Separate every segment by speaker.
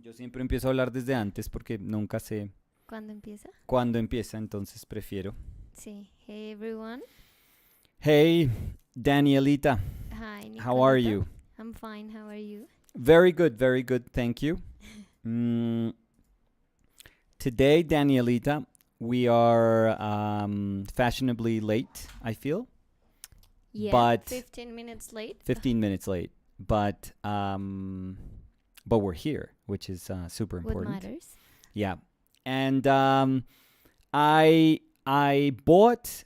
Speaker 1: Yo siempre empiezo a hablar desde antes porque nunca sé
Speaker 2: ¿Cuándo empieza?
Speaker 1: cuándo empieza, entonces prefiero.
Speaker 2: Sí. Hey everyone.
Speaker 1: Hey, Danielita,
Speaker 2: Hi
Speaker 1: how are
Speaker 2: Nicoleta.
Speaker 1: you?
Speaker 2: I'm fine. How are you?
Speaker 1: Very good, thank you. Mm, Today, Danielita, we are fashionably late, I feel,
Speaker 2: Yeah.
Speaker 1: but
Speaker 2: 15 minutes late.
Speaker 1: 15 minutes late. But we're here, which is super
Speaker 2: What
Speaker 1: important.
Speaker 2: matters?
Speaker 1: Yeah, and I bought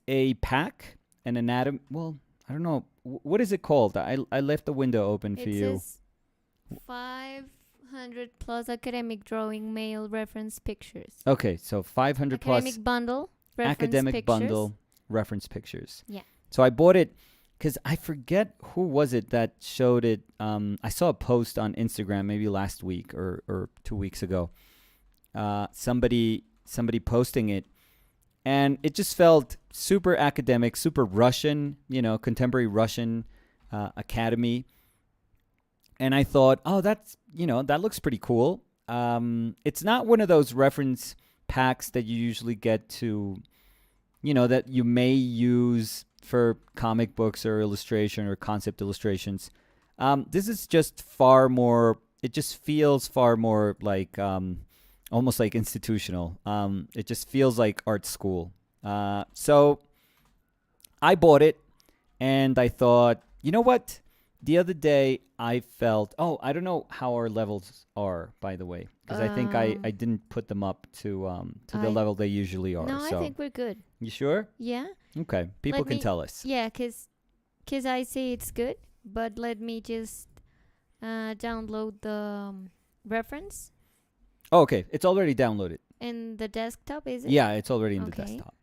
Speaker 1: a pack, an anatomy. Well, I don't know what is it called. I left the window open for
Speaker 2: It
Speaker 1: you.
Speaker 2: says 500 plus academic drawing mail reference pictures.
Speaker 1: Okay, so 500 plus
Speaker 2: Academic bundle reference
Speaker 1: academic
Speaker 2: pictures.
Speaker 1: bundle reference pictures.
Speaker 2: Yeah.
Speaker 1: So I bought it because I forget who was it that showed it. I saw a post on Instagram maybe last week or 2 weeks ago. Somebody posting it, and it just felt super academic, super Russian, contemporary Russian academy. And I thought, oh, that looks pretty cool. It's not one of those reference packs that you usually get to, that you may use for comic books or illustration or concept illustrations. This is just far more, it just feels far more like almost like institutional. It just feels like art school. So I bought it and I thought, you know what? The other day I felt, I don't know how our levels are, by the way, because I think I didn't put them up to the level they usually are.
Speaker 2: No,
Speaker 1: so
Speaker 2: I think we're good.
Speaker 1: You sure?
Speaker 2: Yeah.
Speaker 1: Okay. People
Speaker 2: Let
Speaker 1: can
Speaker 2: me-
Speaker 1: tell us.
Speaker 2: Yeah, cause I say it's good, but let me just download the reference
Speaker 1: Oh, okay. It's already downloaded.
Speaker 2: in the desktop. Is it?
Speaker 1: Yeah, it's already in the
Speaker 2: Okay.
Speaker 1: desktop.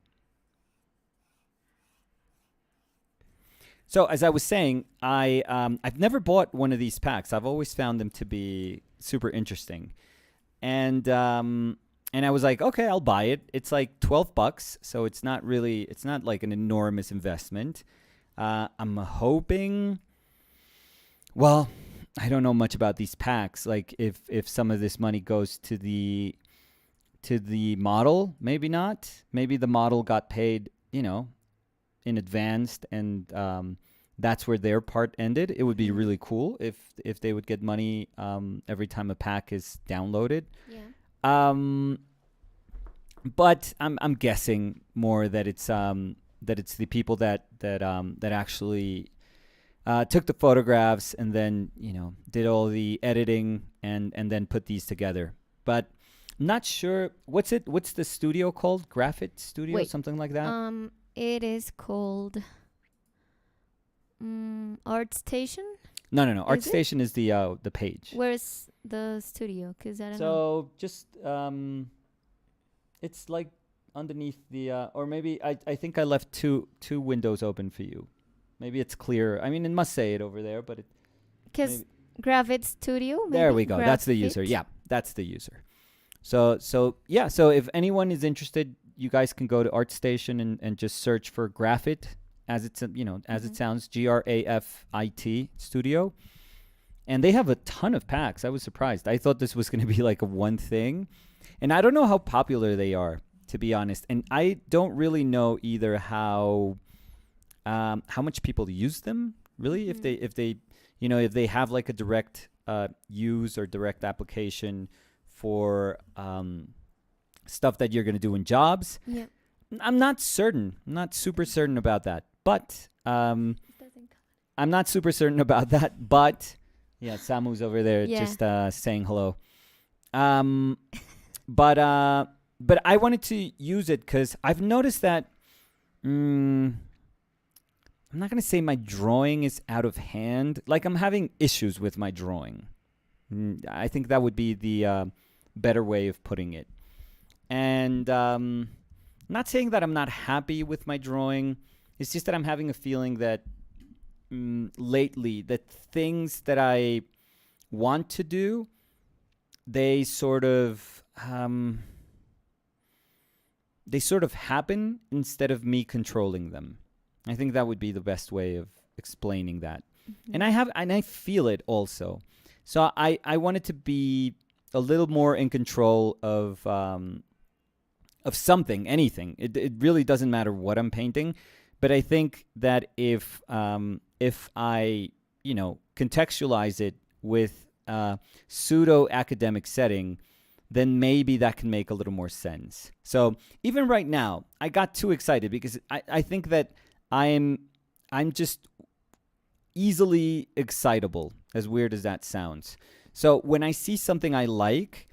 Speaker 1: So as I was saying, I've never bought one of these packs. I've always found them to be super interesting, and I was like, okay, I'll buy it. It's like $12, so it's not like an enormous investment. I'm hoping. Well, I don't know much about these packs. Like if some of this money goes to the model, maybe not. Maybe the model got paid, in advance, and that's where their part ended. It would be really cool if they would get money every time a pack is downloaded.
Speaker 2: Yeah.
Speaker 1: But I'm guessing more that it's the people that actually took the photographs and then did all the editing and then put these together. But I'm not sure what's the studio called? Graphit Studio,
Speaker 2: Wait.
Speaker 1: something like that.
Speaker 2: It is called Art Station.
Speaker 1: No. Art
Speaker 2: Is it?
Speaker 1: Station is the page.
Speaker 2: Where's the studio? Cause I don't know.
Speaker 1: So just it's like underneath the or maybe I think I left two windows open for you. Maybe it's clear. I mean, it must say it over there, but
Speaker 2: Cause Graphit Studio. Maybe?
Speaker 1: there we go. That's the user.
Speaker 2: Graphit?
Speaker 1: Yeah, that's the user. So yeah. So if anyone is interested, you guys can go to ArtStation and just search for Graphit, as it's as it sounds, Grafit Studio, and they have a ton of packs. I was surprised. I thought this was going to be like a one thing, and I don't know how popular they are, to be honest. And I don't really know either how much people use them. Really, if they have like a direct use or direct application for stuff that you're going to do in jobs.
Speaker 2: Yeah.
Speaker 1: I'm not certain. I'm not super certain about that. But I'm not super certain about that. But yeah, Samu's over there
Speaker 2: Yeah.
Speaker 1: just saying hello. But I wanted to use it because I've noticed that I'm not going to say my drawing is out of hand. Like I'm having issues with my drawing. I think that would be the better way of putting it. And not saying that I'm not happy with my drawing. It's just that I'm having a feeling that lately that things that I want to do, they sort of happen instead of me controlling them. I think that would be the best way of explaining that.
Speaker 2: Mhm.
Speaker 1: And I feel it also. So I wanted to be a little more in control of something, anything. It really doesn't matter what I'm painting, but I think that if I contextualize it with a pseudo academic setting, then maybe that can make a little more sense. So even right now, I got too excited because I think that I'm just easily excitable, as weird as that sounds. So when I see something I like,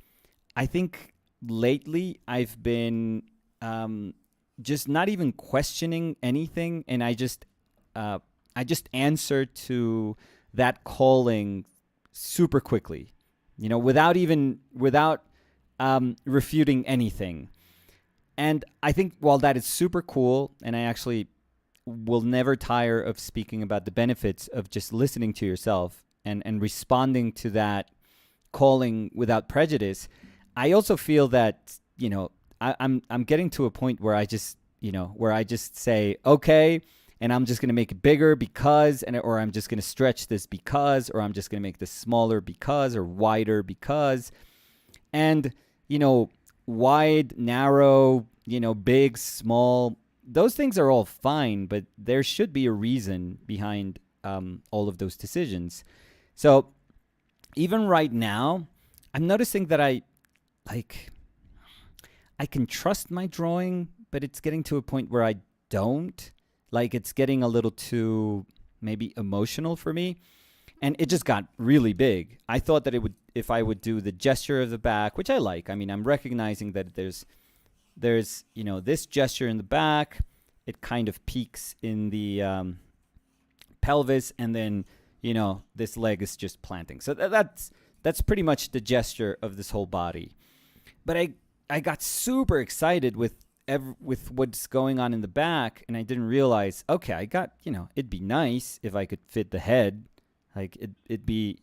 Speaker 1: I think lately I've been just not even questioning anything, and I just answer to that calling super quickly, without refuting anything. And I think while that is super cool, and I actually will never tire of speaking about the benefits of just listening to yourself and responding to that calling without prejudice, I also feel that I'm getting to a point where I just say okay, and I'm just going to make it bigger because, or I'm just going to stretch this because, or I'm just going to make this smaller because, or wider because, and wide, narrow, big, small. Those things are all fine, but there should be a reason behind all of those decisions. So even right now, I'm noticing that I can trust my drawing, but it's getting to a point where I don't. Like, it's getting a little too maybe emotional for me. And it just got really big. I thought that it would, if I would do the gesture of the back, which I like. I mean, I'm recognizing that there's this gesture in the back. It kind of peaks in the pelvis, and then this leg is just planting. So that's pretty much the gesture of this whole body. But I got super excited with what's going on in the back, and I didn't realize, okay, it'd be nice if I could fit the head. Like it'd be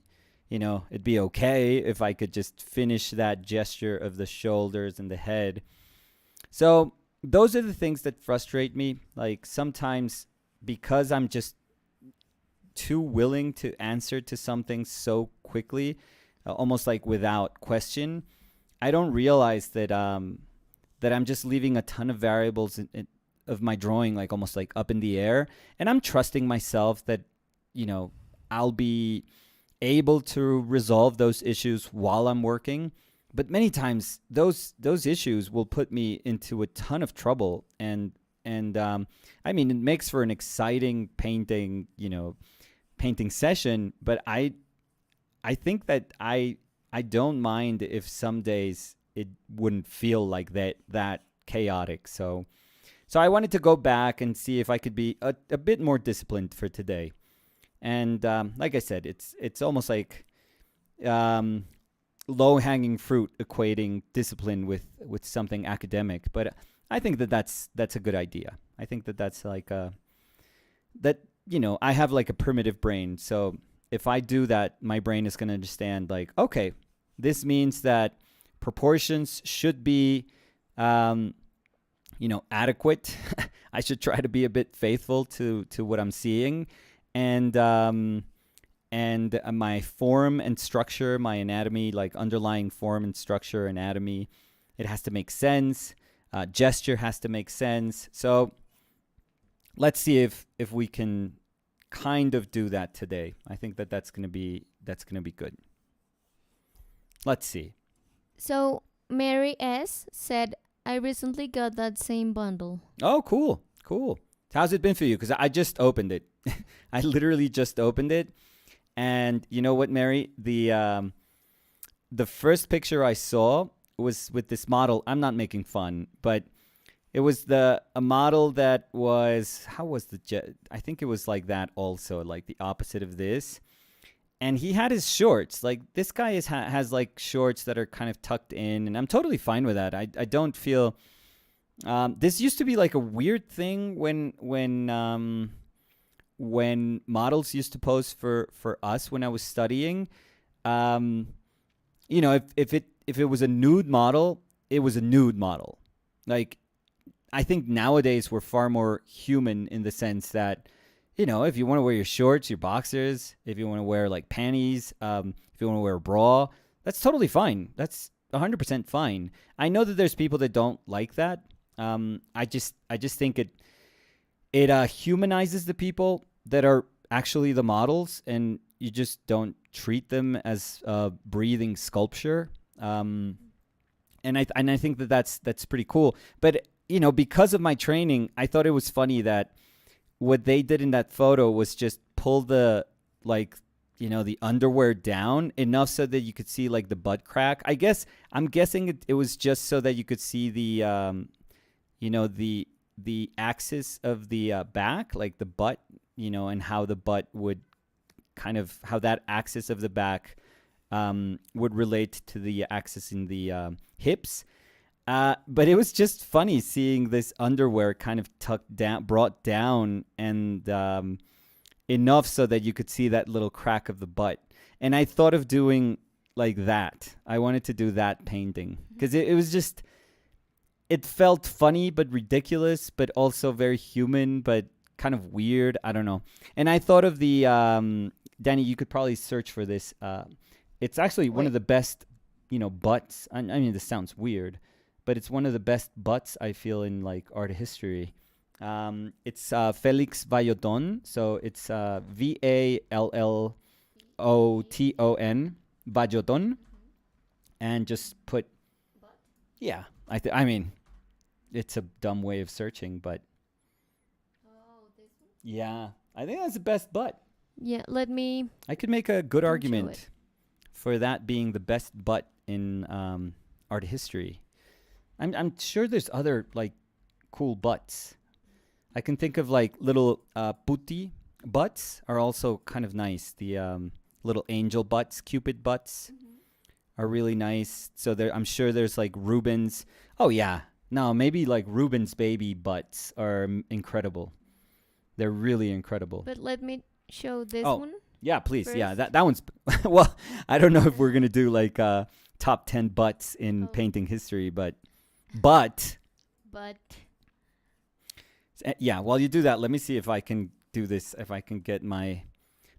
Speaker 1: okay if I could just finish that gesture of the shoulders and the head. So those are the things that frustrate me. Like sometimes, because I'm just too willing to answer to something so quickly, almost like without question, I don't realize that that I'm just leaving a ton of variables of my drawing like almost like up in the air, and I'm trusting myself that I'll be able to resolve those issues while I'm working. But many times those issues will put me into a ton of trouble, and I mean, it makes for an exciting painting session. But I think that I don't mind if some days it wouldn't feel like that chaotic. So I wanted to go back and see if I could be a bit more disciplined for today. And like I said, it's almost like low-hanging fruit equating discipline with something academic. But I think that's a good idea. I think that's like I have like a primitive brain. So if I do that, my brain is going to understand like, okay, this means that proportions should be adequate. I should try to be a bit faithful to what I'm seeing. And my form and structure, my anatomy, like underlying form and structure, anatomy, it has to make sense. Gesture has to make sense. So let's see if we can kind of do that today. I think that's gonna be good. Let's see.
Speaker 2: So Mary S said, I recently got that same bundle.
Speaker 1: Oh, cool. How's it been for you? Because I just opened it. I literally just opened it. And you know what, Mary? The first picture I saw was with this model. I'm not making fun, but it was a model that was, how was I think it was like that also, like the opposite of this. And he had his shorts. Like this guy has like shorts that are kind of tucked in, and I'm totally fine with that. I don't feel. This used to be like a weird thing when models used to pose for us when I was studying. If it was a nude model, it was a nude model. Like, I think nowadays we're far more human in the sense that, if you want to wear your shorts, your boxers, if you want to wear like panties, if you want to wear a bra, That's totally fine. That's 100% fine. I know that there's people that don't like that. I just think it humanizes the people that are actually the models, and you just don't treat them as breathing sculpture. Um, and I think that that's pretty cool. But because of my training, I thought it was funny that what they did in that photo was just pull the like the underwear down enough so that you could see like the butt crack. I'm guessing it was just so that you could see the axis of the back, like the butt, and how the butt would kind of how that axis of the back would relate to the axis in the hips. But it was just funny seeing this underwear kind of tucked down, brought down, and enough so that you could see that little crack of the butt. And I thought of doing like that. I wanted to do that painting because it was just, it felt funny but ridiculous, but also very human, but kind of weird. I don't know. And I thought of the, Danny, you could probably search for this. It's actually one of the best, butts. I mean, this sounds weird, but it's one of the best butts I feel in like art history. It's Felix Valloton. So it's Valloton, Valloton. And just put, yeah, I mean, it's a dumb way of searching, but yeah, I think that's the best butt.
Speaker 2: Yeah, let me.
Speaker 1: I could make a good
Speaker 2: show
Speaker 1: argument
Speaker 2: it.
Speaker 1: for that being the best butt in art history. I'm sure there's other like cool butts. I can think of like little putti butts are also kind of nice. The little angel butts, Cupid butts are really nice. So I'm sure there's like Rubens. Oh yeah, no, maybe like Rubens baby butts are incredible. They're really incredible.
Speaker 2: But let me show this
Speaker 1: Oh.
Speaker 2: one.
Speaker 1: Yeah, please. Yeah,
Speaker 2: first.
Speaker 1: that one's well, I don't know if we're going to do like top 10 butts in
Speaker 2: Oh.
Speaker 1: painting history, but
Speaker 2: But
Speaker 1: yeah, while you do that, let me see if I can do this, if I can get my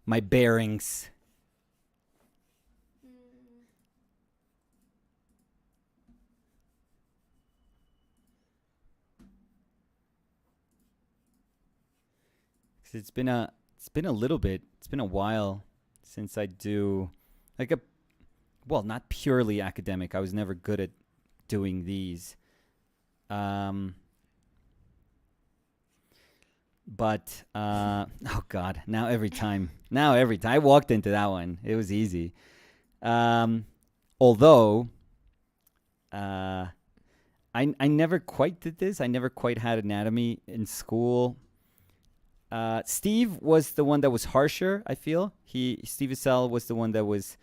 Speaker 1: bearings. It's been a little bit. It's been a while since I do like not purely academic. I was never good at doing these. But oh god, now every time I walked into that one, it was easy. Although I never quite did this. I never quite had anatomy in school. Steve was the one that was harsher, I feel. Steve Isell was the one that was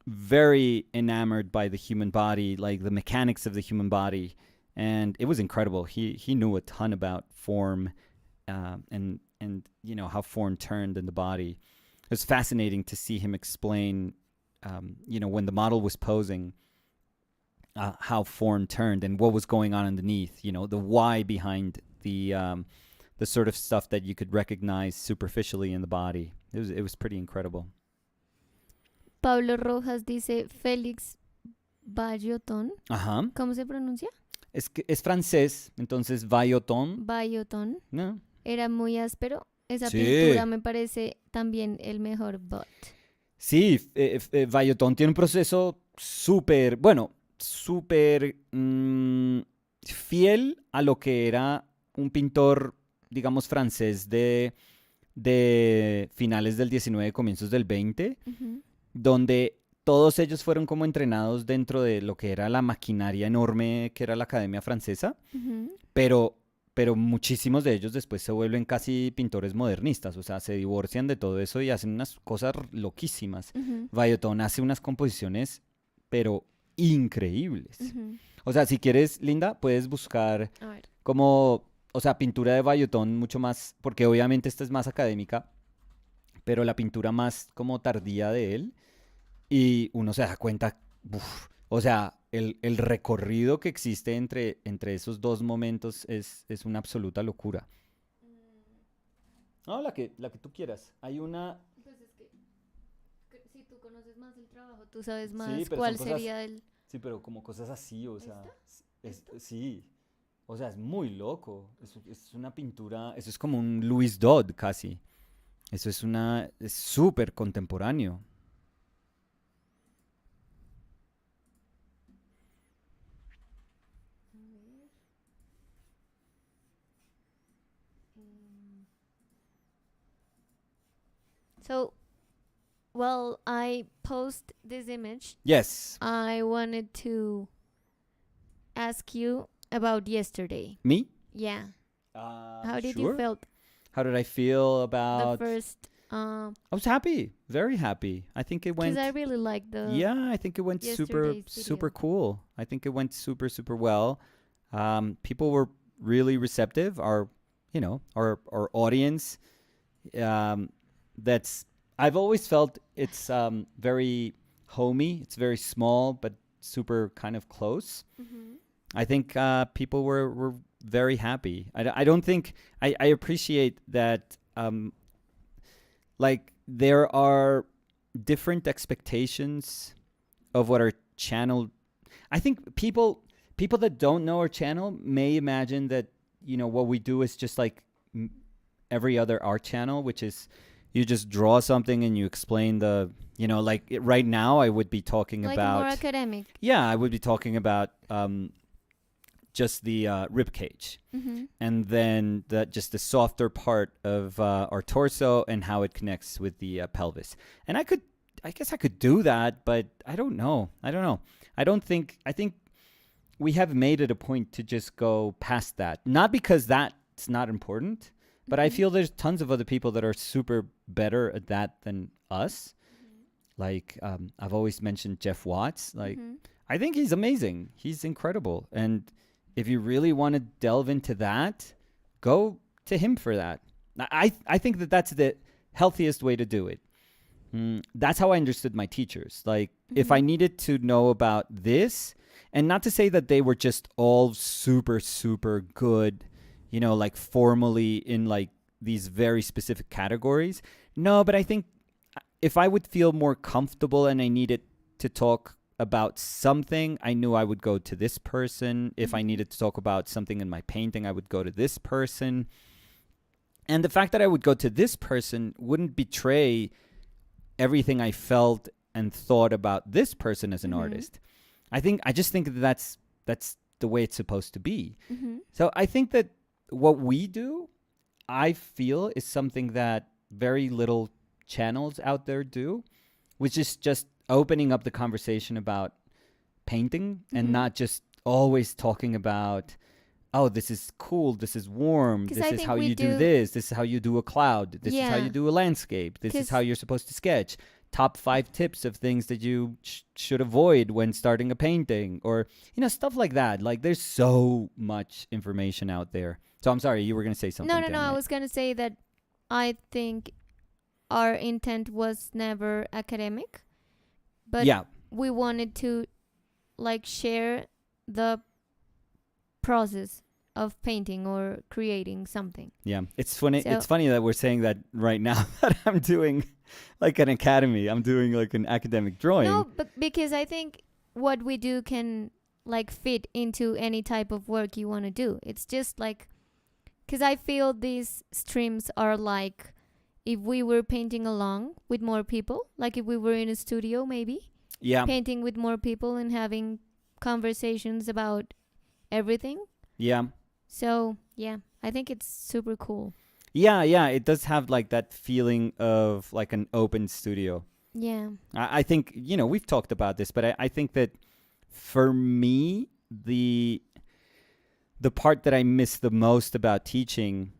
Speaker 1: very enamored by the human body, like the mechanics of the human body. And it was incredible. He knew a ton about form and how form turned in the body. It was fascinating to see him explain, when the model was posing, how form turned and what was going on underneath, the why behind the sort of stuff that you could recognize superficially in the body. It was pretty incredible.
Speaker 2: Pablo Rojas dice Félix Valloton.
Speaker 1: Ajá.
Speaker 2: ¿Cómo se pronuncia?
Speaker 1: Es francés, entonces Valloton.
Speaker 2: Valloton.
Speaker 1: ¿No?
Speaker 2: Era muy áspero. Esa
Speaker 1: Sí.
Speaker 2: pintura me parece también el mejor butt.
Speaker 1: Sí, Valloton tiene un proceso súper fiel a lo que era un pintor, digamos, francés de finales del 19, comienzos del 20, donde todos ellos fueron como entrenados dentro de lo que era la maquinaria enorme que era la Academia Francesa, pero muchísimos de ellos después se vuelven casi pintores modernistas, o sea, se divorcian de todo eso y hacen unas cosas loquísimas. Valloton hace unas composiciones, pero increíbles. O sea, si quieres, Linda, puedes buscar
Speaker 2: A ver.
Speaker 1: como, o sea, pintura de Valloton mucho más, porque obviamente esta es más académica, pero la pintura más como tardía de él, y uno se da cuenta, o sea, el recorrido que existe entre esos dos momentos es una absoluta locura. No, la que tú quieras. Hay una...
Speaker 2: Pues es que si tú conoces más el trabajo, tú sabes
Speaker 1: Sí,
Speaker 2: más
Speaker 1: pero son
Speaker 2: cuál
Speaker 1: cosas,
Speaker 2: sería el...
Speaker 1: sí, pero como cosas así, o sea,
Speaker 2: ¿Esta?
Speaker 1: sí, o sea, es muy loco. Es una pintura, eso es como un Louis Dodd casi. Eso es súper contemporáneo.
Speaker 2: A ver, em, So, well, I post this image.
Speaker 1: Yes.
Speaker 2: I wanted to ask you about yesterday.
Speaker 1: Me?
Speaker 2: Yeah. How did you
Speaker 1: Sure.
Speaker 2: felt
Speaker 1: How did I feel
Speaker 2: the
Speaker 1: about?
Speaker 2: first?
Speaker 1: I was happy, very happy. I think it
Speaker 2: Because
Speaker 1: went.
Speaker 2: I really like the
Speaker 1: Yeah, I think it went super,
Speaker 2: yesterday's
Speaker 1: super
Speaker 2: video.
Speaker 1: cool. I think it went super, super well. People were really receptive. Our audience. Um, that's I've always felt it's very homey. It's very small, but super kind of close.
Speaker 2: Mm-hmm.
Speaker 1: I think people were very happy. I don't think I appreciate that. Like there are different expectations of what our channel. I think people that don't know our channel may imagine that what we do is just like every other art channel, which is you just draw something and you explain right now I would be talking
Speaker 2: Like
Speaker 1: about
Speaker 2: more academic.
Speaker 1: yeah, I would be talking about just the rib cage,
Speaker 2: Mm-hmm.
Speaker 1: and then just the softer part of our torso and how it connects with the pelvis. And I guess I could do that, but I don't know. I think we have made it a point to just go past that. Not because that's not important, but I
Speaker 2: Mm-hmm.
Speaker 1: feel there's tons of other people that are super better at that than us. Like I've always mentioned Jeff Watts. Like
Speaker 2: Mm-hmm.
Speaker 1: I think he's amazing. He's incredible. And if you really want to delve into that, go to him for that. I think that that's the healthiest way to do it. That's how I understood my teachers. Like, if I
Speaker 2: Mhm.
Speaker 1: needed to know about this, and not to say that they were just all super, super good, like formally in like these very specific categories. No, but I think if I would feel more comfortable and I needed to talk about something, I knew I would go to this person. If I
Speaker 2: Mhm.
Speaker 1: needed to talk about something in my painting, I would go to this person. And the fact that I would go to this person wouldn't betray everything I felt and thought about this person as an
Speaker 2: Mhm.
Speaker 1: artist. I just think that that's the way it's supposed to be.
Speaker 2: Mhm.
Speaker 1: So I think that what we do, I feel, is something that very little channels out there do, which is just opening up the conversation about painting and
Speaker 2: Mhm.
Speaker 1: not just always talking about, oh, this is cool, this is warm,
Speaker 2: 'Cause
Speaker 1: this
Speaker 2: I
Speaker 1: is
Speaker 2: think
Speaker 1: how
Speaker 2: we
Speaker 1: you do
Speaker 2: do.
Speaker 1: this is how you do a cloud, this is how you
Speaker 2: Yeah.
Speaker 1: do a landscape, this is how
Speaker 2: 'Cause
Speaker 1: you're supposed to sketch. Top 5 tips of things that you should avoid when starting a painting, or stuff like that. Like there's so much information out there. So I'm sorry, you were gonna say
Speaker 2: no,
Speaker 1: something,
Speaker 2: no, no. I
Speaker 1: Daniel.
Speaker 2: was gonna say that I think our intent was never academic, but
Speaker 1: Yeah,
Speaker 2: we wanted to like share the process of painting or creating something.
Speaker 1: yeah. It's funny.
Speaker 2: So
Speaker 1: It's funny that we're saying that right now that I'm doing like an academy. I'm doing like an academic
Speaker 2: no,
Speaker 1: drawing.
Speaker 2: but because I think what we do can like fit into any type of work you want to do. It's just like because I feel these streams are like if we were painting along with more people, like if we were in a studio maybe
Speaker 1: Yeah,
Speaker 2: painting with more people and having conversations about everything.
Speaker 1: yeah,
Speaker 2: So yeah, I think it's super cool.
Speaker 1: yeah, yeah. It does have like that feeling of like an open studio.
Speaker 2: Yeah.
Speaker 1: I think we've talked about this, but I think that for me the part that I miss the most about teaching,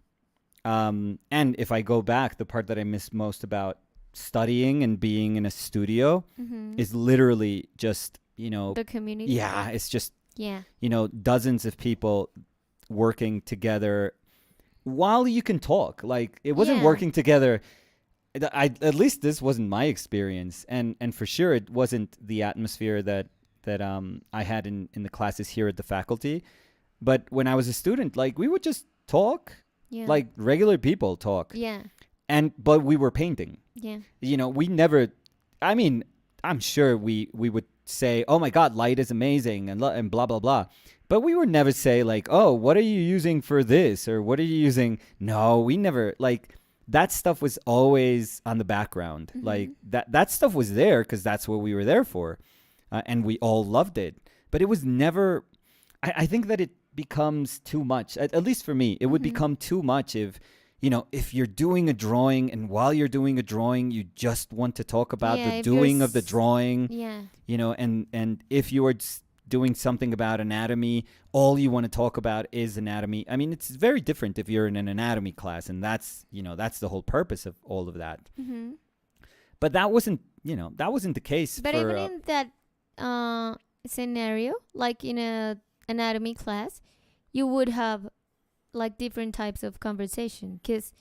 Speaker 1: and if I go back, the part that I miss most about studying and being in a studio
Speaker 2: Mm-hmm.
Speaker 1: is literally just
Speaker 2: The community.
Speaker 1: yeah, it's just
Speaker 2: Yeah.
Speaker 1: dozens of people working together while you can talk. Like it wasn't
Speaker 2: Yeah.
Speaker 1: working together. At least this wasn't my experience, and for sure it wasn't the atmosphere that I had in the classes here at the faculty. But when I was a student, like we would just talk
Speaker 2: Yeah.
Speaker 1: like regular people talk,
Speaker 2: Yeah.
Speaker 1: but we were painting.
Speaker 2: Yeah.
Speaker 1: We never I mean, I'm sure we would say, "Oh my God, light is amazing," and blah blah blah. But we would never say like, "Oh, what are you using for this?" or "What are you using?" No, we never like that stuff was always on the background. Like that stuff was there because that's what we were there for, and we all loved it. But it was never. I think that it becomes too much. At least for me, it would become too much if you're doing a drawing and while you're doing a drawing, you just want to talk about the doing of the drawing.
Speaker 2: Yeah.
Speaker 1: And if you are doing something about anatomy, all you want to talk about is anatomy. I mean, it's very different if you're in an anatomy class, and that's the whole purpose of all of that. But that wasn't the case.
Speaker 2: But even in that scenario, like in a anatomy class, you would have like different types of conversation, because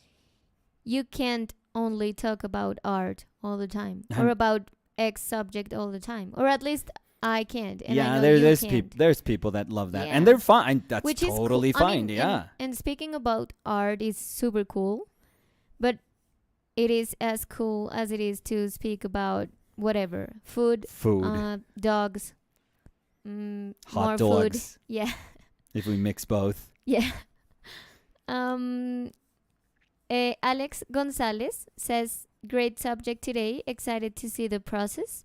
Speaker 2: you can't only talk about art all the time or about X subject all the time, or at least I can't. And I know
Speaker 1: there's people that love that,
Speaker 2: Yeah.
Speaker 1: and they're fine. That's
Speaker 2: Which is
Speaker 1: totally
Speaker 2: cool. I
Speaker 1: fine.
Speaker 2: mean,
Speaker 1: Yeah.
Speaker 2: And speaking about art is super cool, but it is as cool as it is to speak about whatever food, dogs, more
Speaker 1: hot
Speaker 2: food.
Speaker 1: dogs.
Speaker 2: Yeah.
Speaker 1: If we mix both.
Speaker 2: Yeah. Alex Gonzalez says, great subject today. Excited to see the process.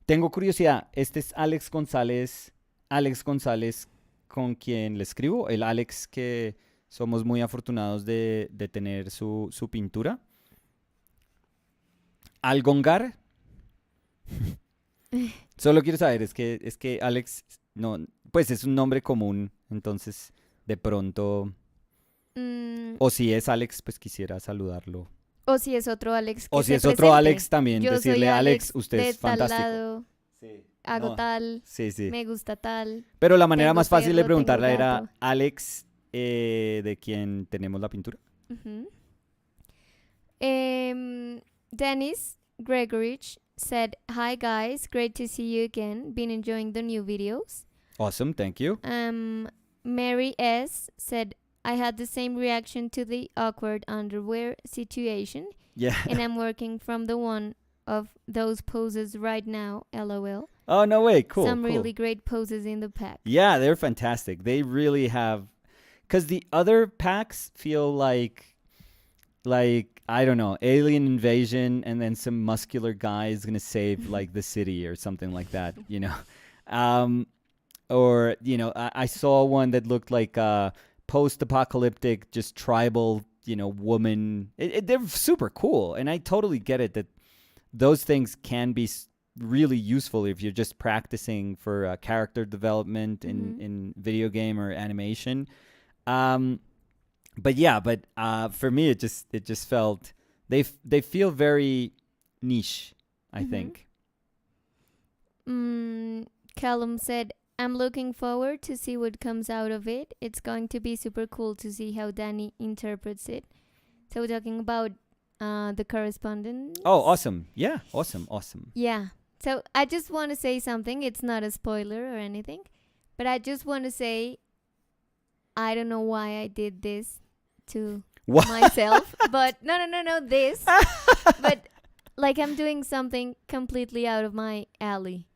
Speaker 1: Tengo curiosidad. Este es Alex González. Alex González, con quien le escribo. El Alex que somos muy afortunados de tener su pintura. Algongar. Solo quiero saber, es que Alex, no, pues es un nombre común, entonces de pronto, o si es Alex, pues quisiera saludarlo.
Speaker 2: O si es otro Alex.
Speaker 1: O si es otro Alex también,
Speaker 2: Yo
Speaker 1: decirle
Speaker 2: soy
Speaker 1: Alex, usted
Speaker 2: de
Speaker 1: es
Speaker 2: tal
Speaker 1: fantástico.
Speaker 2: lado,
Speaker 1: Sí.
Speaker 2: hago
Speaker 1: No.
Speaker 2: tal,
Speaker 1: Sí, sí.
Speaker 2: me gusta tal.
Speaker 1: Pero la manera
Speaker 2: tengo
Speaker 1: más fácil de
Speaker 2: perro,
Speaker 1: preguntarla
Speaker 2: tengo
Speaker 1: era
Speaker 2: gato.
Speaker 1: Alex, de quien tenemos la pintura.
Speaker 2: Dennis Gregorich said, hi guys, great to see you again. Been enjoying the new videos.
Speaker 1: Awesome, thank you.
Speaker 2: Mary S said, I had the same reaction to the awkward underwear situation,
Speaker 1: Yeah.
Speaker 2: and I'm working from the one of those poses right now, LOL.
Speaker 1: Oh, no way, cool.
Speaker 2: Some
Speaker 1: cool.
Speaker 2: really great poses in the pack.
Speaker 1: Yeah, they're fantastic. They really have, because the other packs feel like I don't know, alien invasion, and then some muscular guy is gonna save like the city or something like that, or I saw one that looked like a post-apocalyptic, just tribal, woman. They're super cool, and I totally get it that those things can be really useful if you're just practicing for character development in video game or animation. But for me it just felt they feel very niche, I think.
Speaker 2: Callum said, I'm looking forward to see what comes out of it. It's going to be super cool to see how Danny interprets it. So we're talking about the correspondence.
Speaker 1: Oh, awesome. Yeah, awesome.
Speaker 2: Yeah. So I just want to say something. It's not a spoiler or anything, but I just want to say I don't know why I did this to myself. But no, this. But like I'm doing something completely out of my alley.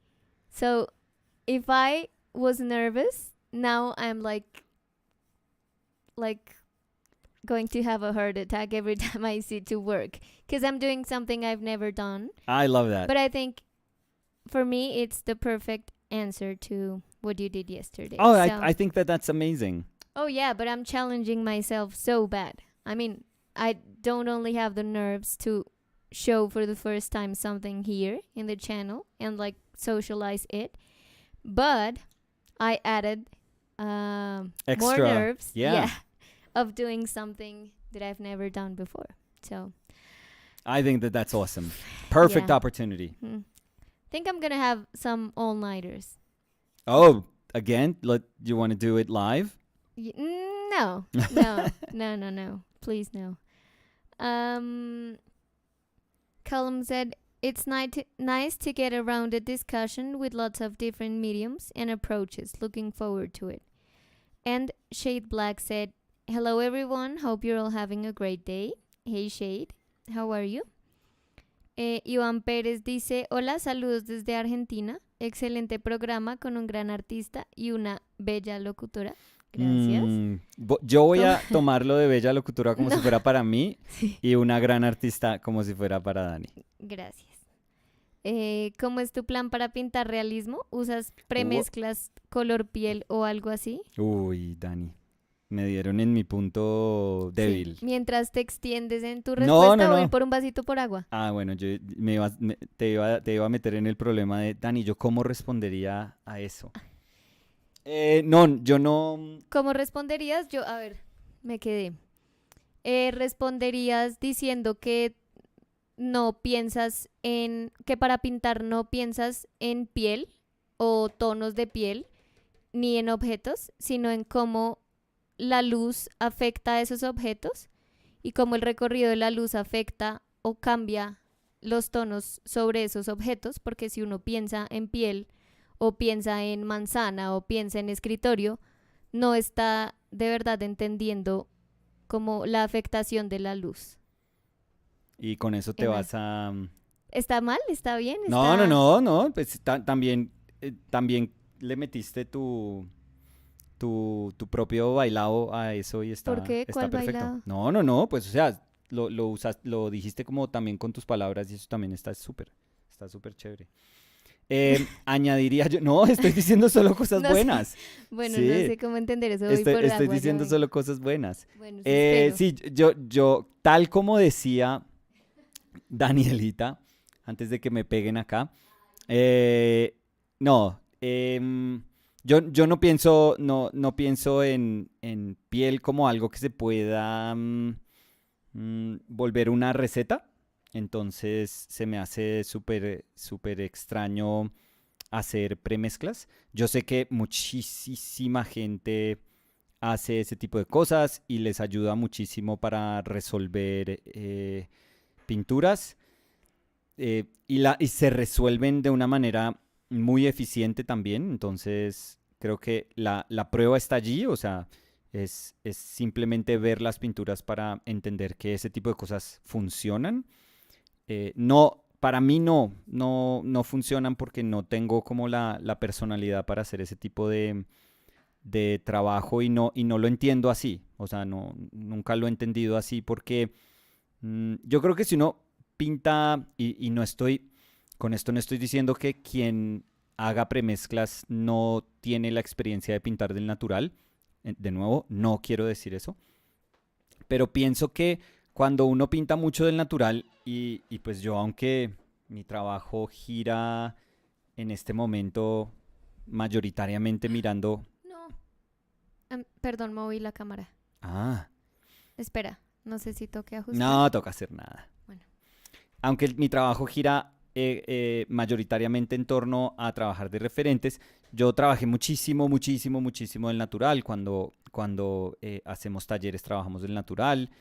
Speaker 2: So if I was nervous, now I'm like going to have a heart attack every time I see to work, because I'm doing something I've never done.
Speaker 1: I love that.
Speaker 2: But I think for me, it's the perfect answer to what you did yesterday.
Speaker 1: Oh,
Speaker 2: so,
Speaker 1: I think that's amazing.
Speaker 2: Oh, yeah, but I'm challenging myself so bad. I mean, I don't only have the nerves to show for the first time something here in the channel and like socialize it, but I added more
Speaker 1: Extra.
Speaker 2: nerves.
Speaker 1: Yeah.
Speaker 2: Of doing something that I've never done before. So
Speaker 1: I think that's awesome. Perfect
Speaker 2: Yeah.
Speaker 1: opportunity.
Speaker 2: think I'm gonna have some all-nighters.
Speaker 1: Oh, again? You want to do it live?
Speaker 2: No. Please no. Callum said, it's nice to get a rounded discussion with lots of different mediums and approaches. Looking forward to it. And Shade Black said, hello everyone, hope you're all having a great day. Hey Shade. how are you? Iván Pérez dice, hola, saludos desde Argentina. Excelente programa con un gran artista y una bella locutora. Gracias.
Speaker 1: Yo voy
Speaker 2: ¿Cómo?
Speaker 1: a tomarlo de bella locutora como
Speaker 2: No.
Speaker 1: si fuera para mí
Speaker 2: Sí.
Speaker 1: y una gran artista como si fuera para Dani.
Speaker 2: Gracias. ¿Cómo es tu plan para pintar realismo? ¿Usas premezclas, color piel o algo así?
Speaker 1: Uy, Dani, me dieron en mi punto débil.
Speaker 2: Sí. Mientras te extiendes en tu
Speaker 1: No,
Speaker 2: respuesta,
Speaker 1: no,
Speaker 2: voy
Speaker 1: no.
Speaker 2: por un vasito por agua.
Speaker 1: Ah, bueno, te iba a meter en el problema de, Dani, ¿yo cómo respondería a eso? No, yo no.
Speaker 2: ¿Cómo responderías? Yo, a ver, me quedé. Responderías diciendo que no piensas que para pintar no piensas en piel o tonos de piel, ni en objetos, sino en cómo la luz afecta a esos objetos y cómo el recorrido de la luz afecta o cambia los tonos sobre esos objetos, porque si uno piensa en piel o piensa en manzana o piensa en escritorio, no está de verdad entendiendo como la afectación de la luz.
Speaker 1: Y con eso te
Speaker 2: En
Speaker 1: vas a...
Speaker 2: ¿Está mal? ¿Está bien?
Speaker 1: No, pues también le metiste tu propio bailado a eso y
Speaker 2: ¿Por qué?
Speaker 1: está
Speaker 2: ¿Cuál
Speaker 1: perfecto.
Speaker 2: bailado?
Speaker 1: No, pues o sea, lo dijiste como también con tus palabras y eso también está súper chévere. Añadiría yo, no, estoy diciendo solo cosas
Speaker 2: No sé.
Speaker 1: buenas.
Speaker 2: Bueno, no
Speaker 1: Sí,
Speaker 2: sé cómo entender eso. Voy por
Speaker 1: estoy
Speaker 2: agua, ya
Speaker 1: diciendo
Speaker 2: vengo.
Speaker 1: solo cosas buenas.
Speaker 2: Bueno, sí espero.
Speaker 1: Sí, yo, tal como decía Danielita, antes de que me peguen acá, no, yo no pienso en piel como algo que se pueda volver una receta. Entonces se me hace súper extraño hacer premezclas. Yo sé que muchísima gente hace ese tipo de cosas y les ayuda muchísimo para resolver pinturas y se resuelven de una manera muy eficiente también. Entonces creo que la prueba está allí, o sea, es simplemente ver las pinturas para entender que ese tipo de cosas funcionan. No, para mí no funcionan porque no tengo como la personalidad para hacer ese tipo de trabajo y no lo entiendo así. O sea, nunca lo he entendido así porque yo creo que si uno pinta y con esto no estoy diciendo que quien haga premezclas no tiene la experiencia de pintar del natural. De nuevo, no quiero decir eso. Pero pienso que cuando uno pinta mucho del natural y pues yo, aunque mi trabajo gira en este momento mayoritariamente mirando...
Speaker 2: No. Perdón, moví la cámara.
Speaker 1: Ah,
Speaker 2: Espera, no sé si toque ajustar.
Speaker 1: no toca hacer nada.
Speaker 2: Bueno.
Speaker 1: Aunque mi trabajo gira mayoritariamente en torno a trabajar de referentes, yo trabajé muchísimo del natural. Cuando hacemos talleres trabajamos del natural.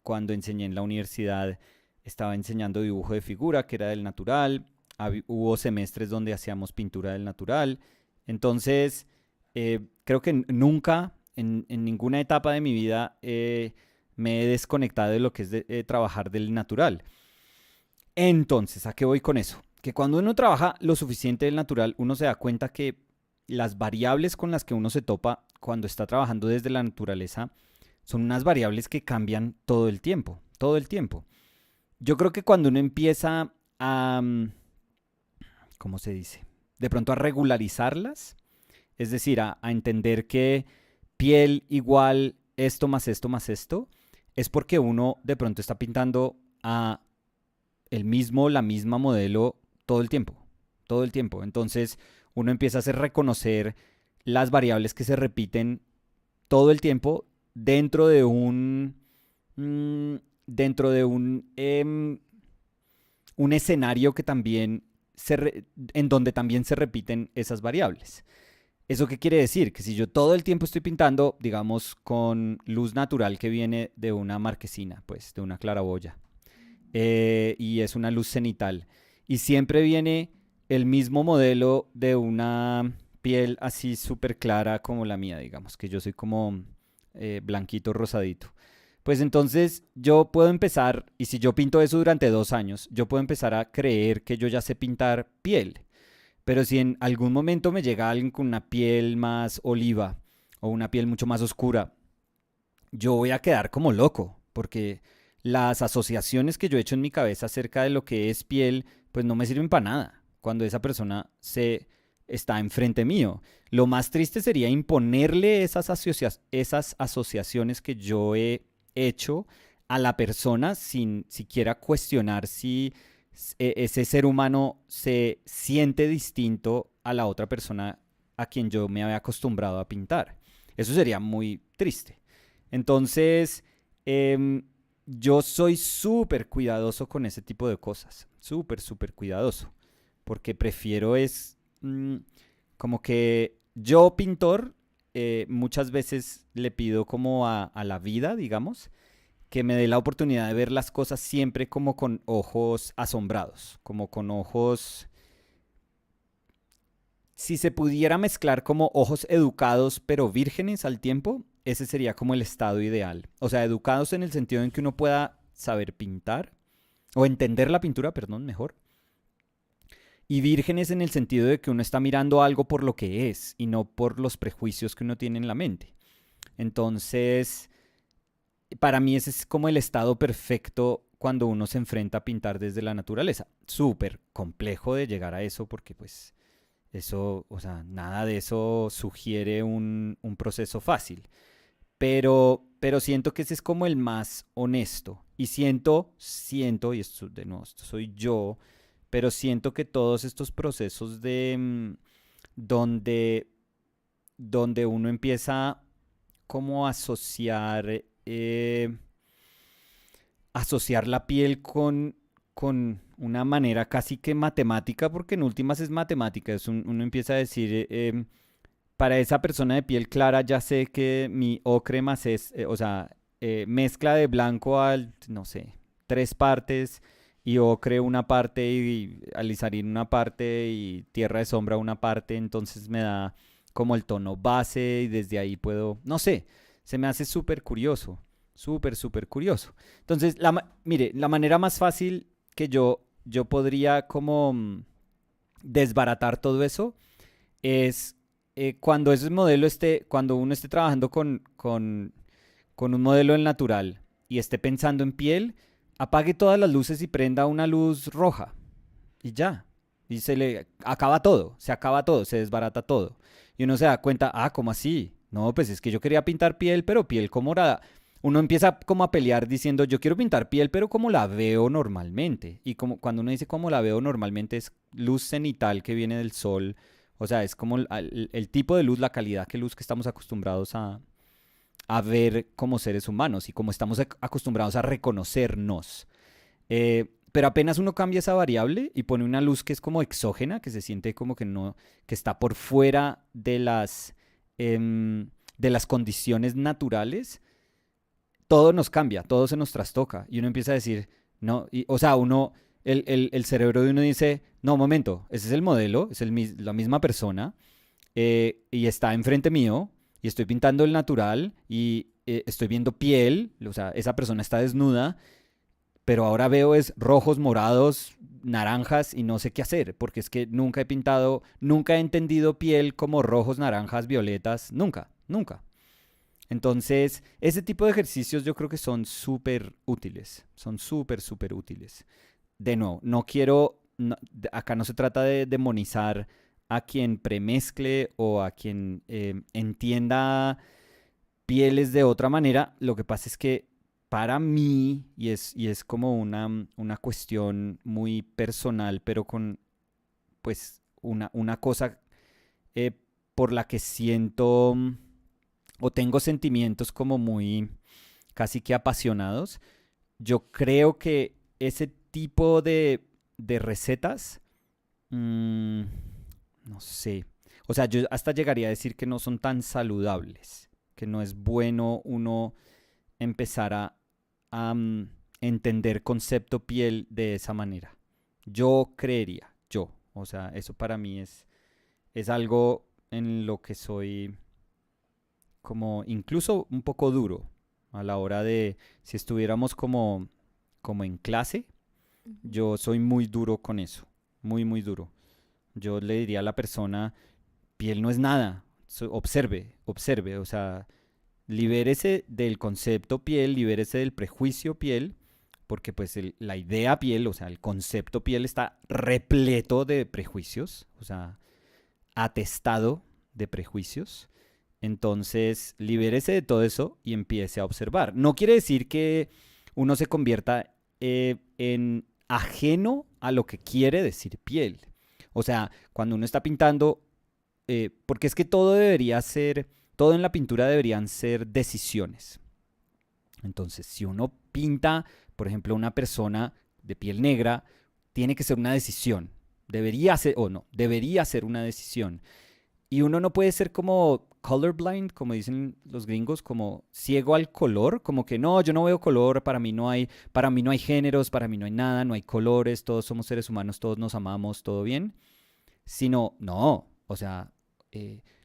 Speaker 1: Cuando enseñé en la universidad estaba enseñando dibujo de figura, que era del natural. Hubo semestres donde hacíamos pintura del natural. Entonces, creo que nunca, en ninguna etapa de mi vida, me he desconectado de lo que es trabajar del natural. Entonces, ¿a qué voy con eso? Que cuando uno trabaja lo suficiente del natural, uno se da cuenta que las variables con las que uno se topa cuando está trabajando desde la naturaleza son unas variables que cambian todo el tiempo. Yo creo que cuando uno empieza a, ¿cómo se dice? De pronto a regularizarlas, es decir, a entender que piel igual esto más esto más esto, es porque uno de pronto está pintando a la misma modelo todo el tiempo. Entonces uno empieza a reconocer las variables que se repiten todo el tiempo dentro de un escenario que también en donde también se repiten esas variables. ¿Eso qué quiere decir? Que si yo todo el tiempo estoy pintando, digamos, con luz natural que viene de una marquesina, pues, de una claraboya, y es una luz cenital, y siempre viene el mismo modelo de una piel así súper clara como la mía, digamos, que yo soy como blanquito rosadito. Pues entonces yo puedo empezar, y si yo pinto eso durante 2 años, yo puedo empezar a creer que yo ya sé pintar piel. Pero si en algún momento me llega alguien con una piel más oliva o una piel mucho más oscura, yo voy a quedar como loco, porque las asociaciones que yo he hecho en mi cabeza acerca de lo que es piel, pues no me sirven para nada cuando esa persona se está enfrente mío. Lo más triste sería imponerle esas asociaciones que yo he hecho a la persona sin siquiera cuestionar si ese ser humano se siente distinto a la otra persona a quien yo me había acostumbrado a pintar. Eso sería muy triste. Entonces, em, yo soy súper cuidadoso con ese tipo de cosas. Súper, súper cuidadoso. Porque prefiero es como que yo, pintor, muchas veces le pido como a la vida, digamos, que me dé la oportunidad de ver las cosas siempre como con ojos asombrados, como con ojos, si se pudiera mezclar como ojos educados pero vírgenes al tiempo, ese sería como el estado ideal. O sea, educados en el sentido en que uno pueda saber pintar, o entender la pintura, perdón, mejor. Y vírgenes en el sentido de que uno está mirando algo por lo que es y no por los prejuicios que uno tiene en la mente. Entonces, para mí ese es como el estado perfecto cuando uno se enfrenta a pintar desde la naturaleza. Súper complejo de llegar a eso porque pues eso, o sea, nada de eso sugiere un proceso fácil. Pero siento que ese es como el más honesto. Y siento, y esto de nuevo, esto soy yo, pero siento que todos estos procesos de donde, donde uno empieza como a asociar la piel con una manera casi que matemática, porque en últimas es matemática, uno empieza a decir, para esa persona de piel clara ya sé que mi ocre más es, o sea, mezcla de blanco al, no sé, 3 partes y ocre una parte y alizarín una parte y tierra de sombra una parte, entonces me da como el tono base y desde ahí puedo, no sé, se me hace súper curioso, súper, súper curioso. Entonces, mire, la manera más fácil que yo podría como desbaratar todo eso es cuando ese modelo cuando uno esté trabajando con un modelo en natural y esté pensando en piel, apague todas las luces y prenda una luz roja y ya. Y se le acaba todo, se acaba todo, se desbarata todo. Y uno se da cuenta, ah, ¿cómo así? No, pues es que yo quería pintar piel, pero piel como morada. Uno empieza como a pelear diciendo, yo quiero pintar piel, pero como la veo normalmente. Y como cuando uno dice como la veo normalmente es luz cenital que viene del sol. O sea, es como el tipo de luz, la calidad de luz que estamos acostumbrados a ver como seres humanos y como estamos acostumbrados a reconocernos. Pero apenas uno cambia esa variable y pone una luz que es como exógena, que se siente como que no, que está por fuera de las condiciones naturales, todo nos cambia, todo se nos trastoca. Y uno empieza a decir, no, o sea, el cerebro de uno dice, no, momento, ese es el modelo, es la misma persona, y está enfrente mío, y estoy pintando el natural, y estoy viendo piel, o sea, esa persona está desnuda, pero ahora veo es rojos, morados, naranjas y no sé qué hacer, porque es que nunca he pintado, nunca he entendido piel como rojos, naranjas, violetas, nunca, nunca. Entonces, ese tipo de ejercicios yo creo que son súper útiles, son súper, súper útiles. De nuevo, no quiero, acá no se trata de demonizar a quien premezcle o a quien entienda pieles de otra manera. Lo que pasa es que para mí, y es como una cuestión muy personal, pero con pues una cosa eh, por la que siento o tengo sentimientos como muy casi que apasionados, yo creo que ese tipo de recetas, mmm, no sé, o sea, yo hasta llegaría a decir que no son tan saludables, que no es bueno uno empezar a entender concepto piel de esa manera. Yo creería, o sea, eso para mí es algo en lo que soy como incluso un poco duro, A la hora de, si estuviéramos como en clase,
Speaker 2: Ujú.
Speaker 1: yo soy muy duro con eso, muy, muy duro. Yo le diría a la persona, piel no es nada, observe, observe, o sea, libérese del concepto piel, libérese del prejuicio piel, porque pues la idea piel, o sea, el concepto piel está repleto de prejuicios, o sea, atestado de prejuicios. Entonces, libérese de todo eso y empiece a observar. No quiere decir que uno se convierta en ajeno a lo que quiere decir piel. O sea, cuando uno está pintando, porque es que todo debería ser, todo en la pintura deberían ser decisiones. Entonces, si uno pinta, por ejemplo, una persona de piel negra, tiene que ser una decisión. Debería ser, o no, debería ser una decisión. Y uno no puede ser como colorblind, como dicen los gringos, como ciego al color, como que no, yo no veo color, para mí no hay géneros, para mí no hay nada, no hay colores, todos somos seres humanos, todos nos amamos, todo bien. Sino, no, o sea,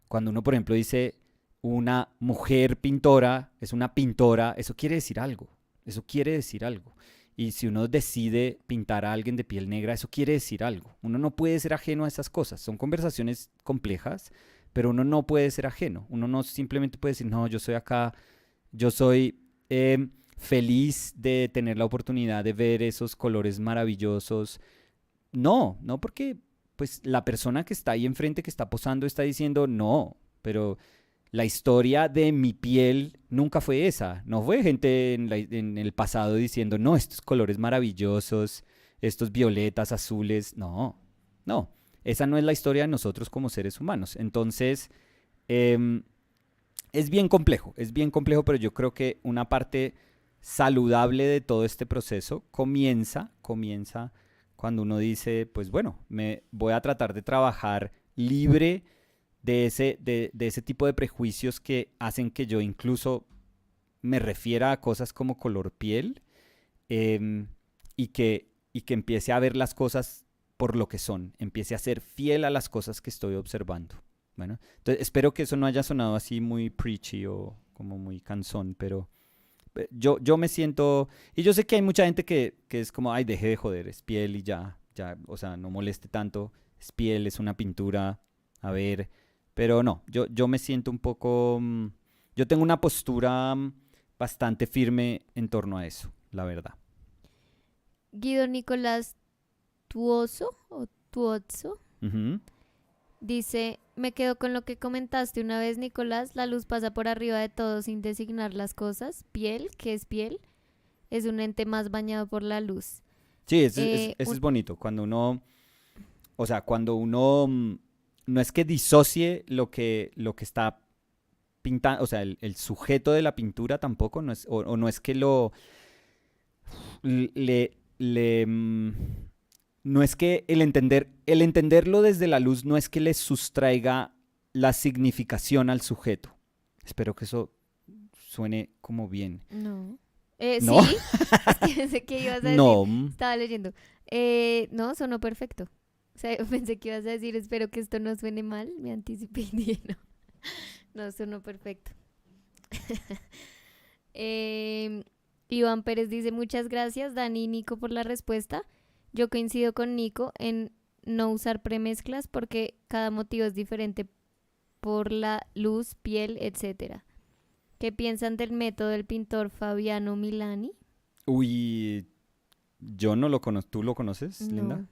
Speaker 1: cuando uno, por ejemplo, dice una mujer pintora, es una pintora, eso quiere decir algo, eso quiere decir algo. Y si uno decide pintar a alguien de piel negra, eso quiere decir algo. Uno no puede ser ajeno a esas cosas. Son conversaciones complejas, pero uno no puede ser ajeno. Uno no simplemente puede decir, no, yo soy acá, yo soy feliz de tener la oportunidad de ver esos colores maravillosos. No, no porque pues la persona que está ahí enfrente, que está posando, está diciendo no, pero la historia de mi piel nunca fue esa. No fue gente en el pasado diciendo, no, estos colores maravillosos, estos violetas, azules. No, no. Esa no es la historia de nosotros como seres humanos. Entonces, em, es bien complejo, pero yo creo que una parte saludable de todo este proceso comienza cuando uno dice, pues bueno, me voy a tratar de trabajar libre de ese tipo de prejuicios que hacen que yo incluso me refiera a cosas como color piel, em, y que empiece a ver las cosas por lo que son, empiece a ser fiel a las cosas que estoy observando. Bueno, entonces espero que eso no haya sonado así muy preachy o como muy cansón, pero yo me siento, y yo sé que hay mucha gente que es como, ay, deje de joder, es piel y ya, ya, o sea, no moleste tanto, es piel, es una pintura, a ver, pero no, yo me siento un poco, yo tengo una postura bastante firme en torno a eso, la verdad.
Speaker 2: Guido Nicolás Tuoso o Tuozzo
Speaker 1: Ujú.
Speaker 2: dice, me quedo con lo que comentaste una vez, Nicolás, la luz pasa por arriba de todo sin designar las cosas. Piel, ¿qué es piel? Es un ente más bañado por la luz.
Speaker 1: Sí,
Speaker 2: Eh,
Speaker 1: ese
Speaker 2: un-
Speaker 1: es bonito, cuando uno, o sea, cuando uno no es que disocie lo que está pintando, o sea, el sujeto de la pintura tampoco, no es, o no es que le no es que el entenderlo desde la luz no es que le sustraiga la significación al sujeto. Espero que eso suene como bien.
Speaker 2: no.
Speaker 1: ¿No?
Speaker 2: Sí, es que pensé que ibas a decir,
Speaker 1: No.
Speaker 2: estaba leyendo. No, sonó perfecto. O sea, yo pensé que ibas a decir, espero que esto no suene mal, me anticipé y dije, no, no, sonó perfecto. Eh, Iván Pérez dice, muchas gracias, Dani y Nico, por la respuesta. Yo coincido con Nico en no usar premezclas porque cada motivo es diferente por la luz, piel, etcétera. ¿Qué piensan del método del pintor Fabiano Milani?
Speaker 1: Uy, yo no lo conozco. ¿Tú lo conoces, Linda?
Speaker 2: No,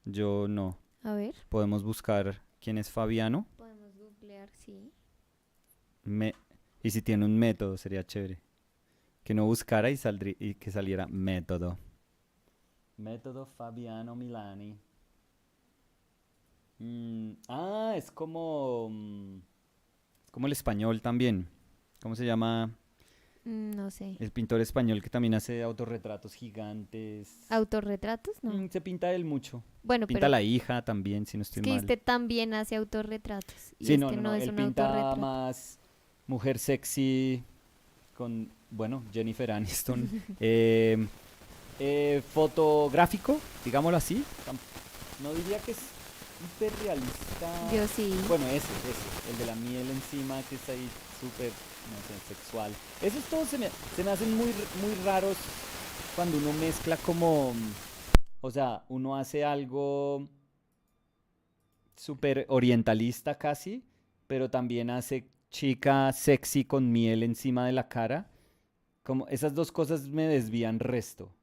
Speaker 1: Yo no.
Speaker 2: a ver.
Speaker 1: Podemos buscar quién es Fabiano.
Speaker 2: Podemos googlear, sí.
Speaker 1: Me- y si tiene un método, sería chévere. Que no buscara y que saliera método. Método Fabiano Milani. Es como el español también. ¿Cómo se llama?
Speaker 2: No sé.
Speaker 1: El pintor español que también hace autorretratos gigantes.
Speaker 2: ¿Autorretratos? No.
Speaker 1: Se pinta él mucho.
Speaker 2: Bueno,
Speaker 1: Pinta
Speaker 2: pero
Speaker 1: la hija también, si no
Speaker 2: es
Speaker 1: estoy
Speaker 2: que
Speaker 1: mal.
Speaker 2: este también hace autorretratos. Y
Speaker 1: Sí, no,
Speaker 2: este
Speaker 1: no,
Speaker 2: no
Speaker 1: no.
Speaker 2: es
Speaker 1: Él
Speaker 2: un
Speaker 1: pinta
Speaker 2: autorretrato.
Speaker 1: más mujer sexy con, bueno, Jennifer Aniston. Eh, fotográfico, digámoslo así. No diría que es hiperrealista.
Speaker 2: Yo sí.
Speaker 1: Bueno, ese, el de la miel encima que está ahí súper, no sé, sexual. Esos todos se me hacen muy raros cuando uno mezcla como, o sea, uno hace algo súper orientalista casi, pero también hace chica sexy con miel encima de la cara. Como esas dos cosas me desvían resto.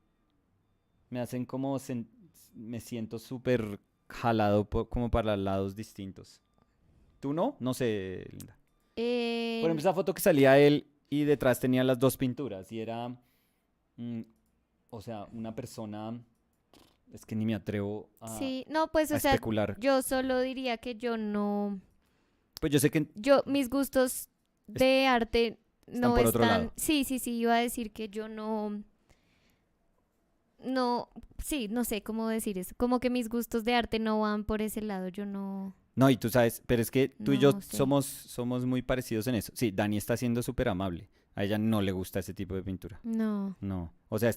Speaker 1: Me hacen como, me siento súper jalado como para lados distintos. ¿Tú no? No sé, Linda. Por ejemplo, esa foto que salía él y detrás tenía las dos pinturas y era, mm, o sea, una persona, es que ni me atrevo
Speaker 2: Sí, no, pues,
Speaker 1: a
Speaker 2: o sea,
Speaker 1: especular.
Speaker 2: yo solo diría que yo no,
Speaker 1: Pues yo sé que
Speaker 2: mis gustos
Speaker 1: es-
Speaker 2: de arte
Speaker 1: están
Speaker 2: no
Speaker 1: por otro
Speaker 2: están,
Speaker 1: lado.
Speaker 2: sí, iba a decir que yo no, sí, no sé cómo decir eso, como que mis gustos de arte no van por ese lado, yo
Speaker 1: No, y tú sabes, pero es que tú y yo
Speaker 2: no sé.
Speaker 1: somos muy parecidos en eso. Sí, Dani está siendo súper amable. A ella no le gusta ese tipo de pintura.
Speaker 2: No.
Speaker 1: No. O sea,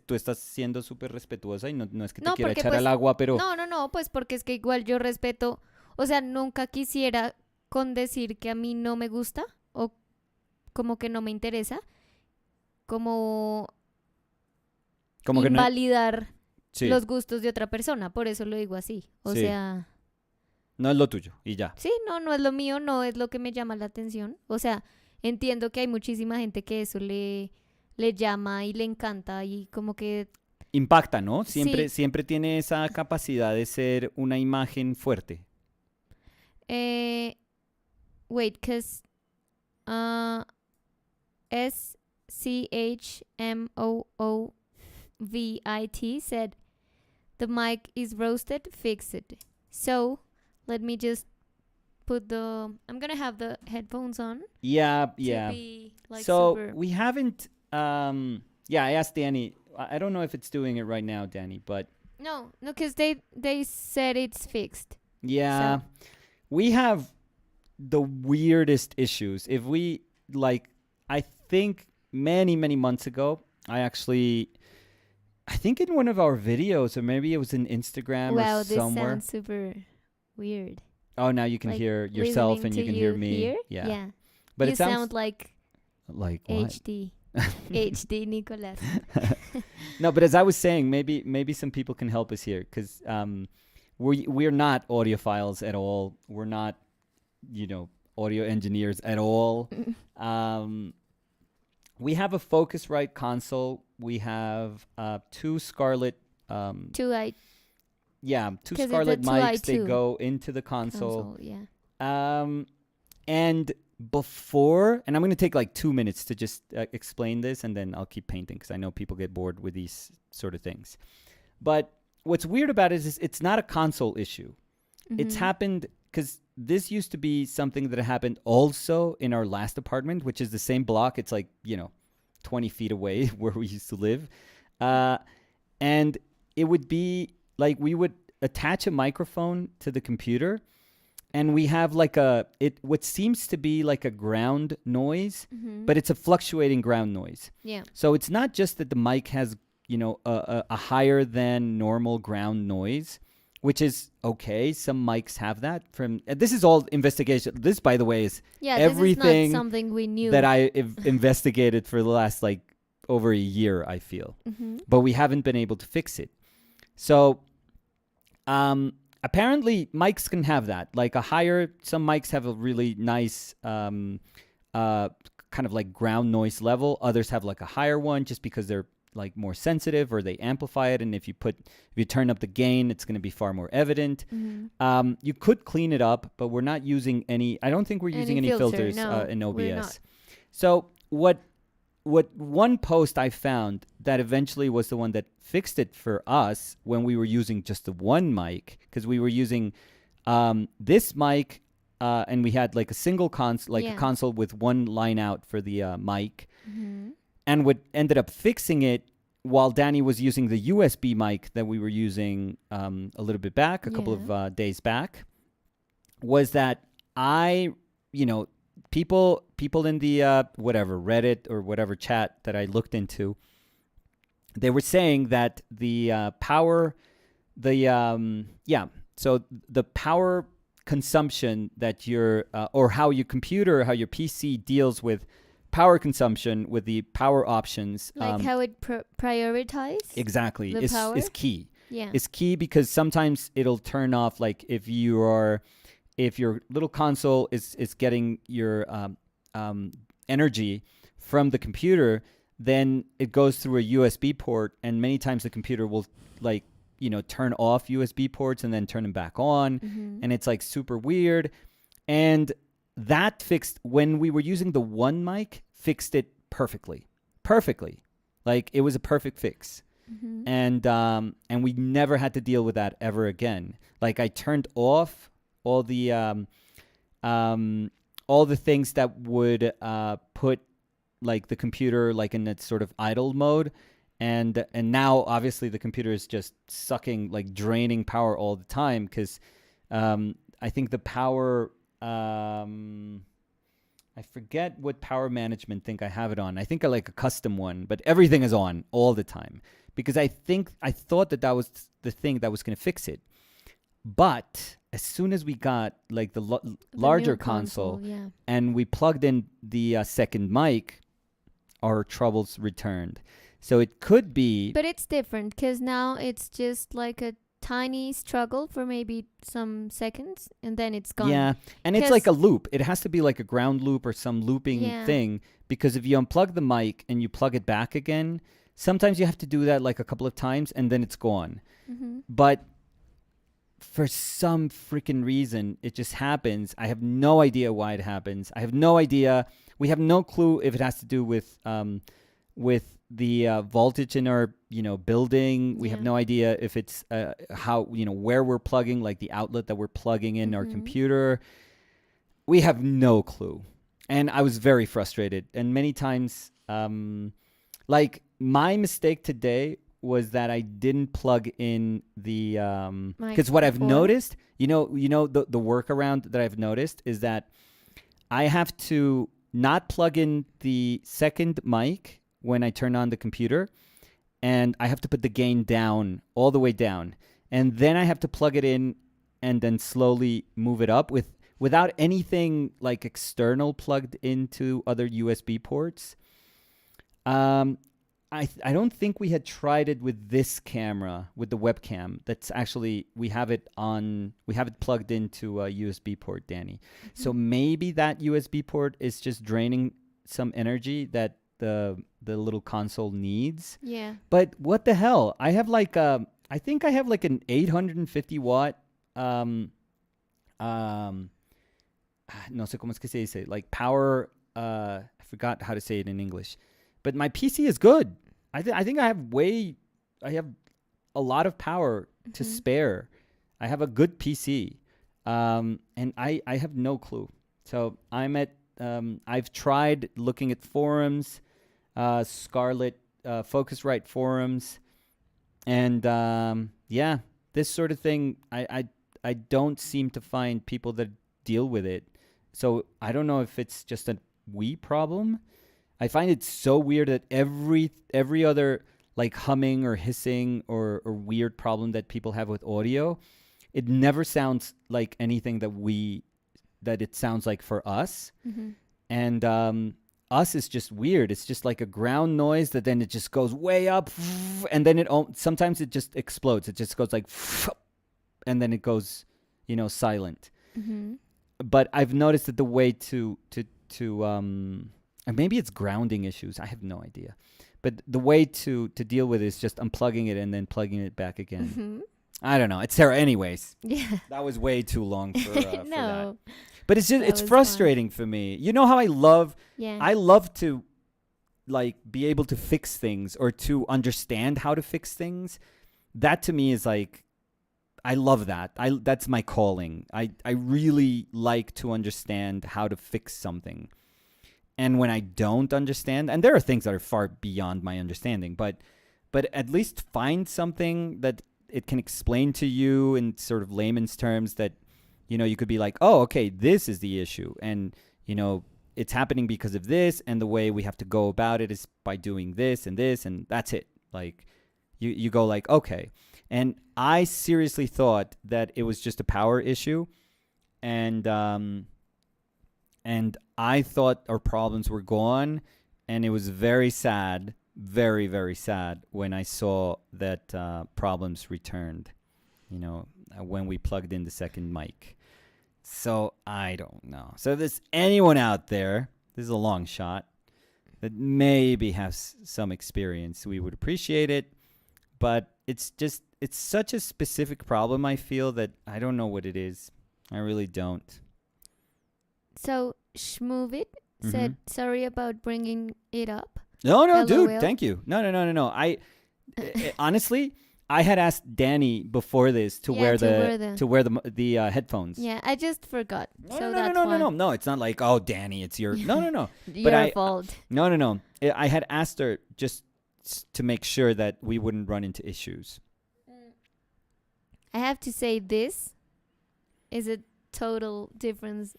Speaker 1: tú estás siendo súper respetuosa y no es que te
Speaker 2: No,
Speaker 1: quiera
Speaker 2: porque
Speaker 1: echar al
Speaker 2: pues,
Speaker 1: agua, pero
Speaker 2: no, pues porque es que igual yo respeto, o sea, nunca quisiera con decir que a mí no me gusta o como que no me interesa, como
Speaker 1: como que no.
Speaker 2: invalidar
Speaker 1: Sí,
Speaker 2: los gustos de otra persona, por eso lo digo así. O
Speaker 1: sí.
Speaker 2: sea,
Speaker 1: No es lo tuyo y ya.
Speaker 2: sí, no es lo mío, no es lo que me llama la atención. O sea, entiendo que hay muchísima gente que eso le llama y le encanta y como que
Speaker 1: Impacta, ¿no?
Speaker 2: sí,
Speaker 1: Siempre tiene esa capacidad de ser una imagen fuerte.
Speaker 2: eh, wait, cause SCHMOOVIT said the mic is roasted, fix it. So let me just I'm gonna have the headphones on
Speaker 1: Yeah,
Speaker 2: to
Speaker 1: yeah.
Speaker 2: be like
Speaker 1: So
Speaker 2: super.
Speaker 1: we haven't. Yeah, I asked Danny. I don't know if it's doing it right now, Danny, but
Speaker 2: No, because they said it's fixed.
Speaker 1: yeah,
Speaker 2: So
Speaker 1: we have the weirdest issues. If we like, I think many months ago, I think in one of our videos, or maybe it was in Instagram or
Speaker 2: wow, this
Speaker 1: somewhere.
Speaker 2: sounds super weird.
Speaker 1: Oh, now you can
Speaker 2: Like
Speaker 1: hear yourself
Speaker 2: listening
Speaker 1: and
Speaker 2: to
Speaker 1: you can hear
Speaker 2: you
Speaker 1: me.
Speaker 2: here.
Speaker 1: Yeah.
Speaker 2: Yeah,
Speaker 1: But
Speaker 2: you
Speaker 1: it sounds
Speaker 2: sound like
Speaker 1: like what?
Speaker 2: HD. HD Nicolas.
Speaker 1: No, but as I was saying, maybe some people can help us here because we're not audiophiles at all. We're not, audio engineers at all. Um, we have a Focusrite console. We have two Scarlett.
Speaker 2: Two I
Speaker 1: Two
Speaker 2: 'cause it's a
Speaker 1: Scarlett mics. They
Speaker 2: 2i2
Speaker 1: go into the console.
Speaker 2: yeah.
Speaker 1: And before, and I'm going to take like 2 minutes to just explain this, and then I'll keep painting because I know people get bored with these sort of things. But what's weird about it is it's not a console issue. It's happened because this used to be something that happened also in our last apartment, which is the same block. It's like, 20 feet away where we used to live. And it would be like we would attach a microphone to the computer, and we have like what seems to be like a ground noise, but it's a fluctuating ground noise.
Speaker 2: Yeah.
Speaker 1: So it's not just that the mic has, a higher than normal ground noise, which is okay. Some mics have that. This is all investigation. This, by the way, is
Speaker 2: Yeah,
Speaker 1: everything
Speaker 2: this is not something we knew.
Speaker 1: that I investigated for the last like over a year, I feel. But we haven't been able to fix it. So apparently mics can have that. Like some mics have a really nice kind of like ground noise level. Others have like a higher one just because they're like more sensitive, or they amplify it. And if you turn up the gain, it's going to be far more evident. You could clean it up, but we're not using I don't think we're using any filters in OBS. So what one post I found that eventually was the one that fixed it for us when we were using just the one mic, because we were using this mic and we had like a single console, a console with one line out for the mic. And what ended up fixing it, while Danny was using the USB mic that we were using a little bit back, a couple of days back, was that people in the whatever Reddit or whatever chat that I looked into, they were saying that the power, so the power consumption that your or how your computer, how your PC deals with power consumption with the power options,
Speaker 2: Like how it prioritize
Speaker 1: exactly,
Speaker 2: the power.
Speaker 1: is key.
Speaker 2: Yeah.
Speaker 1: Is key because sometimes it'll turn off. Like if your little console is getting your energy from the computer, then it goes through a USB port, and many times the computer will like turn off USB ports and then turn them back on, and it's like super weird. And that fixed when we were using the one mic, fixed it perfectly. Like it was a perfect fix. And we never had to deal with that ever again. Like I turned off all the things that would put like the computer like in that sort of idle mode, and now obviously the computer is just sucking, like draining power all the time because I think the power I forget what power management thing I have it on. I think I like a custom one, but everything is on all the time because I thought that was the thing that was going to fix it. But as soon as we got like the larger console,
Speaker 2: yeah.
Speaker 1: and we plugged in the second mic, our troubles returned. So it could be,
Speaker 2: But it's different because now it's just like a tiny struggle for maybe some seconds and then it's gone.
Speaker 1: yeah, and it's like a loop. It has to be like a ground loop or some looping thing, because if you unplug the mic and you plug it back again, sometimes you have to do that like a couple of times and then it's gone. But for some freaking reason, it just happens. I have no idea why it happens. I have no idea. We have no clue if it has to do with the voltage in our building. We have no idea if it's how where we're plugging, like the outlet that we're plugging in our computer. We have no clue, and I was very frustrated. And many times, like my mistake today was that I didn't plug in the because what I've noticed, the workaround that I've noticed is that I have to not plug in the second mic when I turn on the computer, and I have to put the gain down, all the way down, and then I have to plug it in and then slowly move it up without anything like external plugged into other USB ports. I don't think we had tried it with this camera, with the webcam. That's actually, we have it plugged into a USB port, Danny. So maybe that USB port is just draining some energy that the little console needs.
Speaker 2: Yeah.
Speaker 1: But what the hell? I have like I think I have like an 850 watt no sé cómo es que se dice, like power, I forgot how to say it in English. But my PC is good. I think I have a lot of power to spare. I have a good PC. And I have no clue. So I've tried looking at forums, Scarlet, Focusrite forums, and this sort of thing. I don't seem to find people that deal with it. So I don't know if it's just a we problem. I find it so weird that every other like humming or hissing or weird problem that people have with audio, it never sounds like anything that it sounds like for us. And us is just weird. It's just like a ground noise that then it just goes way up, and then sometimes it just explodes. It just goes like, and then it goes, silent. But I've noticed that the way to and maybe it's grounding issues. I have no idea. But the way to deal with it is just unplugging it and then plugging it back again. I don't know. It's terrible. Anyways.
Speaker 2: Yeah.
Speaker 1: That was way too long for that.
Speaker 2: No.
Speaker 1: But it's frustrating for me. You know how I love to like be able to fix things or to understand how to fix things. That to me is like, I love that. That's my calling. I really like to understand how to fix something. And when I don't understand, and there are things that are far beyond my understanding, but at least find something that it can explain to you in sort of layman's terms that, you could be like, oh, okay, this is the issue. And, it's happening because of this. And the way we have to go about it is by doing this, and that's it. Like, You go like, okay. And I seriously thought that it was just a power issue, and I thought our problems were gone, and it was very sad, very very sad when I saw that problems returned. When we plugged in the second mic. So I don't know. So if there's anyone out there, this is a long shot, that maybe has some experience, we would appreciate it. But it's such a specific problem, I feel, that I don't know what it is. I really don't.
Speaker 2: So Schmovit said, sorry about bringing it up.
Speaker 1: No,
Speaker 2: LOL.
Speaker 1: dude, thank you. No. I honestly, I had asked Danny before this to wear the headphones.
Speaker 2: Yeah, I just forgot.
Speaker 1: No. It's not like, oh, Danny, it's your no.
Speaker 2: Your fault.
Speaker 1: No. I had asked her just to make sure that we wouldn't run into issues.
Speaker 2: I have to say, this is a total different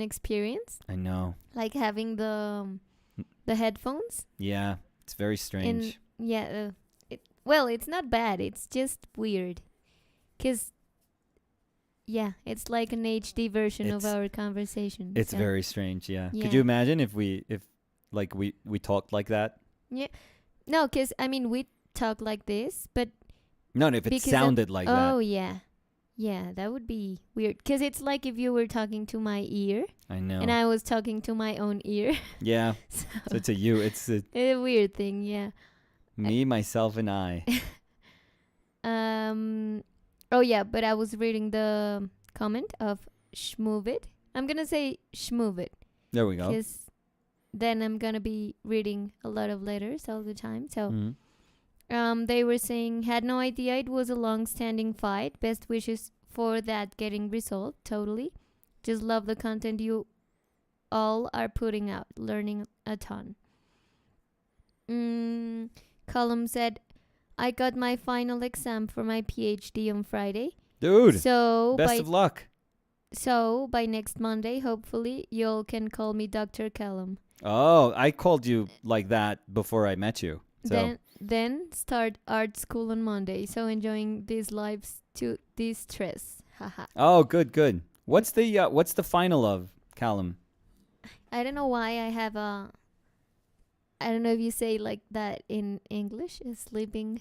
Speaker 2: experience.
Speaker 1: I know.
Speaker 2: Like having the headphones.
Speaker 1: Yeah, it's very strange.
Speaker 2: It's not bad. It's just weird. 'Cause it's like an HD version of our conversation.
Speaker 1: It's very strange, yeah. Could you imagine if we talked like that?
Speaker 2: Yeah. No, 'cause I mean, we talk like this, but
Speaker 1: no, if it sounded like that.
Speaker 2: Oh, yeah. Yeah, that would be weird. 'Cause it's like if you were talking to my ear.
Speaker 1: I know.
Speaker 2: And I was talking to my own ear.
Speaker 1: Yeah. So it's it's
Speaker 2: a weird thing, yeah.
Speaker 1: Me, myself, and I.
Speaker 2: Oh, yeah, but I was reading the comment of Schmovit. I'm going to say Schmovit.
Speaker 1: There we go.
Speaker 2: Because then I'm going to be reading a lot of letters all the time. So they were saying, had no idea it was a long-standing fight. Best wishes for that getting resolved. Totally. Just love the content you all are putting out. Learning a ton. Column said, I got my final exam for my PhD on Friday.
Speaker 1: Dude,
Speaker 2: so
Speaker 1: best of luck.
Speaker 2: So by next Monday, hopefully, y'all can call me Dr. Callum.
Speaker 1: Oh, I called you like that before I met you. So.
Speaker 2: Then start art school on Monday. So enjoying these lives to de-stress. Haha.
Speaker 1: Oh, good. What's the final of, Callum?
Speaker 2: I don't know why I have I don't know if you say like that in English, sleeping.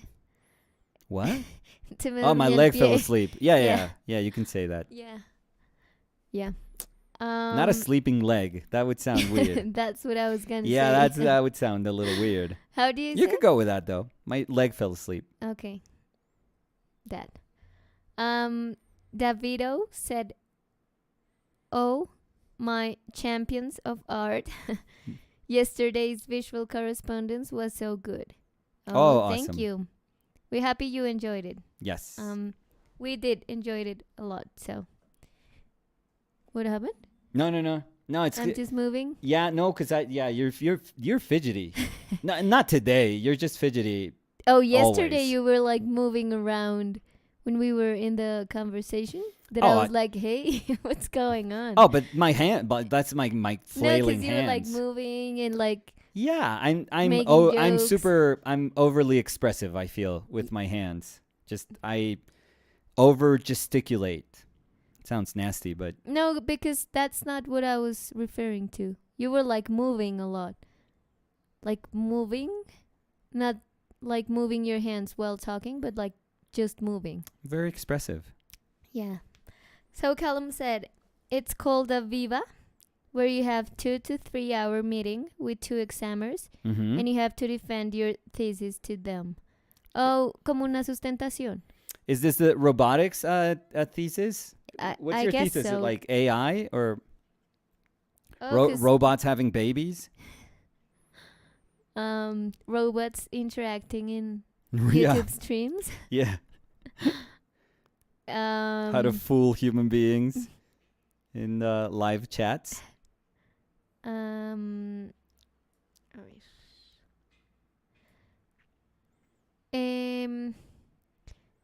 Speaker 1: What? My leg fell asleep. Yeah, you can say that.
Speaker 2: Yeah.
Speaker 1: Not a sleeping leg. That would sound weird.
Speaker 2: That's what I was going to say.
Speaker 1: Yeah, that would sound a little weird.
Speaker 2: How do you say?
Speaker 1: You could go with that, though. My leg fell asleep.
Speaker 2: Okay. That. Davido said, oh, my champions of art. Yesterday's visual correspondence was so good.
Speaker 1: Oh, awesome.
Speaker 2: Thank you. We're happy you enjoyed it.
Speaker 1: Yes.
Speaker 2: We did enjoy it a lot. So, what happened?
Speaker 1: No. It's
Speaker 2: I'm just moving.
Speaker 1: Yeah, no, because you're fidgety. Not today. You're just fidgety.
Speaker 2: Oh, yesterday
Speaker 1: always.
Speaker 2: You were like moving around when we were in the conversation. I was like, hey, what's going on?
Speaker 1: Oh, but my hand, but that's my flailing hands.
Speaker 2: No, because you were like moving and like.
Speaker 1: Yeah, I'm
Speaker 2: jokes.
Speaker 1: I'm overly expressive, I feel, with my hands. Just I over gesticulate. Sounds nasty, but
Speaker 2: no, because that's not what I was referring to. You were like moving a lot. Like moving, not like moving your hands while talking, but like just moving.
Speaker 1: Very expressive.
Speaker 2: Yeah. So Callum said, it's called a Viva, where you have 2 to 3 hour meeting with 2 examiners, and you have to defend your thesis to them. Oh, como una sustentación.
Speaker 1: Is this the robotics thesis? What's
Speaker 2: I
Speaker 1: your
Speaker 2: guess
Speaker 1: thesis?
Speaker 2: so.
Speaker 1: Is it like AI or
Speaker 2: Oh,
Speaker 1: robots having babies?
Speaker 2: Robots interacting in
Speaker 1: Yeah.
Speaker 2: YouTube streams.
Speaker 1: Yeah. How to fool human beings in live chats.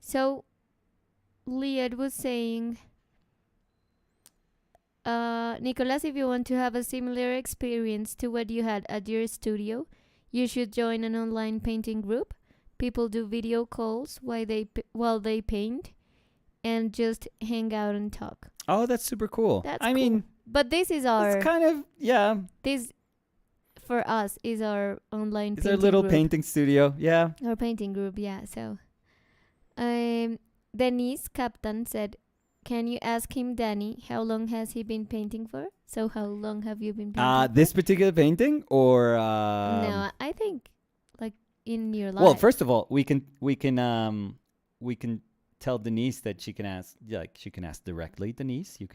Speaker 2: So Liad was saying, Nicolas, if you want to have a similar experience to what you had at your studio, you should join an online painting group. people do video calls while they paint and just hang out and talk.
Speaker 1: Oh, that's super cool.
Speaker 2: That's
Speaker 1: I
Speaker 2: cool.
Speaker 1: mean,
Speaker 2: But this is
Speaker 1: it's kind of, yeah.
Speaker 2: this for us is our online
Speaker 1: It's our
Speaker 2: painting
Speaker 1: little
Speaker 2: group.
Speaker 1: painting studio. Yeah.
Speaker 2: Our painting group, yeah. So, Denise Captain said, "Can you ask him, Danny, how long has he been painting for?" So, how long have you been painting?
Speaker 1: This particular painting, or
Speaker 2: No, I think like in your life.
Speaker 1: well, first of all, we can tell Denise that she can ask directly. Denise, you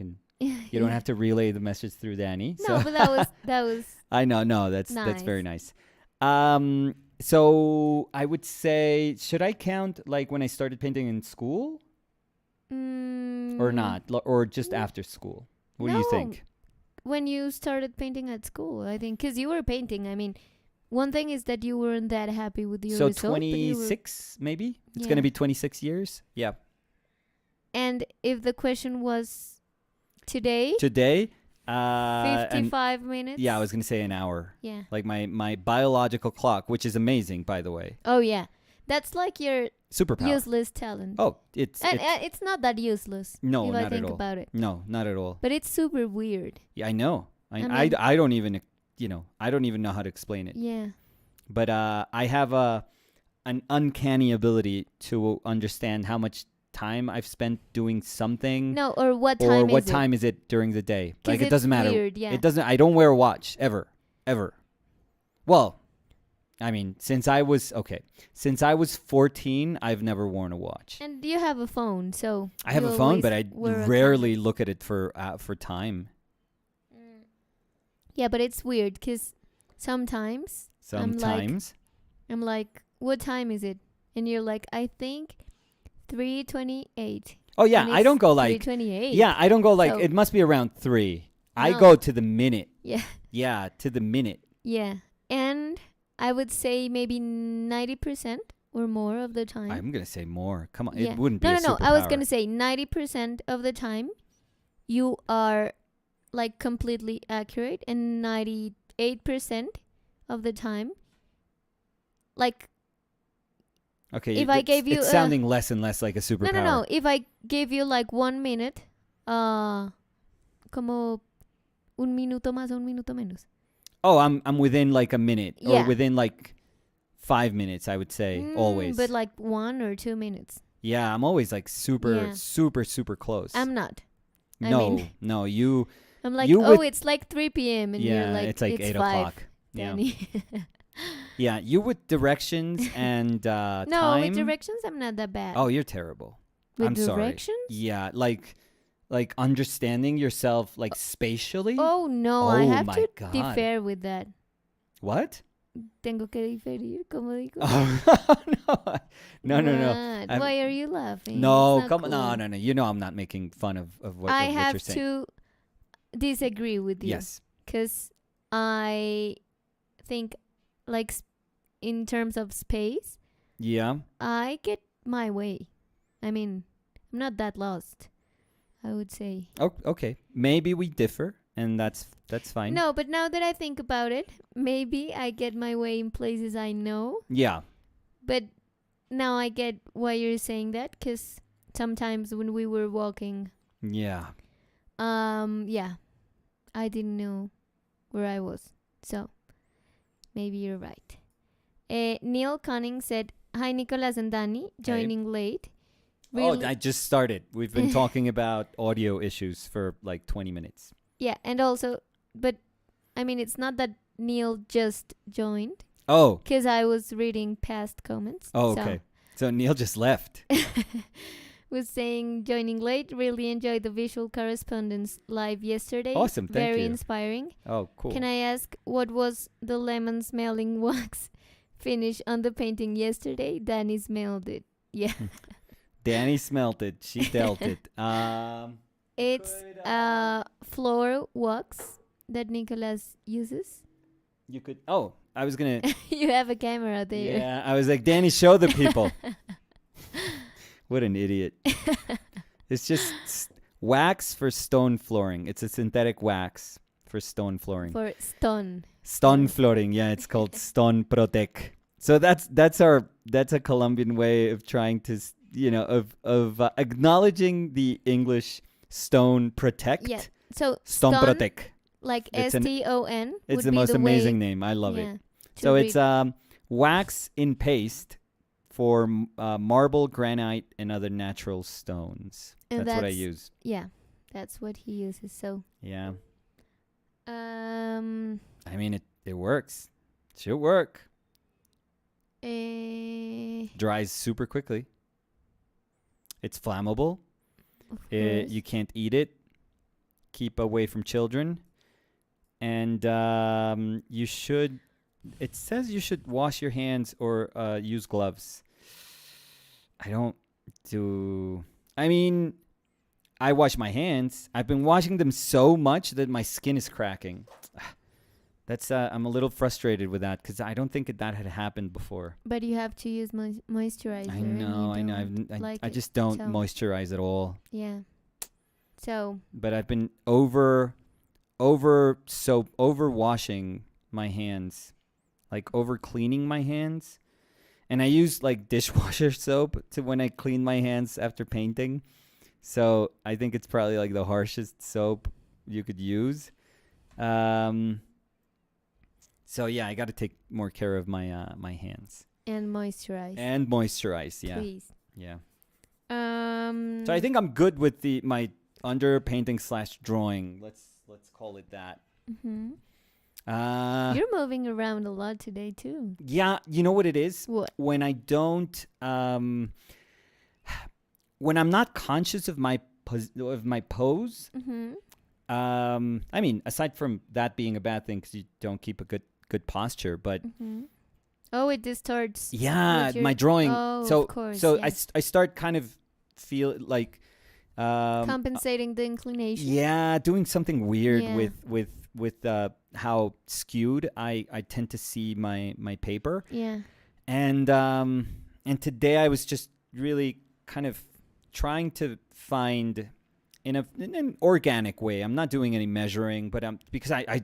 Speaker 1: don't have to relay the message through Danny.
Speaker 2: No, but that was.
Speaker 1: I know. No, that's very nice. So I would say, should I count like when I started painting in school, or not, or just after school? What do you think?
Speaker 2: When you started painting at school, I think, because you were painting. I mean, one thing is that you weren't that happy with your result.
Speaker 1: So 26, maybe? It's
Speaker 2: Yeah.
Speaker 1: going to be 26 years? Yeah.
Speaker 2: And if the question was today,
Speaker 1: Today,
Speaker 2: 55 minutes.
Speaker 1: yeah, I was going to say an hour.
Speaker 2: Yeah.
Speaker 1: Like my biological clock, which is amazing, by the way.
Speaker 2: Oh, yeah. That's like your
Speaker 1: Superpower.
Speaker 2: useless talent.
Speaker 1: Oh, it's
Speaker 2: It's not that useless.
Speaker 1: no,
Speaker 2: if
Speaker 1: not
Speaker 2: I think
Speaker 1: at all.
Speaker 2: about it.
Speaker 1: No, not at all.
Speaker 2: But it's super weird.
Speaker 1: Yeah, I know.
Speaker 2: I mean-
Speaker 1: I don't even, I don't even know how to explain it.
Speaker 2: Yeah.
Speaker 1: But I have an uncanny ability to understand how much time I've spent doing something.
Speaker 2: No, or what time
Speaker 1: or
Speaker 2: is
Speaker 1: what
Speaker 2: it?
Speaker 1: time is it during the day.
Speaker 2: 'Cause
Speaker 1: Like, it
Speaker 2: it's
Speaker 1: doesn't matter.
Speaker 2: weird, yeah.
Speaker 1: It doesn't. I don't wear a watch ever. Well, I mean, since I was 14, I've never worn a watch.
Speaker 2: And you have a phone, so
Speaker 1: I have
Speaker 2: you
Speaker 1: a phone,
Speaker 2: always
Speaker 1: but I
Speaker 2: wear a
Speaker 1: rarely
Speaker 2: clock.
Speaker 1: look at it for time.
Speaker 2: Yeah, but it's weird because sometimes
Speaker 1: Sometimes.
Speaker 2: I'm like, what time is it? And you're like, I think 3:28.
Speaker 1: Oh yeah,
Speaker 2: And
Speaker 1: I don't go like.
Speaker 2: 3:28.
Speaker 1: Yeah, I don't go like.
Speaker 2: So-
Speaker 1: It must be around 3. I
Speaker 2: No.
Speaker 1: go to the minute.
Speaker 2: Yeah.
Speaker 1: Yeah, to the minute.
Speaker 2: Yeah. And I would say maybe 90% or more of the time.
Speaker 1: I'm gonna say more. Come on,
Speaker 2: Yeah.
Speaker 1: it wouldn't be
Speaker 2: No,
Speaker 1: a
Speaker 2: no, no. I was
Speaker 1: superpower.
Speaker 2: going to say 90% of the time you are like completely accurate, and 98% of the time, like,
Speaker 1: Okay,
Speaker 2: if I gave you
Speaker 1: it's
Speaker 2: a-
Speaker 1: sounding less and less like a superpower.
Speaker 2: no. If I gave you like 1 minute, como un minuto más o un minuto menos.
Speaker 1: Oh, I'm within like a minute,
Speaker 2: Yeah.
Speaker 1: or within like 5 minutes, I would say, always.
Speaker 2: But like 1 or 2 minutes.
Speaker 1: Yeah, I'm always like super,
Speaker 2: Yeah.
Speaker 1: super close.
Speaker 2: I'm not. I
Speaker 1: no,
Speaker 2: mean-
Speaker 1: no, you.
Speaker 2: I'm like,
Speaker 1: You
Speaker 2: oh,
Speaker 1: would-
Speaker 2: it's like 3 p.m. and
Speaker 1: Yeah,
Speaker 2: you're like,
Speaker 1: it's like 8
Speaker 2: 5,
Speaker 1: o'clock. Yeah,
Speaker 2: Danny.
Speaker 1: yeah. You with directions and
Speaker 2: No,
Speaker 1: time.
Speaker 2: with directions, I'm not that bad.
Speaker 1: Oh, you're terrible.
Speaker 2: with
Speaker 1: I'm sorry.
Speaker 2: directions?
Speaker 1: Yeah, like understanding yourself like spatially.
Speaker 2: Oh, no, I
Speaker 1: Oh
Speaker 2: have
Speaker 1: my
Speaker 2: to
Speaker 1: God.
Speaker 2: differ with that.
Speaker 1: What?
Speaker 2: Tengo que diferir, como digo.
Speaker 1: Oh, no.
Speaker 2: What?
Speaker 1: I'm-
Speaker 2: Why are you laughing?
Speaker 1: No,
Speaker 2: It's not
Speaker 1: come on.
Speaker 2: cool.
Speaker 1: No. You know I'm not making fun of what,
Speaker 2: I
Speaker 1: of what
Speaker 2: have
Speaker 1: you're saying.
Speaker 2: to disagree with you.
Speaker 1: Yes.
Speaker 2: Because I think, like, in terms of space,
Speaker 1: Yeah.
Speaker 2: I get my way. I mean, I'm not that lost, I would say.
Speaker 1: Oh, okay. Maybe we differ, and that's fine.
Speaker 2: No, but now that I think about it, maybe I get my way in places I know.
Speaker 1: Yeah.
Speaker 2: But now I get why you're saying that, because sometimes when we were walking,
Speaker 1: Yeah.
Speaker 2: yeah, I didn't know where I was. So maybe you're right. Neil Conning said, "Hi, Nicolas and Danny, joining late."
Speaker 1: Oh, I just started. We've been talking about audio issues for like 20 minutes.
Speaker 2: Yeah, and also, but I mean, it's not that Neil just joined,
Speaker 1: Oh.
Speaker 2: because I was reading past comments.
Speaker 1: Oh,
Speaker 2: so
Speaker 1: okay. So Neil just left.
Speaker 2: was saying, joining late, really enjoyed the visual correspondence live yesterday.
Speaker 1: Awesome, thank
Speaker 2: Very
Speaker 1: you.
Speaker 2: inspiring.
Speaker 1: Oh, cool.
Speaker 2: Can I ask, what was the lemon smelling wax finish on the painting yesterday? Danny smelled it. Yeah.
Speaker 1: Danny smelt it. She dealt it.
Speaker 2: It's floor wax that Nicolas uses.
Speaker 1: You could. Oh, I was gonna.
Speaker 2: You have a camera there.
Speaker 1: Yeah, I was like, Danny, show the people. What an idiot. It's just wax for stone flooring. It's a synthetic wax for stone flooring.
Speaker 2: For stone.
Speaker 1: Stone flooring. Yeah, it's called Stone Protec. So that's a Colombian way of trying to of acknowledging the English stone protect.
Speaker 2: Yeah. So
Speaker 1: Stone
Speaker 2: stone,
Speaker 1: protect.
Speaker 2: like
Speaker 1: It's an
Speaker 2: STON,
Speaker 1: it's
Speaker 2: would
Speaker 1: the
Speaker 2: be
Speaker 1: most
Speaker 2: the
Speaker 1: amazing
Speaker 2: way.
Speaker 1: name. I love it.
Speaker 2: Yeah. To
Speaker 1: So it's
Speaker 2: read.
Speaker 1: wax in paste for marble, granite, and other natural stones.
Speaker 2: And
Speaker 1: That's what I use.
Speaker 2: Yeah, that's what he uses. So
Speaker 1: Yeah.
Speaker 2: um
Speaker 1: I mean, it works. Should work.
Speaker 2: eh,
Speaker 1: Dries super quickly. It's flammable.
Speaker 2: of course.
Speaker 1: You can't eat it. Keep away from children. And you should. It says you should wash your hands or use gloves. I don't do. I mean, I wash my hands. I've been washing them so much that my skin is cracking. That's I'm a little frustrated with that because I don't think that had happened before.
Speaker 2: But you have to use moisturizer.
Speaker 1: I know.
Speaker 2: And you
Speaker 1: I just don't
Speaker 2: so.
Speaker 1: moisturize at all.
Speaker 2: Yeah. So
Speaker 1: But I've been over washing my hands, like over cleaning my hands, and I use like dishwasher soap to when I clean my hands after painting. So I think it's probably like the harshest soap you could use. So yeah, I got to take more care of my my hands
Speaker 2: and moisturize.
Speaker 1: and moisturize. Yeah,
Speaker 2: Please.
Speaker 1: yeah.
Speaker 2: Um.
Speaker 1: So I think I'm good with my under painting / drawing. Let's call it that.
Speaker 2: Mhm.
Speaker 1: Uh,
Speaker 2: You're moving around a lot today too.
Speaker 1: yeah, you know what it is?
Speaker 2: What?
Speaker 1: When I don't when I'm not conscious of my pose,
Speaker 2: Mhm.
Speaker 1: I mean, aside from that being a bad thing cuz you don't keep a good posture, but
Speaker 2: Mhm. Oh, it distorts.
Speaker 1: yeah,
Speaker 2: with your-
Speaker 1: my drawing.
Speaker 2: Oh,
Speaker 1: so
Speaker 2: of course.
Speaker 1: so
Speaker 2: yeah.
Speaker 1: I start kind of feel like
Speaker 2: Compensating the inclination.
Speaker 1: yeah, doing something weird
Speaker 2: Yeah.
Speaker 1: with how skewed I tend to see my paper.
Speaker 2: Yeah.
Speaker 1: And today I was just really kind of trying to find in an organic way. I'm not doing any measuring, but because I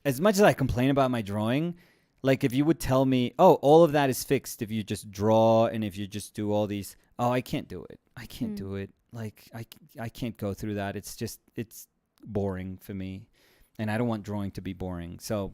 Speaker 1: as much as I complain about my drawing, like if you would tell me, oh, all of that is fixed if you just draw and if you just do all these, oh, I can't do it. I can't do it. Like I can't go through that. It's boring for me, and I don't want drawing to be boring. So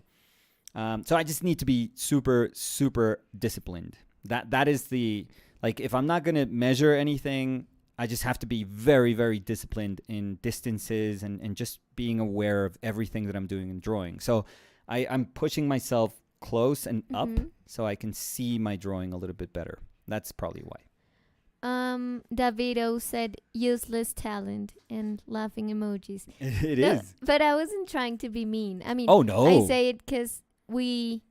Speaker 1: I just need to be super, super disciplined. That is the, like, if I'm not going to measure anything, I just have to be very, very disciplined in distances and just being aware of everything that I'm doing in drawing. So I'm pushing myself close and up so I can see my drawing a little bit better. That's probably why.
Speaker 2: Davido said useless talent and laughing emojis.
Speaker 1: It
Speaker 2: No,
Speaker 1: is.
Speaker 2: But I wasn't trying to be mean. I mean,
Speaker 1: Oh, no.
Speaker 2: I say it because we've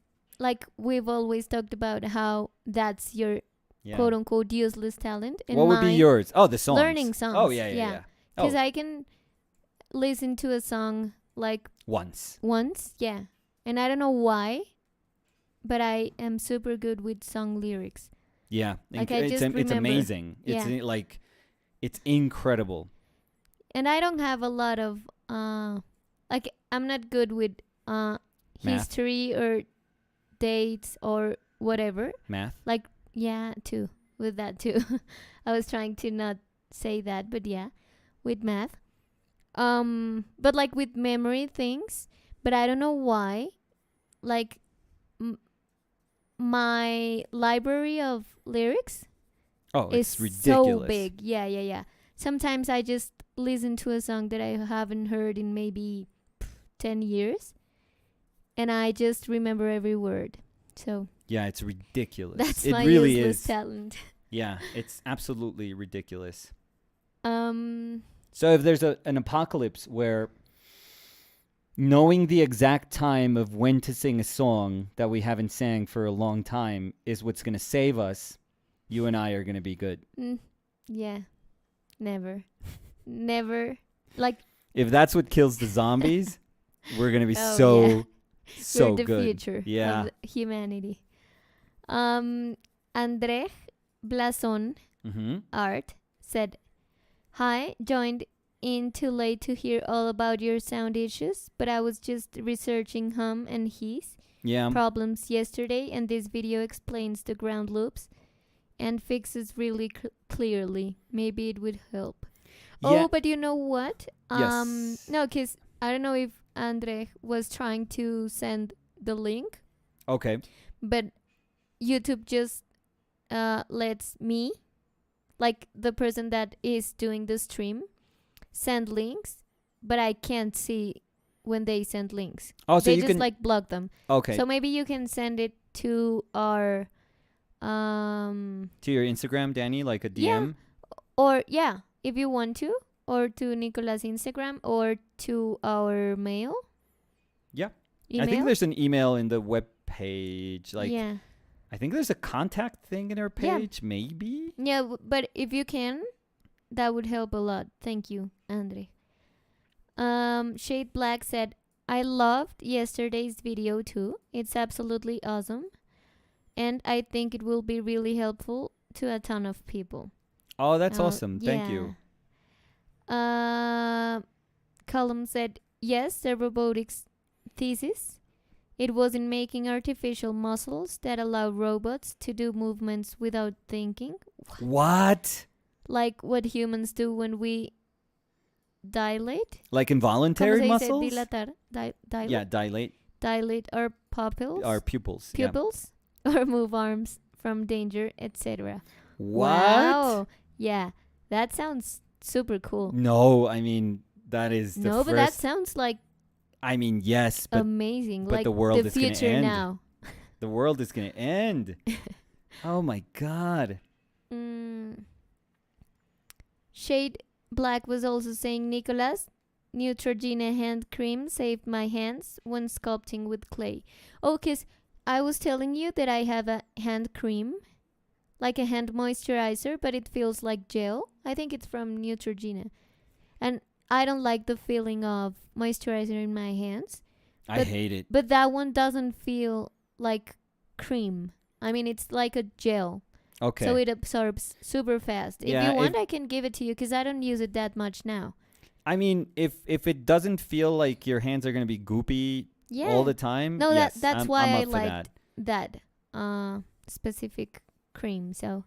Speaker 2: always talked about how that's your
Speaker 1: Yeah.
Speaker 2: quote unquote useless talent. And
Speaker 1: What would be
Speaker 2: mine,
Speaker 1: yours? Oh, the songs.
Speaker 2: learning songs.
Speaker 1: Oh, yeah.
Speaker 2: Yeah.
Speaker 1: Oh,
Speaker 2: Because I can listen to a song like
Speaker 1: once.
Speaker 2: once, yeah. And I don't know why, but I am super good with song lyrics.
Speaker 1: Yeah.
Speaker 2: Like, I
Speaker 1: it's
Speaker 2: just
Speaker 1: it's
Speaker 2: remember.
Speaker 1: amazing. It's
Speaker 2: Yeah.
Speaker 1: like it's incredible.
Speaker 2: And I don't have a lot of like I'm not good with history or dates or whatever.
Speaker 1: Math.
Speaker 2: Like yeah, too. With that too. I was trying to not say that, but yeah, with math. But like with memory things, but I don't know why. Like my library of lyrics
Speaker 1: Oh,
Speaker 2: is
Speaker 1: it's ridiculous.
Speaker 2: so big. Yeah. Sometimes I just listen to a song that I haven't heard in maybe 10 years and I just remember every word. So
Speaker 1: Yeah, it's ridiculous.
Speaker 2: that's
Speaker 1: it
Speaker 2: my
Speaker 1: really
Speaker 2: useless
Speaker 1: is.
Speaker 2: talent.
Speaker 1: Yeah, it's absolutely ridiculous.
Speaker 2: Um
Speaker 1: So if there's an apocalypse where knowing the exact time of when to sing a song that we haven't sang for a long time is what's going to save us, you and I are going to be good.
Speaker 2: yeah. Never. Never. Like
Speaker 1: If that's what kills the zombies, we're going to be
Speaker 2: Oh,
Speaker 1: so
Speaker 2: yeah. You're the
Speaker 1: good.
Speaker 2: future
Speaker 1: Yeah.
Speaker 2: of humanity. Andrej Blason
Speaker 1: Mhm.
Speaker 2: Art said, "Hi, joined in too late to hear all about your sound issues, but I was just researching hum and he's.
Speaker 1: Yeah.
Speaker 2: problems yesterday, and this video explains the ground loops and fixes really clearly. Maybe it would help.
Speaker 1: Yeah.
Speaker 2: Oh, but you know what?
Speaker 1: Yes.
Speaker 2: No, because I don't know if Andre was trying to send the link,
Speaker 1: Okay.
Speaker 2: but YouTube just lets me, like the person that is doing the stream, send links, but I can't see when they send links.
Speaker 1: Oh, so
Speaker 2: They
Speaker 1: you
Speaker 2: just
Speaker 1: can.
Speaker 2: like block them.
Speaker 1: Okay.
Speaker 2: So maybe you can send it to our
Speaker 1: To your Instagram, Danny, like a DM.
Speaker 2: Yeah. Or yeah, if you want to, or to Nicolas' Instagram, or to our mail.
Speaker 1: Yeah.
Speaker 2: Email?
Speaker 1: I think there's an email in the web page. Like,
Speaker 2: yeah.
Speaker 1: I think there's a contact thing in our
Speaker 2: Yeah.
Speaker 1: page, maybe.
Speaker 2: Yeah, but if you can, that would help a lot. Thank you, Andre. Shade Black said, I loved yesterday's video too. It's absolutely awesome. And I think it will be really helpful to a ton of people.
Speaker 1: Oh, that's awesome. Thank you.
Speaker 2: Column said, yes, the robotics thesis. It was in making artificial muscles that allow robots to do movements without thinking.
Speaker 1: What?
Speaker 2: Like what humans do when we dilate.
Speaker 1: Like involuntary
Speaker 2: ¿Cómo se dice
Speaker 1: muscles?
Speaker 2: dilatar? Dilate?
Speaker 1: Yeah, dilate
Speaker 2: Dilate our pupils.
Speaker 1: our pupils. Yeah.
Speaker 2: Pupils. Or move arms from danger, etc.
Speaker 1: What?
Speaker 2: Wow. Yeah, that sounds super cool.
Speaker 1: No, I mean that is the
Speaker 2: No,
Speaker 1: first.
Speaker 2: but that sounds like
Speaker 1: I mean, yes, but
Speaker 2: amazing.
Speaker 1: but
Speaker 2: like
Speaker 1: the world
Speaker 2: the
Speaker 1: is gonna
Speaker 2: future
Speaker 1: end.
Speaker 2: now.
Speaker 1: the world is gonna end. Oh my god.
Speaker 2: Shade Black was also saying, Nicolas, Neutrogena hand cream saved my hands when sculpting with clay. Oh, because I was telling you that I have a hand cream, like a hand moisturizer, but it feels like gel. I think it's from Neutrogena. And I don't like the feeling of moisturizer in my hands.
Speaker 1: I hate it.
Speaker 2: But that one doesn't feel like cream. I mean, it's like a gel.
Speaker 1: Okay.
Speaker 2: So it absorbs super fast.
Speaker 1: Yeah,
Speaker 2: if you want, I can give it to you because I don't use it that much now.
Speaker 1: I mean, if it doesn't feel like your hands are gonna be goopy all the time,
Speaker 2: No,
Speaker 1: yes,
Speaker 2: that's
Speaker 1: I'm
Speaker 2: why
Speaker 1: up
Speaker 2: I
Speaker 1: for
Speaker 2: liked that specific cream. So,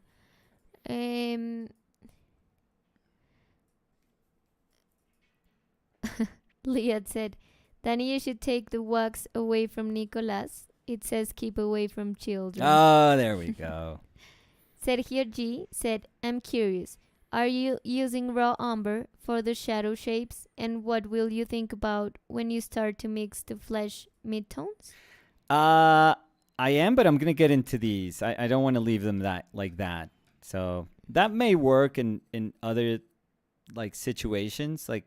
Speaker 2: Leah said, Danny, you should take the wax away from Nicolas. It says keep away from children.
Speaker 1: Oh, there we go.
Speaker 2: Sergio G said, I'm curious. Are you using raw umber for the shadow shapes? And what will you think about when you start to mix the flesh midtones?
Speaker 1: I am, but I'm gonna get into these. I don't want to leave them like that. So that may work in other like situations, like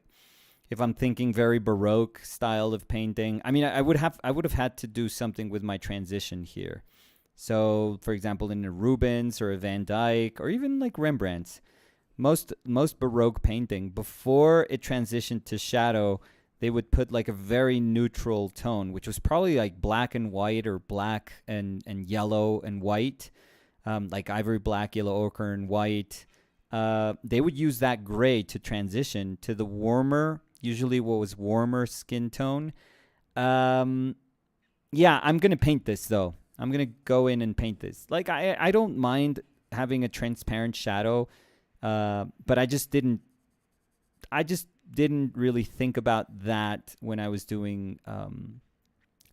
Speaker 1: if I'm thinking very Baroque style of painting. I mean, I would have had to do something with my transition here. So, for example, in a Rubens or a Van Dyck or even like Rembrandt's, most Baroque painting, before it transitioned to shadow, they would put like a very neutral tone, which was probably like black and white or black and yellow and white, like ivory black, yellow ochre, and white. They would use that gray to transition to the warmer, usually what was warmer skin tone. Yeah, I'm going to paint this though. I'm going to go in and paint this. Like, I don't mind having a transparent shadow, but I just didn't really think about that when I was doing,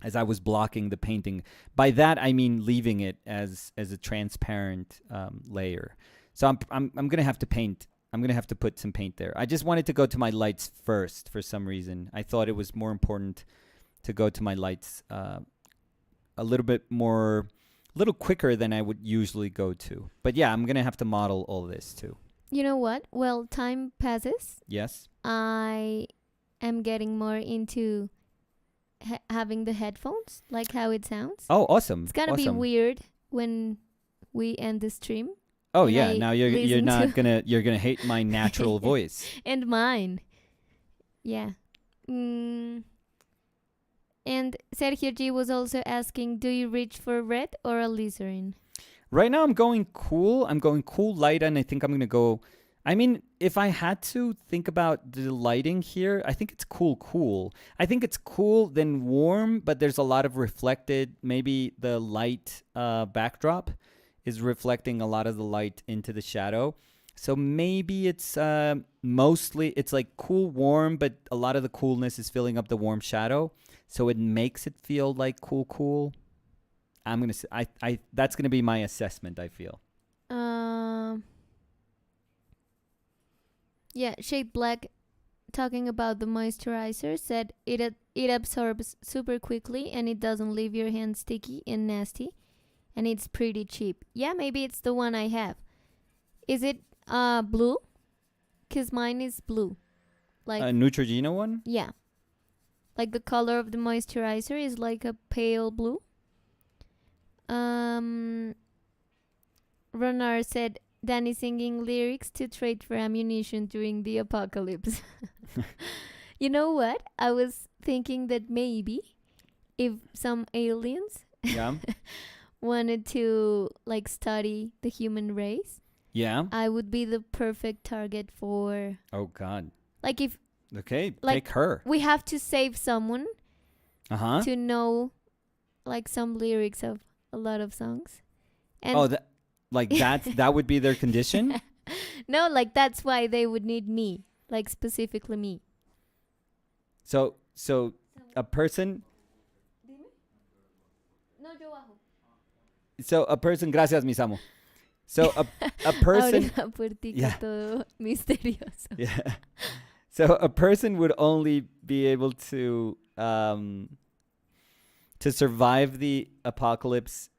Speaker 1: as I was blocking the painting. By that, I mean leaving it as a transparent layer. So I'm going to have to paint. I'm going to have to put some paint there. I just wanted to go to my lights first for some reason. I thought it was more important to go to my lights a little quicker than I would usually go to. But yeah, I'm going to have to model all this too.
Speaker 2: You know what? Well, time passes.
Speaker 1: Yes.
Speaker 2: I am getting more into having the headphones, like how it sounds.
Speaker 1: Oh, awesome.
Speaker 2: It's going to be weird when we end the stream.
Speaker 1: Oh yeah, now you're not going to you're going to hate my natural voice.
Speaker 2: And mine. Yeah. And Sergio G was also asking, do you reach for red or alizarin?
Speaker 1: Right now I'm going cool. I'm going cool light, and I think I'm going to go I mean, if I had to think about the lighting here, I think it's cool. I think it's cool then warm, but there's a lot of reflected. Maybe the light backdrop is reflecting a lot of the light into the shadow. So maybe it's mostly, it's like cool, warm, but a lot of the coolness is filling up the warm shadow. So it makes it feel like cool. I'm going to say, I that's going to be my assessment, I feel.
Speaker 2: Yeah, Shade Black, talking about the moisturizer, said it absorbs super quickly and it doesn't leave your hands sticky and nasty, and it's pretty cheap. Yeah, maybe it's the one I have. Is it blue? Cause mine is blue. Like
Speaker 1: Neutrogena one?
Speaker 2: yeah, like the color of the moisturizer is like a pale blue. Renard said Danny singing lyrics to trade for ammunition during the apocalypse. You know what? I was thinking that maybe if some aliens
Speaker 1: Yeah.
Speaker 2: wanted to like study the human race,
Speaker 1: Yeah.
Speaker 2: I would be the perfect target for
Speaker 1: Oh, God.
Speaker 2: like if
Speaker 1: Okay,
Speaker 2: like
Speaker 1: take her.
Speaker 2: we have to save someone
Speaker 1: Uh-huh.
Speaker 2: to know like some lyrics of a lot of songs. And
Speaker 1: Oh, that would be their condition?
Speaker 2: no, like that's why they would need me, like specifically me.
Speaker 1: So a person gracias, Misamo. So a person
Speaker 2: Abre la puertica
Speaker 1: Yeah.
Speaker 2: todo misterioso.
Speaker 1: Yeah. So a person would only be able to survive the apocalypse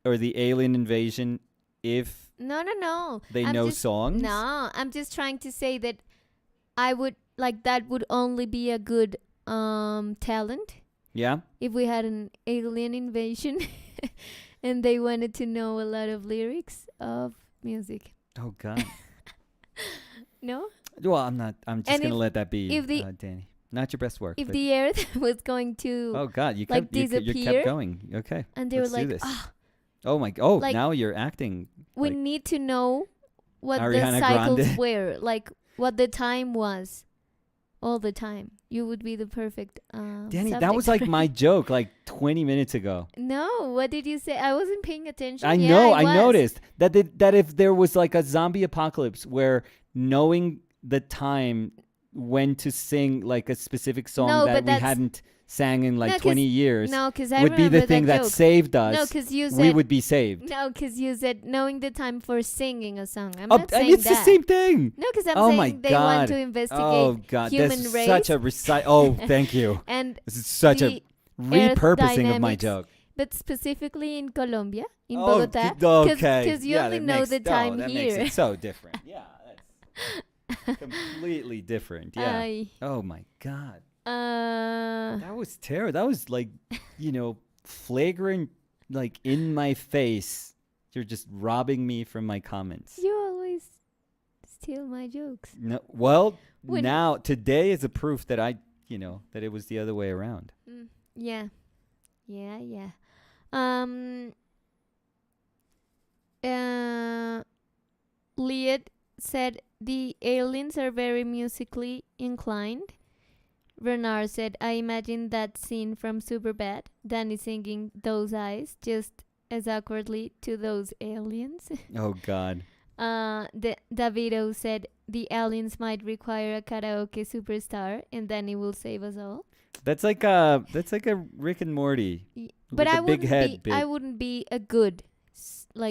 Speaker 1: or the alien invasion if
Speaker 2: No.
Speaker 1: they
Speaker 2: I'm
Speaker 1: know
Speaker 2: just,
Speaker 1: songs.
Speaker 2: No, I'm just trying to say that I would like that would only be a good talent
Speaker 1: Yeah.
Speaker 2: if we had an alien invasion and they wanted to know a lot of lyrics of music.
Speaker 1: Oh, God.
Speaker 2: No?
Speaker 1: Well, I'm just
Speaker 2: And
Speaker 1: gonna let that be,
Speaker 2: if the-
Speaker 1: Danny. Not your best work.
Speaker 2: If
Speaker 1: but-
Speaker 2: the earth was going to
Speaker 1: oh, God, you
Speaker 2: like,
Speaker 1: you
Speaker 2: disappear,
Speaker 1: kept going. Okay.
Speaker 2: and they
Speaker 1: let's
Speaker 2: were
Speaker 1: do
Speaker 2: like,
Speaker 1: this.
Speaker 2: ah,
Speaker 1: Oh my! Oh,
Speaker 2: like,
Speaker 1: now you're acting.
Speaker 2: we
Speaker 1: like
Speaker 2: need to know what
Speaker 1: Ariana
Speaker 2: the cycles
Speaker 1: Grande.
Speaker 2: were, like what the time was all the time. You would be the perfect
Speaker 1: Danny, that
Speaker 2: subject
Speaker 1: was like
Speaker 2: for-
Speaker 1: my joke like 20 minutes ago.
Speaker 2: No, what did you say? I wasn't paying attention.
Speaker 1: I
Speaker 2: Yeah,
Speaker 1: know. I
Speaker 2: was.
Speaker 1: noticed that if there was like a zombie apocalypse where knowing the time when to sing like a specific song
Speaker 2: No,
Speaker 1: that
Speaker 2: but
Speaker 1: we
Speaker 2: that's-
Speaker 1: hadn't sang in like
Speaker 2: No, 'cause-
Speaker 1: 20 years
Speaker 2: No, because I
Speaker 1: would be
Speaker 2: remember
Speaker 1: the thing that
Speaker 2: joke.
Speaker 1: saved us.
Speaker 2: No, because you said
Speaker 1: we would be saved.
Speaker 2: No, because you said knowing the time for singing a song. I'm
Speaker 1: Oh,
Speaker 2: not
Speaker 1: and
Speaker 2: saying
Speaker 1: it's
Speaker 2: that.
Speaker 1: the same thing.
Speaker 2: No, because I'm
Speaker 1: Oh
Speaker 2: saying
Speaker 1: my
Speaker 2: they
Speaker 1: God.
Speaker 2: want to investigate
Speaker 1: Oh God,
Speaker 2: human
Speaker 1: that's
Speaker 2: race
Speaker 1: such a Oh, thank you.
Speaker 2: and
Speaker 1: This is such a
Speaker 2: the
Speaker 1: repurposing of my
Speaker 2: dynamics.
Speaker 1: joke.
Speaker 2: but specifically in Colombia, in
Speaker 1: Oh,
Speaker 2: Bogota,
Speaker 1: okay.
Speaker 2: because you
Speaker 1: Yeah,
Speaker 2: only
Speaker 1: that
Speaker 2: know
Speaker 1: makes-
Speaker 2: the time
Speaker 1: that
Speaker 2: here.
Speaker 1: makes it so different. Yeah, that's completely different. Yeah.
Speaker 2: Ay,
Speaker 1: Oh my God,
Speaker 2: uh,
Speaker 1: that was terrible. That was like, flagrant, like in my face. You're just robbing me from my comments.
Speaker 2: you always steal my jokes.
Speaker 1: No, well,
Speaker 2: When-
Speaker 1: now today is a proof that that it was the other way around.
Speaker 2: Yeah. Liet said the aliens are very musically inclined. Bernard said, I imagine that scene from Superbad, Danny singing Those Eyes just as awkwardly to those aliens.
Speaker 1: Oh God.
Speaker 2: Davido said, the aliens might require a karaoke superstar and Danny will save us all.
Speaker 1: That's like a Rick and Morty.
Speaker 2: But
Speaker 1: with
Speaker 2: I
Speaker 1: the big
Speaker 2: wouldn't
Speaker 1: head
Speaker 2: be.
Speaker 1: bit.
Speaker 2: I wouldn't be a good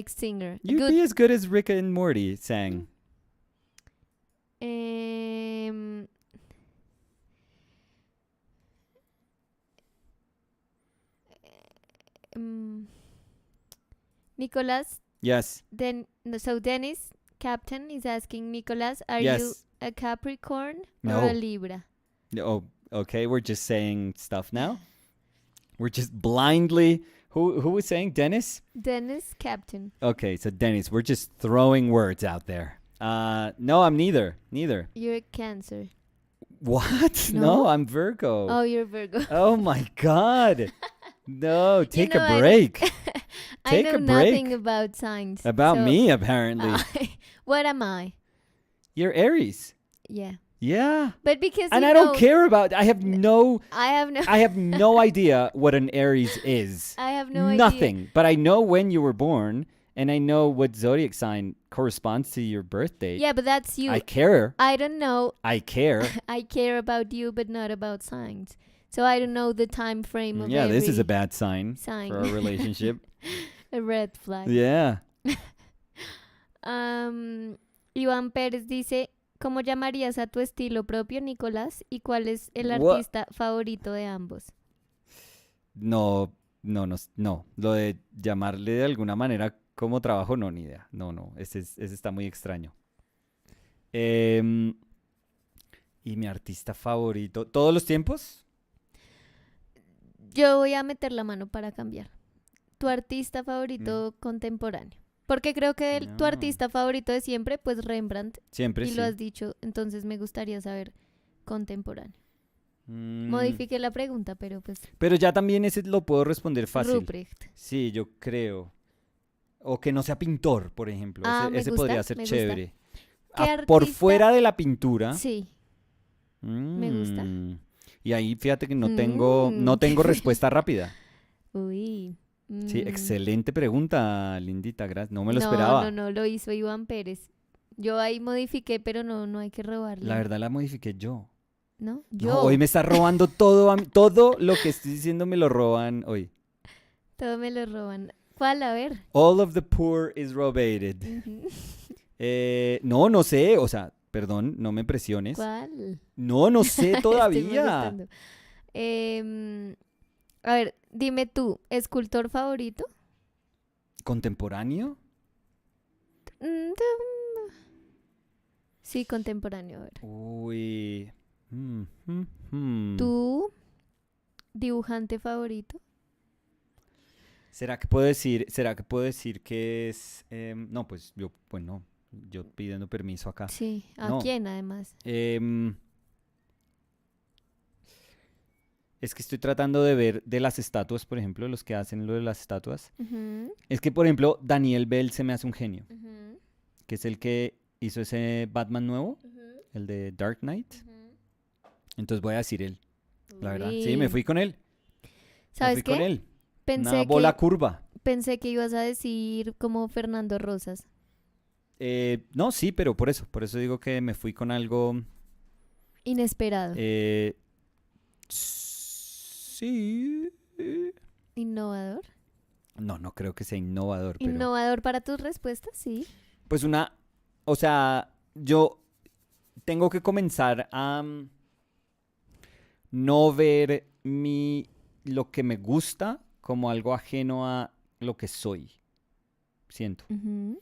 Speaker 2: singer.
Speaker 1: You'd
Speaker 2: good
Speaker 1: be as good as Rick and Morty sang.
Speaker 2: Nicolas.
Speaker 1: Yes.
Speaker 2: So Dennis, Captain, is asking Nicolas, are
Speaker 1: Yes.
Speaker 2: you a Capricorn
Speaker 1: No.
Speaker 2: or a Libra?
Speaker 1: Oh, okay. We're just saying stuff now. We're just blindly. Who was saying Dennis?
Speaker 2: Dennis, Captain.
Speaker 1: Okay, so Dennis, we're just throwing words out there. No, I'm neither. Neither.
Speaker 2: You're a Cancer.
Speaker 1: What?
Speaker 2: No?
Speaker 1: No, I'm Virgo.
Speaker 2: Oh, you're Virgo.
Speaker 1: Oh my God. No, take
Speaker 2: know,
Speaker 1: a break.
Speaker 2: I
Speaker 1: Take
Speaker 2: know
Speaker 1: a break.
Speaker 2: nothing about signs.
Speaker 1: About
Speaker 2: so,
Speaker 1: me, apparently.
Speaker 2: What am I?
Speaker 1: You're Aries.
Speaker 2: Yeah.
Speaker 1: Yeah.
Speaker 2: But because
Speaker 1: And
Speaker 2: you
Speaker 1: I
Speaker 2: know,
Speaker 1: don't care about, I have no
Speaker 2: I have
Speaker 1: no idea what an Aries is.
Speaker 2: I have no idea.
Speaker 1: Nothing. But I know when you were born, and I know what zodiac sign corresponds to your birth date.
Speaker 2: Yeah, but that's you.
Speaker 1: I care.
Speaker 2: I don't know.
Speaker 1: I care.
Speaker 2: I care about you, but not about signs. So I don't know the time frame of
Speaker 1: Yeah,
Speaker 2: every
Speaker 1: this is a bad sign
Speaker 2: sign.
Speaker 1: for our relationship.
Speaker 2: A red flag.
Speaker 1: Yeah.
Speaker 2: Iván Pérez dice, ¿cómo llamarías a tu estilo propio, Nicolás? ¿Y cuál es el
Speaker 1: What?
Speaker 2: artista favorito de ambos?
Speaker 1: No. Lo de llamarle de alguna manera como trabajo, no, ni idea. No. Ese está muy extraño. Y mi artista favorito. ¿Todos los tiempos?
Speaker 2: Yo voy a meter la mano para cambiar. Tu artista favorito contemporáneo. Porque creo que tu
Speaker 1: No.
Speaker 2: artista favorito de siempre, pues Rembrandt,
Speaker 1: Siempre
Speaker 2: y
Speaker 1: sí.
Speaker 2: lo has dicho, entonces me gustaría saber contemporáneo.
Speaker 1: Mm,
Speaker 2: Modifiqué la pregunta, pero pues
Speaker 1: Pero ya también ese lo puedo responder fácil.
Speaker 2: Ruprecht.
Speaker 1: Sí, yo creo. O que no sea pintor, por ejemplo.
Speaker 2: Ah,
Speaker 1: ese
Speaker 2: me gusta,
Speaker 1: podría ser
Speaker 2: me gusta.
Speaker 1: chévere.
Speaker 2: ¿Qué
Speaker 1: Por
Speaker 2: artista?
Speaker 1: fuera de la pintura.
Speaker 2: Sí, me gusta.
Speaker 1: Y ahí fíjate que no tengo respuesta rápida.
Speaker 2: Uy.
Speaker 1: Sí, excelente pregunta, Lindita, gracias. No me lo
Speaker 2: No,
Speaker 1: esperaba.
Speaker 2: No, lo hizo Iván Pérez. Yo ahí modifiqué, pero no hay que robarle.
Speaker 1: La verdad la modifiqué yo.
Speaker 2: ¿No?
Speaker 1: No,
Speaker 2: Yo.
Speaker 1: hoy me está robando todo, todo lo que estoy diciendo me lo roban hoy.
Speaker 2: Todo me lo roban. ¿Cuál? A ver.
Speaker 1: All of the poor is robated.
Speaker 2: Ujú.
Speaker 1: No sé, o sea, perdón, no me presiones.
Speaker 2: ¿Cuál?
Speaker 1: No sé
Speaker 2: Estoy
Speaker 1: todavía.
Speaker 2: molestando. A ver, dime tú, ¿escultor favorito?
Speaker 1: ¿Contemporáneo?
Speaker 2: Sí, contemporáneo, a ver.
Speaker 1: Uy.
Speaker 2: ¿Tu dibujante favorito?
Speaker 1: ¿Será que puedo decir que es no, pues yo pidiendo permiso acá.
Speaker 2: Sí, ¿a
Speaker 1: No.
Speaker 2: quién además?
Speaker 1: Es que estoy tratando de ver de las estatuas, por ejemplo, los que hacen lo de las estatuas.
Speaker 2: Ujú,
Speaker 1: Es que, por ejemplo, Daniel Bell se me hace un genio,
Speaker 2: ujú,
Speaker 1: que es el que hizo ese Batman nuevo,
Speaker 2: ujú,
Speaker 1: el de Dark Knight.
Speaker 2: ujú.
Speaker 1: Entonces voy a decir él, la verdad. Sí,
Speaker 2: Uy.
Speaker 1: me fui con él.
Speaker 2: ¿Sabes
Speaker 1: me fui con
Speaker 2: qué?
Speaker 1: él.
Speaker 2: Pensé
Speaker 1: Una bola
Speaker 2: que,
Speaker 1: curva.
Speaker 2: pensé que ibas a decir como Fernando Rosas.
Speaker 1: No, sí, pero por eso digo que me fui con algo.
Speaker 2: Inesperado.
Speaker 1: Sí.
Speaker 2: ¿Innovador?
Speaker 1: No creo que sea innovador, pero
Speaker 2: ¿Innovador para tus respuestas? Sí.
Speaker 1: pues o sea, yo tengo que comenzar a no ver lo que me gusta como algo ajeno a lo que soy, siento.
Speaker 2: Ujú.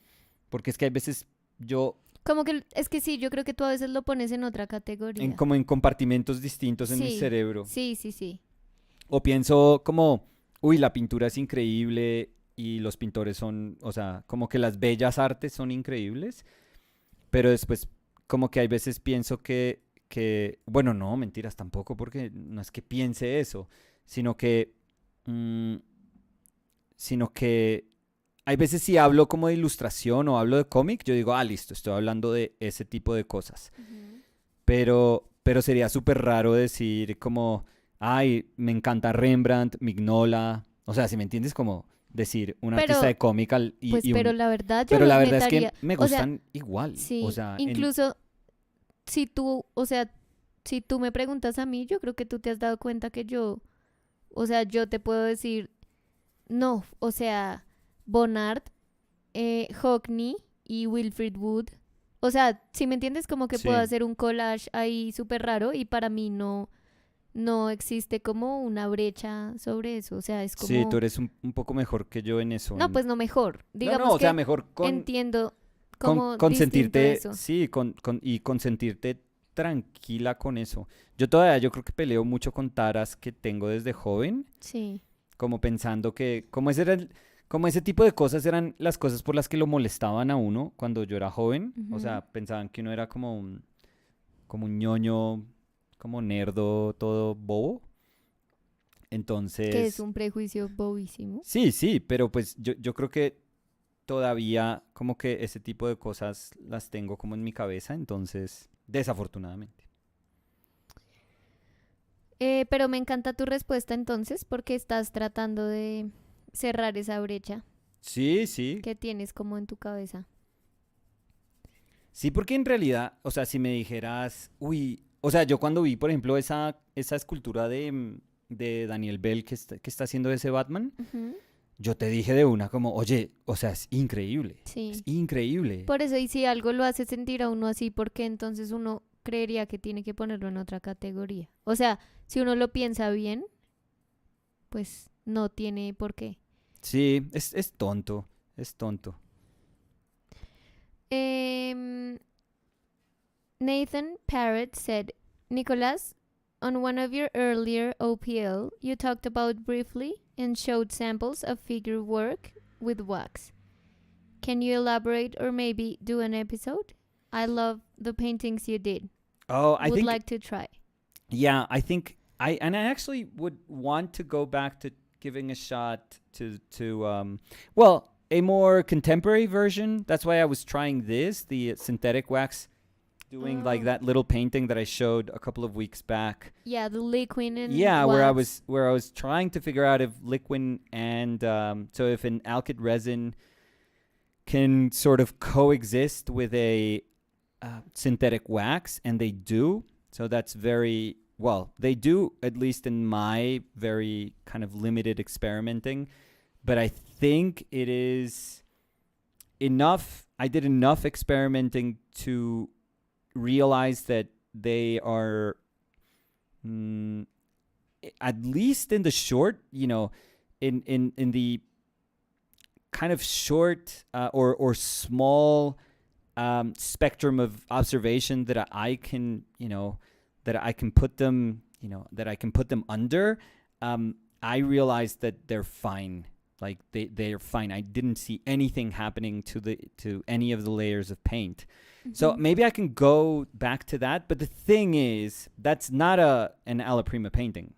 Speaker 1: Porque es que hay veces yo,
Speaker 2: Como que es que sí, yo creo que tú a veces lo pones en otra categoría.
Speaker 1: como en compartimentos distintos en mi
Speaker 2: Sí,
Speaker 1: cerebro,
Speaker 2: Sí, sí, sí.
Speaker 1: o pienso como, uy, la pintura es increíble y los pintores son, o sea, como que las bellas artes son increíbles, pero después como que hay veces pienso bueno, no, mentiras tampoco, porque no es que piense eso, sino que, hay veces si hablo como de ilustración o hablo de cómic, yo digo, listo, estoy hablando de ese tipo de cosas.
Speaker 2: Ujú.
Speaker 1: Pero sería súper raro decir como, ay, me encanta Rembrandt, Mignola. O sea, si me entiendes, como decir un
Speaker 2: Pero,
Speaker 1: artista de cómic
Speaker 2: Pues, pero la verdad, yo
Speaker 1: Pero la
Speaker 2: los
Speaker 1: verdad es que
Speaker 2: metaría.
Speaker 1: me
Speaker 2: O sea,
Speaker 1: gustan igual.
Speaker 2: sí,
Speaker 1: O sea,
Speaker 2: incluso si tú, o sea, si tú me preguntas a mí, yo creo que tú te has dado cuenta que yo, o sea, yo te puedo decir, no, o sea, Bonnard, Hockney y Wilfrid Wood. O sea, si me entiendes, como que puedo
Speaker 1: Sí.
Speaker 2: hacer un collage ahí súper raro y para mí no existe como una brecha sobre eso. O sea, es como...
Speaker 1: sí, tú eres un poco mejor que yo en eso.
Speaker 2: No, pues no mejor. Digamos
Speaker 1: no, o
Speaker 2: que
Speaker 1: sea, mejor
Speaker 2: entiendo como
Speaker 1: con
Speaker 2: distinto
Speaker 1: sentirte,
Speaker 2: eso.
Speaker 1: sí, con sentirte tranquila con eso. Yo creo que peleo mucho con taras que tengo desde joven,
Speaker 2: Sí.
Speaker 1: como pensando que, como ese tipo de cosas eran las cosas por las que lo molestaban a uno cuando yo era joven. O sea, pensaban que uno era como un ñoño, como nerdo, todo bobo.
Speaker 2: Que es
Speaker 1: Entonces,
Speaker 2: un prejuicio bobísimo.
Speaker 1: sí, pero pues yo creo que todavía como que ese tipo de cosas las tengo como en mi cabeza, entonces, desafortunadamente.
Speaker 2: Pero me encanta tu respuesta entonces porque estás tratando de cerrar esa brecha
Speaker 1: Sí, sí.
Speaker 2: que tienes como en tu cabeza.
Speaker 1: Sí, porque en realidad, o sea, si me dijeras, uy, o sea, yo cuando vi, por ejemplo, esa escultura de Daniel Bell que está haciendo ese Batman,
Speaker 2: Ujú.
Speaker 1: yo te dije de una como, oye, o sea, es
Speaker 2: Sí.
Speaker 1: increíble.
Speaker 2: Por eso, y si algo lo hace sentir a uno así, ¿por qué entonces uno creería que tiene que ponerlo en otra categoría? O sea, si uno lo piensa bien, pues no tiene por qué.
Speaker 1: Sí, es tonto, es tonto.
Speaker 2: Em, Nathan Parrott said, Nicholas, on one of your earlier OPL, you talked about briefly and showed samples of figure work with wax. Can you elaborate or maybe do an episode? I love the paintings you did.
Speaker 1: Oh, I
Speaker 2: Would
Speaker 1: think,
Speaker 2: like to try.
Speaker 1: yeah, I think and I actually would want to go back to giving a shot to well, a more contemporary version. That's why I was trying this, the synthetic wax, doing like
Speaker 2: Oh.
Speaker 1: that little painting that I showed a couple of weeks back.
Speaker 2: Yeah, the liquid and
Speaker 1: Yeah,
Speaker 2: wax.
Speaker 1: where I was trying to figure out if liquid and so if an alkyd resin can sort of coexist with a synthetic wax, and they do. So that's very well. They do, at least in my very kind of limited experimenting. But I think it is enough. I did enough experimenting to realize that they are, mm, at least in the short, in the kind of short or small spectrum of observation that I can, that I can put them, that I can put them under, I realized that they're fine. Like they're fine. I didn't see anything happening to any of the layers of paint. So
Speaker 2: Mhm.
Speaker 1: maybe I can go back to that. But the thing is, that's not an alla prima painting.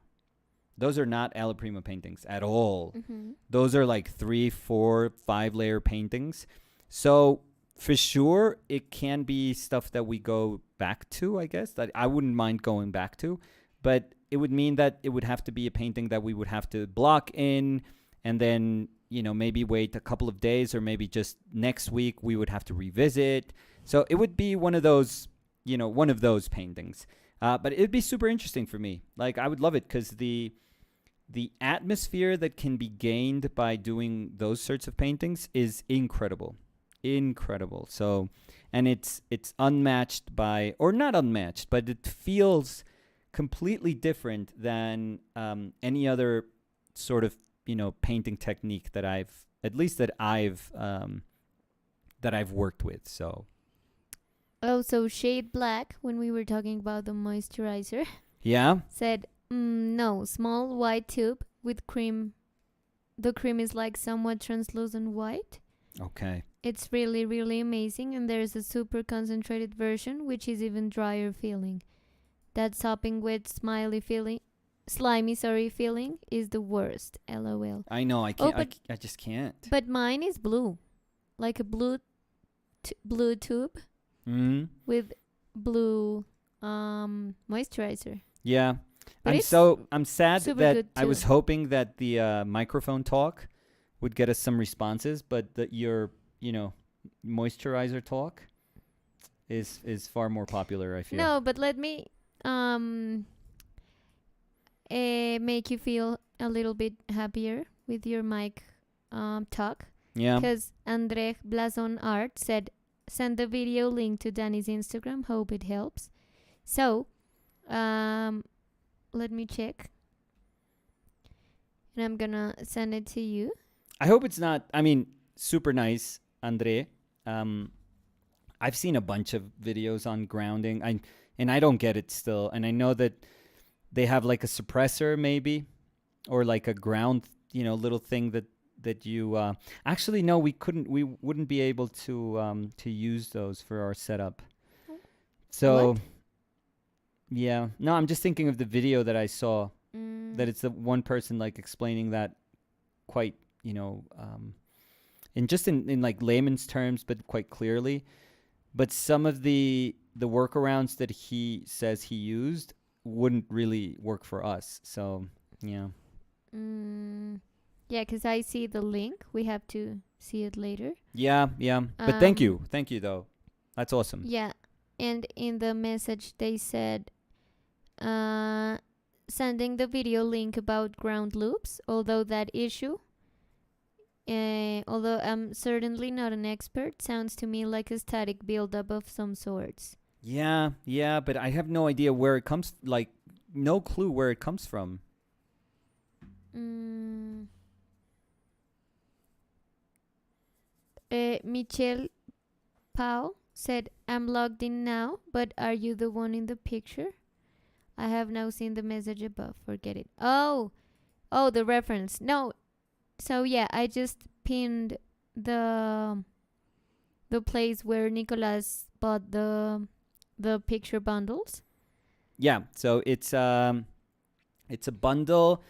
Speaker 1: Those are not alla prima paintings at all.
Speaker 2: Mhm.
Speaker 1: Those are like 3, 4, 5 layer paintings. So for sure, it can be stuff that we go back to, I guess, that I wouldn't mind going back to. But it would mean that it would have to be a painting that we would have to block in and then, maybe wait a couple of days or maybe just next week we would have to revisit. So it would be one of those, one of those paintings. But it'd be super interesting for me. Like, I would love it because the atmosphere that can be gained by doing those sorts of paintings is incredible. So, and it's unmatched by, or not unmatched, but it feels completely different than any other sort of painting technique that I've worked with. So
Speaker 2: Oh, so Shade Black, when we were talking about the moisturizer,
Speaker 1: yeah,
Speaker 2: said, no, small white tube with cream. The cream is like somewhat translucent white.
Speaker 1: okay,
Speaker 2: It's really, really amazing, and there's a super concentrated version, which is even drier feeling. That sopping wet, slimy, feeling is the worst. LOL.
Speaker 1: I know I
Speaker 2: Oh,
Speaker 1: can't,
Speaker 2: but
Speaker 1: I just can't.
Speaker 2: but mine is blue, like a blue tube
Speaker 1: Mm-hmm.
Speaker 2: with blue moisturizer.
Speaker 1: Yeah.
Speaker 2: But it's
Speaker 1: I'm sad
Speaker 2: super
Speaker 1: that
Speaker 2: good
Speaker 1: I was
Speaker 2: too.
Speaker 1: hoping that the microphone talk would get us some responses, but your moisturizer talk is far more popular, I feel.
Speaker 2: No, but let me make you feel a little bit happier with your mic talk.
Speaker 1: Yeah.
Speaker 2: Because Andrej Blazon Art said, send the video link to Danny's Instagram. Hope it helps. So, let me check. And I'm gonna send it to you.
Speaker 1: I hope it's not, I mean, super nice, Andre. I've seen a bunch of videos on grounding. And I don't get it still. And I know that they have like a suppressor maybe, or like a ground, little thing that you actually no, we wouldn't be able to use those for our setup. So
Speaker 2: What?
Speaker 1: yeah, no, I'm just thinking of the video that I saw, that
Speaker 2: Mm,
Speaker 1: it's the one person like explaining that quite in like layman's terms, but quite clearly. But some of the workarounds that he says he used wouldn't really work for us. So yeah.
Speaker 2: Mm, yeah, because I see the link. We have to see it later.
Speaker 1: Yeah. But thank you though. That's awesome.
Speaker 2: Yeah, and in the message they said, sending the video link about ground loops, although that issue, although I'm certainly not an expert, sounds to me like a static buildup of some sorts.
Speaker 1: Yeah, but I have no idea where it comes. Like, no clue where it comes from.
Speaker 2: Michelle Pau said, I'm logged in now, but are you the one in the picture? I have now seen the message above. Forget it. Oh, the reference. No. So yeah, I just pinned the place where Nicolas bought the picture bundles.
Speaker 1: Yeah, so it's a bundle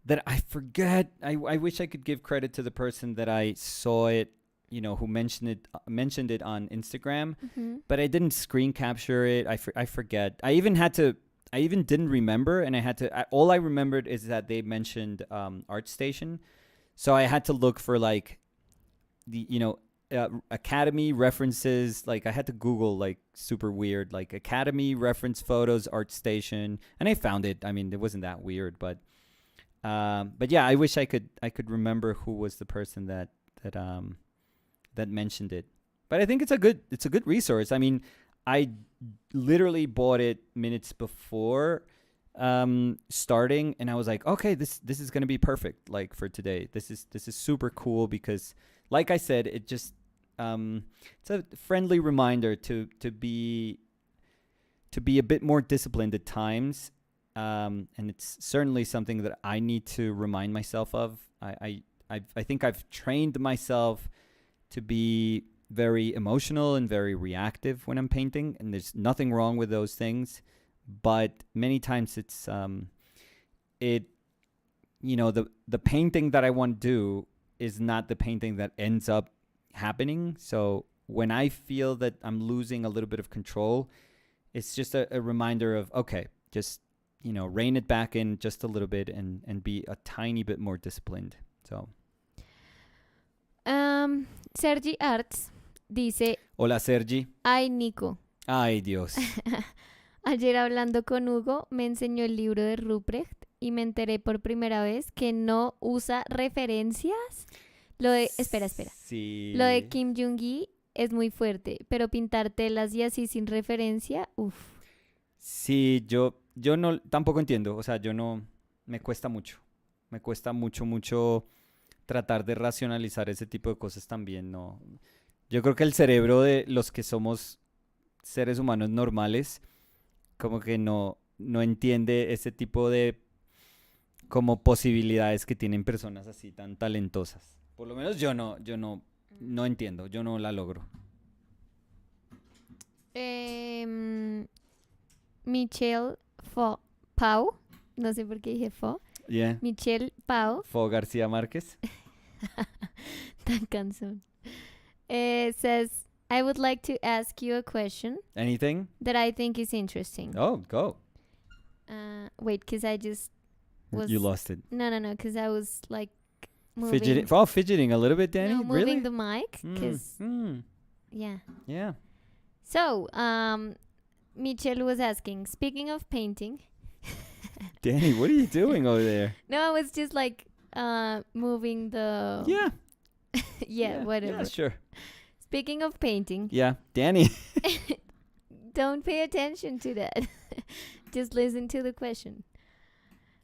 Speaker 1: that I forget. I wish I could give credit to the person that I saw it, who mentioned it on Instagram, but I didn't screen capture it. I forget. I even didn't remember, and all I remembered is that they mentioned ArtStation, so I had to look for like the Academy references. Like I had to Google like super weird, like Academy reference photos ArtStation, and I found it. I mean, it wasn't that weird, but yeah, I wish I could remember who was the person that mentioned it. But I think it's a good resource. I mean, I literally bought it minutes before starting, and I was like, okay, this is gonna be perfect. Like for today, this is super cool because, like I said, it just it's a friendly reminder to be a bit more disciplined at times, and it's certainly something that I need to remind myself of. I think I've trained myself to be very emotional and very reactive when I'm painting, and there's nothing wrong with those things. But many times it's the painting that I want to do is not the painting that ends up happening. So when I feel that I'm losing a little bit of control, it's just a reminder of, okay, just rein it back in just a little bit and be a tiny bit more disciplined. So
Speaker 2: Sergi Arts dice,
Speaker 1: hola Sergi.
Speaker 2: ay Nico,
Speaker 1: Ay Dios.
Speaker 2: ayer hablando con Hugo me enseñó el libro de Ruprecht y me enteré por primera vez que no usa referencias. Espera.
Speaker 1: Sí.
Speaker 2: Lo de Kim Jong-gi es muy fuerte, pero pintar telas y así sin referencia, uff.
Speaker 1: Sí, yo no tampoco entiendo. O sea, me cuesta mucho tratar de racionalizar ese tipo de cosas también. No, yo creo que el cerebro de los que somos seres humanos normales como que no entiende ese tipo de como posibilidades que tienen personas así tan talentosas. Por lo menos yo no entiendo, yo no la logro.
Speaker 2: Michelle Pau, no sé por qué dije Fo.
Speaker 1: Yeah.
Speaker 2: Michelle Pau.
Speaker 1: Fo García Márquez.
Speaker 2: Tan cansón. Says, I would like to ask you a question.
Speaker 1: Anything?
Speaker 2: That I think is interesting.
Speaker 1: Oh, go.
Speaker 2: Wait, because I just was...
Speaker 1: You lost it.
Speaker 2: No, because I was like moving...
Speaker 1: Fidgeting a little bit, Danny?
Speaker 2: No, moving
Speaker 1: really?
Speaker 2: the mic, because... Yeah.
Speaker 1: Yeah.
Speaker 2: So, Michelle was asking, speaking of painting...
Speaker 1: Danny, what are you doing over there?
Speaker 2: No, I was just like moving the...
Speaker 1: Yeah.
Speaker 2: yeah, whatever.
Speaker 1: Yeah, sure.
Speaker 2: Speaking of painting...
Speaker 1: Yeah, Danny.
Speaker 2: Don't pay attention to that. Just listen to the question.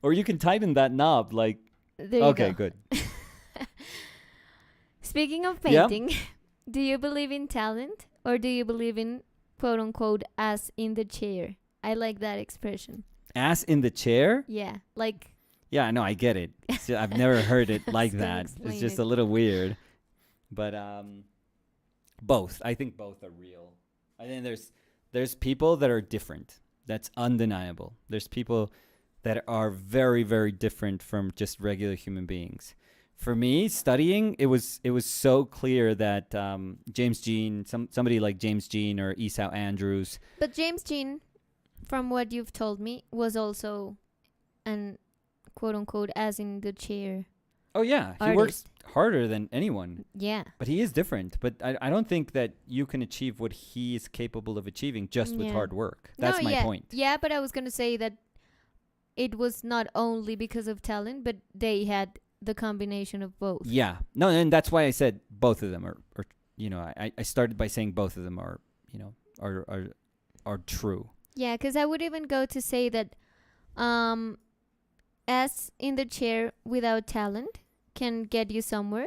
Speaker 1: Or you can tighten that knob, like...
Speaker 2: There
Speaker 1: okay,
Speaker 2: you go.
Speaker 1: Good.
Speaker 2: Speaking of painting, do you believe in talent? Or do you believe in, quote-unquote, ass in the chair? I like that expression.
Speaker 1: Ass in the chair?
Speaker 2: Yeah, like...
Speaker 1: Yeah, no, I get it. I've never heard it like that. It's just a little weird. But both. I think both are real. I think there's people that are different. That's undeniable. There's people that are very, very different from just regular human beings. For me, studying, it was so clear that James Jean, somebody like James Jean or Esau Andrews.
Speaker 2: But James Jean, from what you've told me, was also an quote unquote as in the chair
Speaker 1: Oh yeah, he works harder than anyone.
Speaker 2: Yeah.
Speaker 1: But he is different. But I don't think that you can achieve what he is capable of achieving just with hard work. That's my point.
Speaker 2: Yeah, but I was going to say that it was not only because of talent, but they had the combination of both.
Speaker 1: Yeah. No, and that's why I said both of them are I started by saying both of them are true.
Speaker 2: Yeah, because I would even go to say that as in the chair without talent can get you somewhere.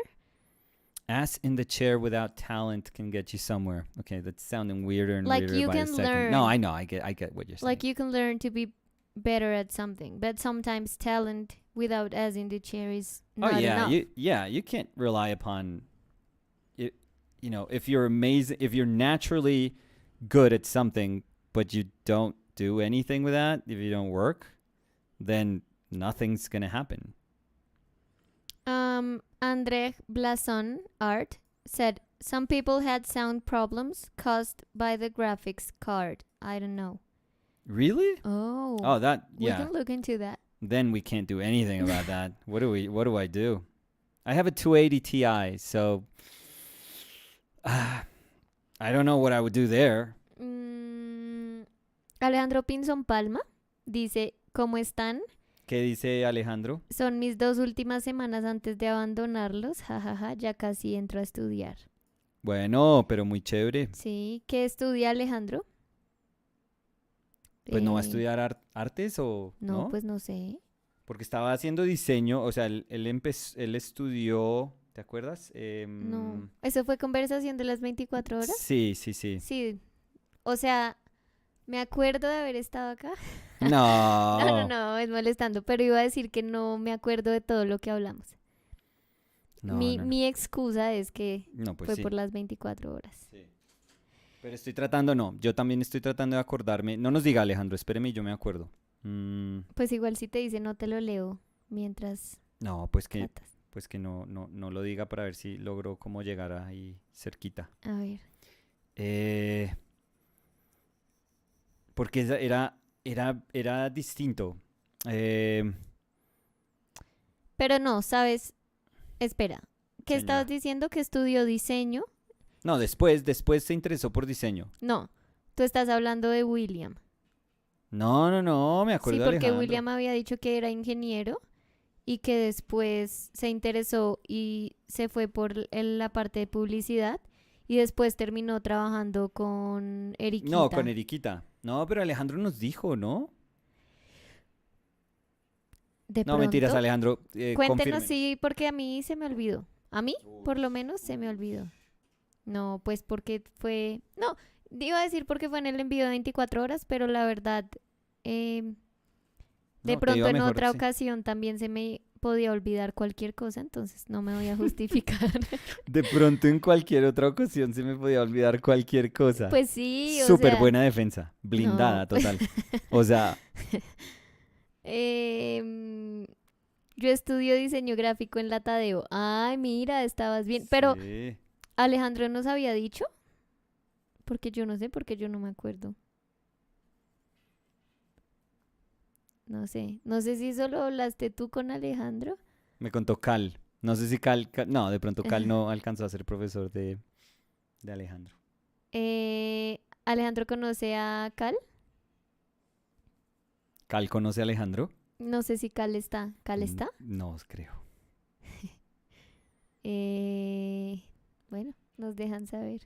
Speaker 1: Ass in the chair without talent can get you somewhere. Okay, that's sounding weirder and
Speaker 2: Like
Speaker 1: weirder
Speaker 2: you
Speaker 1: by
Speaker 2: can
Speaker 1: the second.
Speaker 2: learn.
Speaker 1: No, I know. I get what you're saying.
Speaker 2: Like you can learn to be better at something, but sometimes talent without ass in the chair is not enough.
Speaker 1: You can't rely upon it. If you're amazing, if you're naturally good at something, but you don't do anything with that, if you don't work, then nothing's gonna happen.
Speaker 2: Andre Blason Art said some people had sound problems caused by the graphics card. I don't know.
Speaker 1: Really?
Speaker 2: Oh,
Speaker 1: that
Speaker 2: we
Speaker 1: yeah.
Speaker 2: can look into that.
Speaker 1: Then we can't do anything about that. What do I do? I have a 280 Ti, so I don't know what I would do there.
Speaker 2: Alejandro Pinzón Palma dice, ¿cómo están?
Speaker 1: ¿Qué dice Alejandro?
Speaker 2: Son mis 2 últimas semanas antes de abandonarlos. Jajaja, ya casi entro a estudiar.
Speaker 1: Bueno, pero muy chévere.
Speaker 2: Sí, ¿qué estudia Alejandro?
Speaker 1: Pues no va a estudiar artes o
Speaker 2: no, pues no sé.
Speaker 1: Porque estaba haciendo diseño, o sea, él estudió, ¿te acuerdas?
Speaker 2: No, ¿eso fue conversación de las 24 horas?
Speaker 1: Sí.
Speaker 2: Sí, o sea, me acuerdo de haber estado acá.
Speaker 1: No.
Speaker 2: No, es molestando, pero iba a decir que no me acuerdo de todo lo que hablamos.
Speaker 1: No.
Speaker 2: Mi excusa es que
Speaker 1: pues
Speaker 2: fue
Speaker 1: sí.
Speaker 2: por las 24 horas.
Speaker 1: Sí. Pero yo también estoy tratando de acordarme. No nos diga Alejandro, espéreme, yo me acuerdo.
Speaker 2: Pues igual si te dice no te lo leo mientras
Speaker 1: No, pues que
Speaker 2: tratas.
Speaker 1: pues que no lo diga para ver si logro cómo llegar ahí cerquita.
Speaker 2: A ver.
Speaker 1: Porque era distinto.
Speaker 2: Pero no, ¿sabes? Espera, ¿qué
Speaker 1: Señora.
Speaker 2: estabas diciendo? ¿Que estudió diseño?
Speaker 1: No, después se interesó por diseño.
Speaker 2: No, tú estás hablando de William.
Speaker 1: No, me acuerdo
Speaker 2: Sí,
Speaker 1: de
Speaker 2: porque
Speaker 1: Alejandro.
Speaker 2: William había dicho que era ingeniero y que después se interesó y se fue por la parte de publicidad y después terminó trabajando con Eriquita.
Speaker 1: No, con Eriquita. No, pero Alejandro nos dijo, ¿no?
Speaker 2: De
Speaker 1: No, mentiras,
Speaker 2: pronto.
Speaker 1: Alejandro.
Speaker 2: Cuéntenos,
Speaker 1: confírmenos.
Speaker 2: sí, porque a mí se me olvidó. A mí, por lo menos, se me olvidó. No, pues porque fue... No, iba a decir porque fue en el envío de 24 horas, pero la verdad, de
Speaker 1: No, te
Speaker 2: pronto
Speaker 1: iba
Speaker 2: en
Speaker 1: mejor,
Speaker 2: otra
Speaker 1: sí.
Speaker 2: ocasión también se me podía olvidar cualquier cosa, entonces no me voy a justificar.
Speaker 1: De pronto en cualquier otra ocasión se me podía olvidar cualquier cosa.
Speaker 2: Pues sí, o
Speaker 1: Súper
Speaker 2: sea,
Speaker 1: buena defensa. Blindada,
Speaker 2: no.
Speaker 1: total. O sea,
Speaker 2: yo estudio diseño gráfico en la Tadeo. Ay, mira, estabas bien. Pero
Speaker 1: sí.
Speaker 2: Alejandro nos había dicho, porque yo no sé, porque yo no me acuerdo. No sé si solo hablaste tú con Alejandro.
Speaker 1: Me contó Cal. No sé si Cal no, de pronto Cal no alcanzó a ser profesor de Alejandro.
Speaker 2: Alejandro conoce a Cal.
Speaker 1: ¿Cal conoce a Alejandro?
Speaker 2: No sé si Cal está. ¿Cal está?
Speaker 1: No, creo.
Speaker 2: Bueno, nos dejan saber.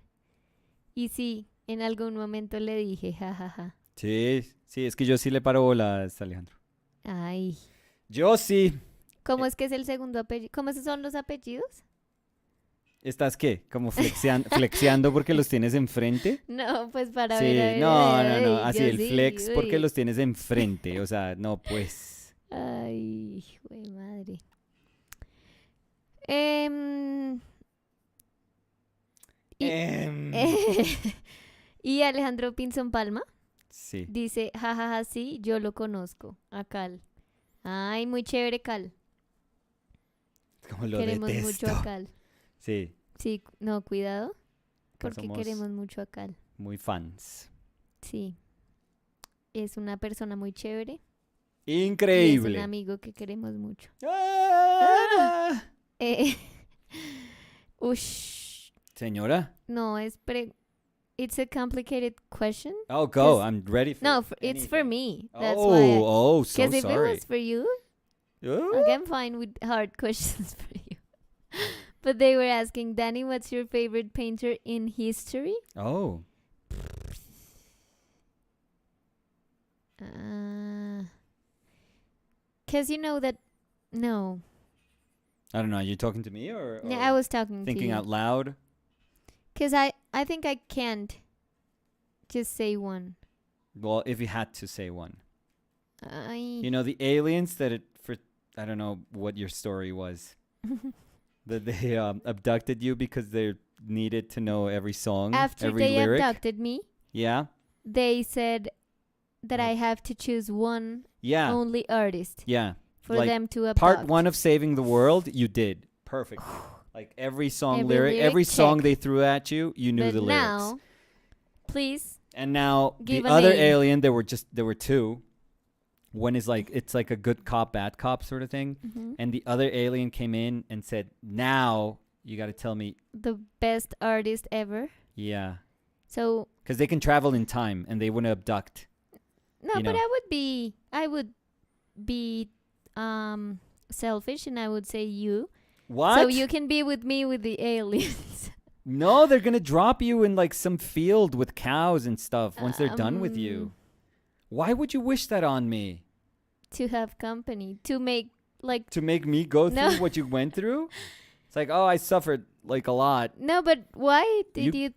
Speaker 2: Y sí, en algún momento le dije, jajaja.
Speaker 1: Sí, es que yo sí le paro bolas a Alejandro.
Speaker 2: Ay.
Speaker 1: Yo sí.
Speaker 2: ¿Cómo es que es el segundo apellido? ¿Cómo son los apellidos?
Speaker 1: ¿Estás qué? ¿Como flexeando porque los tienes enfrente?
Speaker 2: No, pues para
Speaker 1: Sí,
Speaker 2: ver. A ver,
Speaker 1: no.
Speaker 2: ay,
Speaker 1: Así
Speaker 2: yo
Speaker 1: el
Speaker 2: sí,
Speaker 1: flex porque
Speaker 2: uy.
Speaker 1: los tienes enfrente. O sea, no, pues.
Speaker 2: Ay, güey, madre. Em, y Alejandro Pinzón Palma
Speaker 1: Sí.
Speaker 2: dice, jajaja, sí, yo lo conozco, a Cal. Ay, muy chévere, Cal.
Speaker 1: Como lo
Speaker 2: Queremos mucho a
Speaker 1: detesto.
Speaker 2: Cal.
Speaker 1: Sí,
Speaker 2: Sí, no, cuidado,
Speaker 1: que
Speaker 2: porque
Speaker 1: somos
Speaker 2: queremos mucho a Cal.
Speaker 1: muy fans.
Speaker 2: Sí, es una persona muy chévere y es un
Speaker 1: Increíble.
Speaker 2: amigo que queremos mucho.
Speaker 1: Ah.
Speaker 2: Eh, ush,
Speaker 1: Señora?
Speaker 2: no, it's a complicated question.
Speaker 1: Oh, go.
Speaker 2: 'Cause-
Speaker 1: I'm ready for
Speaker 2: No, it's for
Speaker 1: anything.
Speaker 2: me. That's why.
Speaker 1: Oh, so
Speaker 2: Because if it
Speaker 1: sorry.
Speaker 2: was for you,
Speaker 1: Ooh.
Speaker 2: like, I'm fine with hard questions for you. But they were asking, Danny, what's your favorite painter in history?
Speaker 1: Oh,
Speaker 2: Because you know that. No.
Speaker 1: I don't know. Are you talking to me or
Speaker 2: Yeah, I was talking to
Speaker 1: thinking
Speaker 2: you.
Speaker 1: out loud?
Speaker 2: Because I think I can't just say one.
Speaker 1: Well, if you had to say one.
Speaker 2: I
Speaker 1: You know, the aliens that I don't know what your story was. That they abducted you because they needed to know every song,
Speaker 2: After
Speaker 1: every
Speaker 2: they
Speaker 1: lyric.
Speaker 2: abducted me,
Speaker 1: Yeah?
Speaker 2: they said that I have to choose one
Speaker 1: Yeah.
Speaker 2: only artist
Speaker 1: Yeah.
Speaker 2: for
Speaker 1: like
Speaker 2: them to abduct.
Speaker 1: Part 1 of Saving the World, you did. Perfect. Like every song
Speaker 2: Every lyric,
Speaker 1: every song
Speaker 2: check.
Speaker 1: they threw at you, you knew
Speaker 2: But
Speaker 1: the lyrics.
Speaker 2: now, please,
Speaker 1: And now
Speaker 2: give
Speaker 1: the
Speaker 2: a
Speaker 1: other
Speaker 2: name.
Speaker 1: alien, there were two. One is like it's like a good cop, bad cop sort of thing.
Speaker 2: Mhm,
Speaker 1: And the other alien came in and said, "Now you got to tell me."
Speaker 2: the best artist ever.
Speaker 1: Yeah,
Speaker 2: So
Speaker 1: because they can travel in time and they wouldn't abduct.
Speaker 2: no,
Speaker 1: You
Speaker 2: but
Speaker 1: know.
Speaker 2: I would be selfish, and I would say you.
Speaker 1: What?
Speaker 2: So you can be with me with the aliens.
Speaker 1: No, they're gonna drop you in like some field with cows and stuff once they're done with you. Why would you wish that on me?
Speaker 2: To have company, to make like
Speaker 1: To make me go
Speaker 2: No.
Speaker 1: through what you went through? It's like, oh, I suffered like a lot.
Speaker 2: no, but why did
Speaker 1: You-
Speaker 2: you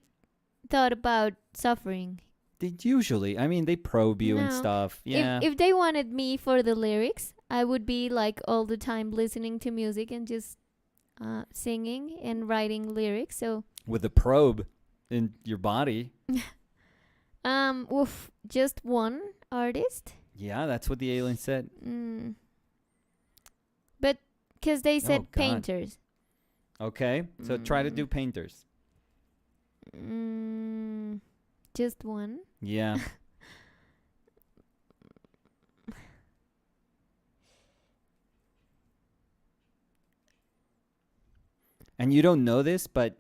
Speaker 2: thought about suffering?
Speaker 1: They usually, I mean, they probe you and
Speaker 2: No.
Speaker 1: stuff. Yeah.
Speaker 2: If they wanted me for the lyrics, I would be like all the time listening to music and just singing and writing lyrics. So
Speaker 1: With a probe in your body.
Speaker 2: just one artist.
Speaker 1: Yeah, that's what the alien said.
Speaker 2: But because they said
Speaker 1: Oh, God.
Speaker 2: painters.
Speaker 1: Okay, so try to do painters.
Speaker 2: Just one.
Speaker 1: Yeah. And you don't know this, but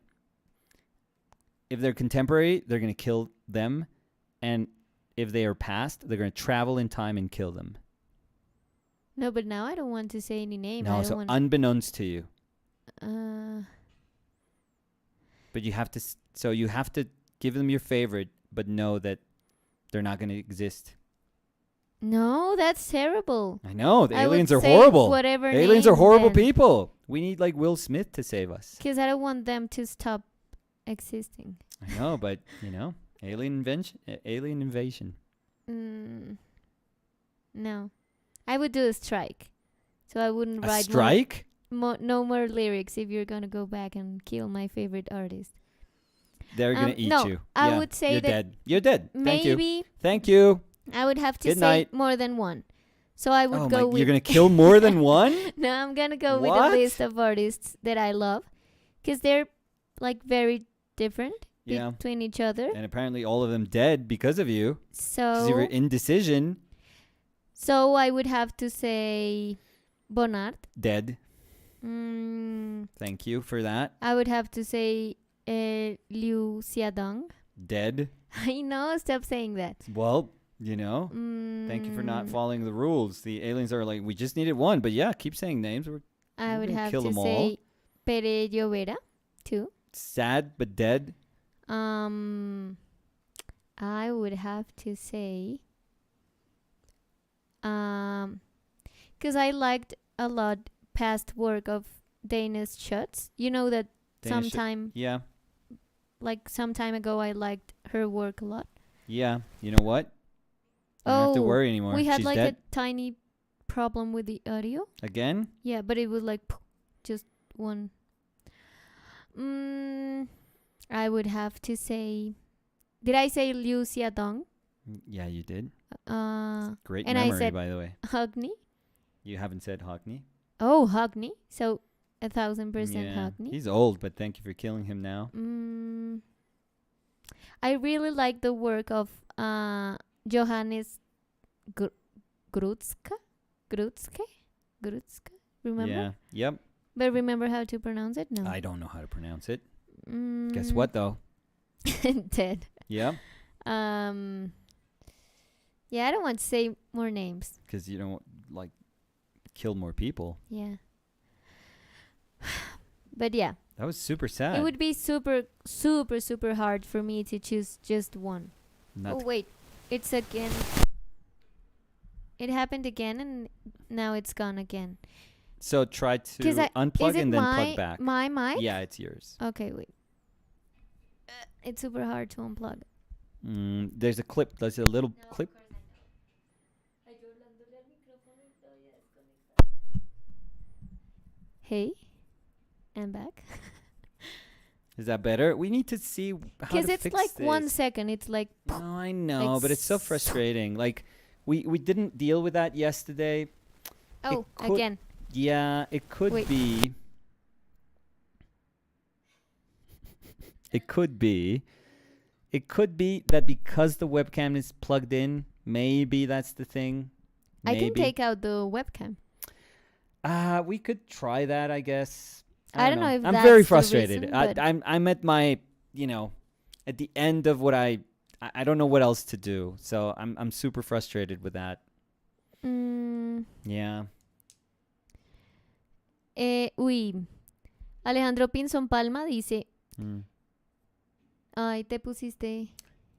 Speaker 1: if they're contemporary, they're going to kill them. And if they are past, they're going to travel in time and kill them.
Speaker 2: No, but now I don't want to say any name. I
Speaker 1: No,
Speaker 2: don't
Speaker 1: so
Speaker 2: want.
Speaker 1: unbeknownst to you.
Speaker 2: But
Speaker 1: you have to, so you have to give them your favorite, but know that they're not going to exist.
Speaker 2: no, that's terrible.
Speaker 1: I know, the
Speaker 2: I would
Speaker 1: aliens are
Speaker 2: say
Speaker 1: horrible.
Speaker 2: Whatever
Speaker 1: Aliens are
Speaker 2: name
Speaker 1: horrible
Speaker 2: then.
Speaker 1: people. We need like Will Smith to save us.
Speaker 2: Because I don't want them to stop existing.
Speaker 1: I know, but you know, alien invasion.
Speaker 2: No. I would do a strike. So I wouldn't
Speaker 1: A
Speaker 2: write
Speaker 1: strike?
Speaker 2: no more lyrics if you're going to go back and kill my favorite artist.
Speaker 1: They're gonna eat
Speaker 2: no,
Speaker 1: you.
Speaker 2: I
Speaker 1: Yeah,
Speaker 2: would say
Speaker 1: you're
Speaker 2: that
Speaker 1: dead. You're dead. Thank you.
Speaker 2: Maybe
Speaker 1: Thank you.
Speaker 2: I would have to
Speaker 1: Good
Speaker 2: say
Speaker 1: night.
Speaker 2: more than one. So I would
Speaker 1: Oh
Speaker 2: go
Speaker 1: my!
Speaker 2: with.
Speaker 1: You're gonna kill more than one?
Speaker 2: No, I'm going to go with
Speaker 1: What?
Speaker 2: a list of artists that I love. Because they're like very different
Speaker 1: Yeah.
Speaker 2: between each other.
Speaker 1: And apparently all of them dead because of you. Because of your
Speaker 2: So,
Speaker 1: indecision.
Speaker 2: so I would have to say Bonnard.
Speaker 1: Dead.
Speaker 2: Mm,
Speaker 1: Thank you for that.
Speaker 2: I would have to say Liu Xiaodong.
Speaker 1: Dead.
Speaker 2: I know, stop saying that.
Speaker 1: Well, you know. Thank you for not following the rules. The aliens are like, we just needed one, but yeah, keep saying names. We're
Speaker 2: I would
Speaker 1: gonna
Speaker 2: have
Speaker 1: kill
Speaker 2: to
Speaker 1: them all.
Speaker 2: say Pere Llovera too.
Speaker 1: sad but dead.
Speaker 2: I would have to say because I liked a lot past work of Danish Schutz. You know that
Speaker 1: Danish-
Speaker 2: sometime
Speaker 1: Yeah.
Speaker 2: some time ago I liked her work a lot.
Speaker 1: Yeah. You know what? I don't have to
Speaker 2: Oh,
Speaker 1: worry anymore.
Speaker 2: We had
Speaker 1: She's
Speaker 2: like
Speaker 1: dead.
Speaker 2: a tiny problem with the audio.
Speaker 1: Again?
Speaker 2: Yeah, but it was like just one. I would have to say. Did I say Liu Xiaodong?
Speaker 1: Yeah, you did. Great
Speaker 2: and I
Speaker 1: memory,
Speaker 2: said-
Speaker 1: by the way.
Speaker 2: Hogney?
Speaker 1: You haven't said Hockney?
Speaker 2: Oh, Hogney. So 1,000%
Speaker 1: Yeah.
Speaker 2: Hackney.
Speaker 1: He's old, but thank you for killing him now.
Speaker 2: I really like the work of Johannes Grutska. Grutska. Remember?
Speaker 1: Yeah. Yep.
Speaker 2: But remember how to pronounce it? No.
Speaker 1: I don't know how to pronounce it. Guess what, though?
Speaker 2: Dead.
Speaker 1: Yeah.
Speaker 2: Yeah, I don't want to say more names.
Speaker 1: Because you don't, like, kill more people.
Speaker 2: Yeah. But yeah.
Speaker 1: That was super sad.
Speaker 2: It would be super, super, super hard for me to choose just one.
Speaker 1: Not
Speaker 2: Oh, wait. It's again. It happened again and now it's gone again.
Speaker 1: So try to
Speaker 2: 'Cause
Speaker 1: unplug
Speaker 2: is it
Speaker 1: and then plug back.
Speaker 2: my mic?
Speaker 1: Yeah, it's yours.
Speaker 2: Okay, wait. It's super hard to unplug.
Speaker 1: There's a clip. There's a little clip.
Speaker 2: Hey, I'm back.
Speaker 1: Is that better? We need to see how to
Speaker 2: Because it's
Speaker 1: fix
Speaker 2: like
Speaker 1: this.
Speaker 2: 1 second. It's like.
Speaker 1: No, I know,
Speaker 2: like
Speaker 1: but it's so frustrating. Like, we didn't deal with that yesterday.
Speaker 2: Oh,
Speaker 1: could-
Speaker 2: again.
Speaker 1: Yeah, it could
Speaker 2: Wait.
Speaker 1: be. It could be. It could be that because the webcam is plugged in, maybe that's the thing.
Speaker 2: I can
Speaker 1: Maybe.
Speaker 2: take out the webcam.
Speaker 1: We could try that, I guess.
Speaker 2: I don't know if
Speaker 1: I'm
Speaker 2: that's
Speaker 1: very
Speaker 2: the
Speaker 1: frustrated.
Speaker 2: reason, but-
Speaker 1: I'm at my, at the end of what I don't know what else to do. So I'm super frustrated with that. Yeah.
Speaker 2: Uy. Alejandro Pinzón Palma dice,
Speaker 1: Mm.
Speaker 2: ay, te pusiste.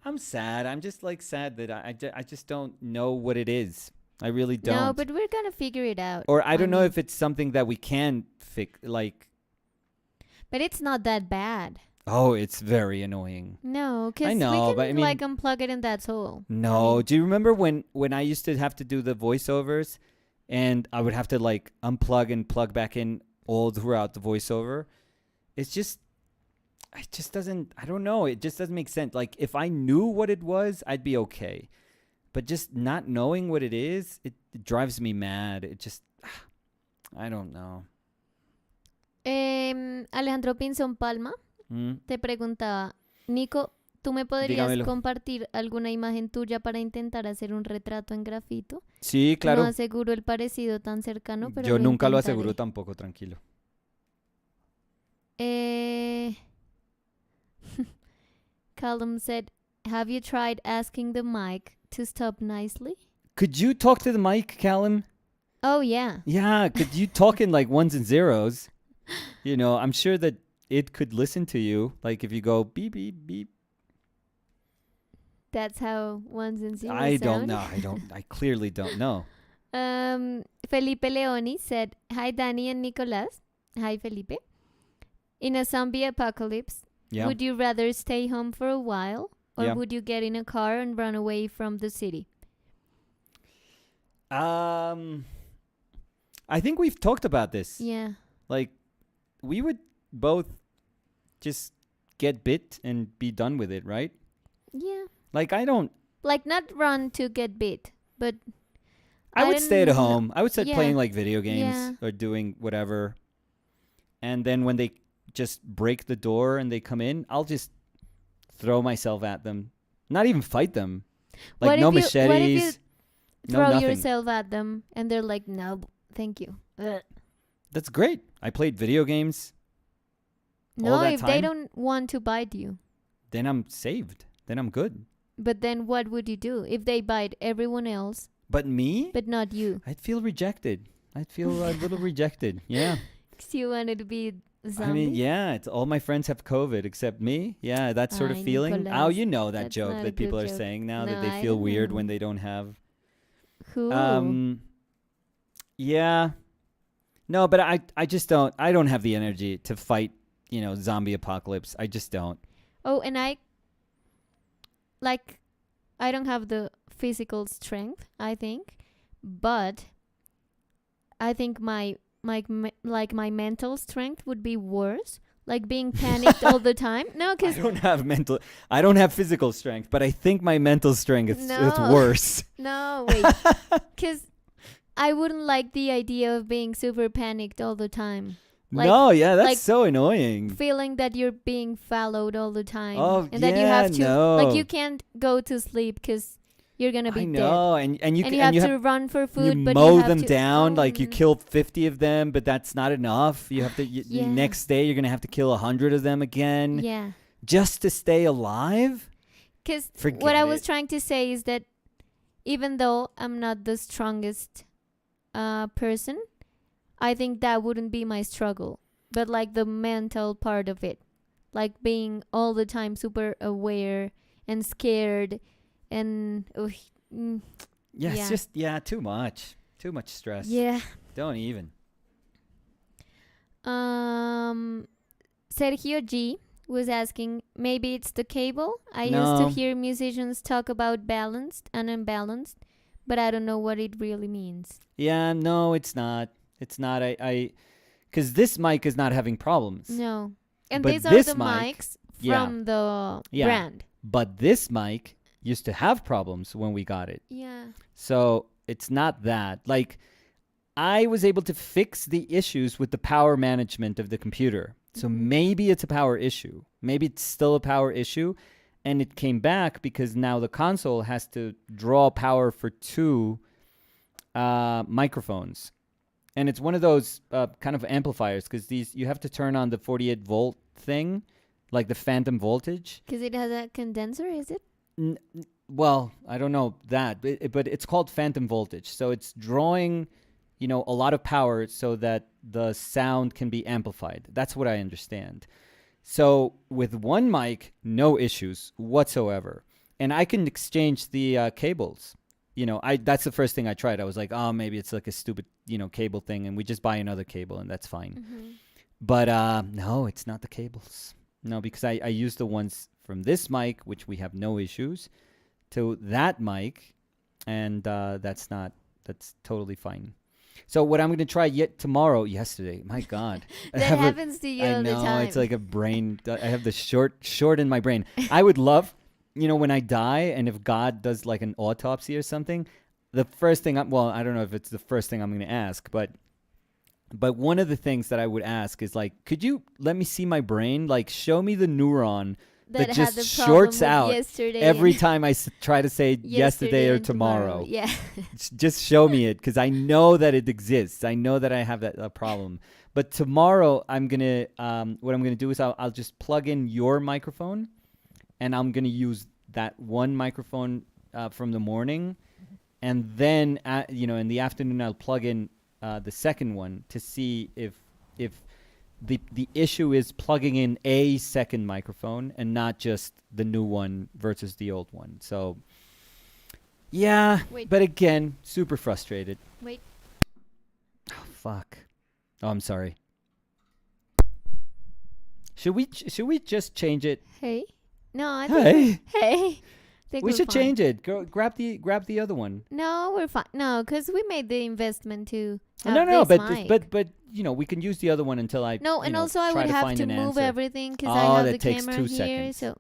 Speaker 1: I'm sad. I'm just like sad that I just don't know what it is. I really don't.
Speaker 2: No, but we're gonna figure it out.
Speaker 1: Or I don't know
Speaker 2: mean-
Speaker 1: if it's something that we can fix. Like,
Speaker 2: But it's not that bad.
Speaker 1: oh, it's very annoying.
Speaker 2: No, because
Speaker 1: know,
Speaker 2: we can
Speaker 1: but I mean-
Speaker 2: like unplug it and that's all.
Speaker 1: No,
Speaker 2: mean-
Speaker 1: do you remember when I used to have to do the voiceovers, and I would have to like unplug and plug back in all throughout the voiceover? It just doesn't. I don't know. It just doesn't make sense. Like, if I knew what it was, I'd be okay. But just not knowing what it is, it drives me mad. It just, I don't know.
Speaker 2: Alejandro Pinzón Palma te preguntaba, Nico, ¿tú me podrías
Speaker 1: Dígamelo.
Speaker 2: compartir alguna imagen tuya para intentar hacer un retrato en grafito?
Speaker 1: Sí, claro.
Speaker 2: No aseguro el parecido tan cercano, pero
Speaker 1: Yo nunca lo
Speaker 2: intentaré.
Speaker 1: aseguro tampoco, tranquilo.
Speaker 2: Callum said, have you tried asking the mic to stop nicely?
Speaker 1: Could you talk to the mic, Callum?
Speaker 2: Oh, yeah.
Speaker 1: Yeah, could you talk in like ones and zeros? I'm sure that it could listen to you. Like if you go beep, beep, beep.
Speaker 2: That's how ones and zeros
Speaker 1: I don't
Speaker 2: sound.
Speaker 1: know. I clearly don't know.
Speaker 2: Felipe Leoni said, hi, Danny and Nicolas. Hi, Felipe. In a zombie apocalypse,
Speaker 1: Yeah.
Speaker 2: would you rather stay home for a while or
Speaker 1: Yeah.
Speaker 2: would you get in a car and run away from the city?
Speaker 1: I think we've talked about this.
Speaker 2: Yeah.
Speaker 1: Like, we would both just get bit and be done with it, right?
Speaker 2: Yeah.
Speaker 1: Like, I don't.
Speaker 2: Like, not run to get bit, but
Speaker 1: I would
Speaker 2: don't
Speaker 1: stay at
Speaker 2: know.
Speaker 1: home. I would start
Speaker 2: Yeah.
Speaker 1: playing like video games
Speaker 2: Yeah.
Speaker 1: or doing whatever. And then when they just break the door and they come in, I'll just throw myself at them. Not even fight them. Like,
Speaker 2: What
Speaker 1: no
Speaker 2: if you-
Speaker 1: machetes.
Speaker 2: what if you
Speaker 1: no
Speaker 2: throw
Speaker 1: nothing.
Speaker 2: yourself at them and they're like, no, thank you. Ugh.
Speaker 1: That's great. I played video games.
Speaker 2: No,
Speaker 1: that
Speaker 2: if they
Speaker 1: time?
Speaker 2: don't want to bite you.
Speaker 1: Then I'm saved. Then I'm good.
Speaker 2: But then what would you do if they bite everyone else,
Speaker 1: But me?
Speaker 2: but not you?
Speaker 1: I'd feel rejected. I'd feel a little rejected. Yeah.
Speaker 2: Because you wanted to be zombie?
Speaker 1: I mean, yeah, it's all my friends have COVID except me. Yeah, that sort of
Speaker 2: Ay,
Speaker 1: feeling. Oh,
Speaker 2: Nicolas,
Speaker 1: you know that
Speaker 2: that's
Speaker 1: joke
Speaker 2: not a
Speaker 1: that people
Speaker 2: good
Speaker 1: are
Speaker 2: joke.
Speaker 1: saying now that
Speaker 2: No,
Speaker 1: they
Speaker 2: I
Speaker 1: feel
Speaker 2: don't
Speaker 1: weird
Speaker 2: know.
Speaker 1: when they don't have.
Speaker 2: Who?
Speaker 1: Yeah. No, but I just don't. I don't have the energy to fight, zombie apocalypse. I just don't.
Speaker 2: Oh, and I don't have the physical strength, I think, but I think my mental strength would be worse. Like being panicked all the time. No,
Speaker 1: I
Speaker 2: because
Speaker 1: I don't have physical strength, but I think my mental strength is
Speaker 2: No.
Speaker 1: worse.
Speaker 2: no, wait, because I wouldn't like the idea of being super panicked all the time. Like,
Speaker 1: no, yeah, that's
Speaker 2: like
Speaker 1: so annoying.
Speaker 2: feeling that you're being followed all the time,
Speaker 1: Oh,
Speaker 2: and that you have to
Speaker 1: no.
Speaker 2: like you can't go to sleep because you're gonna be
Speaker 1: I
Speaker 2: dead,
Speaker 1: know, and you
Speaker 2: and
Speaker 1: c-
Speaker 2: you
Speaker 1: and
Speaker 2: have
Speaker 1: you
Speaker 2: to run for
Speaker 1: you
Speaker 2: food, but
Speaker 1: mow
Speaker 2: you have
Speaker 1: them
Speaker 2: to,
Speaker 1: down, like you kill 50 of them, but that's not enough. You have to the
Speaker 2: Yeah.
Speaker 1: next day you're gonna have to kill 100 of them again
Speaker 2: yeah.
Speaker 1: just to stay alive.
Speaker 2: Because
Speaker 1: Forget
Speaker 2: what I was
Speaker 1: it.
Speaker 2: trying to say is that even though I'm not the strongest person, I think that wouldn't be my struggle. But like the mental part of it, like being all the time super aware and scared, and
Speaker 1: Yeah, it's
Speaker 2: Yeah.
Speaker 1: just too much stress.
Speaker 2: yeah.
Speaker 1: Don't even.
Speaker 2: Sergio G was asking, maybe it's the cable. I used to
Speaker 1: No.
Speaker 2: hear musicians talk about balanced and unbalanced, but I don't know what it really means.
Speaker 1: Yeah, no, it's not. It's not. I because this mic is not having problems.
Speaker 2: No. And
Speaker 1: But
Speaker 2: these are
Speaker 1: this
Speaker 2: the
Speaker 1: mic-
Speaker 2: mics
Speaker 1: yeah.
Speaker 2: from the
Speaker 1: Yeah.
Speaker 2: brand.
Speaker 1: But this mic used to have problems when we got it.
Speaker 2: Yeah.
Speaker 1: So it's not that. Like, I was able to fix the issues with the power management of the computer. So
Speaker 2: Mhm.
Speaker 1: maybe it's a power issue. Maybe it's still a power issue. And it came back because now the console has to draw power for two microphones. And it's one of those kind of amplifiers because these you have to turn on the 48 volt thing, like the phantom voltage.
Speaker 2: Because it has a condenser, is it?
Speaker 1: Well, I don't know that, but it's called phantom voltage. So it's drawing, a lot of power so that the sound can be amplified. That's what I understand. So with one mic, no issues whatsoever. And I can exchange the cables. That's the first thing I tried. I was like, oh, maybe it's like a stupid, cable thing, and we just buy another cable, and that's fine.
Speaker 2: Mm-hmm.
Speaker 1: But no, it's not the cables. No, because I use the ones from this mic, which we have no issues, to that mic, and that's totally fine. So what I'm going to try yesterday, my God.
Speaker 2: That happens to you
Speaker 1: I
Speaker 2: all the
Speaker 1: know,
Speaker 2: time.
Speaker 1: it's like a brain, I have the short in my brain. I would love, when I die, and if God does like an autopsy or something, the first thing, I don't know if it's the first thing I'm going to ask, but one of the things that I would ask is like, could you let me see my brain? Like, show me the neuron that
Speaker 2: had
Speaker 1: just
Speaker 2: the
Speaker 1: shorts
Speaker 2: problem
Speaker 1: out
Speaker 2: with yesterday
Speaker 1: every
Speaker 2: and
Speaker 1: time I try to say yesterday or
Speaker 2: and
Speaker 1: tomorrow.
Speaker 2: Yeah.
Speaker 1: Just show me it, because I know that it exists. I know that I have that problem. But tomorrow, what I'm gonna do is I'll just plug in your microphone, and I'm gonna use that one microphone from the morning, and then in the afternoon I'll plug in the second one to see if the issue is plugging in a second microphone and not just the new one versus the old one. So, yeah.
Speaker 2: Wait.
Speaker 1: But again, super frustrated.
Speaker 2: Wait.
Speaker 1: Oh, fuck. Oh, I'm sorry. Should we just change it?
Speaker 2: Hey. No, I think hey.
Speaker 1: We should change it. Go grab the other one.
Speaker 2: No, we're fine. No, because we made the investment to have
Speaker 1: No,
Speaker 2: this
Speaker 1: but
Speaker 2: mic.
Speaker 1: we can use the other one until I
Speaker 2: No, and also I
Speaker 1: try
Speaker 2: would have
Speaker 1: find
Speaker 2: to
Speaker 1: an
Speaker 2: move
Speaker 1: answer.
Speaker 2: everything because
Speaker 1: Oh,
Speaker 2: I have
Speaker 1: that
Speaker 2: the
Speaker 1: takes
Speaker 2: camera
Speaker 1: 2
Speaker 2: here.
Speaker 1: seconds.
Speaker 2: So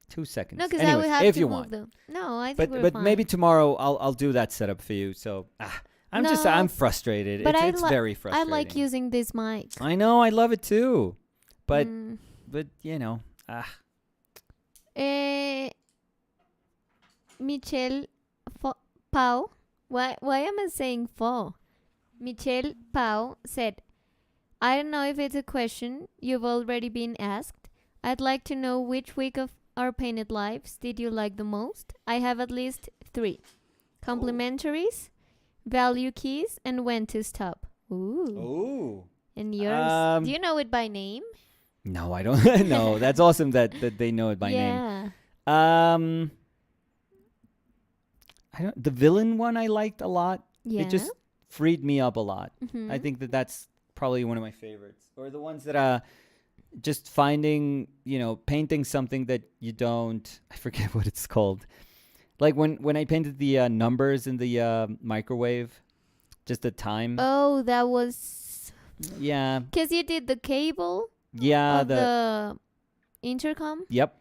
Speaker 1: 2 seconds.
Speaker 2: no, because I
Speaker 1: Anyways,
Speaker 2: would have
Speaker 1: if
Speaker 2: to
Speaker 1: you
Speaker 2: move
Speaker 1: want.
Speaker 2: them. No, I think we're
Speaker 1: But
Speaker 2: fine.
Speaker 1: maybe tomorrow I'm do that setup for you. So I'm
Speaker 2: No,
Speaker 1: frustrated.
Speaker 2: but
Speaker 1: It's very
Speaker 2: I
Speaker 1: frustrating.
Speaker 2: like using this mic.
Speaker 1: I know, I love it too. But
Speaker 2: Mm. Michelle Pau. Why am I saying Fo? Michelle Pau said, I don't know if it's a question you've already been asked. I'd like to know which week of our painted lives did you like the most? I have at least 3. Complimentaries, value keys, and when to stop. Ooh.
Speaker 1: Ooh.
Speaker 2: And yours? Do you know it by name?
Speaker 1: No, I don't. No, that's awesome that they know it by name.
Speaker 2: Yeah.
Speaker 1: The villain one I liked a lot.
Speaker 2: Yeah.
Speaker 1: It just freed me up a lot.
Speaker 2: Mhm.
Speaker 1: I think that's probably one of my favorites. Or the ones that just finding, painting something that you don't, I forget what it's called. Like when I painted the numbers in the microwave, just the time.
Speaker 2: Oh, that was
Speaker 1: Yeah.
Speaker 2: because you did the cable
Speaker 1: Yeah.
Speaker 2: of the intercom.
Speaker 1: Yep.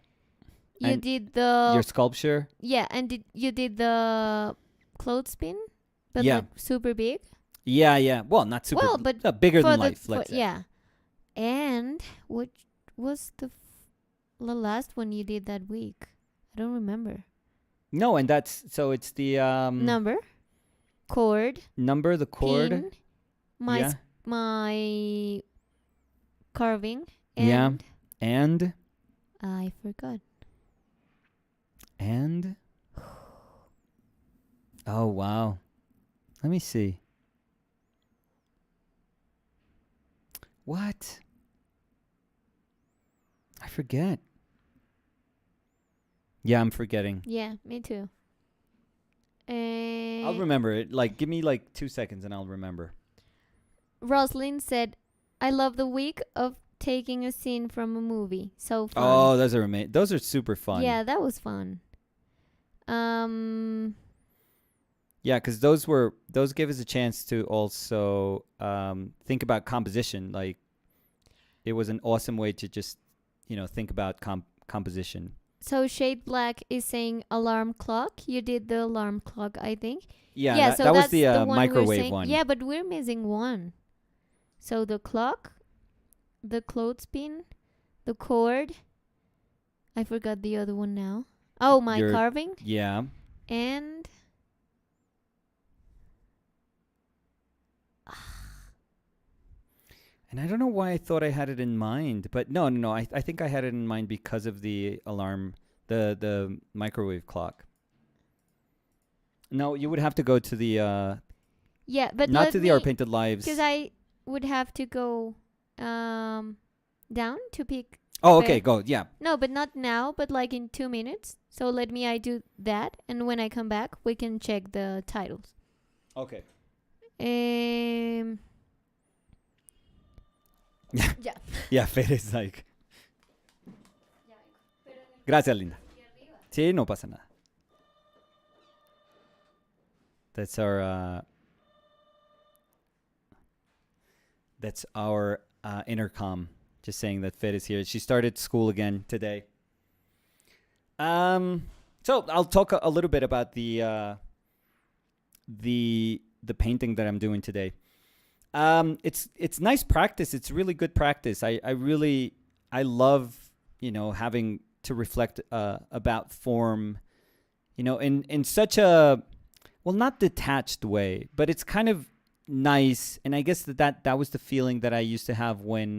Speaker 2: You
Speaker 1: And
Speaker 2: did the
Speaker 1: your sculpture.
Speaker 2: yeah, and you did the clothespin, but
Speaker 1: Yeah.
Speaker 2: like super big.
Speaker 1: Yeah. Well, not super.
Speaker 2: Well, but
Speaker 1: bigger
Speaker 2: for
Speaker 1: than
Speaker 2: the
Speaker 1: life. Let's say.
Speaker 2: yeah, And what was the last one you did that week? I don't remember.
Speaker 1: No, and that's so it's the
Speaker 2: Number, chord,
Speaker 1: number, the chord.
Speaker 2: pin, my
Speaker 1: Yeah.
Speaker 2: my carving,
Speaker 1: Yeah.
Speaker 2: and
Speaker 1: And
Speaker 2: I forgot.
Speaker 1: and oh wow. Let me see. What? I forget. Yeah, I'm forgetting.
Speaker 2: Yeah, me too.
Speaker 1: I'll remember it. Like, give me like 2 seconds and I'll remember.
Speaker 2: Roslyn said, "I love the week of taking a scene from a movie. So fun."
Speaker 1: Oh, those are amazing. Those are super fun.
Speaker 2: Yeah, that was fun.
Speaker 1: Yeah, because those give us a chance to also think about composition. Like, it was an awesome way to just think about composition.
Speaker 2: So Shade Black is saying alarm clock. You did the alarm clock, I think.
Speaker 1: Yeah,
Speaker 2: so
Speaker 1: that was
Speaker 2: that's
Speaker 1: the
Speaker 2: one we're
Speaker 1: microwave
Speaker 2: saying.
Speaker 1: one.
Speaker 2: Yeah, but we're missing one. So the clock, the clothespin, the cord. I forgot the other one now. Oh, my carving.
Speaker 1: Yeah.
Speaker 2: And
Speaker 1: And I don't know why I thought I had it in mind, but no. I think I had it in mind because of the alarm, the microwave clock. No, you would have to go to the
Speaker 2: yeah, but
Speaker 1: not to the Our Painted Lives.
Speaker 2: because I would have to go down to pick.
Speaker 1: Oh, okay, go. Yeah.
Speaker 2: No, but not now, but like in 2 minutes. So I do that, and when I come back, we can check the titles.
Speaker 1: Okay.
Speaker 2: Yeah.
Speaker 1: Yeah, Fer is like. Gracias, linda. Sí, no pasa nada. That's our intercom. Just saying that Fer is here. She started school again today. So I'll talk a little bit about the painting that I'm doing today. It's nice practice. It's really good practice. I love having to reflect about form, in such a not detached way, but it's kind of nice. And I guess that was the feeling that I used to have when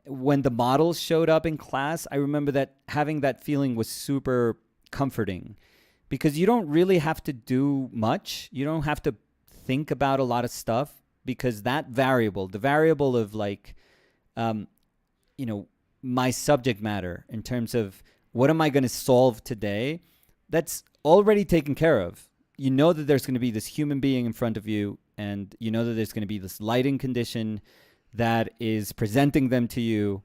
Speaker 1: the models showed up in class. I remember that having that feeling was super comforting because you don't really have to do much. You don't have to think about a lot of stuff because the variable of like, my subject matter in terms of what am I going to solve today, that's already taken care of. You know that there's going to be this human being in front of you, and you know that there's going to be this lighting condition that is presenting them to you,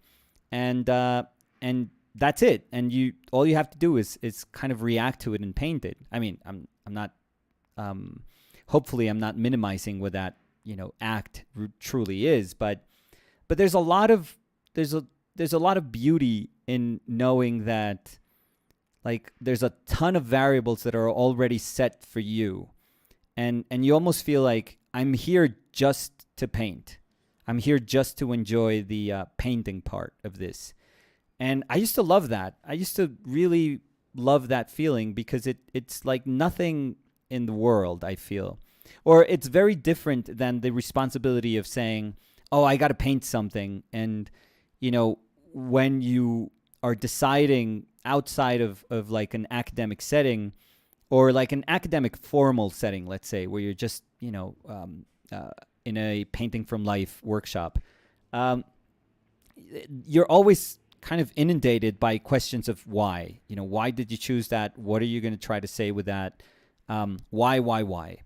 Speaker 1: and that's it. And all you have to do is kind of react to it and paint it. I mean, I'm not. Hopefully, I'm not minimizing what that act truly is, but there's a lot of beauty in knowing that, like, there's a ton of variables that are already set for you, and you almost feel like I'm here just to paint. I'm here just to enjoy the painting part of this. And I used to love that. I used to really love that feeling because it's like nothing in the world, I feel. Or it's very different than the responsibility of saying, oh, I got to paint something. And, when you are deciding outside of like an academic setting or like an academic formal setting, let's say, where you're just, in a painting from life workshop, you're always kind of inundated by questions of why. Why did you choose that? What are you going to try to say with that? Why?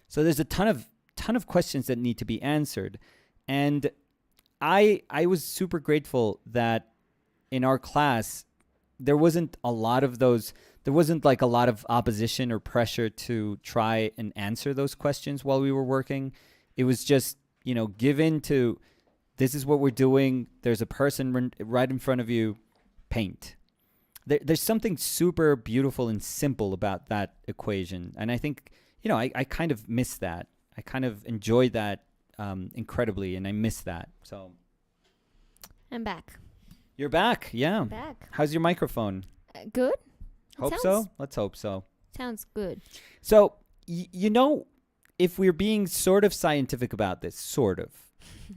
Speaker 1: So there's a ton of questions that need to be answered. And I was super grateful that in our class, there wasn't a lot of those. There wasn't like a lot of opposition or pressure to try and answer those questions while we were working. It was just, give in to, this is what we're doing. There's a person right in front of you. Paint. There's something super beautiful and simple about that equation. And I think, I kind of miss that. I kind of enjoy that incredibly, and I miss that. So
Speaker 2: I'm back.
Speaker 1: you're back, yeah.
Speaker 2: Back.
Speaker 1: How's your microphone?
Speaker 2: Good?
Speaker 1: Hope
Speaker 2: Sounds-
Speaker 1: so. Let's hope so.
Speaker 2: Sounds good.
Speaker 1: So you know, if we're being sort of scientific about this, sort of.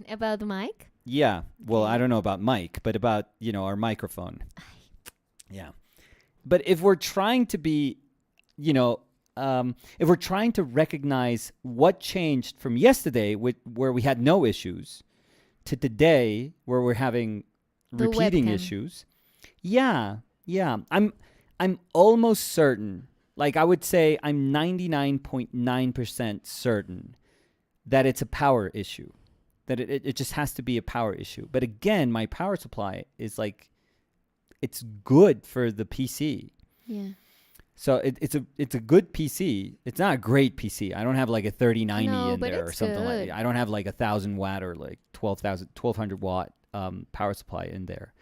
Speaker 2: About the mic?
Speaker 1: Yeah. Well,
Speaker 2: Okay.
Speaker 1: I don't know about Mike, but about, our microphone. Yeah. But if we're trying to be, if we're trying to recognize what changed from yesterday, where we had no issues, to today, where we're having
Speaker 2: The
Speaker 1: repeating
Speaker 2: webcam.
Speaker 1: issues. Yeah. I'm almost certain. Like, I would say I'm 99.9% certain that it's a power issue. That it just has to be a power issue. But again, my power supply is like, it's good for the PC.
Speaker 2: Yeah.
Speaker 1: So it's a good PC. It's not a great PC. I don't have like a 3090
Speaker 2: No,
Speaker 1: in
Speaker 2: but
Speaker 1: there or
Speaker 2: it's
Speaker 1: something like
Speaker 2: good.
Speaker 1: that. I don't have like 1,000 watt or like 1,200 watt power supply in there.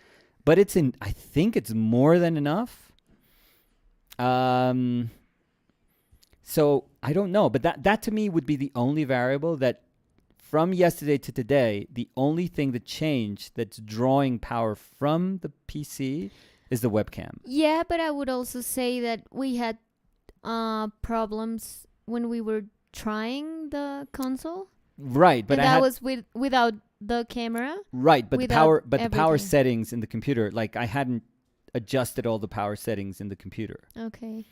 Speaker 1: But I think it's more than enough. So I don't know, but that to me would be the only variable that from yesterday to today, the only thing that changed that's drawing power from the PC is the webcam.
Speaker 2: Yeah, but I would also say that we had problems when we were trying the console.
Speaker 1: Right, but
Speaker 2: and that was without the camera.
Speaker 1: right, but the
Speaker 2: without
Speaker 1: power
Speaker 2: everything.
Speaker 1: settings in the computer, like I hadn't adjusted all the power settings in the computer.
Speaker 2: Okay.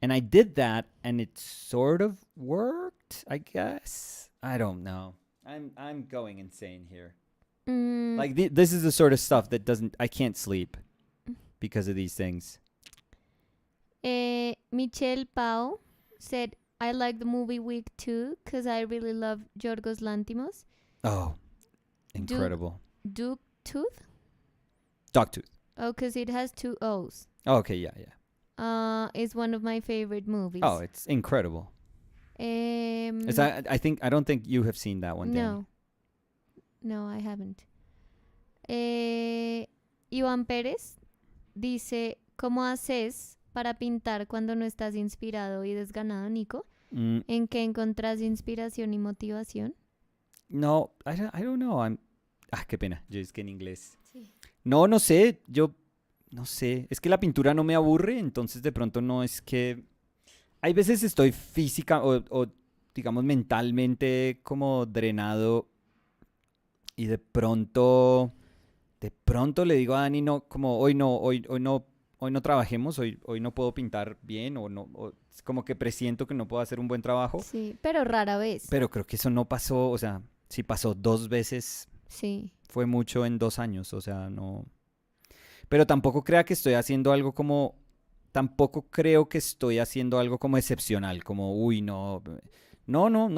Speaker 1: And I did that and it sort of worked, I guess. I don't know. I'm going insane here. Like this is the sort of stuff that I can't sleep because of these things.
Speaker 2: Michelle Pau said, I like the movie Week 2 because I really love Yorgos Lanthimos.
Speaker 1: Oh, incredible.
Speaker 2: Duke Tooth?
Speaker 1: Dogtooth.
Speaker 2: Oh, because it has 2 O's.
Speaker 1: Oh, okay, yeah.
Speaker 2: Is one of my favorite movies.
Speaker 1: Oh, it's incredible. I don't think you have seen that one, Danny.
Speaker 2: No, I haven't. Iván Pérez dice, ¿cómo haces para pintar cuando no estás inspirado y desganado, Nico? ¿En qué encontrás inspiración y motivación?
Speaker 1: No, I don't know. Qué pena. Yo es que en inglés.
Speaker 2: Sí.
Speaker 1: No sé. Yo no sé. Es que la pintura no me aburre, entonces de pronto no es que... Hay veces estoy física o digamos mentalmente como drenado y de pronto le digo a Dani, no, como hoy no trabajemos, hoy no puedo pintar bien o es como que presiento que no puedo hacer un buen trabajo.
Speaker 2: Sí, pero rara vez.
Speaker 1: Pero creo que eso no pasó, o sea, si pasó 2 veces,
Speaker 2: Sí.
Speaker 1: fue mucho en 2 años, o sea, no. Pero tampoco crea que estoy haciendo algo como, tampoco creo que estoy haciendo algo como excepcional, como, uy, no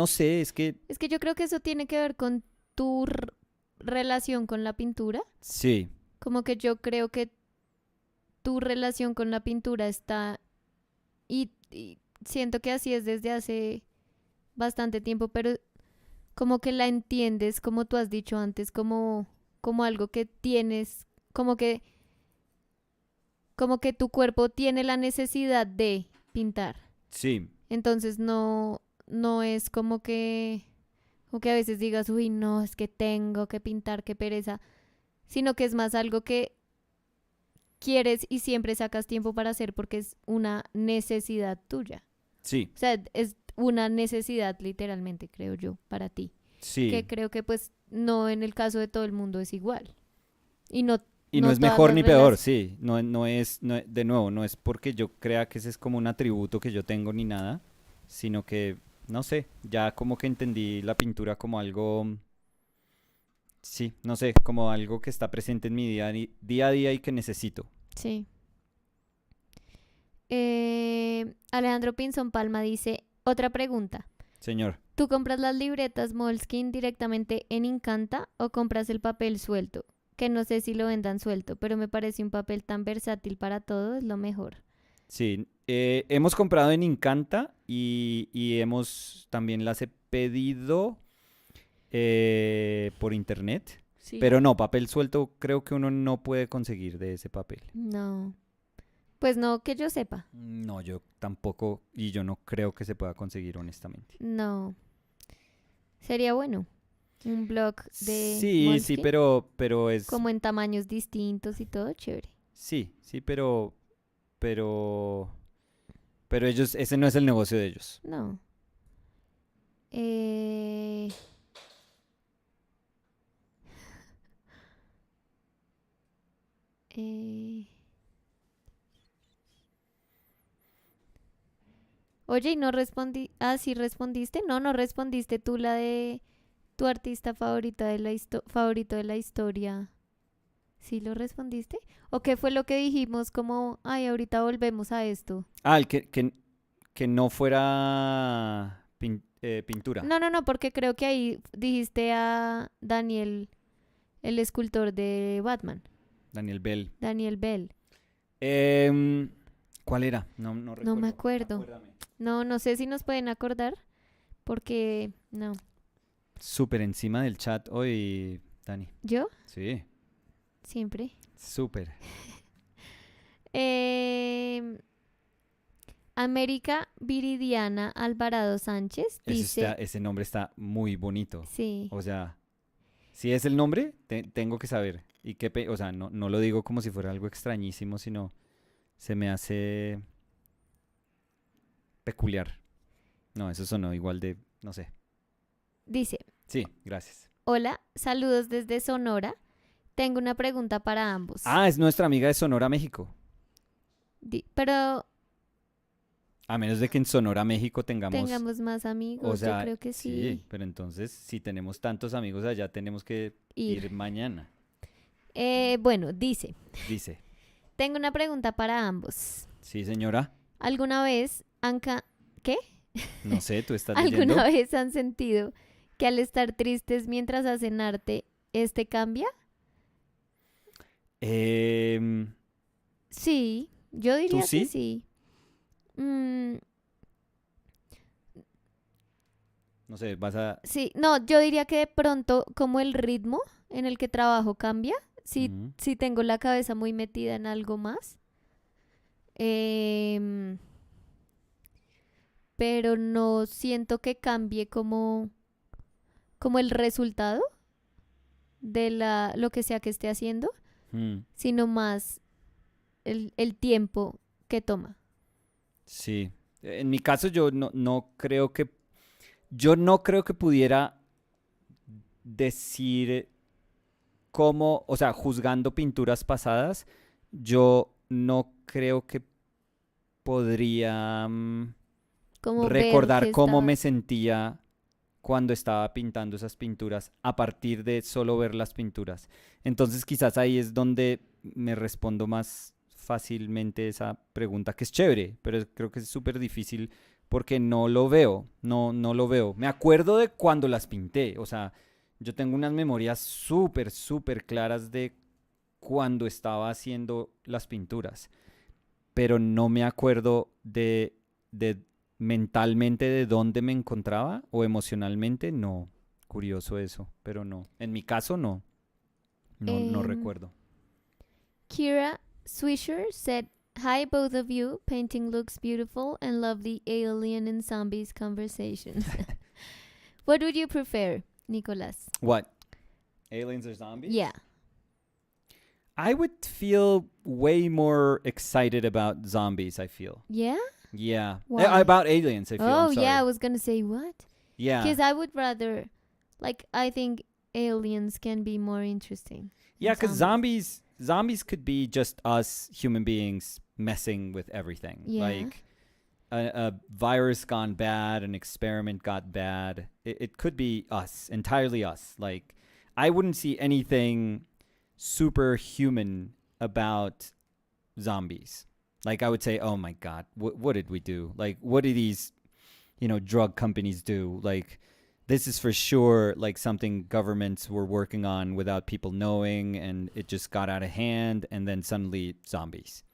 Speaker 1: sé, es que...
Speaker 2: Es que yo creo que eso tiene que ver con tu relación con la pintura.
Speaker 1: Sí,
Speaker 2: Como que yo creo que tu relación con la pintura está... Y siento que así es desde hace bastante tiempo, pero como que la entiendes, como tú has dicho antes, como algo que tienes, como que tu cuerpo tiene la necesidad de pintar.
Speaker 1: sí,
Speaker 2: Entonces no es como que a veces digas, uy, no, es que tengo que pintar, qué pereza, sino que es más algo que quieres y siempre sacas tiempo para hacer porque es una necesidad tuya.
Speaker 1: sí,
Speaker 2: O sea, es una necesidad literalmente, creo yo, para ti.
Speaker 1: sí.
Speaker 2: Que creo que pues no en el caso de todo el mundo es igual. Y no
Speaker 1: es
Speaker 2: todas
Speaker 1: mejor
Speaker 2: las
Speaker 1: ni peor, sí. No es, de nuevo, no es porque yo crea que ese es como un atributo que yo tengo ni nada, sino que, no sé, ya como que entendí la pintura como algo, sí, no sé, como algo que está presente en mi día a día y que necesito.
Speaker 2: Sí. Alejandro Pinzón Palma dice, otra pregunta.
Speaker 1: Señor.
Speaker 2: ¿Tú compras las libretas Moleskine directamente en Incanta o compras el papel suelto? Que no sé si lo vendan suelto, pero me parece un papel tan versátil para todo, es lo mejor.
Speaker 1: Sí, hemos comprado en Incanta y también las he pedido por internet.
Speaker 2: Sí.
Speaker 1: Pero no, papel suelto creo que uno no puede conseguir de ese papel.
Speaker 2: No. Pues no, que yo sepa.
Speaker 1: No, yo tampoco, y yo no creo que se pueda conseguir honestamente.
Speaker 2: No. Sería bueno. Un blog de
Speaker 1: Sí, sí,
Speaker 2: Moleskine.
Speaker 1: pero es...
Speaker 2: Como en tamaños distintos y todo, chévere.
Speaker 1: Sí, sí, pero... Pero ellos, ese no es el negocio de ellos.
Speaker 2: No. Eh, eh, Oye, y no respondí. Ah, sí respondiste. No, no respondiste tú la de tu artista favorita de la favorito de la historia. ¿Sí lo respondiste? ¿O qué fue lo que dijimos? Como, ay, ahorita volvemos a esto.
Speaker 1: Ah, que no fuera pintura.
Speaker 2: No, no, no, porque creo que ahí dijiste a Daniel, el escultor de Batman.
Speaker 1: Daniel Bell.
Speaker 2: Daniel Bell.
Speaker 1: Em, ¿Cuál era? No, no
Speaker 2: No me
Speaker 1: recuerdo.
Speaker 2: acuerdo.
Speaker 1: Acuérdame.
Speaker 2: No, no sé si nos pueden acordar. Porque, no.
Speaker 1: Súper encima del chat hoy, Dani.
Speaker 2: ¿Yo?
Speaker 1: Sí,
Speaker 2: Siempre.
Speaker 1: súper.
Speaker 2: Eh, América Viridiana Alvarado Sánchez dice,
Speaker 1: Ese nombre está muy bonito.
Speaker 2: sí,
Speaker 1: O sea, si es el nombre, tengo que saber. Y o sea, no, no lo digo como si fuera algo extrañísimo, sino se me hace peculiar. No, eso sonó igual de, no sé.
Speaker 2: dice,
Speaker 1: Sí, gracias.
Speaker 2: hola, saludos desde Sonora. Tengo una pregunta para ambos.
Speaker 1: Ah, es nuestra amiga de Sonora, México.
Speaker 2: Pero
Speaker 1: A menos de que en Sonora, México tengamos...
Speaker 2: tengamos más
Speaker 1: O
Speaker 2: amigos, yo
Speaker 1: sea,
Speaker 2: creo que
Speaker 1: sí,
Speaker 2: sí.
Speaker 1: pero entonces, si tenemos tantos amigos allá, tenemos que ir
Speaker 2: Ir.
Speaker 1: mañana.
Speaker 2: Bueno, dice,
Speaker 1: Dice,
Speaker 2: tengo una pregunta para ambos.
Speaker 1: sí, señora.
Speaker 2: ¿Alguna vez ¿qué?
Speaker 1: No sé, ¿tú estás
Speaker 2: ¿Alguna
Speaker 1: leyendo?
Speaker 2: vez han sentido que al estar tristes mientras hacen arte, este cambia?
Speaker 1: Em,
Speaker 2: Sí, yo
Speaker 1: ¿Tú
Speaker 2: diría que
Speaker 1: sí?
Speaker 2: sí. Mm,
Speaker 1: No sé, vas a...
Speaker 2: sí, no, yo diría que de pronto como el ritmo en el que trabajo cambia, si,
Speaker 1: Ujú.
Speaker 2: si tengo la cabeza muy metida en algo más, em, pero no siento que cambie como el resultado de lo que sea que esté haciendo,
Speaker 1: Mm,
Speaker 2: sino más el tiempo que toma.
Speaker 1: sí. En mi caso, yo no creo que... Yo no creo que pudiera decir cómo, o sea, juzgando pinturas pasadas, yo no creo que podría
Speaker 2: Como ver que
Speaker 1: recordar cómo
Speaker 2: está...
Speaker 1: me sentía cuando estaba pintando esas pinturas a partir de solo ver las pinturas. Entonces quizás ahí es donde me respondo más fácilmente esa pregunta, que es chévere, pero creo que es súper difícil porque no lo veo, no lo veo. Me acuerdo de cuando las pinté, o sea, yo tengo unas memorias súper, súper claras de cuando estaba haciendo las pinturas, pero no me acuerdo de mentalmente de dónde me encontraba o emocionalmente, no. Curioso eso, pero no. En mi caso, no. No
Speaker 2: em,
Speaker 1: recuerdo.
Speaker 2: Kira Swisher said, "Hi, both of you. Painting looks beautiful and love the alien and zombies conversations." What would you prefer, Nicolas?
Speaker 1: What? Aliens or zombies?
Speaker 2: Yeah.
Speaker 1: I would feel way more excited about zombies, I feel.
Speaker 2: Yeah?
Speaker 1: Yeah.
Speaker 2: Why?
Speaker 1: About aliens, I feel.
Speaker 2: Oh,
Speaker 1: I'm sorry.
Speaker 2: yeah, I was gonna say what?
Speaker 1: Yeah.
Speaker 2: Because I would rather, like, I think aliens can be more interesting.
Speaker 1: Yeah,
Speaker 2: than
Speaker 1: because zombies could be just us human beings messing with everything.
Speaker 2: Yeah.
Speaker 1: Like a virus gone bad, an experiment got bad. It could be us, entirely us. Like I wouldn't see anything superhuman about zombies. Like I would say, oh my God, what did we do? Like what do these, drug companies do? Like this is for sure like something governments were working on without people knowing, and it just got out of hand, and then suddenly zombies.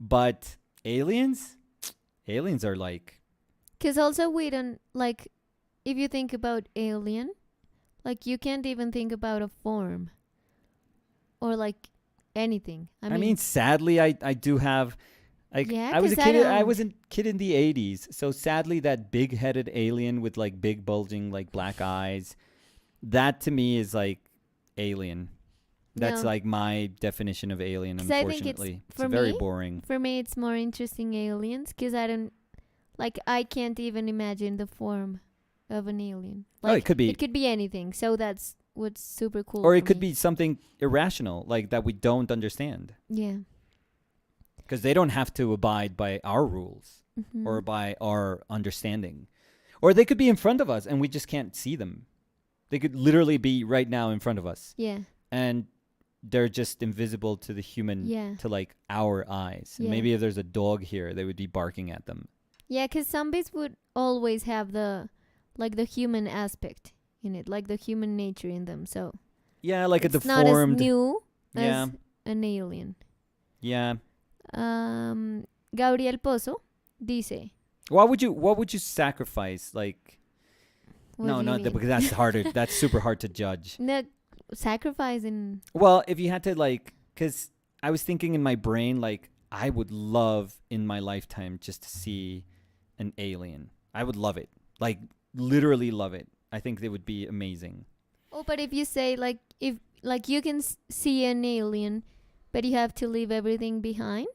Speaker 1: But aliens are like,
Speaker 2: Because also we don't, like, if you think about alien, like, you can't even think about a form. Or, like, anything. I mean,
Speaker 1: sadly I do have like
Speaker 2: yeah,
Speaker 1: I was a
Speaker 2: 'cause I
Speaker 1: kid I
Speaker 2: don't-
Speaker 1: was a kid in the 80s, so sadly that big-headed alien with like big bulging like black eyes, That to me is like alien. That's
Speaker 2: No,
Speaker 1: like my definition of alien.
Speaker 2: 'cause I think it's
Speaker 1: Unfortunately, it's
Speaker 2: for
Speaker 1: very
Speaker 2: me.
Speaker 1: boring.
Speaker 2: For me, it's more interesting aliens, 'cause I don't like. I can't even imagine the form of an alien.
Speaker 1: Oh, it
Speaker 2: Like
Speaker 1: could be,
Speaker 2: it could be anything. So that's what's super cool.
Speaker 1: or
Speaker 2: for
Speaker 1: it could
Speaker 2: me.
Speaker 1: be something irrational, like that we don't understand,
Speaker 2: Yeah.
Speaker 1: because they don't have to abide by our rules
Speaker 2: Mm-hmm.
Speaker 1: or by our understanding, or they could be in front of us and we just can't see them. They could literally be right now in front of us,
Speaker 2: Yeah.
Speaker 1: and they're just invisible to the human,
Speaker 2: Yeah.
Speaker 1: to like our eyes. And
Speaker 2: Yeah.
Speaker 1: maybe if there's a dog here, they would be barking at them.
Speaker 2: Yeah, 'cause zombies would always have the like the human aspect in it, like the human nature in them. So
Speaker 1: Yeah, like a
Speaker 2: it's not as
Speaker 1: deformed.
Speaker 2: new
Speaker 1: Yeah,
Speaker 2: as an alien.
Speaker 1: yeah.
Speaker 2: Gabriel Pozo dice,
Speaker 1: What would you sacrifice? Like,
Speaker 2: what
Speaker 1: no,
Speaker 2: do you
Speaker 1: no,
Speaker 2: mean?
Speaker 1: because that's harder. That's super hard to judge.
Speaker 2: No, sacrificing.
Speaker 1: Well, if you had to, like, because I was thinking in my brain, like, I would love in my lifetime just to see an alien. I would love it. Like, literally love it. I think it would be amazing.
Speaker 2: Oh, but if you say like if like you can see an alien, but you have to leave everything behind.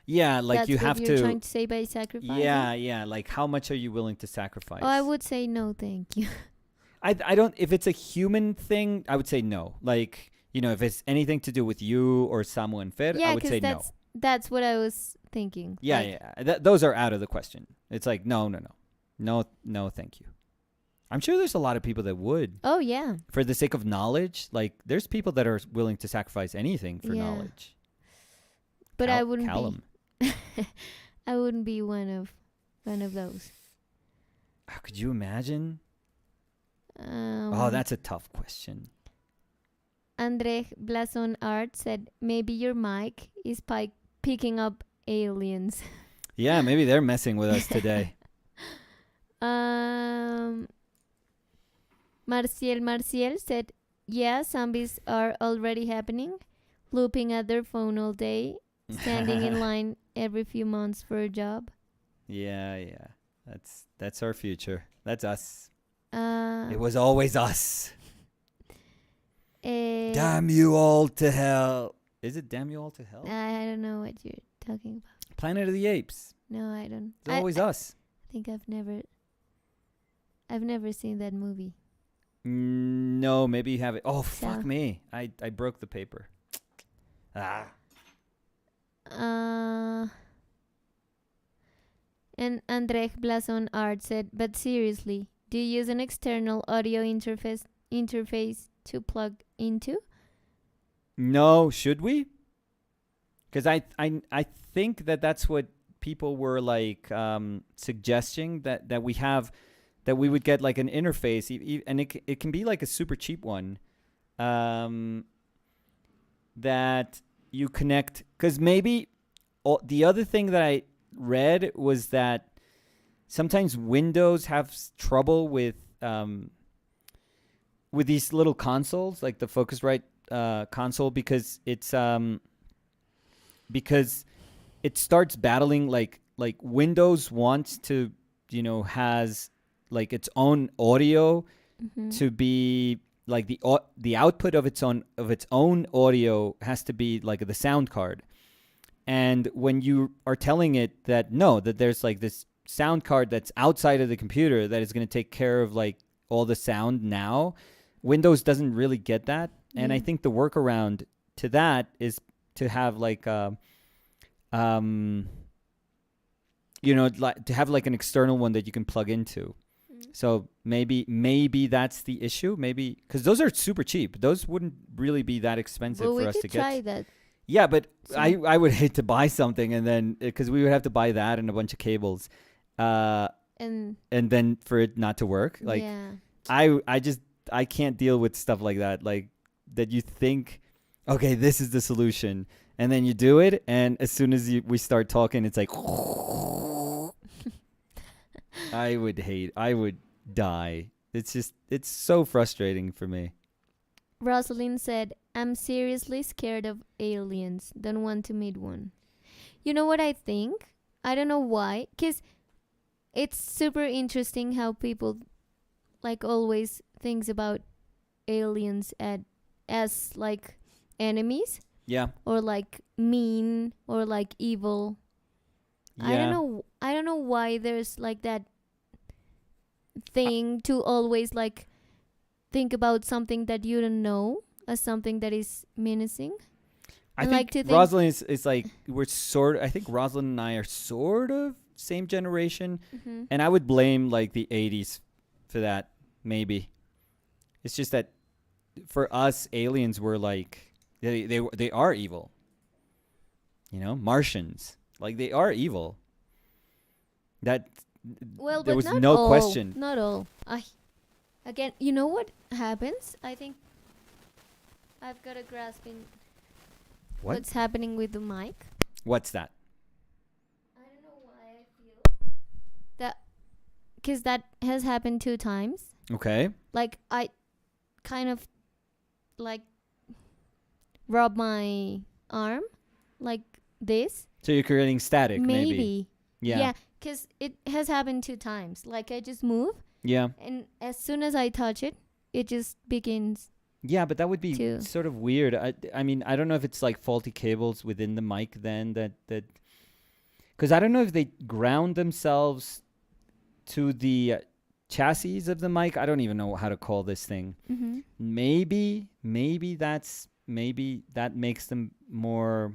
Speaker 1: Yeah, like
Speaker 2: That's
Speaker 1: you
Speaker 2: what
Speaker 1: have
Speaker 2: you're
Speaker 1: to.
Speaker 2: trying to say by sacrificing.
Speaker 1: Yeah, yeah. Like, how much are you willing to sacrifice?
Speaker 2: Oh, I would say no, thank you.
Speaker 1: I don't. If it's a human thing, I would say no. Like, if it's anything to do with you or someone Fer, I
Speaker 2: Yeah,
Speaker 1: would
Speaker 2: because
Speaker 1: say no.
Speaker 2: that's what I was thinking.
Speaker 1: Yeah,
Speaker 2: like,
Speaker 1: yeah. Those are out of the question. It's like no, no, thank you. I'm sure there's a lot of people that would,
Speaker 2: Oh yeah,
Speaker 1: for the sake of knowledge. Like, there's people that are willing to sacrifice anything for
Speaker 2: Yeah.
Speaker 1: knowledge.
Speaker 2: but I wouldn't
Speaker 1: Callum.
Speaker 2: be. I wouldn't be one of those.
Speaker 1: Could you imagine?
Speaker 2: Um,
Speaker 1: Oh, that's a tough question.
Speaker 2: Andre Blason Art said maybe your mic is picking up aliens.
Speaker 1: Yeah, maybe they're messing with us today.
Speaker 2: Marciel said, yeah, zombies are already happening, looping at their phone all day, standing in line every few months for a job.
Speaker 1: Yeah. That's our future. That's us.
Speaker 2: Uh,
Speaker 1: It was always us.
Speaker 2: eh,
Speaker 1: Damn you all to hell. Is it Damn You All to Hell?
Speaker 2: I don't know what you're talking about.
Speaker 1: Planet of the Apes.
Speaker 2: No, I don't.
Speaker 1: It's always us.
Speaker 2: I think I've never seen that movie.
Speaker 1: No, maybe you have it. Oh, fuck
Speaker 2: So-
Speaker 1: me. I broke the paper. Ah.
Speaker 2: And Andrej Blason Art said, but seriously, do you use an external audio interface to plug into?
Speaker 1: No, should we? Because I think that's what people were like suggesting that we have, that we would get like an interface, and it can be like a super cheap one, that you connect. Because maybe the other thing that I read was that sometimes Windows have trouble with these little consoles, like the Focusrite console, because it starts battling like Windows wants to, has like its own audio
Speaker 2: Mm-hmm.
Speaker 1: to be like the output of its own audio has to be like the sound card. And when you are telling it that there's like this sound card that's outside of the computer that is going to take care of like all the sound now, Windows doesn't really get that. And I
Speaker 2: Yeah.
Speaker 1: think the workaround to that is to have like to have like an external one that you can plug into. So maybe that's the issue. Maybe because those are super cheap. Those wouldn't really be that expensive
Speaker 2: Well,
Speaker 1: for
Speaker 2: we
Speaker 1: us
Speaker 2: could
Speaker 1: to get.
Speaker 2: try that.
Speaker 1: Yeah, but
Speaker 2: So-
Speaker 1: I would hate to buy something and then because we would have to buy that and a bunch of cables,
Speaker 2: And
Speaker 1: and then for it not to work. Like
Speaker 2: yeah.
Speaker 1: I can't deal with stuff like that. Like that you think, okay, this is the solution, and then you do it, and as soon as we start talking, it's like I would die. It's so frustrating for me.
Speaker 2: Rosalind said, I'm seriously scared of aliens. Don't want to meet one. You know what I think? I don't know why. Because it's super interesting how people like always thinks about aliens as like enemies
Speaker 1: Yeah.
Speaker 2: or like mean or like evil.
Speaker 1: Yeah.
Speaker 2: I don't know why there's like that thing to always like think about something that you don't know as something that is menacing.
Speaker 1: I
Speaker 2: I
Speaker 1: think
Speaker 2: like to think-
Speaker 1: Rosalind is like I think Rosalind and I are sort of same generation,
Speaker 2: Mm-hmm.
Speaker 1: and I would blame like the 80s for that. Maybe it's just that for us, aliens were like they are evil. You know, Martians, like they are evil. That
Speaker 2: Well,
Speaker 1: there
Speaker 2: but
Speaker 1: was
Speaker 2: not
Speaker 1: no
Speaker 2: all.
Speaker 1: question.
Speaker 2: Not all. Again, you know what happens? I think I've got a grasp in
Speaker 1: What?
Speaker 2: what's happening with the mic.
Speaker 1: What's that?
Speaker 2: I don't know why I feel that, because that has happened 2 times.
Speaker 1: Okay.
Speaker 2: Like I kind of like rub my arm like this.
Speaker 1: So you're creating static, maybe.
Speaker 2: Maybe.
Speaker 1: Yeah.
Speaker 2: Because it has happened 2 times. Like I just move,
Speaker 1: Yeah.
Speaker 2: and as soon as I touch it, it just begins.
Speaker 1: Yeah, but that would be
Speaker 2: Too.
Speaker 1: sort of weird. I mean, I don't know if it's like faulty cables within the mic then that because I don't know if they ground themselves to the chassis of the mic. I don't even know how to call this thing.
Speaker 2: Mm-hmm.
Speaker 1: Maybe that makes them more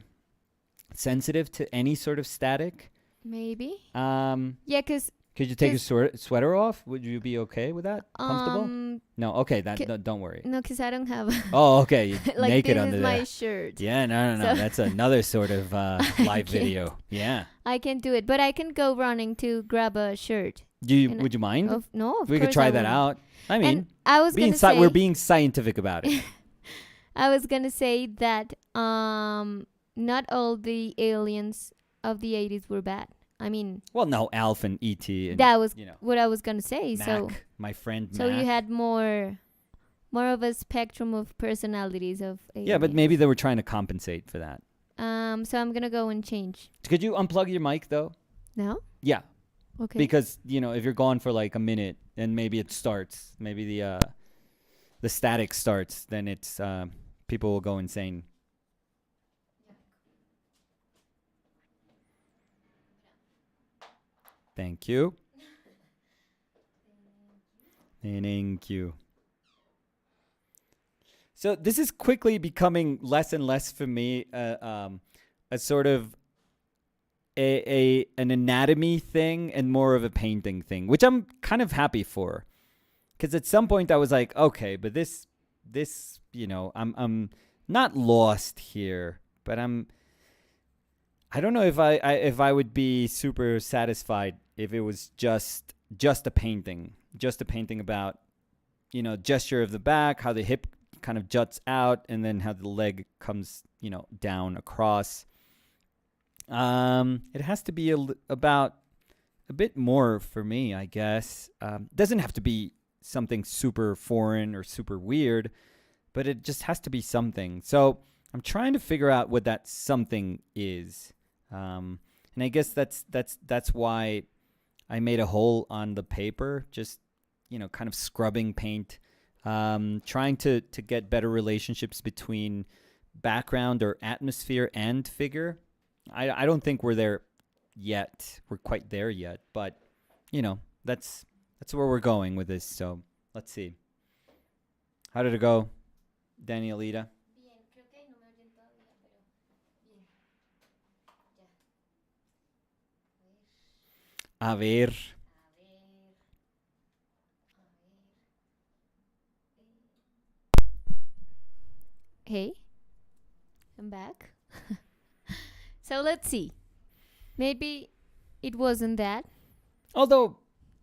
Speaker 1: sensitive to any sort of static.
Speaker 2: Maybe.
Speaker 1: Yeah,
Speaker 2: because
Speaker 1: could you take your sweater off? Would you be okay with that? Comfortable?
Speaker 2: um
Speaker 1: No. Okay.
Speaker 2: ca-
Speaker 1: Don't worry.
Speaker 2: no, because I don't have
Speaker 1: Oh, okay. You're
Speaker 2: like
Speaker 1: naked
Speaker 2: this
Speaker 1: under
Speaker 2: is
Speaker 1: there.
Speaker 2: my shirt.
Speaker 1: Yeah, no.
Speaker 2: So-
Speaker 1: That's another sort of live
Speaker 2: can't.
Speaker 1: video. Yeah.
Speaker 2: I can do it, but I can go running to grab a shirt. And
Speaker 1: Would you mind?
Speaker 2: No, of
Speaker 1: We could
Speaker 2: course
Speaker 1: try
Speaker 2: I
Speaker 1: that
Speaker 2: wouldn't.
Speaker 1: out. I mean,
Speaker 2: And I was gonna say
Speaker 1: we're being scientific about it.
Speaker 2: I was gonna say that not all the aliens of the 80s were bad. I mean,
Speaker 1: Well, no, Alf and E.T. and
Speaker 2: that was
Speaker 1: you know,
Speaker 2: what I was gonna say.
Speaker 1: Mac,
Speaker 2: So
Speaker 1: my friend
Speaker 2: so
Speaker 1: Mac.
Speaker 2: you had more of a spectrum of personalities of aliens.
Speaker 1: Yeah, but maybe they were trying to compensate for that.
Speaker 2: So I'm gonna go and change.
Speaker 1: Could you unplug your mic though?
Speaker 2: No?
Speaker 1: Yeah,
Speaker 2: Okay.
Speaker 1: because if you're gone for like a minute and maybe it starts, maybe the static starts, then it's people will go insane. Thank you. Thank you. So this is quickly becoming less and less for me a sort of an anatomy thing and more of a painting thing, which I'm kind of happy for. Because at some point I was like, okay, but this I'm not lost here, but I don't know if I would be super satisfied if it was just a painting about gesture of the back, how the hip kind of juts out, and then how the leg comes down across. It has to be about a bit more for me, I guess. Doesn't have to be something super foreign or super weird, but it just has to be something. So I'm trying to figure out what that something is. And I guess that's why I made a hole on the paper, just kind of scrubbing paint, trying to get better relationships between background or atmosphere and figure. I don't think we're there yet. We're quite there yet, but that's where we're going with this. So let's see. How did it go, Danielita? A ver.
Speaker 2: Hey, I'm back. So let's see. Maybe it wasn't that,
Speaker 1: Although,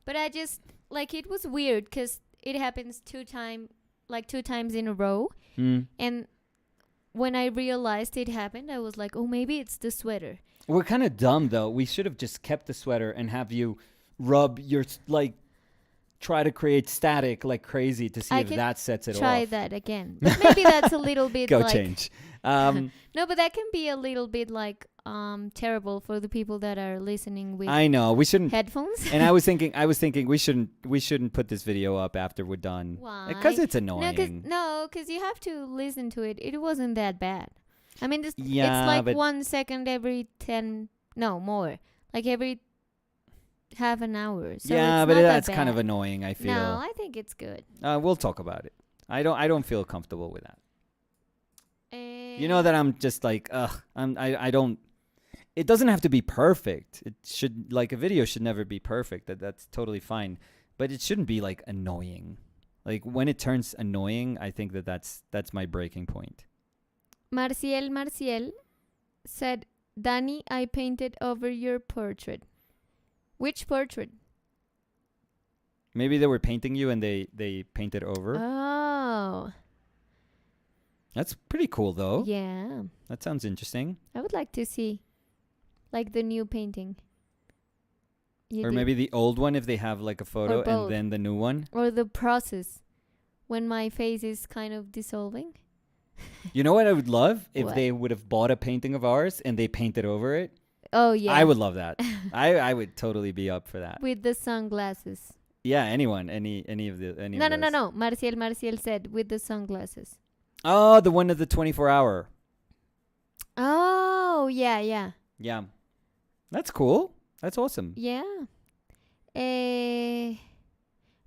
Speaker 2: but I just like it was weird because it happens 2 times in a row, and when I realized it happened, I was like, oh, maybe it's the sweater.
Speaker 1: we're kind of dumb though. We should have just kept the sweater and have you rub your try to create static like crazy to see
Speaker 2: I
Speaker 1: if
Speaker 2: could
Speaker 1: that sets it
Speaker 2: Try
Speaker 1: off.
Speaker 2: that again, but maybe that's a little bit
Speaker 1: Go
Speaker 2: like
Speaker 1: change.
Speaker 2: No, but that can be a little bit like terrible for the people that are listening with
Speaker 1: I know we shouldn't.
Speaker 2: headphones.
Speaker 1: And I was thinking we shouldn't put this video up after we're done.
Speaker 2: Why?
Speaker 1: Because it's
Speaker 2: No,
Speaker 1: annoying.
Speaker 2: because you have to listen to it. It wasn't that bad. I mean, it's
Speaker 1: Yeah,
Speaker 2: like
Speaker 1: but
Speaker 2: 1 second every 10, no more, like every half an hour. So
Speaker 1: yeah,
Speaker 2: it's
Speaker 1: but
Speaker 2: not that
Speaker 1: that's kind of
Speaker 2: bad.
Speaker 1: annoying. I feel.
Speaker 2: No, I think it's good.
Speaker 1: We'll talk about it. I don't feel comfortable with that. You know
Speaker 2: Eh,
Speaker 1: that I'm just like, I don't. It doesn't have to be perfect. It should, like, a video should never be perfect. That's totally fine, but it shouldn't be like annoying. Like when it turns annoying, I think that's my breaking point.
Speaker 2: Marciel said, Danny, I painted over your portrait. Which portrait?
Speaker 1: Maybe they were painting you and they painted over.
Speaker 2: Oh,
Speaker 1: That's pretty cool though.
Speaker 2: yeah.
Speaker 1: That sounds interesting.
Speaker 2: I would like to see, like, the new painting. You
Speaker 1: Or
Speaker 2: did.
Speaker 1: maybe the old one if they have like a photo
Speaker 2: both.
Speaker 1: and then the new one.
Speaker 2: Or the process when my face is kind of dissolving.
Speaker 1: You know what I would love? If
Speaker 2: What?
Speaker 1: they would have bought a painting of ours and they painted over it.
Speaker 2: Oh, yeah.
Speaker 1: I would love that. I would totally be up for that.
Speaker 2: With the sunglasses.
Speaker 1: Yeah, anyone, any of the any
Speaker 2: No,
Speaker 1: of
Speaker 2: no, no,
Speaker 1: those.
Speaker 2: no. Marciel said with the sunglasses.
Speaker 1: Oh, the one of the 24-hour.
Speaker 2: Oh, yeah.
Speaker 1: Yeah. That's cool. That's awesome.
Speaker 2: Yeah.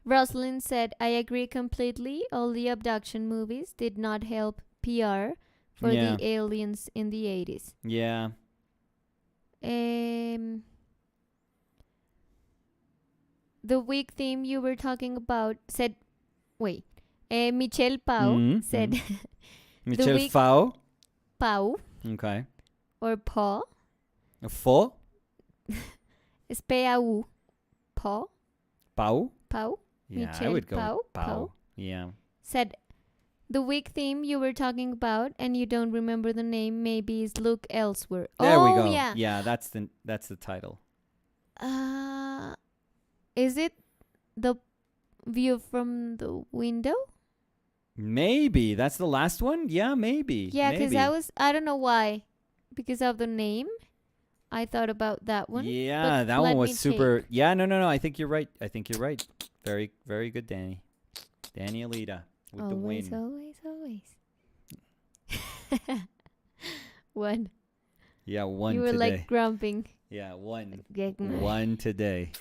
Speaker 2: Rosalind said, I agree completely. All the abduction movies did not help PR for
Speaker 1: Yeah.
Speaker 2: the aliens in the 80s.
Speaker 1: Yeah.
Speaker 2: The week theme you were talking about said, wait, Michelle Pau
Speaker 1: Mhm,
Speaker 2: said,
Speaker 1: Michelle
Speaker 2: week-
Speaker 1: Pfau.
Speaker 2: Pau
Speaker 1: Okay.
Speaker 2: or Paw,
Speaker 1: A Fo?
Speaker 2: is P-A-U, Paw,
Speaker 1: Pau?
Speaker 2: Pau,
Speaker 1: Yeah, I
Speaker 2: Michelle
Speaker 1: would go
Speaker 2: Pau,
Speaker 1: with Pau.
Speaker 2: Pau.
Speaker 1: Yeah.
Speaker 2: said, the week theme you were talking about and you don't remember the name maybe is Look Elsewhere.
Speaker 1: There we
Speaker 2: Oh,
Speaker 1: go.
Speaker 2: yeah.
Speaker 1: Yeah, that's the title.
Speaker 2: Is it the view from the window?
Speaker 1: Maybe that's the last one. Yeah, maybe.
Speaker 2: Yeah, because
Speaker 1: maybe.
Speaker 2: I don't know why, because of the name, I thought about that one.
Speaker 1: Yeah,
Speaker 2: but
Speaker 1: that
Speaker 2: let
Speaker 1: one was
Speaker 2: me
Speaker 1: super.
Speaker 2: check.
Speaker 1: Yeah, no. I think you're right. Very, very good, Danny. Danny Alita with the
Speaker 2: Always,
Speaker 1: win.
Speaker 2: always. One.
Speaker 1: Yeah, one
Speaker 2: You were
Speaker 1: today.
Speaker 2: like grumping.
Speaker 1: Yeah, one.
Speaker 2: Like,
Speaker 1: One today.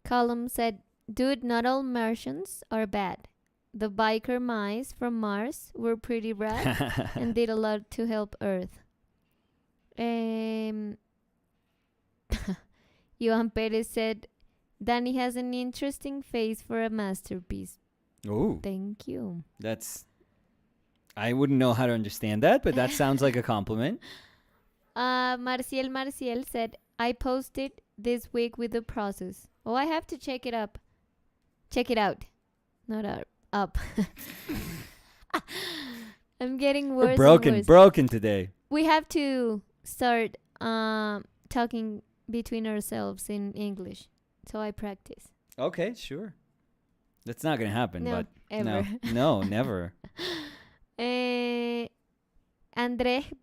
Speaker 2: Column said, dude, not all Martians are bad. The biker mice from Mars were pretty rad and did a lot to help Earth. Johan Perez said, Danny has an interesting face for a masterpiece.
Speaker 1: Ooh,
Speaker 2: Thank you.
Speaker 1: that's. I wouldn't know how to understand that, but that sounds like a compliment.
Speaker 2: Marciel said, I posted this week with the process. Oh, I have to check it up. Check it out. Not up. I'm getting worse
Speaker 1: We're
Speaker 2: and worse.
Speaker 1: broken today.
Speaker 2: We have to start talking between ourselves in English. So I practice.
Speaker 1: Okay, sure. That's not gonna happen,
Speaker 2: No,
Speaker 1: but
Speaker 2: ever.
Speaker 1: no, never.
Speaker 2: André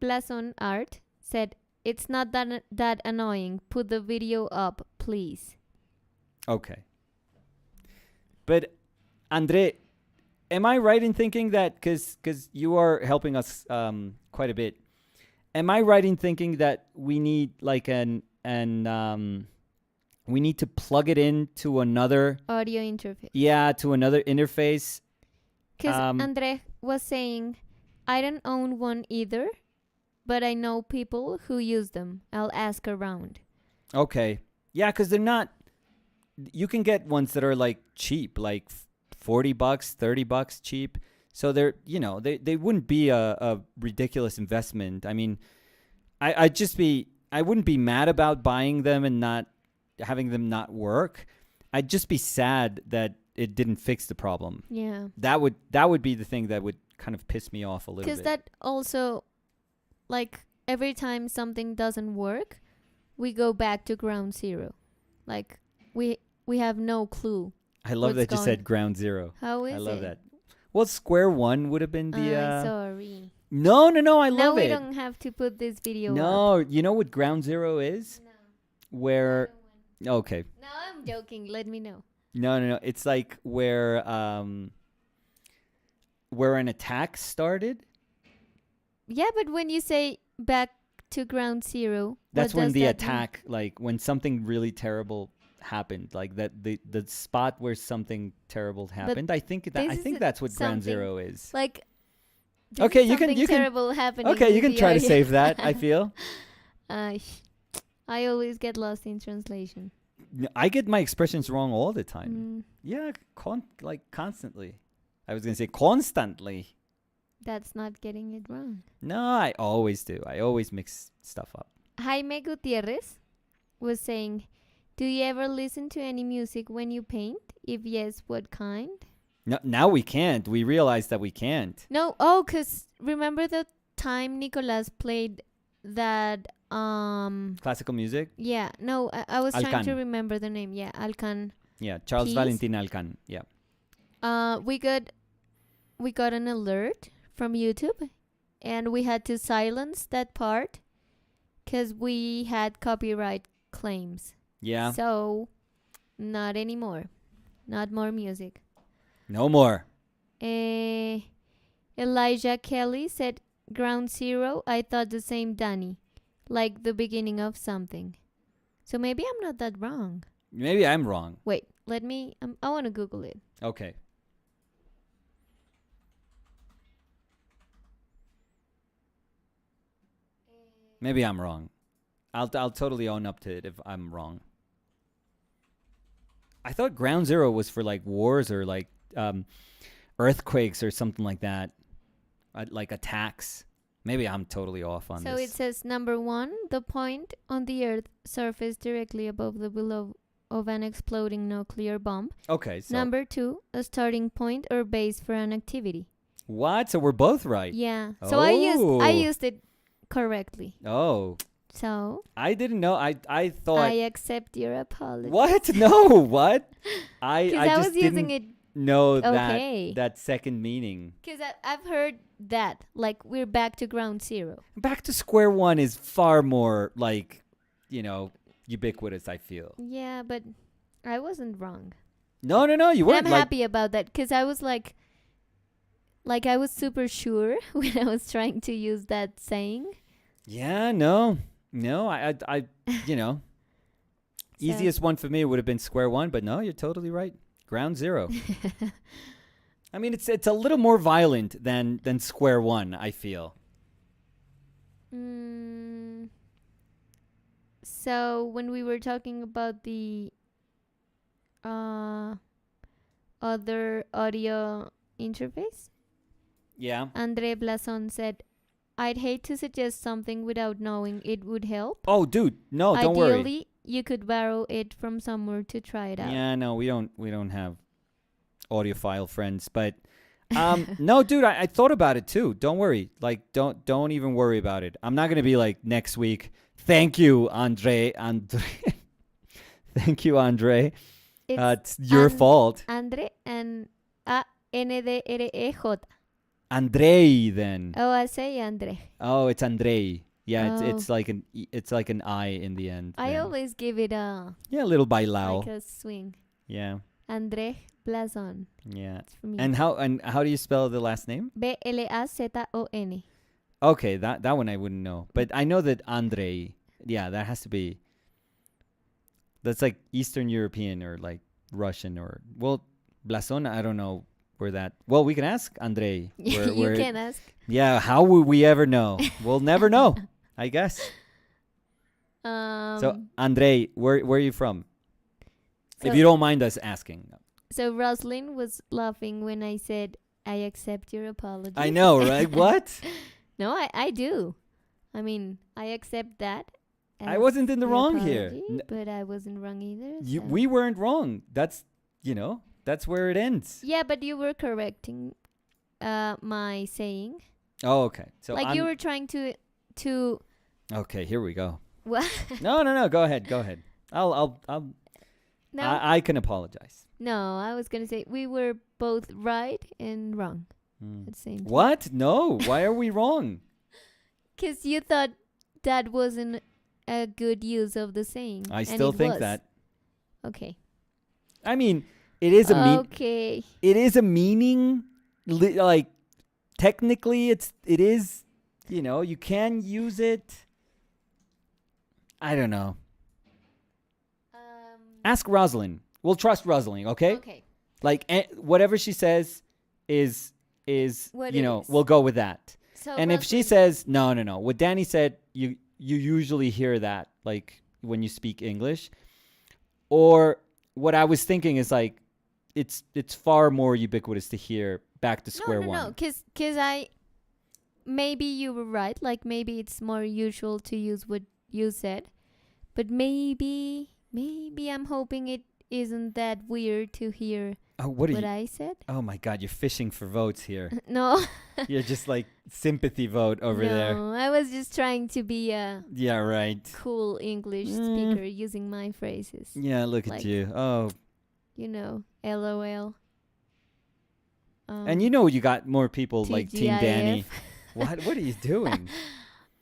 Speaker 2: Blason Art said, it's not that annoying. Put the video up, please.
Speaker 1: Okay. But Andre, am I right in thinking that because you are helping us quite a bit? Am I right in thinking that we need like we need to plug it into another
Speaker 2: Audio interface.
Speaker 1: to another interface?
Speaker 2: Because André was saying, I don't own one either, but I know people who use them. I'll ask around.
Speaker 1: Okay. Yeah, because they're not. You can get ones that are like cheap, like $40, $30 cheap. So they're, they wouldn't be a ridiculous investment. I mean, I wouldn't be mad about buying them and not having them not work. I'd just be sad that it didn't fix the problem.
Speaker 2: Yeah.
Speaker 1: That would be the thing that would kind of piss me off a little bit.
Speaker 2: Because that also, like, every time something doesn't work, we go back to ground zero. Like, we have no clue.
Speaker 1: I love
Speaker 2: what's
Speaker 1: that you
Speaker 2: going-
Speaker 1: said ground zero.
Speaker 2: How is
Speaker 1: I
Speaker 2: it?
Speaker 1: love that. Well, square one would have been the.
Speaker 2: Sorry.
Speaker 1: No, I
Speaker 2: Now
Speaker 1: love
Speaker 2: we
Speaker 1: it.
Speaker 2: don't have to put this video up.
Speaker 1: No, you know what ground zero is?
Speaker 2: No.
Speaker 1: Where. Okay.
Speaker 2: No, I'm joking. Let me know.
Speaker 1: No. It's like where an attack started.
Speaker 2: Yeah, but when you say back to ground zero,
Speaker 1: That's
Speaker 2: what
Speaker 1: when
Speaker 2: does
Speaker 1: the
Speaker 2: that mean?
Speaker 1: attack, like when something really terrible happened, like that the spot where something terrible happened. I think
Speaker 2: this is
Speaker 1: that's what ground
Speaker 2: something
Speaker 1: zero is.
Speaker 2: Like, this
Speaker 1: Okay,
Speaker 2: is
Speaker 1: you can
Speaker 2: something terrible happening.
Speaker 1: Okay, you
Speaker 2: with
Speaker 1: can
Speaker 2: the
Speaker 1: try to
Speaker 2: area.
Speaker 1: save that. I feel.
Speaker 2: I always get lost in translation.
Speaker 1: I get my expressions wrong all the time.
Speaker 2: Mm,
Speaker 1: Yeah, constantly. I was gonna say constantly.
Speaker 2: that's not getting it wrong.
Speaker 1: No, I always do. I always mix stuff up.
Speaker 2: Jaime Gutierrez was saying, do you ever listen to any music when you paint? If yes, what kind?
Speaker 1: No, now we can't. We realize that we can't.
Speaker 2: No, because remember the time Nicolas played that,
Speaker 1: Classical music.
Speaker 2: yeah, no, I was trying to
Speaker 1: Alcan.
Speaker 2: remember the name. Yeah, Alcan.
Speaker 1: Yeah, Charles
Speaker 2: Piece.
Speaker 1: Valentin Alcan. Yeah.
Speaker 2: We got an alert from YouTube, and we had to silence that part because we had copyright claims.
Speaker 1: Yeah.
Speaker 2: So, not anymore. Not more music.
Speaker 1: No more.
Speaker 2: Elijah Kelly said, Ground Zero, I thought the same, Danny. Like the beginning of something. So maybe I'm not that wrong.
Speaker 1: Maybe I'm wrong.
Speaker 2: Wait, let me, I want to Google it.
Speaker 1: Okay. Maybe I'm wrong. I'll totally own up to it if I'm wrong. I thought ground zero was for like wars or like earthquakes or something like that. Like attacks. Maybe I'm totally off on
Speaker 2: So
Speaker 1: this.
Speaker 2: it says number 1, the point on the Earth surface directly above the below of an exploding nuclear bomb.
Speaker 1: Okay, so
Speaker 2: Number 2, a starting point or base for an activity.
Speaker 1: what? So we're both right.
Speaker 2: Yeah. So I
Speaker 1: Oh.
Speaker 2: used it correctly.
Speaker 1: Oh,
Speaker 2: So
Speaker 1: I didn't know. I thought
Speaker 2: I accept your apology.
Speaker 1: what? No, what? I
Speaker 2: Because I
Speaker 1: just
Speaker 2: was using
Speaker 1: didn't
Speaker 2: it
Speaker 1: know
Speaker 2: okay.
Speaker 1: that second meaning.
Speaker 2: because I've heard that, like, we're back to ground zero.
Speaker 1: Back to square one is far more like, ubiquitous, I feel.
Speaker 2: Yeah, but I wasn't wrong.
Speaker 1: No, you
Speaker 2: And
Speaker 1: weren't.
Speaker 2: I'm happy about that because I was like I was super sure when I was trying to use that saying.
Speaker 1: Yeah, no, I easiest one for me would have been square one, but no, you're totally right. Ground zero. I mean, it's a little more violent than square one, I feel.
Speaker 2: So when we were talking about the other audio interface,
Speaker 1: Yeah.
Speaker 2: Andre Blason said, I'd hate to suggest something without knowing it would help.
Speaker 1: Oh, dude, no, don't worry.
Speaker 2: Ideally, you could borrow it from somewhere to try it out.
Speaker 1: Yeah, no, we don't have audiophile friends, but no, dude, I thought about it too. Don't worry. Like, don't even worry about it. I'm not gonna be like next week. Thank you, Andre. Thank you, Andre. It's your fault.
Speaker 2: Andre and Andrej.
Speaker 1: Andrei, then.
Speaker 2: Oh, I say Andre.
Speaker 1: Oh, it's Andrei. Yeah,
Speaker 2: Oh.
Speaker 1: it's like an I in the end.
Speaker 2: I
Speaker 1: then.
Speaker 2: always give it a
Speaker 1: little bailao.
Speaker 2: like a swing.
Speaker 1: Yeah,
Speaker 2: André Blazon.
Speaker 1: yeah.
Speaker 2: It's for me.
Speaker 1: And how do you spell the last name?
Speaker 2: Blazon.
Speaker 1: Okay, that one I wouldn't know, but I know that Andrei. Yeah, that has to be. That's like Eastern European or like Russian or Blazon. I don't know where that. Well, we can ask Andrei.
Speaker 2: You can ask.
Speaker 1: Yeah, how would we ever know? We'll never know, I guess. So Andrei, where are you from? If you don't mind us asking.
Speaker 2: So Roslyn was laughing when I said I accept your apology.
Speaker 1: I know, right? What?
Speaker 2: No, I do. I mean, I accept that.
Speaker 1: I wasn't in the
Speaker 2: your
Speaker 1: wrong here.
Speaker 2: apology, but I wasn't wrong either. so-
Speaker 1: We weren't wrong. That's that's where it ends.
Speaker 2: Yeah, but you were correcting my saying.
Speaker 1: Oh, okay. So
Speaker 2: Like you were trying to
Speaker 1: okay. Here we go.
Speaker 2: what?
Speaker 1: No. Go ahead. I'll
Speaker 2: No?
Speaker 1: I can apologize.
Speaker 2: No, I was going to say we were both right and wrong
Speaker 1: Mm.
Speaker 2: at the same time.
Speaker 1: What? No. Why are we wrong?
Speaker 2: Because you thought that wasn't a good use of the saying.
Speaker 1: I
Speaker 2: and
Speaker 1: still
Speaker 2: it
Speaker 1: think
Speaker 2: was.
Speaker 1: that.
Speaker 2: Okay.
Speaker 1: I mean, it is a
Speaker 2: Okay.
Speaker 1: it is a meaning. Like technically, it is. You can use it. I don't know. Ask Rosalind. We'll trust Rosalind, okay?
Speaker 2: Okay.
Speaker 1: Like whatever she says is
Speaker 2: What it is.
Speaker 1: we'll go with that.
Speaker 2: So
Speaker 1: And if she
Speaker 2: Rosalind-
Speaker 1: says no, what Danny said, you usually hear that like when you speak English. Or what I was thinking is like it's far more ubiquitous to hear back to square one.
Speaker 2: No, because maybe you were right. Like maybe it's more usual to use what you said, but maybe I'm hoping it isn't that weird to hear
Speaker 1: Oh, what are
Speaker 2: what
Speaker 1: you?
Speaker 2: I said.
Speaker 1: Oh my God, you're fishing for votes here.
Speaker 2: No,
Speaker 1: You're just like sympathy vote over there.
Speaker 2: no, I was just trying to be a
Speaker 1: Yeah, right.
Speaker 2: cool English
Speaker 1: Mm.
Speaker 2: speaker using my phrases.
Speaker 1: Yeah, look at
Speaker 2: Like-
Speaker 1: you. Oh,
Speaker 2: LOL.
Speaker 1: and you got more people like Team Danny.
Speaker 2: TGIF.
Speaker 1: What are you doing?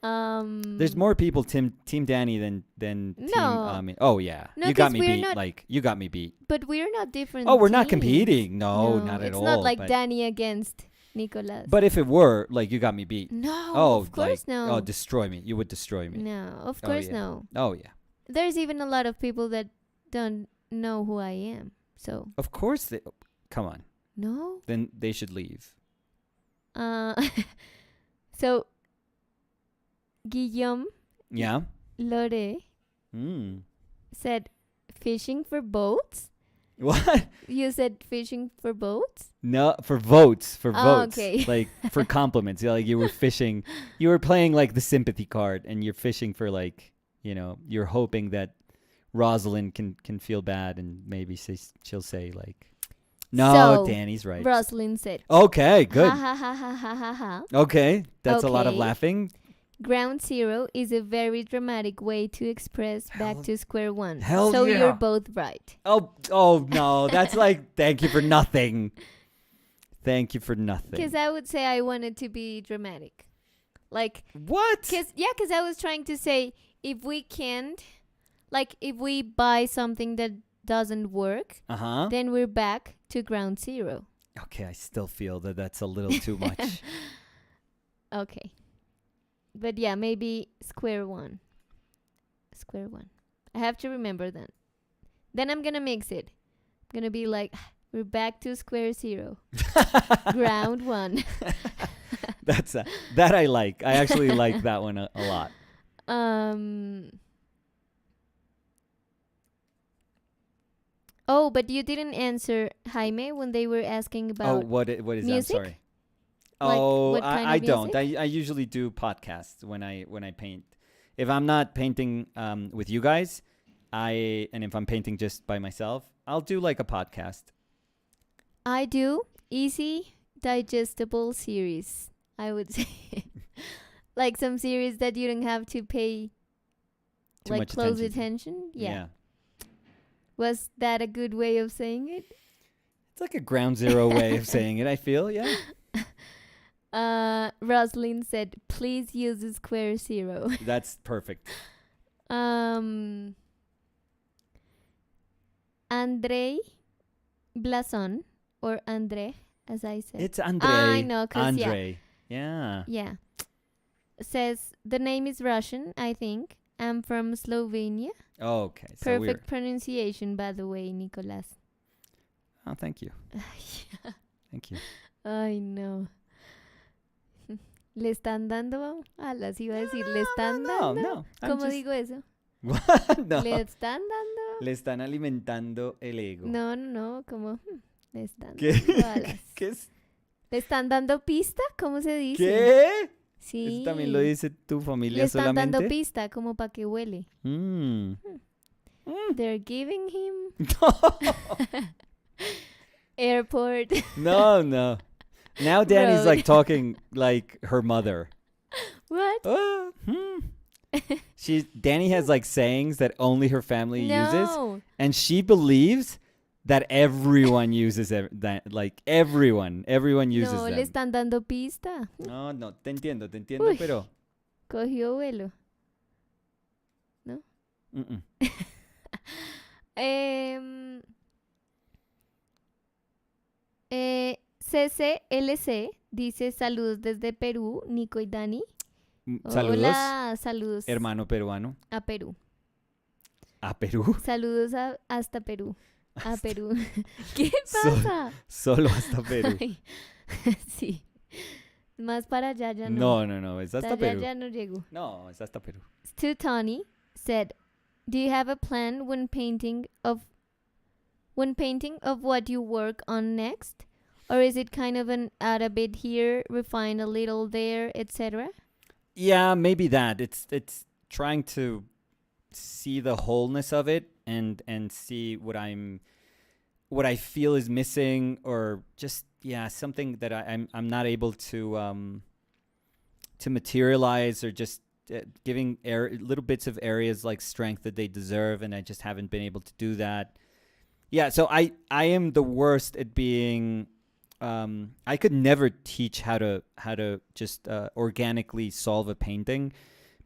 Speaker 1: There's
Speaker 2: Mm.
Speaker 1: more people Team Danny than Team
Speaker 2: No.
Speaker 1: oh yeah.
Speaker 2: No,
Speaker 1: you got
Speaker 2: 'cause
Speaker 1: me
Speaker 2: we're
Speaker 1: beat.
Speaker 2: not-
Speaker 1: Like you got me beat.
Speaker 2: But we're not different.
Speaker 1: Oh, we're not
Speaker 2: teams.
Speaker 1: competing. No, not at
Speaker 2: it's
Speaker 1: all.
Speaker 2: not like
Speaker 1: but,
Speaker 2: Danny against Nicolas.
Speaker 1: but if it were, like you got me beat.
Speaker 2: no,
Speaker 1: Oh,
Speaker 2: of course
Speaker 1: like,
Speaker 2: no.
Speaker 1: Oh, destroy me. You would destroy me.
Speaker 2: No, of
Speaker 1: Oh,
Speaker 2: course
Speaker 1: yeah.
Speaker 2: no.
Speaker 1: Oh yeah.
Speaker 2: There's even a lot of people that don't know who I am. So
Speaker 1: Of course they come on.
Speaker 2: no.
Speaker 1: Then they should leave.
Speaker 2: So Guillaume
Speaker 1: Yeah.
Speaker 2: Lore
Speaker 1: Mm.
Speaker 2: said fishing for boats.
Speaker 1: What?
Speaker 2: You said fishing for boats?
Speaker 1: No, for votes. For
Speaker 2: Oh,
Speaker 1: votes.
Speaker 2: okay.
Speaker 1: Like for compliments. Like you were fishing. You were playing like the sympathy card, and you're fishing for like you're hoping that Rosalind can feel bad, and maybe she'll say like, "No,
Speaker 2: So,
Speaker 1: Danny's right."
Speaker 2: Rosalind said.
Speaker 1: Okay, good.
Speaker 2: Ha ha ha ha ha ha ha.
Speaker 1: Okay, that's a lot of
Speaker 2: Okay.
Speaker 1: laughing.
Speaker 2: Ground zero is a very dramatic way to express
Speaker 1: Hell-
Speaker 2: back to square one.
Speaker 1: hell
Speaker 2: so
Speaker 1: yeah.
Speaker 2: you're both right.
Speaker 1: Oh no, that's like thank you for nothing. Thank you for nothing.
Speaker 2: Because I would say I wanted to be dramatic. Like,
Speaker 1: What?
Speaker 2: because I was trying to say if we can't, like if we buy something that doesn't work,
Speaker 1: Uh-huh.
Speaker 2: then we're back to ground zero.
Speaker 1: Okay, I still feel that that's a little too much.
Speaker 2: Okay. But yeah, maybe square one. Square one. I have to remember that. Then I'm going to mix it. I'm going to be like, we're back to square zero. Ground one.
Speaker 1: That's that I like. I actually like that one a lot.
Speaker 2: Oh, but you didn't answer Jaime when they were asking about.
Speaker 1: What is that? I'm
Speaker 2: music?
Speaker 1: sorry.
Speaker 2: Like,
Speaker 1: Oh,
Speaker 2: what kind
Speaker 1: I
Speaker 2: of
Speaker 1: don't.
Speaker 2: music?
Speaker 1: I usually do podcasts when I paint. If I'm not painting with you guys, and if I'm painting just by myself, I'll do like a podcast.
Speaker 2: I do easy, digestible series, I would say. Like some series that you don't have to pay
Speaker 1: Too
Speaker 2: like
Speaker 1: much
Speaker 2: close
Speaker 1: attention.
Speaker 2: attention. Yeah. Was that a good way of saying it?
Speaker 1: It's like a ground zero way of saying it, I feel, yeah.
Speaker 2: Rosalind said, please use the square zero.
Speaker 1: That's perfect.
Speaker 2: Andrei Blason, or Andre, as I said.
Speaker 1: It's Andre.
Speaker 2: I know, 'cause yeah.
Speaker 1: Andre. Yeah.
Speaker 2: Yeah. Says, the name is Russian, I think. I'm from Slovenia.
Speaker 1: Okay. So
Speaker 2: Perfect pronunciation, by the way, Nicolas.
Speaker 1: Oh, thank you.
Speaker 2: Yeah,
Speaker 1: Thank you.
Speaker 2: I know. Le están dando alas, iba a decir, le están
Speaker 1: No,
Speaker 2: dando.
Speaker 1: no. I'm
Speaker 2: ¿Cómo
Speaker 1: just-
Speaker 2: digo eso?
Speaker 1: What? No.
Speaker 2: Le están dando.
Speaker 1: Le están alimentando el ego.
Speaker 2: No, como le están
Speaker 1: ¿Qué?
Speaker 2: dando alas.
Speaker 1: ¿Qué es?
Speaker 2: ¿Le están dando pista? ¿Cómo se dice?
Speaker 1: ¿Qué?
Speaker 2: Sí.
Speaker 1: ¿Eso también lo dice tu
Speaker 2: Le
Speaker 1: familia
Speaker 2: están
Speaker 1: solamente?
Speaker 2: dando pista, como para que huele.
Speaker 1: Mm.
Speaker 2: They're giving him
Speaker 1: No.
Speaker 2: airport.
Speaker 1: No. Now Danny's
Speaker 2: Road.
Speaker 1: like talking like her mother.
Speaker 2: What?
Speaker 1: Oh, Danny has like sayings that only her family uses,
Speaker 2: No.
Speaker 1: and she believes that everyone uses that. Like everyone uses
Speaker 2: No, le
Speaker 1: them.
Speaker 2: están dando pista.
Speaker 1: No, te entiendo,
Speaker 2: Uy.
Speaker 1: pero
Speaker 2: Cogió vuelo.
Speaker 1: mm-mm.
Speaker 2: Em, CCLC dice saludos desde Perú, Nico y Dani.
Speaker 1: Saludos,
Speaker 2: Hola, saludos
Speaker 1: hermano peruano.
Speaker 2: a Perú.
Speaker 1: ¿A Perú?
Speaker 2: Saludos hasta Perú. A Perú. ¿Qué
Speaker 1: So-
Speaker 2: pasa?
Speaker 1: Solo hasta Perú.
Speaker 2: Ay, sí. Más para allá ya no.
Speaker 1: No, es
Speaker 2: Hasta
Speaker 1: hasta
Speaker 2: allá
Speaker 1: Perú.
Speaker 2: ya no llego.
Speaker 1: No, es hasta Perú.
Speaker 2: Stu Tony said, "Do you have a plan when painting of what you work on next, or is it kind of an add a bit here, refine a little there, etc.?"
Speaker 1: Yeah, maybe that. It's trying to see the wholeness of it and see what I feel is missing, or just something that I'm not able to materialize, or just giving little bits of areas like strength that they deserve, and I just haven't been able to do that. Yeah, so I am the worst at being. I could never teach how to just organically solve a painting,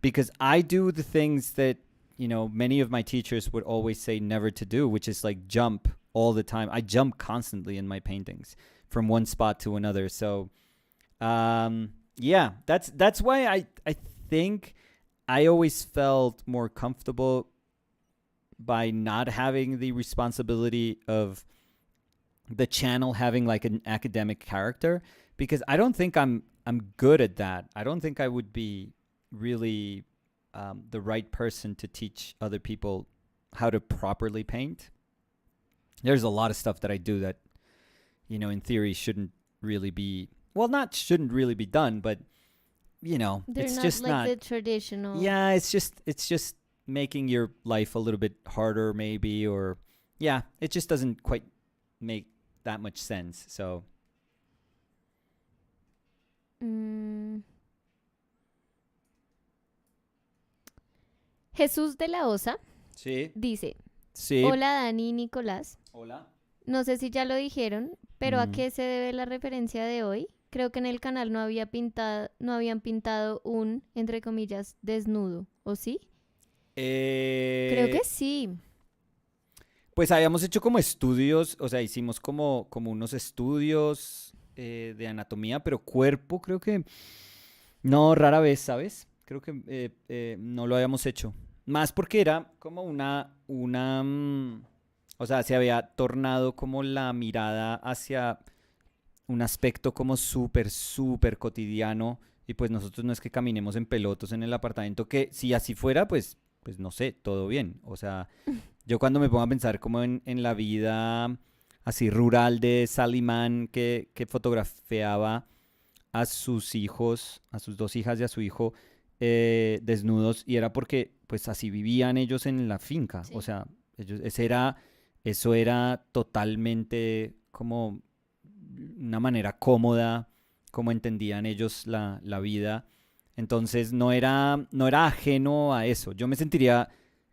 Speaker 1: because I do the things that many of my teachers would always say never to do, which is like jump all the time. I jump constantly in my paintings from one spot to another. So that's why I think I always felt more comfortable by not having the responsibility of the channel having like an academic character, because I don't think I'm good at that. I don't think I would be really the right person to teach other people how to properly paint. There's a lot of stuff that I do that, in theory shouldn't really be, well, not shouldn't really be done, but
Speaker 2: They're
Speaker 1: it's
Speaker 2: not
Speaker 1: just
Speaker 2: like
Speaker 1: not.
Speaker 2: the traditional.
Speaker 1: Yeah, it's just making your life a little bit harder, maybe, or it just doesn't quite make that much sense. So
Speaker 2: Jesús de la Osa
Speaker 1: sí,
Speaker 2: dice,
Speaker 1: sí.
Speaker 2: hola Dani y Nicolás.
Speaker 1: Hola.
Speaker 2: No sé si ya lo dijeron, pero ¿a
Speaker 1: Mm.
Speaker 2: qué se debe la referencia de hoy? Creo que en el canal no habían pintado un, entre comillas, desnudo, ¿o sí? Creo que sí.
Speaker 1: Pues habíamos hecho como estudios, o sea, hicimos como unos estudios de anatomía, pero cuerpo creo que no, rara vez, ¿sabes? Creo que no lo habíamos hecho. Más porque era como o sea, se había tornado como la mirada hacia un aspecto como súper cotidiano, y pues nosotros no es que caminemos en pelotos en el apartamento, que si así fuera, pues no sé, todo bien. O sea, yo cuando me pongo a pensar como en la vida así rural de Salimán, que fotografiaba a sus hijos, a sus dos hijas y a su hijo desnudos, y era porque pues así vivían ellos en la finca.
Speaker 2: Sí.
Speaker 1: O sea, eso era totalmente como una manera cómoda, como entendían ellos la vida. Entonces no era ajeno a eso. Yo me sentiría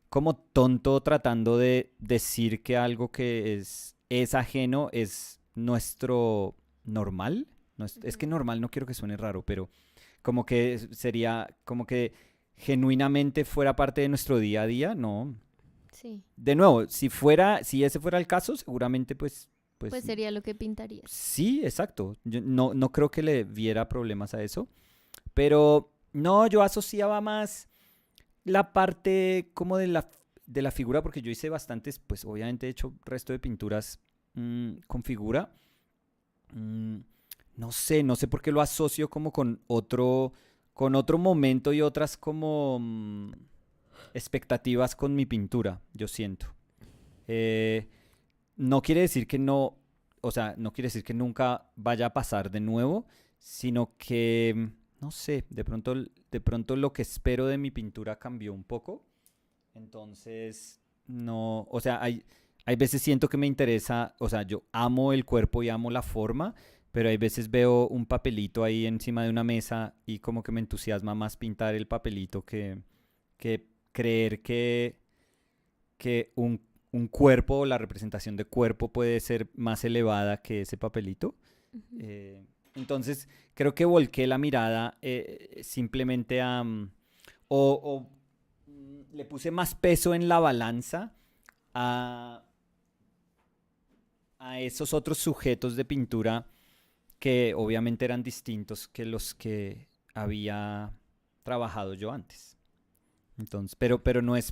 Speaker 1: como tonto tratando de decir que algo que es ajeno es nuestro normal. No es que normal no quiero que suene raro, pero como que sería como que genuinamente fuera parte de nuestro día a día, no.
Speaker 2: Sí.
Speaker 1: De nuevo, si ese fuera el caso, seguramente pues
Speaker 2: Pues sería lo que pintarías.
Speaker 1: sí, exacto. Yo no creo que le viera problemas a eso. Pero no, yo asociaba más la parte como de la figura, porque yo hice bastantes, pues obviamente he hecho resto de pinturas con figura. No sé por qué lo asocio como con otro momento y otras como expectativas con mi pintura, yo siento. No quiere decir que no, o sea, no quiere decir que nunca vaya a pasar de nuevo, sino que, no sé, de pronto lo que espero de mi pintura cambió un poco. Entonces, no, o sea, hay veces siento que me interesa, o sea, yo amo el cuerpo y amo la forma, pero hay veces veo un papelito ahí encima de una mesa y como que me entusiasma más pintar el papelito que que creer que un cuerpo o la representación de cuerpo puede ser más elevada que ese papelito.
Speaker 2: Ujú.
Speaker 1: Entonces, creo que volqué la mirada simplemente a... le puse más peso en la balanza a, a esos otros sujetos de pintura que obviamente eran distintos que los que había trabajado yo antes. Entonces, pero no es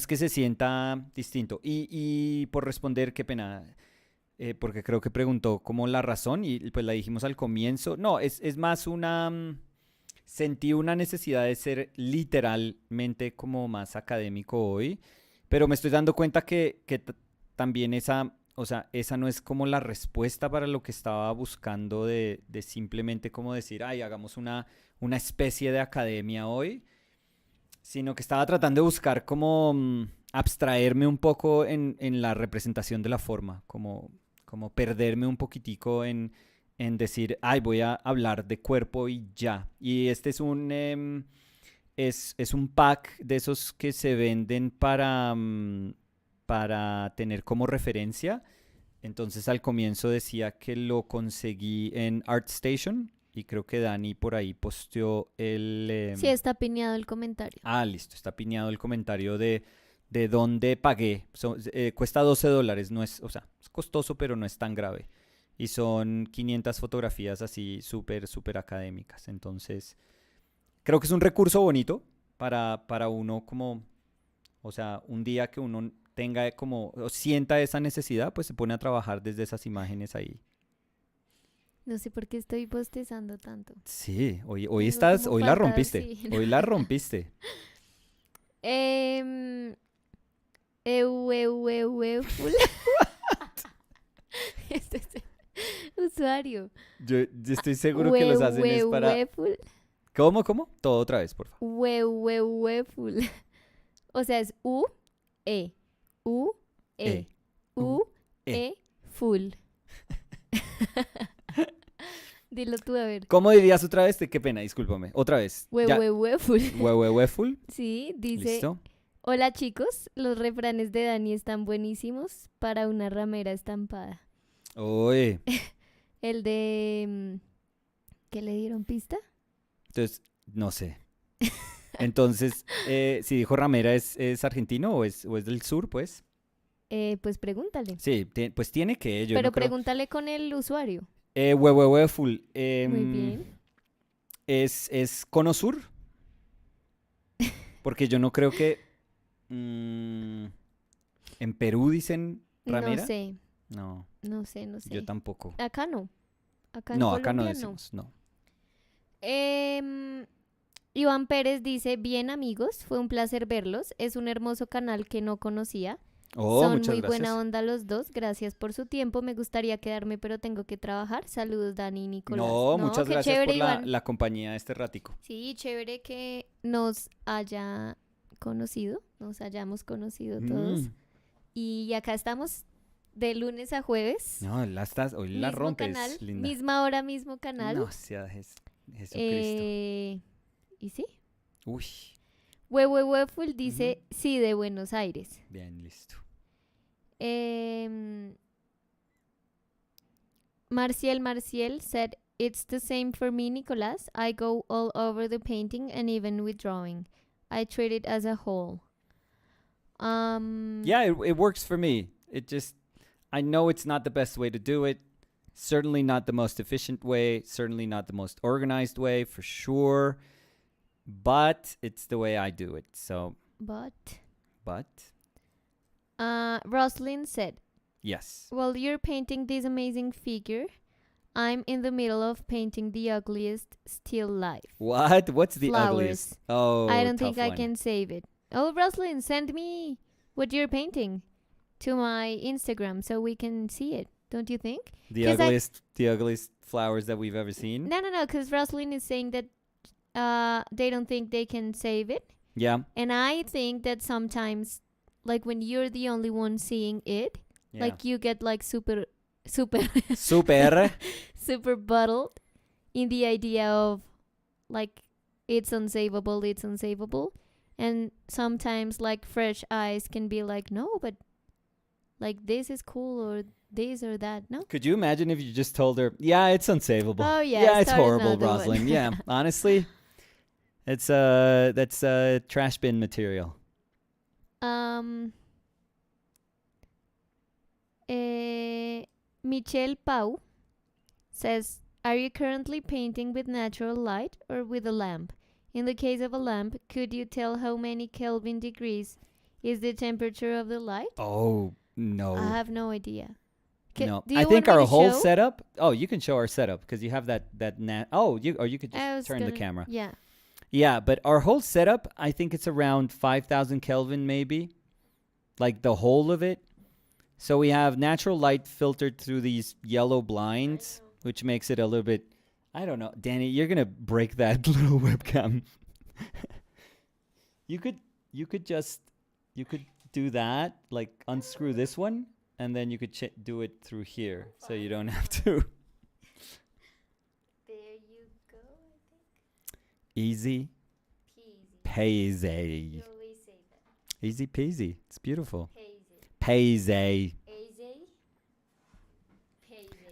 Speaker 1: que se sienta distinto. Y por responder, qué pena, porque creo que preguntó como la razón y pues la dijimos al comienzo. No, es más sentí una necesidad de ser literalmente como más académico hoy, pero me estoy dando cuenta que también o sea, esa no es como la respuesta para lo que estaba buscando de simplemente como decir, ay, hagamos una especie de academia hoy, sino que estaba tratando de buscar como abstraerme un poco en la representación de la forma, como perderme un poquitico en decir, ay, voy a hablar de cuerpo y ya. Y este es un pack de esos que se venden para tener como referencia. Entonces al comienzo decía que lo conseguí en ArtStation y creo que Dani por ahí posteó
Speaker 2: Sí, está piñado el comentario.
Speaker 1: listo, está piñado el comentario de dónde pagué. Cuesta $12, no es, o sea, es costoso, pero no es tan grave. Y son 500 fotografías así súper, súper académicas. Entonces, creo que es un recurso bonito para uno como, o sea, un día que uno tenga como, o sienta esa necesidad, pues se pone a trabajar desde esas imágenes ahí.
Speaker 2: No sé por qué estoy bostezando tanto.
Speaker 1: Sí, hoy
Speaker 2: Tengo
Speaker 1: estás,
Speaker 2: como
Speaker 1: hoy la
Speaker 2: falta de
Speaker 1: rompiste,
Speaker 2: oxígeno.
Speaker 1: hoy la rompiste.
Speaker 2: Em, full. Este es el usuario.
Speaker 1: Yo estoy seguro que los hacen es para...
Speaker 2: Full.
Speaker 1: ¿Cómo? Todo otra vez, por favor.
Speaker 2: Full. O sea, es U, E, U, E, U, E, full. Dilo tú a ver.
Speaker 1: ¿Cómo dirías otra vez? Qué pena, discúlpame. Otra vez. Ya.
Speaker 2: Full.
Speaker 1: Full.
Speaker 2: Sí, dice.
Speaker 1: Listo.
Speaker 2: Hola chicos, los refranes de Dani están buenísimos para una ramera estampada.
Speaker 1: Oye.
Speaker 2: El de... ¿qué le dieron pista?
Speaker 1: Entonces, no sé. Entonces, si dijo ramera, ¿es argentino o es del sur, pues?
Speaker 2: Pues pregúntale.
Speaker 1: Sí, pues tiene que. Yo
Speaker 2: Pero
Speaker 1: no creo...
Speaker 2: pregúntale con el usuario.
Speaker 1: Full.
Speaker 2: Muy bien.
Speaker 1: ¿Es cono sur? Porque yo no creo que... ¿en Perú dicen ramera?
Speaker 2: No sé.
Speaker 1: No,
Speaker 2: No sé.
Speaker 1: yo tampoco.
Speaker 2: Acá no. Acá en
Speaker 1: No, acá no
Speaker 2: Colombia
Speaker 1: decimos, no.
Speaker 2: Iván Pérez dice, bien amigos, fue un placer verlos. Es un hermoso canal que no conocía.
Speaker 1: Oh,
Speaker 2: Son
Speaker 1: muchas
Speaker 2: muy
Speaker 1: gracias.
Speaker 2: buena onda los dos. Gracias por su tiempo. Me gustaría quedarme, pero tengo que trabajar. Saludos, Dani y Nicolás.
Speaker 1: No, muchas
Speaker 2: qué
Speaker 1: gracias
Speaker 2: chévere,
Speaker 1: por
Speaker 2: Iván.
Speaker 1: la compañía de este ratico.
Speaker 2: Sí, chévere que nos haya conocido, nos hayamos conocido todos. Y acá estamos de lunes a jueves.
Speaker 1: No, hoy la
Speaker 2: Mismo
Speaker 1: rompes,
Speaker 2: canal,
Speaker 1: linda.
Speaker 2: misma hora, mismo canal.
Speaker 1: No, sea Jesucristo.
Speaker 2: ¿Y sí?
Speaker 1: Uy,
Speaker 2: Huehuehueful dice, sí, de Buenos Aires.
Speaker 1: bien, listo.
Speaker 2: Marciel said, it's the same for me, Nicolás. I go all over the painting and even with drawing. I treat it as a whole.
Speaker 1: Yeah, it works for me. I know it's not the best way to do it. Certainly not the most efficient way. Certainly not the most organized way, for sure. But it's the way I do it. So.
Speaker 2: But.
Speaker 1: Roslyn
Speaker 2: said,
Speaker 1: yes.
Speaker 2: while you're painting this amazing figure, I'm in the middle of painting the ugliest still life.
Speaker 1: What? What's the
Speaker 2: Flowers.
Speaker 1: ugliest? Oh,
Speaker 2: I don't think I
Speaker 1: one.
Speaker 2: can save it. Oh, Roslyn, send me what you're painting to my Instagram so we can see it. Don't you think?
Speaker 1: The ugliest flowers that we've ever seen?
Speaker 2: No, because Roslyn is saying that they don't think they can save it.
Speaker 1: Yeah.
Speaker 2: And I think that sometimes, like when you're the only one seeing it,
Speaker 1: Yeah.
Speaker 2: like you get like super
Speaker 1: Super.
Speaker 2: super bottled in the idea of like it's unsavable. And sometimes like fresh eyes can be like, no, but like this is cool or this or that. No.
Speaker 1: Could you imagine if you just told her, yeah, it's unsavable.
Speaker 2: Oh yeah,
Speaker 1: Yeah, it's
Speaker 2: start
Speaker 1: horrible,
Speaker 2: another one.
Speaker 1: Rosalind. Yeah, honestly, that's trash bin material.
Speaker 2: Michelle Pau says, are you currently painting with natural light or with a lamp? In the case of a lamp, could you tell how many Kelvin degrees is the temperature of the light?
Speaker 1: Oh, no.
Speaker 2: I have no idea.
Speaker 1: No,
Speaker 2: do you
Speaker 1: I think
Speaker 2: want me
Speaker 1: our
Speaker 2: to
Speaker 1: whole
Speaker 2: show?
Speaker 1: setup. Oh, you can show our setup because you have that you could
Speaker 2: I
Speaker 1: just
Speaker 2: was
Speaker 1: turn the
Speaker 2: gonna-
Speaker 1: camera.
Speaker 2: Yeah.
Speaker 1: Yeah, but our whole setup, I think it's around 5,000 Kelvin, maybe, like the whole of it. So we have natural light filtered through these yellow blinds, which makes it a little bit. I don't know, Danny. You're gonna break that little webcam. you could do that, like unscrew this one, and then you could do it through here, so you don't have to.
Speaker 2: There you go.
Speaker 1: Easy peasy.
Speaker 2: You always say that.
Speaker 1: Easy peasy. It's beautiful.
Speaker 2: Peasy.
Speaker 1: Peasy.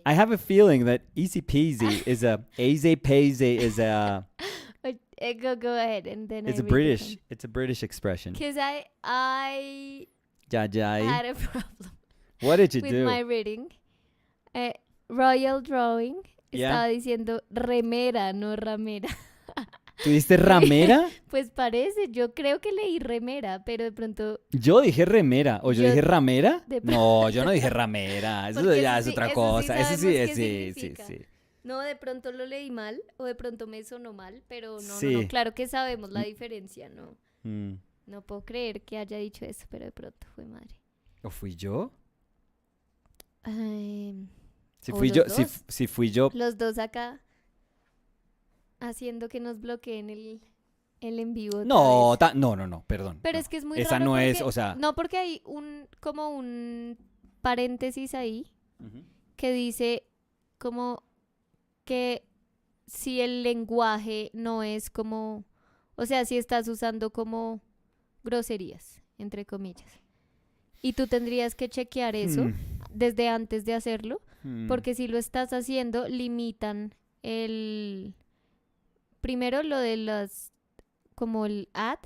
Speaker 1: I have a feeling that easy peasy is a easy peasy is a
Speaker 2: Go ahead and then
Speaker 1: it's a British expression.
Speaker 2: Because I
Speaker 1: Jajai.
Speaker 2: had a problem
Speaker 1: What did you
Speaker 2: with
Speaker 1: do?
Speaker 2: my reading. Royal Drawing
Speaker 1: Yeah.
Speaker 2: estaba diciendo remera, no ramera.
Speaker 1: ¿Tuviste ramera?
Speaker 2: Pues parece, yo creo que leí remera, pero de pronto...
Speaker 1: Yo dije remera. ¿O yo
Speaker 2: Yo-
Speaker 1: dije ramera?
Speaker 2: de-
Speaker 1: No, yo no dije ramera. Eso
Speaker 2: Porque
Speaker 1: ya
Speaker 2: eso
Speaker 1: es
Speaker 2: sí-
Speaker 1: otra
Speaker 2: eso sí
Speaker 1: cosa. Eso sí
Speaker 2: sabemos
Speaker 1: es,
Speaker 2: qué
Speaker 1: sí,
Speaker 2: significa.
Speaker 1: sí.
Speaker 2: No, de pronto lo leí mal o de pronto me sonó mal, pero no,
Speaker 1: Sí.
Speaker 2: claro que sabemos la diferencia, no.
Speaker 1: Mm.
Speaker 2: No puedo creer que haya dicho eso, pero de pronto fue madre.
Speaker 1: ¿O fui yo? Si
Speaker 2: ¿O
Speaker 1: fui
Speaker 2: los
Speaker 1: yo,
Speaker 2: dos?
Speaker 1: si fui yo.
Speaker 2: Los dos acá haciendo que nos bloqueen el en vivo. otra
Speaker 1: No,
Speaker 2: vez.
Speaker 1: no, perdón.
Speaker 2: Pero
Speaker 1: no.
Speaker 2: es que es muy
Speaker 1: Esa
Speaker 2: raro
Speaker 1: no es,
Speaker 2: porque-
Speaker 1: o sea.
Speaker 2: No, porque hay como un paréntesis ahí
Speaker 1: Ujú.
Speaker 2: que dice como que si el lenguaje no es como, o sea, si estás usando como groserías, entre comillas. Y tú tendrías que chequear eso
Speaker 1: Hmm.
Speaker 2: desde antes de hacerlo,
Speaker 1: Hmm.
Speaker 2: porque si lo estás haciendo, limitan el... Primero lo de las... como el ad.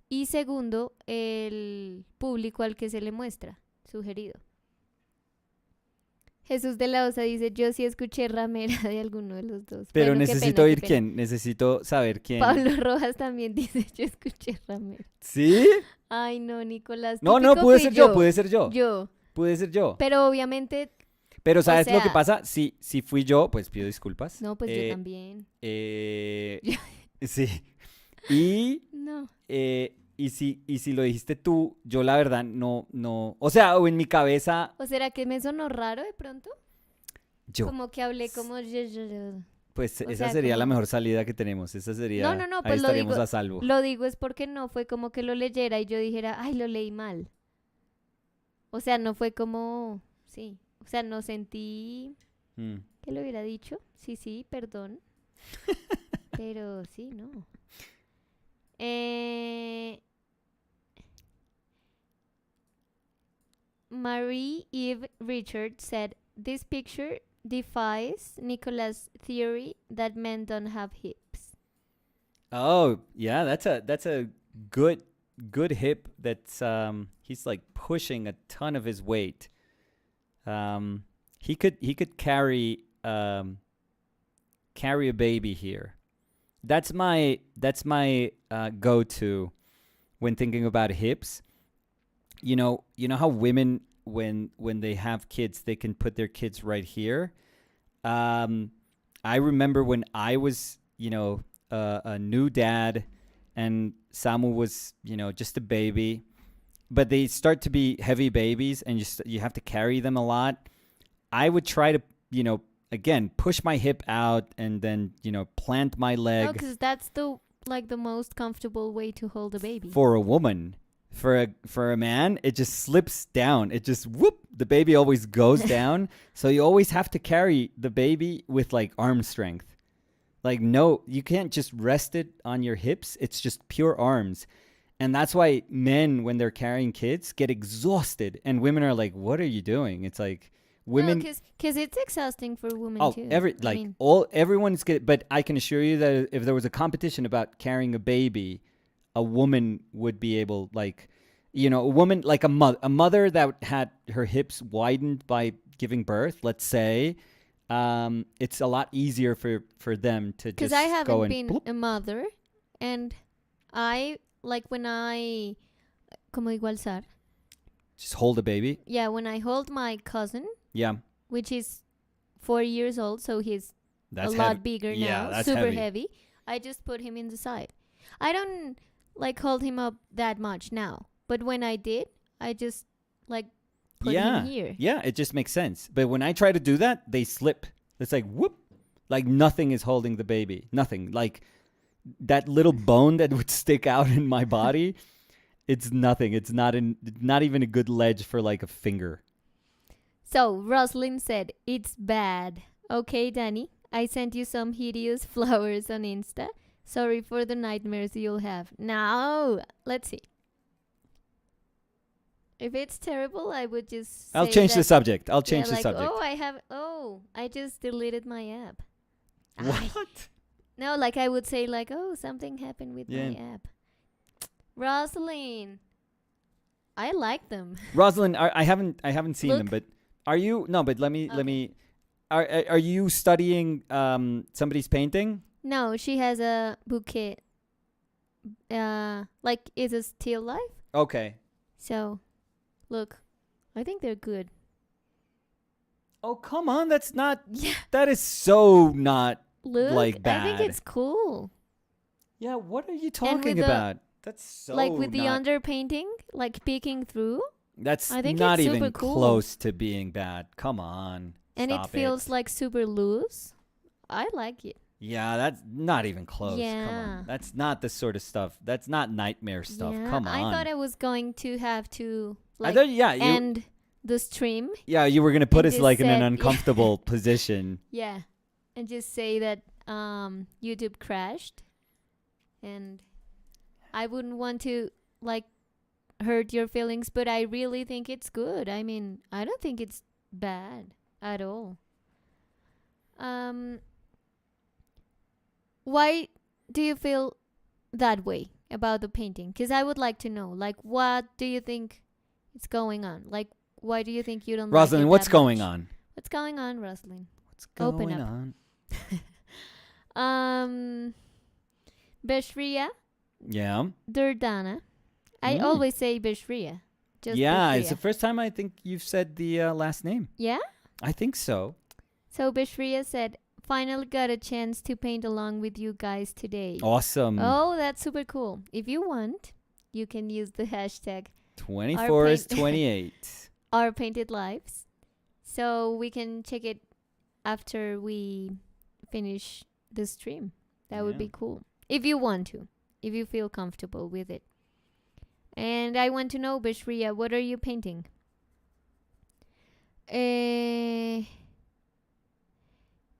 Speaker 2: Y segundo, el público al que se le muestra, sugerido. Jesús de la Osa dice, yo sí escuché ramera de alguno de los dos.
Speaker 1: Pero
Speaker 2: Bueno, qué
Speaker 1: necesito
Speaker 2: pena, qué
Speaker 1: oír
Speaker 2: pena.
Speaker 1: quién. Necesito saber quién.
Speaker 2: Pablo Rojas también dice, yo escuché ramera.
Speaker 1: ¿Sí?
Speaker 2: Ay, no, Nicolás.
Speaker 1: No,
Speaker 2: típico
Speaker 1: puede
Speaker 2: fui
Speaker 1: ser yo, puede ser yo.
Speaker 2: Yo.
Speaker 1: Puede ser yo.
Speaker 2: Pero obviamente,
Speaker 1: Pero ¿sabes lo que
Speaker 2: sea-
Speaker 1: pasa? Si fui yo, pues pido disculpas.
Speaker 2: no, pues yo también.
Speaker 1: Sí. Y,
Speaker 2: No.
Speaker 1: y si lo dijiste tú, yo la verdad no. O sea, o en mi cabeza,
Speaker 2: ¿O será que me sonó raro de pronto?
Speaker 1: yo.
Speaker 2: Como que hablé como...
Speaker 1: Pues
Speaker 2: o
Speaker 1: esa
Speaker 2: sea,
Speaker 1: sería la
Speaker 2: como-
Speaker 1: mejor salida que tenemos. Esa sería.
Speaker 2: No,
Speaker 1: ahí
Speaker 2: pues lo
Speaker 1: estaríamos
Speaker 2: digo-
Speaker 1: a salvo.
Speaker 2: Lo digo es porque no fue como que lo leyera y yo dijera, ay, lo leí mal. O sea, no fue como... Sí. O sea, no sentí
Speaker 1: Mm.
Speaker 2: que lo hubiera dicho. Sí, perdón. Pero sí, no. Marie Eve Richard said, this picture defies Nicholas' theory that men don't have hips.
Speaker 1: Oh yeah, that's a good hip. That's he's like pushing a ton of his weight. He could carry a baby here. That's my go-to when thinking about hips. You know how women when they have kids, they can put their kids right here. I remember when I was a new dad and Samu was just a baby, but they start to be heavy babies and you have to carry them a lot. I would try to again push my hip out and then plant my leg.
Speaker 2: because that's the most comfortable way to hold a baby.
Speaker 1: For a woman. For a man, it just slips down. It just whoop, the baby always goes down. So you always have to carry the baby with like arm strength. Like, no, you can't just rest it on your hips. It's just pure arms. And that's why men, when they're carrying kids, get exhausted. And women are like, what are you doing? It's like
Speaker 2: No,
Speaker 1: women.
Speaker 2: because it's exhausting for women
Speaker 1: Oh,
Speaker 2: too.
Speaker 1: everyone's good. But I can assure you that if there was a competition about carrying a baby, a woman would be able, like, a woman, like a mother that had her hips widened by giving birth, let's say, it's a lot easier for them to
Speaker 2: Because
Speaker 1: just
Speaker 2: I
Speaker 1: go
Speaker 2: haven't
Speaker 1: and
Speaker 2: been
Speaker 1: bloop.
Speaker 2: a mother, and I like when I como digo alzar.
Speaker 1: Just hold a baby.
Speaker 2: Yeah, when I hold my cousin,
Speaker 1: Yeah,
Speaker 2: which is 4 years old, so he's
Speaker 1: that's
Speaker 2: a
Speaker 1: heavy.
Speaker 2: lot bigger
Speaker 1: Yeah,
Speaker 2: now,
Speaker 1: that's
Speaker 2: super
Speaker 1: heavy.
Speaker 2: heavy. I just put him in the side. I don't like hold him up that much now, but when I did, I just like put him here.
Speaker 1: Yeah, it just makes sense. But when I try to do that, they slip. It's like whoop, like nothing is holding the baby. Nothing. Like that little bone that would stick out in my body. It's nothing. It's not even a good ledge for like a finger.
Speaker 2: So Roslyn said, "It's bad." Okay, Danny, I sent you some hideous flowers on Insta. Sorry for the nightmares you'll have. Now, let's see. If it's terrible, I would just say
Speaker 1: I'll change
Speaker 2: that,
Speaker 1: the subject. I'll
Speaker 2: yeah,
Speaker 1: change the
Speaker 2: like,
Speaker 1: subject.
Speaker 2: I just deleted my app.
Speaker 1: What?
Speaker 2: No, like I would say like, oh, something happened with
Speaker 1: Yeah.
Speaker 2: my app. Rosalind, I like them.
Speaker 1: Rosalind, I haven't seen them,
Speaker 2: Look.
Speaker 1: but are you? No, but let me.
Speaker 2: Okay.
Speaker 1: Are you studying somebody's painting?
Speaker 2: No, she has a bouquet. Like it's a still life.
Speaker 1: Okay.
Speaker 2: So, look, I think they're good.
Speaker 1: Oh, come on. That's not.
Speaker 2: Yeah.
Speaker 1: That is so not.
Speaker 2: Look,
Speaker 1: Like
Speaker 2: I
Speaker 1: bad.
Speaker 2: think it's cool.
Speaker 1: Yeah, what are you
Speaker 2: with
Speaker 1: talking
Speaker 2: the-
Speaker 1: about? That's so
Speaker 2: like with the
Speaker 1: not,
Speaker 2: underpainting, like peeking through,
Speaker 1: that's
Speaker 2: I think
Speaker 1: not
Speaker 2: it's
Speaker 1: even
Speaker 2: super cool.
Speaker 1: close to being bad. Come on.
Speaker 2: and it
Speaker 1: Stop
Speaker 2: feels like super loose. I like it.
Speaker 1: Yeah, that's not even close. Come
Speaker 2: Yeah.
Speaker 1: on. That's not the sort of stuff. That's not nightmare stuff.
Speaker 2: Yeah,
Speaker 1: Come on.
Speaker 2: I thought I was going to have to
Speaker 1: I
Speaker 2: like
Speaker 1: thought, yeah, you
Speaker 2: end the stream.
Speaker 1: were gonna put
Speaker 2: and
Speaker 1: us
Speaker 2: just
Speaker 1: like in an
Speaker 2: said-
Speaker 1: uncomfortable position.
Speaker 2: Yeah, and just say that YouTube crashed, and I wouldn't want to like hurt your feelings, but I really think it's good. I mean, I don't think it's bad at all. Why do you feel that way about the painting? Because I would like to know, like, what do you think is going on? Like, why do you think you don't
Speaker 1: Rosalind,
Speaker 2: like it
Speaker 1: what's
Speaker 2: that
Speaker 1: going
Speaker 2: much?
Speaker 1: on?
Speaker 2: What's going on, Rosalind?
Speaker 1: What's
Speaker 2: Open
Speaker 1: going
Speaker 2: up.
Speaker 1: on?
Speaker 2: Beshria
Speaker 1: Yeah.
Speaker 2: Durdana. I
Speaker 1: Mm.
Speaker 2: always say Beshria. Just
Speaker 1: Yeah, it's
Speaker 2: Beshria.
Speaker 1: the first time I think you've said the last name.
Speaker 2: Yeah?
Speaker 1: I think so.
Speaker 2: So Beshria said, finally got a chance to paint along with you guys today.
Speaker 1: Awesome.
Speaker 2: Oh, that's super cool. If you want, you can use the hashtag
Speaker 1: 24 is
Speaker 2: paint-
Speaker 1: 28.
Speaker 2: Our Painted Lives. So we can check it after we finish the stream. That would
Speaker 1: Yeah.
Speaker 2: be cool. If you want to. If you feel comfortable with it. And I want to know, Beshria, what are you painting?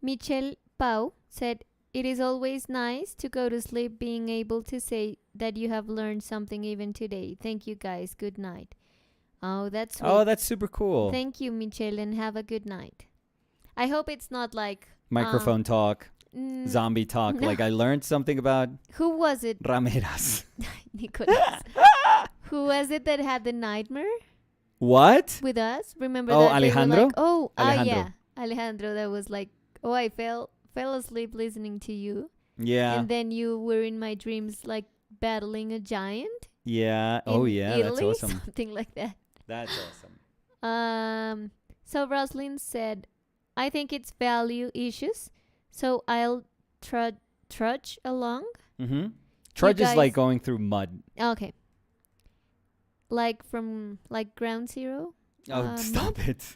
Speaker 2: Michelle Pau said, it is always nice to go to sleep being able to say that you have learned something even today. Thank you guys. Good night. Oh, that's sweet.
Speaker 1: Oh, that's super cool.
Speaker 2: Thank you, Michelle, and have a good night. I hope it's not like
Speaker 1: Microphone talk,
Speaker 2: mm,
Speaker 1: zombie talk.
Speaker 2: no.
Speaker 1: Like I learned something about
Speaker 2: who was it,
Speaker 1: rameras.
Speaker 2: Nicolas? Who was it that had the nightmare
Speaker 1: What?
Speaker 2: with us? Remember
Speaker 1: Oh,
Speaker 2: that they were
Speaker 1: Alejandro?
Speaker 2: like, oh,
Speaker 1: Alejandro.
Speaker 2: yeah, Alejandro. That was like, oh, I fell asleep listening to you,
Speaker 1: Yeah.
Speaker 2: and then you were in my dreams, like battling a giant.
Speaker 1: Yeah. Oh,
Speaker 2: in
Speaker 1: yeah.
Speaker 2: Italy,
Speaker 1: That's awesome.
Speaker 2: something like that.
Speaker 1: That's awesome.
Speaker 2: So Roslyn said, I think it's value issues, so I'll trudge along.
Speaker 1: Mm-hmm. Trudge is
Speaker 2: guys-
Speaker 1: like going through mud.
Speaker 2: Okay. Like from like ground zero.
Speaker 1: Oh, stop it.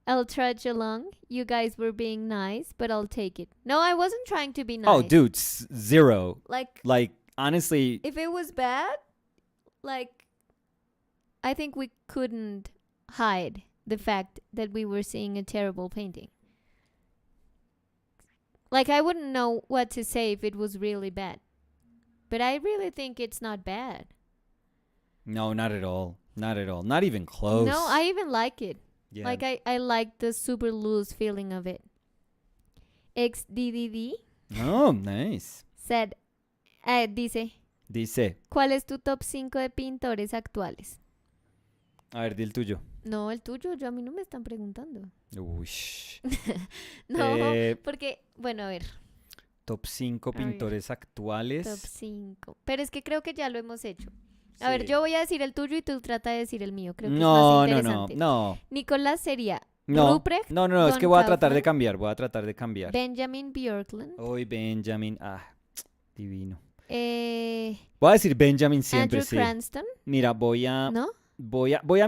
Speaker 2: I'll trudge along. You guys were being nice, but I'll take it. No, I wasn't trying to be nice.
Speaker 1: Oh, dude, zero.
Speaker 2: Like,
Speaker 1: Like, honestly,
Speaker 2: if it was bad, like, I think we couldn't hide the fact that we were seeing a terrible painting. Like, I wouldn't know what to say if it was really bad. But I really think it's not bad.
Speaker 1: No, not at all. Not at all. Not even close.
Speaker 2: No, I even like it.
Speaker 1: Yeah.
Speaker 2: Like, I like the super loose feeling of it. XDDD
Speaker 1: Oh, nice.
Speaker 2: said, dice,
Speaker 1: Dice,
Speaker 2: ¿cuál es tu top 5 de pintores actuales?
Speaker 1: a ver, di el tuyo.
Speaker 2: No, el tuyo, a mí no me están preguntando.
Speaker 1: Uy.
Speaker 2: No,
Speaker 1: Eh,
Speaker 2: porque, bueno, a ver,
Speaker 1: Top 5
Speaker 2: ver.
Speaker 1: pintores actuales.
Speaker 2: top 5. Pero es que creo que ya lo hemos hecho. A
Speaker 1: Sí.
Speaker 2: ver, yo voy a decir el tuyo y tú trata de decir el mío. Creo que es
Speaker 1: No,
Speaker 2: más
Speaker 1: no, no,
Speaker 2: interesante.
Speaker 1: no.
Speaker 2: Nicolás sería
Speaker 1: No,
Speaker 2: Ruprecht
Speaker 1: no, es
Speaker 2: von
Speaker 1: que voy a tratar de
Speaker 2: Kaufmann,
Speaker 1: cambiar, voy a tratar de cambiar.
Speaker 2: Benjamin Björklund,
Speaker 1: Hoy Benjamin, divino.
Speaker 2: eh,
Speaker 1: Voy a decir Benjamin siempre,
Speaker 2: Andrew
Speaker 1: sí.
Speaker 2: Cranston,
Speaker 1: Mira, voy a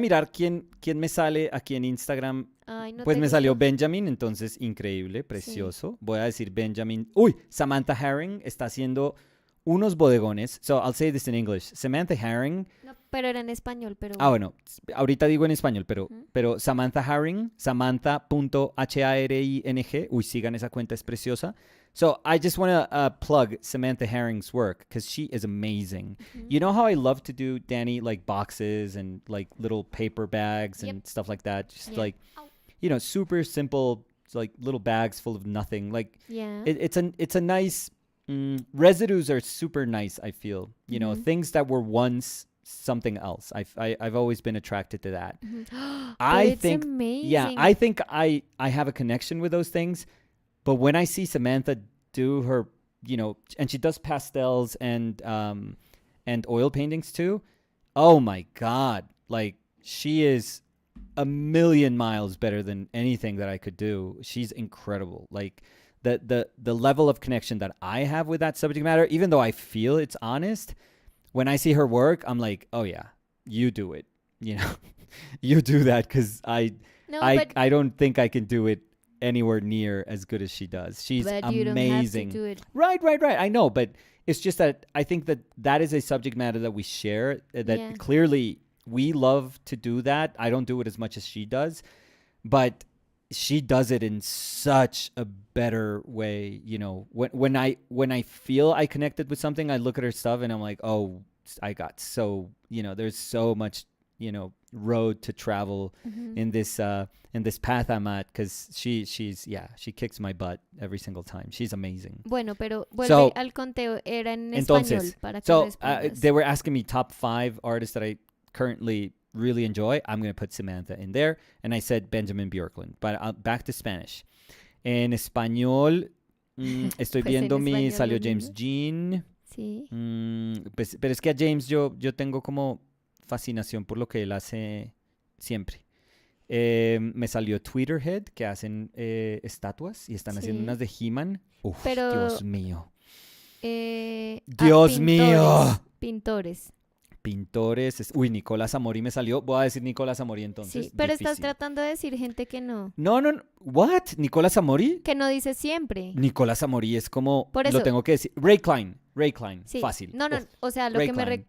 Speaker 1: mirar quién me sale aquí en Instagram.
Speaker 2: Ay, no
Speaker 1: Pues
Speaker 2: te
Speaker 1: me salió
Speaker 2: gustó.
Speaker 1: Benjamin, entonces increíble, precioso. Voy a decir Benjamin. Uy, Samantha Herring está haciendo unos bodegones. So I'll say this in English. Samantha Herring.
Speaker 2: No, pero era en español, pero
Speaker 1: Bueno, ahorita digo en español,
Speaker 2: Ujú.
Speaker 1: pero Samantha Herring, Samantha.haring. Uy, sigan esa cuenta, es preciosa. So I just want to plug Samantha Herring's work because she is amazing.
Speaker 2: Ujú.
Speaker 1: You know how I love to do, Danny, like boxes and like little paper bags and
Speaker 2: Yep.
Speaker 1: stuff like that. Just
Speaker 2: Yeah.
Speaker 1: like, super simple, like little bags full of nothing. Like
Speaker 2: Yeah.
Speaker 1: it's a nice residues are super nice. I feel
Speaker 2: Mhm.
Speaker 1: things that were once something else. I've always been attracted to that.
Speaker 2: Mhm.
Speaker 1: I
Speaker 2: But it's
Speaker 1: think
Speaker 2: amazing.
Speaker 1: yeah, I think I have a connection with those things. But when I see Samantha do her, and she does pastels and oil paintings too. Oh my God. Like she is a million miles better than anything that I could do. She's incredible. Like the level of connection that I have with that subject matter, even though I feel it's honest, when I see her work, I'm like, oh yeah, you do it. You do that because
Speaker 2: No, but
Speaker 1: I don't think I can do it anywhere near as good as she does. She's
Speaker 2: you
Speaker 1: amazing.
Speaker 2: don't have to do it.
Speaker 1: Right. I know, but it's just that I think that is a subject matter that we share, that
Speaker 2: Yeah.
Speaker 1: clearly we love to do that. I don't do it as much as she does, but she does it in such a better way. When I feel I connected with something, I look at her stuff and I'm like, oh, I got so, there's so much, road to travel
Speaker 2: Ujú.
Speaker 1: in this path I'm at, because she kicks my butt every single time. She's amazing.
Speaker 2: Bueno, pero vuelve
Speaker 1: So,
Speaker 2: al conteo. Era en
Speaker 1: entonces,
Speaker 2: español para que
Speaker 1: So
Speaker 2: respondas.
Speaker 1: they were asking me top 5 artists that I currently really enjoy. I'm going to put Samantha in there, and I said Benjamin Björklund. But back to Spanish. En español, estoy
Speaker 2: Pues en
Speaker 1: viendo mi
Speaker 2: español
Speaker 1: salió
Speaker 2: lo
Speaker 1: James
Speaker 2: mismo.
Speaker 1: Jean.
Speaker 2: Sí.
Speaker 1: Pero es que a James yo tengo como fascinación por lo que él hace siempre. Me salió Twitterhead, que hacen estatuas y están haciendo
Speaker 2: Sí.
Speaker 1: unas de He-Man. Uf,
Speaker 2: Pero-
Speaker 1: Dios mío.
Speaker 2: Dios
Speaker 1: mío.
Speaker 2: Pintores.
Speaker 1: Pintores. Uy, Nicolás Amori me salió. Voy a decir Nicolás Amori entonces.
Speaker 2: Sí, pero estás
Speaker 1: Difícil.
Speaker 2: tratando de decir gente que no.
Speaker 1: No. ¿What? ¿Nicolás Amori?
Speaker 2: Que no dice siempre.
Speaker 1: Nicolás Amori es como.
Speaker 2: Por
Speaker 1: Lo
Speaker 2: eso-
Speaker 1: tengo que decir. Ray Klein.
Speaker 2: Sí.
Speaker 1: Fácil.
Speaker 2: No,
Speaker 1: Uf.
Speaker 2: o sea, lo
Speaker 1: Ray
Speaker 2: que me
Speaker 1: Klein.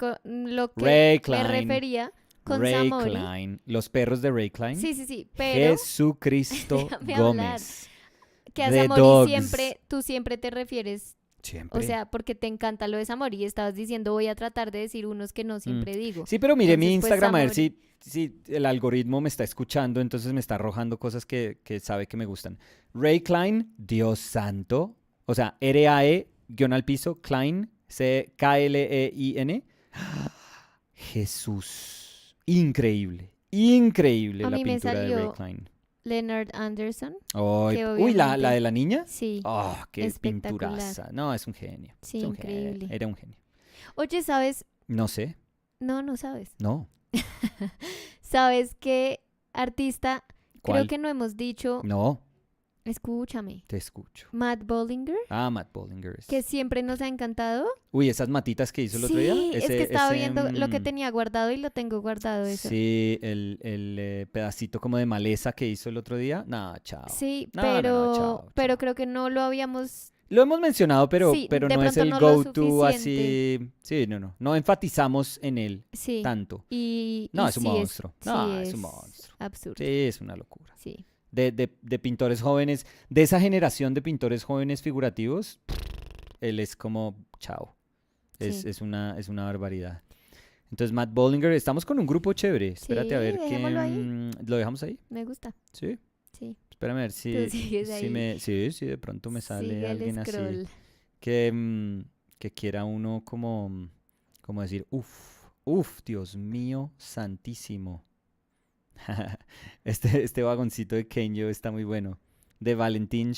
Speaker 2: me
Speaker 1: Klein.
Speaker 2: refería con
Speaker 1: Ray
Speaker 2: Samori.
Speaker 1: Klein. Los perros de Ray Klein.
Speaker 2: Sí, pero
Speaker 1: Jesucristo
Speaker 2: Déjame hablar.
Speaker 1: Gómez.
Speaker 2: que a
Speaker 1: The
Speaker 2: Samori
Speaker 1: Dogs.
Speaker 2: tú siempre te refieres,
Speaker 1: Siempre.
Speaker 2: o sea, porque te encanta lo de Samori y estabas diciendo voy a tratar de decir unos que no siempre digo.
Speaker 1: Sí, pero mire mi
Speaker 2: Entonces, pues,
Speaker 1: Instagram a ver
Speaker 2: Samori.
Speaker 1: si el algoritmo me está escuchando, entonces me está arrojando cosas que sabe que me gustan. Ray Klein, Dios santo. O sea, RAE_al piso, Klein, Klein. Jesús. Increíble. Increíble
Speaker 2: A
Speaker 1: la
Speaker 2: mí me
Speaker 1: pintura de Ray
Speaker 2: salió-
Speaker 1: Klein.
Speaker 2: Leonard Anderson.
Speaker 1: Ay,
Speaker 2: que
Speaker 1: uy, la
Speaker 2: obviamente-
Speaker 1: de la niña.
Speaker 2: Sí.
Speaker 1: Oh, qué
Speaker 2: Espectacular.
Speaker 1: pinturaza. No, es un genio.
Speaker 2: Sí,
Speaker 1: Es un genio.
Speaker 2: increíble.
Speaker 1: Era un genio.
Speaker 2: Oye, ¿sabes?
Speaker 1: No sé.
Speaker 2: No sabes.
Speaker 1: No.
Speaker 2: ¿Sabes qué artista?
Speaker 1: ¿Cuál?
Speaker 2: Creo que no hemos dicho.
Speaker 1: No,
Speaker 2: Escúchame.
Speaker 1: te escucho.
Speaker 2: Matt Bollinger,
Speaker 1: Matt Bollinger.
Speaker 2: que siempre nos ha encantado.
Speaker 1: Uy, esas matitas que hizo el otro
Speaker 2: Sí,
Speaker 1: día.
Speaker 2: es que estaba viendo lo que
Speaker 1: mm,
Speaker 2: tenía guardado y lo tengo guardado eso.
Speaker 1: Sí, el pedacito como de maleza que hizo el otro día. No, chao.
Speaker 2: Sí,
Speaker 1: No,
Speaker 2: pero,
Speaker 1: chao.
Speaker 2: pero creo que no lo habíamos.
Speaker 1: Lo hemos mencionado, pero
Speaker 2: Sí,
Speaker 1: no
Speaker 2: de
Speaker 1: es
Speaker 2: pronto
Speaker 1: el
Speaker 2: no lo
Speaker 1: go-to así. Sí, no. No enfatizamos en él
Speaker 2: Sí.
Speaker 1: tanto.
Speaker 2: Y
Speaker 1: No,
Speaker 2: y
Speaker 1: es un
Speaker 2: sí
Speaker 1: monstruo. No,
Speaker 2: sí
Speaker 1: es un monstruo.
Speaker 2: absurdo.
Speaker 1: Sí, es una locura.
Speaker 2: Sí.
Speaker 1: de pintores jóvenes, de esa generación de pintores jóvenes figurativos, él es como, chao,
Speaker 2: Sí.
Speaker 1: es una barbaridad. Entonces, Matt Bollinger, estamos con un grupo chévere. Espérate a
Speaker 2: Sí,
Speaker 1: ver qué...
Speaker 2: dejémoslo ahí.
Speaker 1: ¿Lo dejamos ahí?
Speaker 2: Me gusta.
Speaker 1: Sí.
Speaker 2: Sí.
Speaker 1: Espérame a ver
Speaker 2: Tú sigues
Speaker 1: si
Speaker 2: ahí.
Speaker 1: sí, de pronto me sale
Speaker 2: Sigue el
Speaker 1: alguien así
Speaker 2: scroll.
Speaker 1: que quiera uno como decir, uff, Dios mío, santísimo. Este vagoncito de Kenyo está muy bueno. De Valentín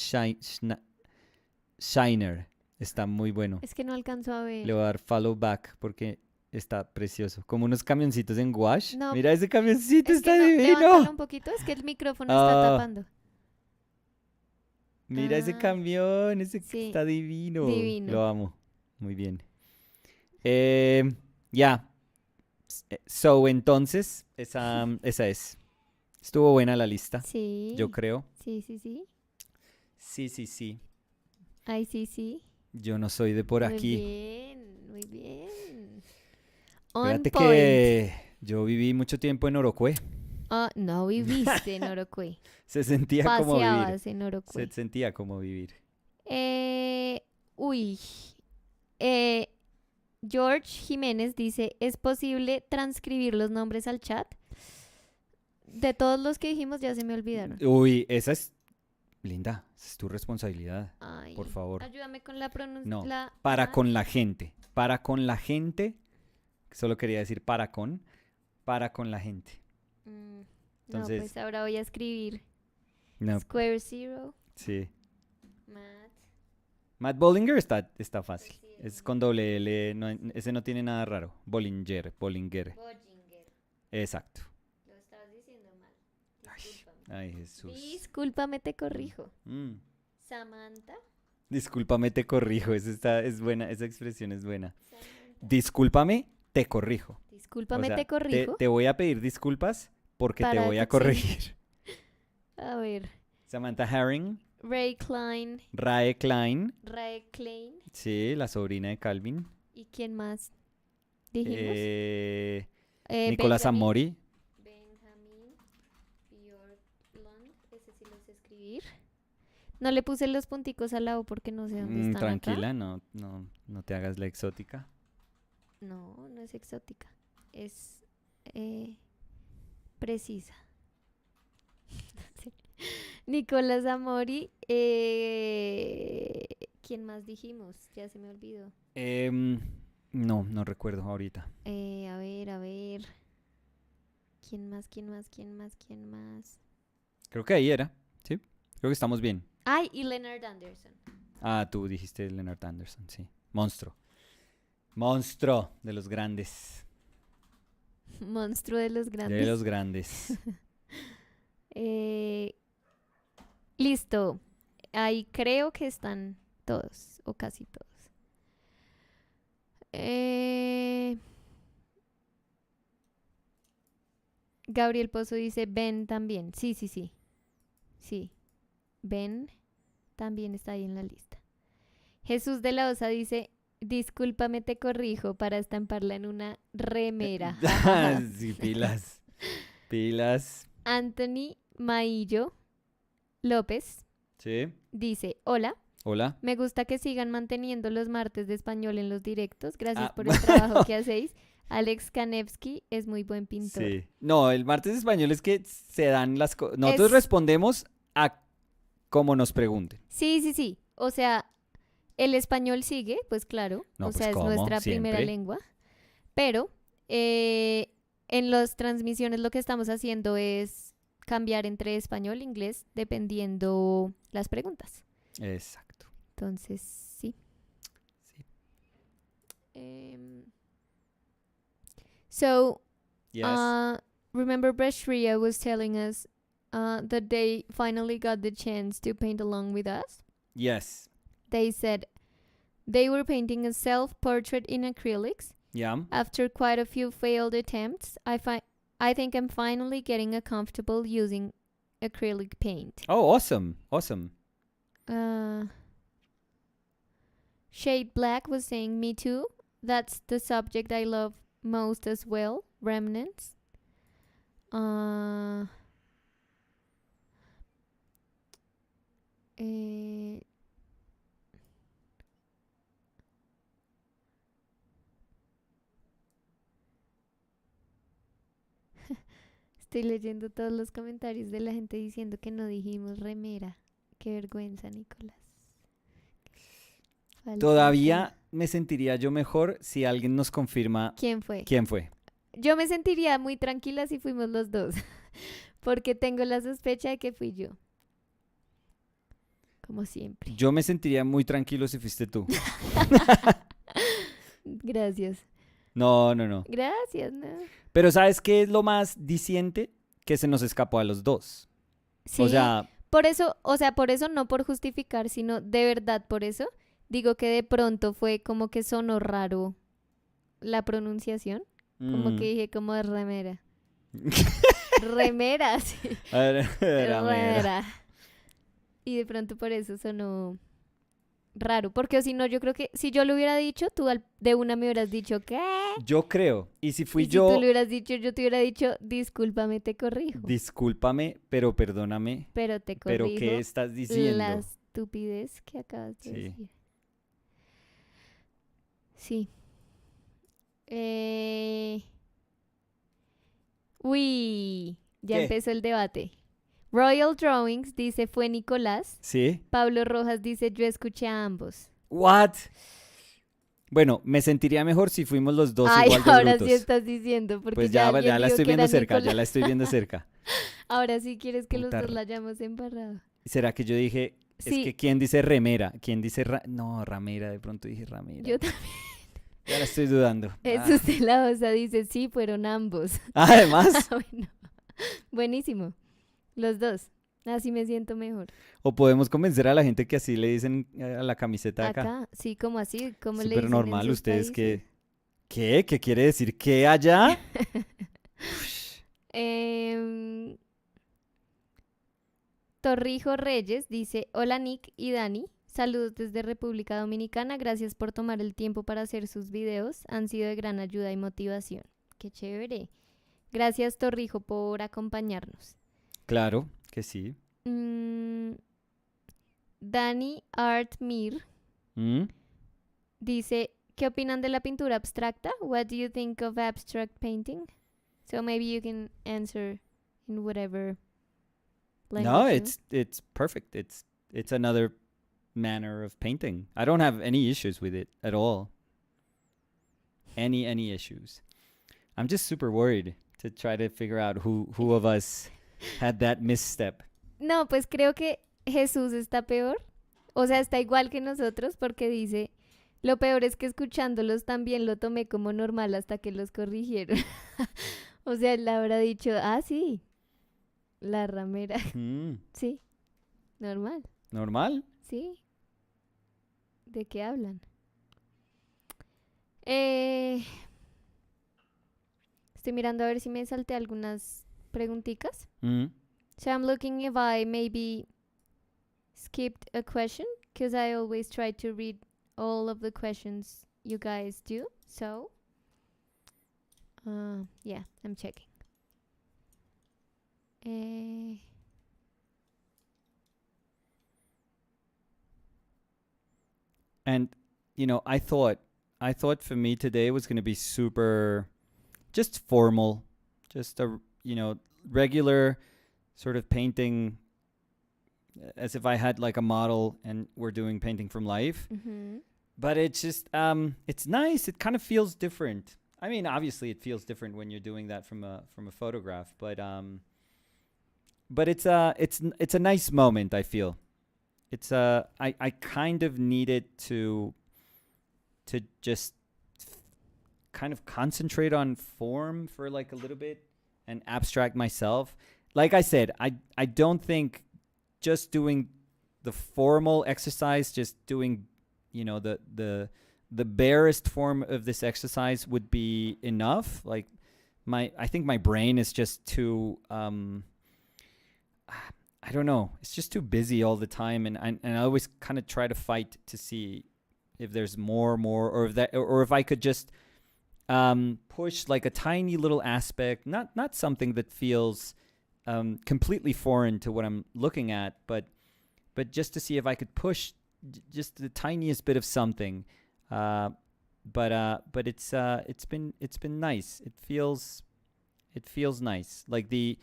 Speaker 1: Shiner. Está muy bueno.
Speaker 2: Es que no alcanzo a
Speaker 1: Le
Speaker 2: ver.
Speaker 1: voy a dar follow back porque está precioso. Como unos camioncitos en wash.
Speaker 2: No,
Speaker 1: Mira ese camioncito,
Speaker 2: es que
Speaker 1: está
Speaker 2: no. Levántalo
Speaker 1: divino.
Speaker 2: un poquito. Es que el micrófono está
Speaker 1: Ah,
Speaker 2: tapando.
Speaker 1: mira ese
Speaker 2: Ah,
Speaker 1: camión, ese
Speaker 2: sí.
Speaker 1: está divino.
Speaker 2: Divino.
Speaker 1: Lo amo. Muy bien. Eh, ya. So, entonces, esa es. Estuvo buena la lista, yo
Speaker 2: Sí.
Speaker 1: creo.
Speaker 2: Sí, sí, sí.
Speaker 1: Sí.
Speaker 2: Ay, sí, sí.
Speaker 1: Yo no soy de por
Speaker 2: Muy
Speaker 1: aquí.
Speaker 2: bien. Muy bien. On
Speaker 1: Fíjate
Speaker 2: point.
Speaker 1: que yo viví mucho tiempo en Orocue.
Speaker 2: Ah, no viviste en Orocue.
Speaker 1: Se sentía como vivir.
Speaker 2: Paseabas en
Speaker 1: Se
Speaker 2: Orocue.
Speaker 1: sentía como vivir.
Speaker 2: Uy. Eh, George Jiménez dice, ¿es posible transcribir los nombres al chat? De todos los que dijimos ya se me olvidaron.
Speaker 1: Uy, esa es linda. Es tu responsabilidad,
Speaker 2: Ay,
Speaker 1: por favor.
Speaker 2: ayúdame con la
Speaker 1: No,
Speaker 2: pronunciación.
Speaker 1: para con la gente. Para con la gente. Solo quería decir para con la gente.
Speaker 2: No,
Speaker 1: Entonces,
Speaker 2: pues ahora voy a escribir
Speaker 1: no,
Speaker 2: Square Zero,
Speaker 1: sí.
Speaker 2: Matt.
Speaker 1: Matt Bollinger está fácil.
Speaker 2: Sí,
Speaker 1: Es con doble L. Ese no tiene nada raro. Bollinger.
Speaker 2: Bollinger.
Speaker 1: Exacto.
Speaker 2: Lo estabas diciendo mal.
Speaker 1: Ay,
Speaker 2: Discúlpame.
Speaker 1: ay, Jesús.
Speaker 2: Discúlpame, te corrijo.
Speaker 1: Mm.
Speaker 2: Samantha.
Speaker 1: Discúlpame, te corrijo. Es buena, esa expresión es buena.
Speaker 2: Samantha.
Speaker 1: Discúlpame, te corrijo. O
Speaker 2: Discúlpame,
Speaker 1: sea,
Speaker 2: te corrijo.
Speaker 1: te voy a pedir disculpas porque te
Speaker 2: Para
Speaker 1: voy a
Speaker 2: que-
Speaker 1: corregir.
Speaker 2: A ver.
Speaker 1: Samantha Herring,
Speaker 2: Ray Klein.
Speaker 1: Rae Klein,
Speaker 2: Ray Klein.
Speaker 1: sí, la sobrina de Calvin.
Speaker 2: ¿Y quién más dijimos?
Speaker 1: Nicolás
Speaker 2: Benjamin.
Speaker 1: Amori.
Speaker 2: Benjamin Bjorklund. Ese sí lo sé escribir. No le puse los punticos al lado porque no sé dónde están
Speaker 1: Tranquila,
Speaker 2: acá.
Speaker 1: no te hagas la exótica.
Speaker 2: No, no es exótica. Es precisa. Sí. Nicolás Amori. ¿Quién más dijimos? Ya se me olvidó.
Speaker 1: No recuerdo ahorita.
Speaker 2: A ver. ¿Quién más?
Speaker 1: Creo que ahí era, ¿sí? Creo que estamos bien.
Speaker 2: Ay, y Leonard Anderson.
Speaker 1: Ah, tú dijiste Leonard Anderson, sí. Monstruo. Monstruo de los grandes.
Speaker 2: Monstruo de los grandes.
Speaker 1: De los grandes.
Speaker 2: Listo. Ahí creo que están todos, o casi todos. Gabriel Pozo dice Ben también. Sí. Sí. Ben también está ahí en la lista. Jesús de la Osa dice, discúlpame, te corrijo para estamparla en una remera.
Speaker 1: Sí, pilas. Pilas.
Speaker 2: Anthony Maillo López
Speaker 1: Sí.
Speaker 2: dice, hola,
Speaker 1: Hola.
Speaker 2: me gusta que sigan manteniendo los martes de español en los directos. Gracias
Speaker 1: Ah,
Speaker 2: por el trabajo que hacéis. Alex Kanevsky es muy buen pintor.
Speaker 1: Sí. No, el martes español es que se dan las cosas. Nosotros
Speaker 2: Es-
Speaker 1: respondemos a como nos pregunten.
Speaker 2: Sí. O sea, el español sigue, pues claro.
Speaker 1: No,
Speaker 2: o
Speaker 1: pues,
Speaker 2: sea, es
Speaker 1: ¿cómo?
Speaker 2: nuestra primera
Speaker 1: Siempre.
Speaker 2: lengua. Pero en las transmisiones lo que estamos haciendo es cambiar entre español e inglés dependiendo las preguntas.
Speaker 1: Exacto.
Speaker 2: Entonces, sí.
Speaker 1: Sí.
Speaker 2: So,
Speaker 1: Yes.
Speaker 2: remember Brashria was telling us that they finally got the chance to paint along with us?
Speaker 1: Yes.
Speaker 2: They said they were painting a self-portrait in acrylics.
Speaker 1: Yeah.
Speaker 2: After quite a few failed attempts, I think I'm finally getting comfortable using acrylic paint.
Speaker 1: Oh, awesome. Awesome.
Speaker 2: Shade Black was saying, me too. That's the subject I love most as well. Remnants. Eh, Estoy leyendo todos los comentarios de la gente diciendo que no dijimos remera. Qué vergüenza, Nicolás.
Speaker 1: Todavía me sentiría yo mejor si alguien nos confirma
Speaker 2: ¿Quién fue?
Speaker 1: quién fue.
Speaker 2: Yo me sentiría muy tranquila si fuimos los dos, porque tengo la sospecha de que fui yo. Como siempre.
Speaker 1: Yo me sentiría muy tranquilo si fuiste tú.
Speaker 2: Gracias.
Speaker 1: No, no, no.
Speaker 2: Gracias, ¿no?
Speaker 1: Pero ¿sabes qué es lo más diciente? Que se nos escapó a los dos.
Speaker 2: Sí,
Speaker 1: O sea,
Speaker 2: por eso, o sea, por eso no por justificar, sino de verdad por eso. Digo que de pronto fue como que sonó raro la pronunciación. Como que dije como de remera. Remera, sí. Remera. Y de pronto por eso sonó raro. Porque si no, yo creo que si yo lo hubiera dicho, tú de una me hubieras dicho, ¿qué?
Speaker 1: Yo creo. Y si fui
Speaker 2: Y si
Speaker 1: yo,
Speaker 2: tú lo hubieras dicho, yo te hubiera dicho, discúlpame, te corrijo.
Speaker 1: discúlpame, pero perdóname.
Speaker 2: Pero te
Speaker 1: ¿Pero
Speaker 2: corrijo
Speaker 1: qué estás diciendo?
Speaker 2: la estupidez que acabas de
Speaker 1: Sí.
Speaker 2: decir. Sí. Uy, ya
Speaker 1: ¿Qué?
Speaker 2: empezó el debate. Royal Drawings dice fue Nicolás.
Speaker 1: ¿Sí?
Speaker 2: Pablo Rojas dice yo escuché a ambos.
Speaker 1: ¿What? Bueno, me sentiría mejor si fuimos los dos
Speaker 2: Ay,
Speaker 1: igual de
Speaker 2: ahora
Speaker 1: brutos.
Speaker 2: sí estás diciendo porque
Speaker 1: Pues
Speaker 2: ya
Speaker 1: ya,
Speaker 2: alguien
Speaker 1: ya la
Speaker 2: dijo
Speaker 1: estoy
Speaker 2: que
Speaker 1: viendo
Speaker 2: era
Speaker 1: cerca, ya
Speaker 2: Nicolás.
Speaker 1: la estoy viendo cerca.
Speaker 2: Ahora sí quieres que los
Speaker 1: Puta
Speaker 2: dos la hayamos embarrado.
Speaker 1: ¿Será que yo dije, es
Speaker 2: Sí,
Speaker 1: que quién dice remera? ¿Quién dice no, ramera? De pronto dije ramera.
Speaker 2: yo también.
Speaker 1: Ya la estoy dudando.
Speaker 2: Jesús de la Osa dice sí, fueron ambos.
Speaker 1: Además,
Speaker 2: Bueno, buenísimo. Los dos. Así me siento mejor.
Speaker 1: o podemos convencer a la gente que así le dicen a la camiseta de acá.
Speaker 2: Acá, sí, como así, como le
Speaker 1: Súper
Speaker 2: dicen en
Speaker 1: normal,
Speaker 2: sus
Speaker 1: ustedes
Speaker 2: países.
Speaker 1: que... ¿Qué? ¿Qué quiere decir qué allá?
Speaker 2: Em, Torrijo Reyes dice, hola Nick y Dani, saludos desde República Dominicana, gracias por tomar el tiempo para hacer sus videos, han sido de gran ayuda y motivación. Qué chévere. Gracias Torrijo por acompañarnos.
Speaker 1: Claro que sí.
Speaker 2: Dani Art Mir
Speaker 1: ¿Mm?
Speaker 2: dice, ¿qué opinan de la pintura abstracta? What do you think of abstract painting? So maybe you can answer in whatever language.
Speaker 1: No,
Speaker 2: you-
Speaker 1: it's perfect. It's another manner of painting. I don't have any issues with it at all. Any issues. I'm just super worried to try to figure out who of us had that misstep.
Speaker 2: No, pues creo que Jesús está peor. O sea, está igual que nosotros porque dice, lo peor es que escuchándolos también lo tomé como normal hasta que los corrigieron. O sea, él habrá dicho, ah, sí, la ramera.
Speaker 1: Mm,
Speaker 2: Sí, normal,
Speaker 1: normal.
Speaker 2: sí. ¿De qué hablan? Estoy mirando a ver si me salté algunas preguntitas.
Speaker 1: Mm.
Speaker 2: So I'm looking if I maybe skipped a question because I always try to read all of the questions you guys do. So, yeah, I'm checking.
Speaker 1: And you know, I thought for me today was going to be super just formal, just a regular sort of painting as if I had like a model and we're doing painting from life.
Speaker 2: Mm-hmm.
Speaker 1: But it's just it's nice. It kind of feels different. I mean, obviously it feels different when you're doing that from a photograph, but it's a nice moment, I feel. It's I kind of needed to just kind of concentrate on form for like a little bit and abstract myself. Like I said, I don't think just doing the formal exercise, just doing, the barest form of this exercise would be enough. Like I think my brain is just too I don't know. It's just too busy all the time, and I always kind of try to fight to see if there's more, or if I could just push like a tiny little aspect, not something that feels completely foreign to what I'm looking at, but but just to see if I could push just the tiniest bit of something. But it's been nice. It feels nice. Like the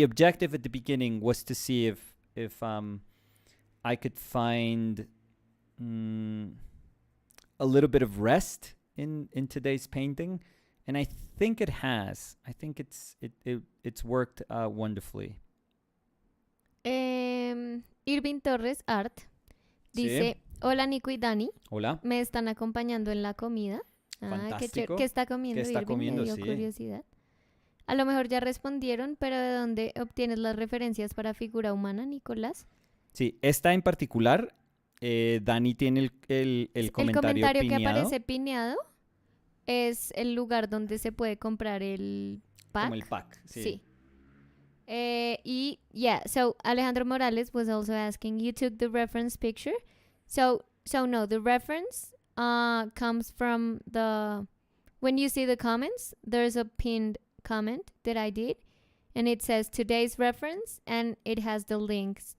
Speaker 1: objective at the beginning was to see if I could find a little bit of rest in today's painting, and I think it has. I think it's worked wonderfully.
Speaker 2: Irving Torres Art dice, hola Nico y Dani,
Speaker 1: Hola.
Speaker 2: me están acompañando en la comida. Qué
Speaker 1: Fantástico.
Speaker 2: ¿Qué está comiendo
Speaker 1: ¿Qué está
Speaker 2: Irving?
Speaker 1: comiendo?
Speaker 2: Me dio
Speaker 1: Sí.
Speaker 2: curiosidad. A lo mejor ya respondieron, pero ¿de dónde obtienes las referencias para figura humana, Nicolás?
Speaker 1: Sí, esta en particular, Dani tiene el comentario
Speaker 2: que
Speaker 1: piñado.
Speaker 2: aparece piñado es el lugar donde se puede comprar el pack.
Speaker 1: Como el pack, sí.
Speaker 2: Sí. So Alejandro Morales was also asking, you took the reference picture? So no, the reference comes from when you see the comments, there's a pinned comment that I did, and it says today's reference, and it has the links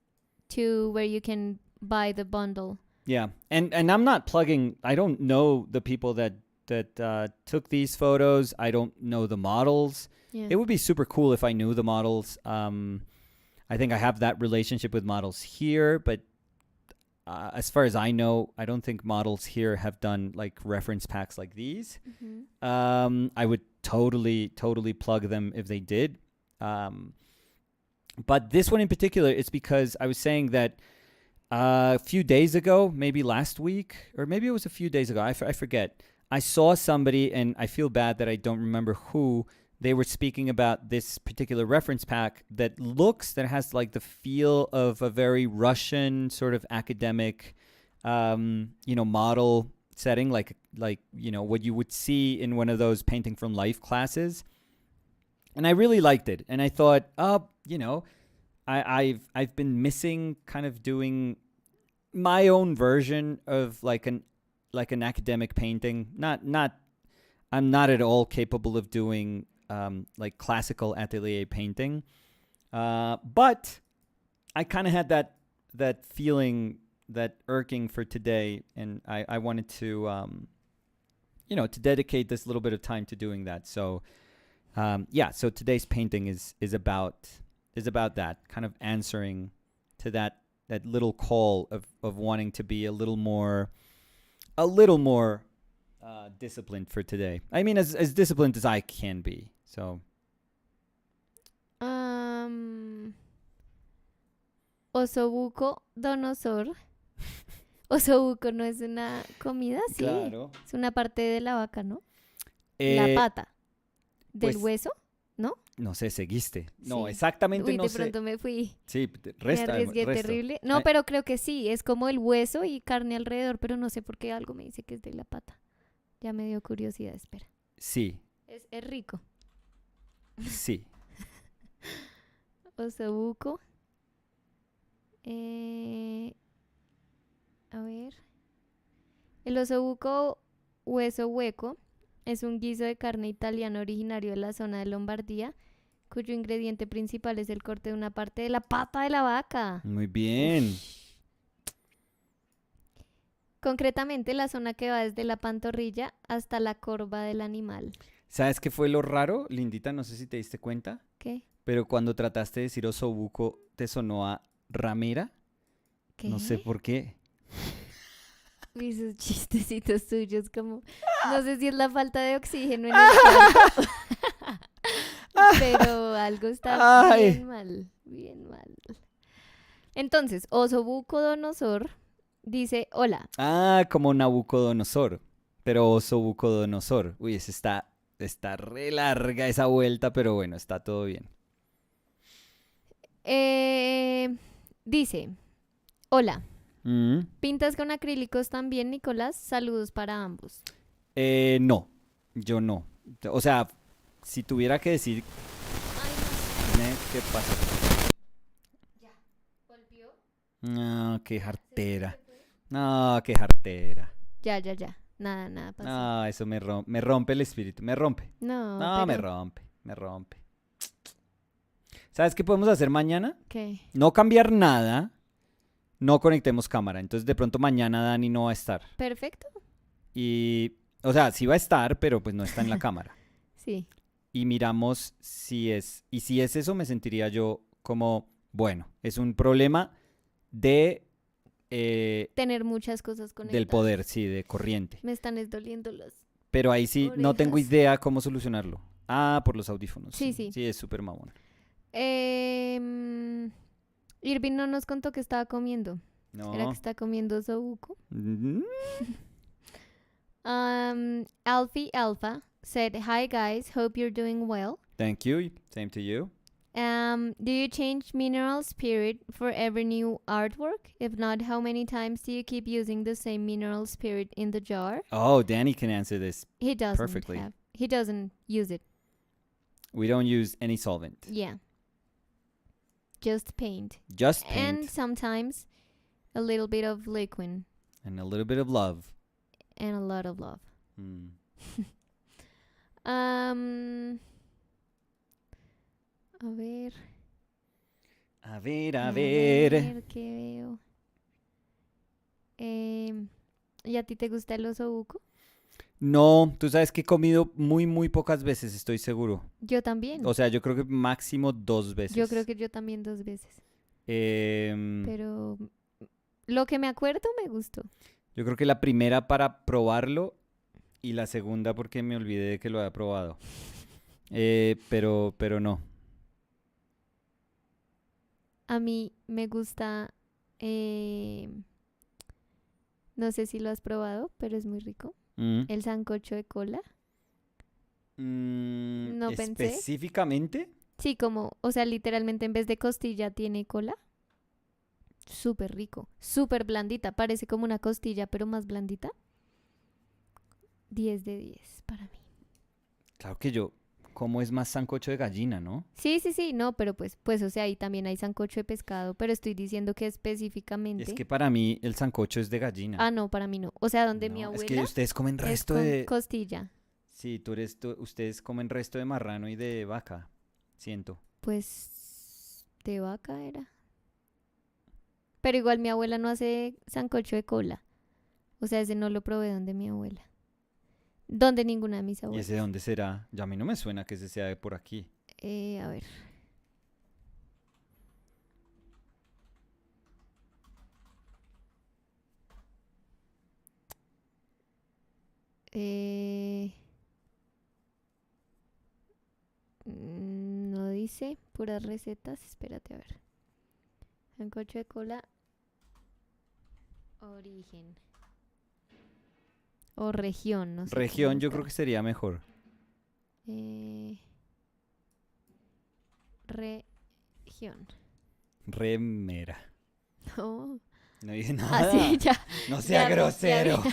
Speaker 2: to where you can buy the bundle.
Speaker 1: Yeah, and I'm not plugging. I don't know the people that took these photos. I don't know the models.
Speaker 2: Yeah.
Speaker 1: It would be super cool if I knew the models. I think I have that relationship with models here, but as far as I know, I don't think models here have done like reference packs like these.
Speaker 2: Mm-hmm.
Speaker 1: I would totally plug them if they did. But this one in particular, it's because I was saying that a few days ago, maybe last week, or maybe it was a few days ago, I forget. I saw somebody, and I feel bad that I don't remember who. They were speaking about this particular reference pack that has like the feel of a very Russian sort of academic, model setting, like what you would see in one of those painting from life classes. And I really liked it, and I thought, I've been missing kind of doing my own version of like an academic painting. I'm not at all capable of doing like classical atelier painting, but I kind of had that feeling, that irking for today, and I wanted to to dedicate this little bit of time to doing that. So so today's painting is about that, kind of answering to that little call of wanting to be a little more disciplined for today. I mean, as disciplined as I can be. So
Speaker 2: Osobuco Donosor. Osobuco no es una comida, sí.
Speaker 1: Claro.
Speaker 2: Es una parte de la vaca, ¿no? La pata. ¿Del
Speaker 1: pues,
Speaker 2: hueso? ¿No?
Speaker 1: No sé, seguiste. No,
Speaker 2: Sí.
Speaker 1: exactamente
Speaker 2: Uy,
Speaker 1: no
Speaker 2: de
Speaker 1: sé.
Speaker 2: pronto me fui.
Speaker 1: Sí,
Speaker 2: Me arriesgué
Speaker 1: resto.
Speaker 2: terrible. No, pero creo que sí. Es como el hueso y carne alrededor, pero no sé por qué algo me dice que es de la pata. Ya me dio curiosidad, espera.
Speaker 1: Sí.
Speaker 2: Es rico.
Speaker 1: Sí.
Speaker 2: Osobuco. A ver. El osobuco hueso hueco es un guiso de carne italiano originario de la zona de Lombardía, cuyo ingrediente principal es el corte de una parte de la pata de la vaca.
Speaker 1: Muy bien.
Speaker 2: Ush. Concretamente la zona que va desde la pantorrilla hasta la corva del animal.
Speaker 1: ¿Sabes qué fue lo raro, Lindita? No sé si te diste cuenta,
Speaker 2: ¿Qué?
Speaker 1: pero cuando trataste de decir osobuco, te sonó a ramera.
Speaker 2: ¿Qué?
Speaker 1: No sé por qué.
Speaker 2: Y esos chistecitos suyos como... No sé si es la falta de oxígeno en el cuerpo. Pero algo está bien mal. Bien mal. Entonces, Osobucodonosor dice, hola.
Speaker 1: Como Nabucodonosor. Pero Osobucodonosor. Uy, está re larga esa vuelta, pero bueno, está todo bien.
Speaker 2: Dice, hola.
Speaker 1: Mm.
Speaker 2: ¿Pintas con acrílicos también, Nicolás? Saludos para ambos.
Speaker 1: No, yo no. O sea, si tuviera que decir... ¿Qué pasa?
Speaker 2: Ya, ¿volvió?
Speaker 1: No, qué jartera. No, qué jartera.
Speaker 2: Ya. Nada pasó.
Speaker 1: No, eso me rompe el espíritu. Me rompe.
Speaker 2: No,
Speaker 1: No, me rompe. ¿Sabes qué podemos hacer mañana?
Speaker 2: ¿Qué?
Speaker 1: No cambiar nada, no conectemos cámara. Entonces de pronto mañana Dani no va a estar.
Speaker 2: Perfecto.
Speaker 1: Y, o sea, sí va a estar, pero pues no está en la cámara.
Speaker 2: Sí.
Speaker 1: Y miramos si es, y si es eso, me sentiría yo como, bueno, es un problema de,
Speaker 2: Tener muchas cosas
Speaker 1: del
Speaker 2: conectadas.
Speaker 1: poder, sí, de corriente.
Speaker 2: Me están doliendo las
Speaker 1: Pero ahí sí no tengo
Speaker 2: orejas.
Speaker 1: idea cómo solucionarlo. Ah, por los audífonos.
Speaker 2: Sí, sí.
Speaker 1: Sí, es súper mamón.
Speaker 2: Irving no nos contó que estaba comiendo. ¿Será que
Speaker 1: No.
Speaker 2: está comiendo sobuco?
Speaker 1: Mm,
Speaker 2: Alfie Alpha said, "Hi guys, hope you're doing well.
Speaker 1: Thank you. Same to you.
Speaker 2: Do you change mineral spirit for every new artwork? If not, how many times do you keep using the same mineral spirit in the jar?"
Speaker 1: Oh, Danny can answer this.
Speaker 2: He doesn't
Speaker 1: Perfectly.
Speaker 2: he doesn't use it.
Speaker 1: We don't use any solvent.
Speaker 2: Yeah. Just paint.
Speaker 1: Just
Speaker 2: And
Speaker 1: paint
Speaker 2: sometimes a little bit of liquid
Speaker 1: and a little bit of love.
Speaker 2: and a lot of love.
Speaker 1: Mm.
Speaker 2: A ver.
Speaker 1: A ver,
Speaker 2: A
Speaker 1: a ver.
Speaker 2: ¿qué veo? ¿Y a ti te gusta el osobuco?
Speaker 1: No, tú sabes que he comido muy, muy pocas veces, estoy seguro.
Speaker 2: Yo también.
Speaker 1: O sea, yo creo que máximo 2 veces.
Speaker 2: Yo creo que yo también 2 veces.
Speaker 1: Em,
Speaker 2: Pero lo que me acuerdo me gustó.
Speaker 1: yo creo que la primera para probarlo y la segunda porque me olvidé de que lo había probado. Pero no.
Speaker 2: A mí me gusta, no sé si lo has probado, pero es muy rico.
Speaker 1: Mm.
Speaker 2: El sancocho de cola. No pensé.
Speaker 1: ¿Específicamente?
Speaker 2: Sí, como, o sea, literalmente en vez de costilla tiene cola. Súper rico, súper blandita. Parece como una costilla, pero más blandita. 10 de 10 para mí.
Speaker 1: Claro que yo, ¿cómo es más sancocho de gallina, no?
Speaker 2: Sí, no, pero pues, o sea, ahí también hay sancocho de pescado, pero estoy diciendo que específicamente.
Speaker 1: Es que para mí el sancocho es de gallina.
Speaker 2: Ah, no, para mí no. O sea, donde mi
Speaker 1: No,
Speaker 2: abuela
Speaker 1: es que ustedes comen
Speaker 2: es
Speaker 1: resto
Speaker 2: con
Speaker 1: de...
Speaker 2: costilla.
Speaker 1: Sí, ustedes comen resto de marrano y de vaca, siento.
Speaker 2: Pues de vaca era. Pero igual mi abuela no hace sancocho de cola. O sea, ese no lo probé donde mi abuela. Donde ninguna de mis
Speaker 1: ¿Y
Speaker 2: abuelas.
Speaker 1: ese de dónde será? Ya a mí no me suena que ese sea de por aquí.
Speaker 2: A ver. No dice puras recetas. Espérate a ver. Sancocho de cola. Origen. O región, no sé.
Speaker 1: Región
Speaker 2: cómo
Speaker 1: yo creo
Speaker 2: buscar.
Speaker 1: que sería mejor.
Speaker 2: Región.
Speaker 1: Remera.
Speaker 2: No.
Speaker 1: No dije nada.
Speaker 2: Así ya.
Speaker 1: No sea
Speaker 2: ya vi, ya vi.
Speaker 1: grosero.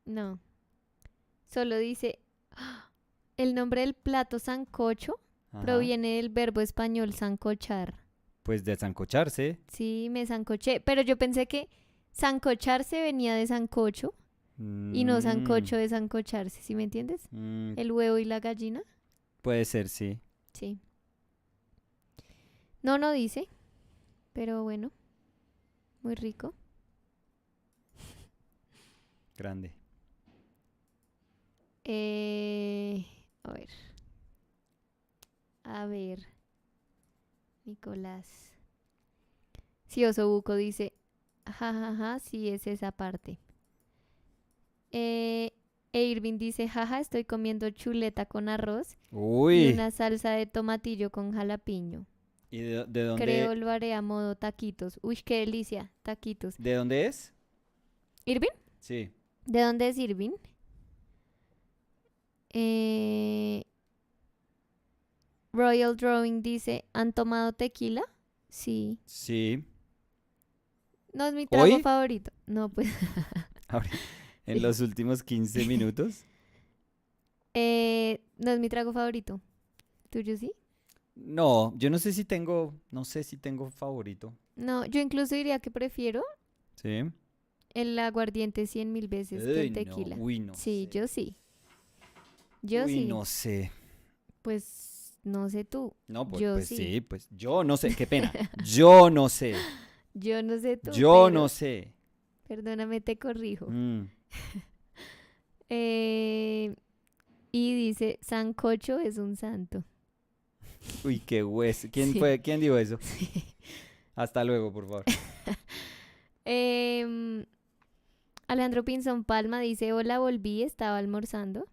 Speaker 2: No. Solo dice. El nombre del plato sancocho
Speaker 1: Ajá.
Speaker 2: proviene del verbo español sancochar.
Speaker 1: Pues de sancocharse.
Speaker 2: Sí, me sancoché. Pero yo pensé que sancocharse venía de sancocho y no sancocho de sancocharse. ¿Sí me entiendes? El huevo y la gallina.
Speaker 1: Puede ser, sí.
Speaker 2: Sí. No dice. Pero bueno. Muy rico.
Speaker 1: Grande.
Speaker 2: A ver. A ver. Nicolás. Sí, Osobuco dice. Jajaja, sí es esa parte. Irving dice, jaja, estoy comiendo chuleta con arroz y
Speaker 1: Uy.
Speaker 2: una salsa de tomatillo con jalapeño.
Speaker 1: ¿Y de dónde?
Speaker 2: Creo lo haré a modo taquitos. Uy, qué delicia, taquitos.
Speaker 1: ¿De dónde es?
Speaker 2: ¿Irving?
Speaker 1: Sí.
Speaker 2: ¿De dónde es Irving? Royal Drawing dice, ¿han tomado tequila? Sí.
Speaker 1: Sí.
Speaker 2: No es mi trago
Speaker 1: ¿Hoy?
Speaker 2: favorito. No, pues.
Speaker 1: En los últimos 15 minutos.
Speaker 2: No es mi trago favorito. ¿Tuyo sí?
Speaker 1: No, yo no sé si tengo favorito.
Speaker 2: No, yo incluso diría que prefiero
Speaker 1: Sí.
Speaker 2: el aguardiente 100.000 veces que el
Speaker 1: No,
Speaker 2: tequila.
Speaker 1: uy, no
Speaker 2: Sí,
Speaker 1: sé.
Speaker 2: yo sí. Yo
Speaker 1: Uy,
Speaker 2: sí.
Speaker 1: no sé.
Speaker 2: Pues no sé tú.
Speaker 1: No, pues,
Speaker 2: Yo
Speaker 1: pues
Speaker 2: sí.
Speaker 1: sí, pues yo no sé, qué pena. Yo no sé.
Speaker 2: Yo no sé tú,
Speaker 1: Yo
Speaker 2: pero
Speaker 1: no sé.
Speaker 2: perdóname, te corrijo.
Speaker 1: Mm.
Speaker 2: Eh, y dice, Sancocho es un santo.
Speaker 1: Uy, qué hueso. ¿Quién
Speaker 2: Sí.
Speaker 1: fue? ¿Quién dijo eso? Hasta luego, por favor.
Speaker 2: Em, Alejandro Pinzón Palma dice, hola, volví, estaba almorzando.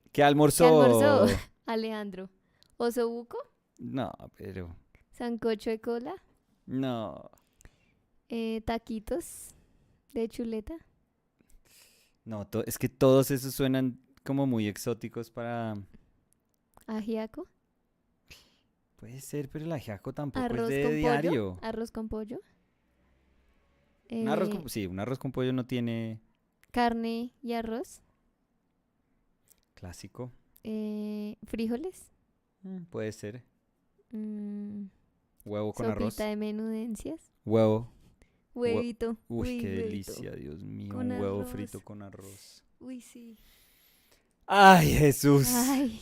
Speaker 1: ¿Qué
Speaker 2: ¿Qué almorzó?
Speaker 1: almorzó?
Speaker 2: Alejandro. Osobuco,
Speaker 1: No, pero
Speaker 2: sancocho de cola,
Speaker 1: no.
Speaker 2: taquitos de chuleta,
Speaker 1: No, es que todos esos suenan como muy exóticos para...
Speaker 2: ajiaco,
Speaker 1: Puede ser, pero el ajiaco tampoco es
Speaker 2: arroz
Speaker 1: de
Speaker 2: con pollo,
Speaker 1: diario.
Speaker 2: arroz con pollo,
Speaker 1: Un arroz
Speaker 2: eh,
Speaker 1: con... Sí, un arroz con pollo no tiene
Speaker 2: carne y arroz,
Speaker 1: clásico.
Speaker 2: frijoles,
Speaker 1: Puede ser.
Speaker 2: mm,
Speaker 1: Huevo con
Speaker 2: sopita
Speaker 1: arroz.
Speaker 2: de menudencias,
Speaker 1: Huevo.
Speaker 2: huevito,
Speaker 1: Uy, qué
Speaker 2: huevito,
Speaker 1: delicia, Dios mío.
Speaker 2: con
Speaker 1: Un huevo
Speaker 2: arroz,
Speaker 1: frito con arroz.
Speaker 2: uy, sí.
Speaker 1: ¡Ay, Jesús!
Speaker 2: Ay.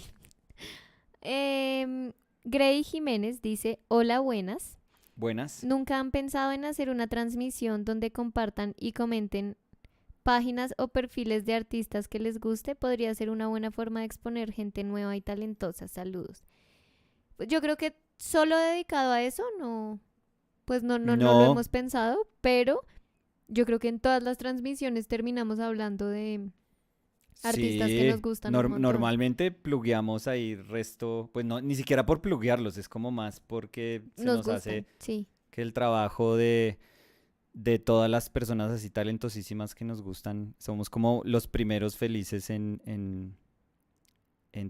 Speaker 2: Em, Grey Jiménez dice, hola, buenas.
Speaker 1: Buenas.
Speaker 2: ¿Nunca han pensado en hacer una transmisión donde compartan y comenten páginas o perfiles de artistas que les guste? Podría ser una buena forma de exponer gente nueva y talentosa. Saludos. Pues yo creo que solo dedicado a eso no, pues no lo
Speaker 1: No.
Speaker 2: hemos pensado, pero yo creo que en todas las transmisiones terminamos hablando de artistas que
Speaker 1: Sí.
Speaker 2: nos gustan un montón.
Speaker 1: Normalmente plugueamos ahí resto. Pues no, ni siquiera por pluguearlos. Es como más porque se
Speaker 2: Nos
Speaker 1: nos hace
Speaker 2: gustan, sí.
Speaker 1: que el trabajo de todas las personas así talentosísimas que nos gustan, somos como los primeros felices en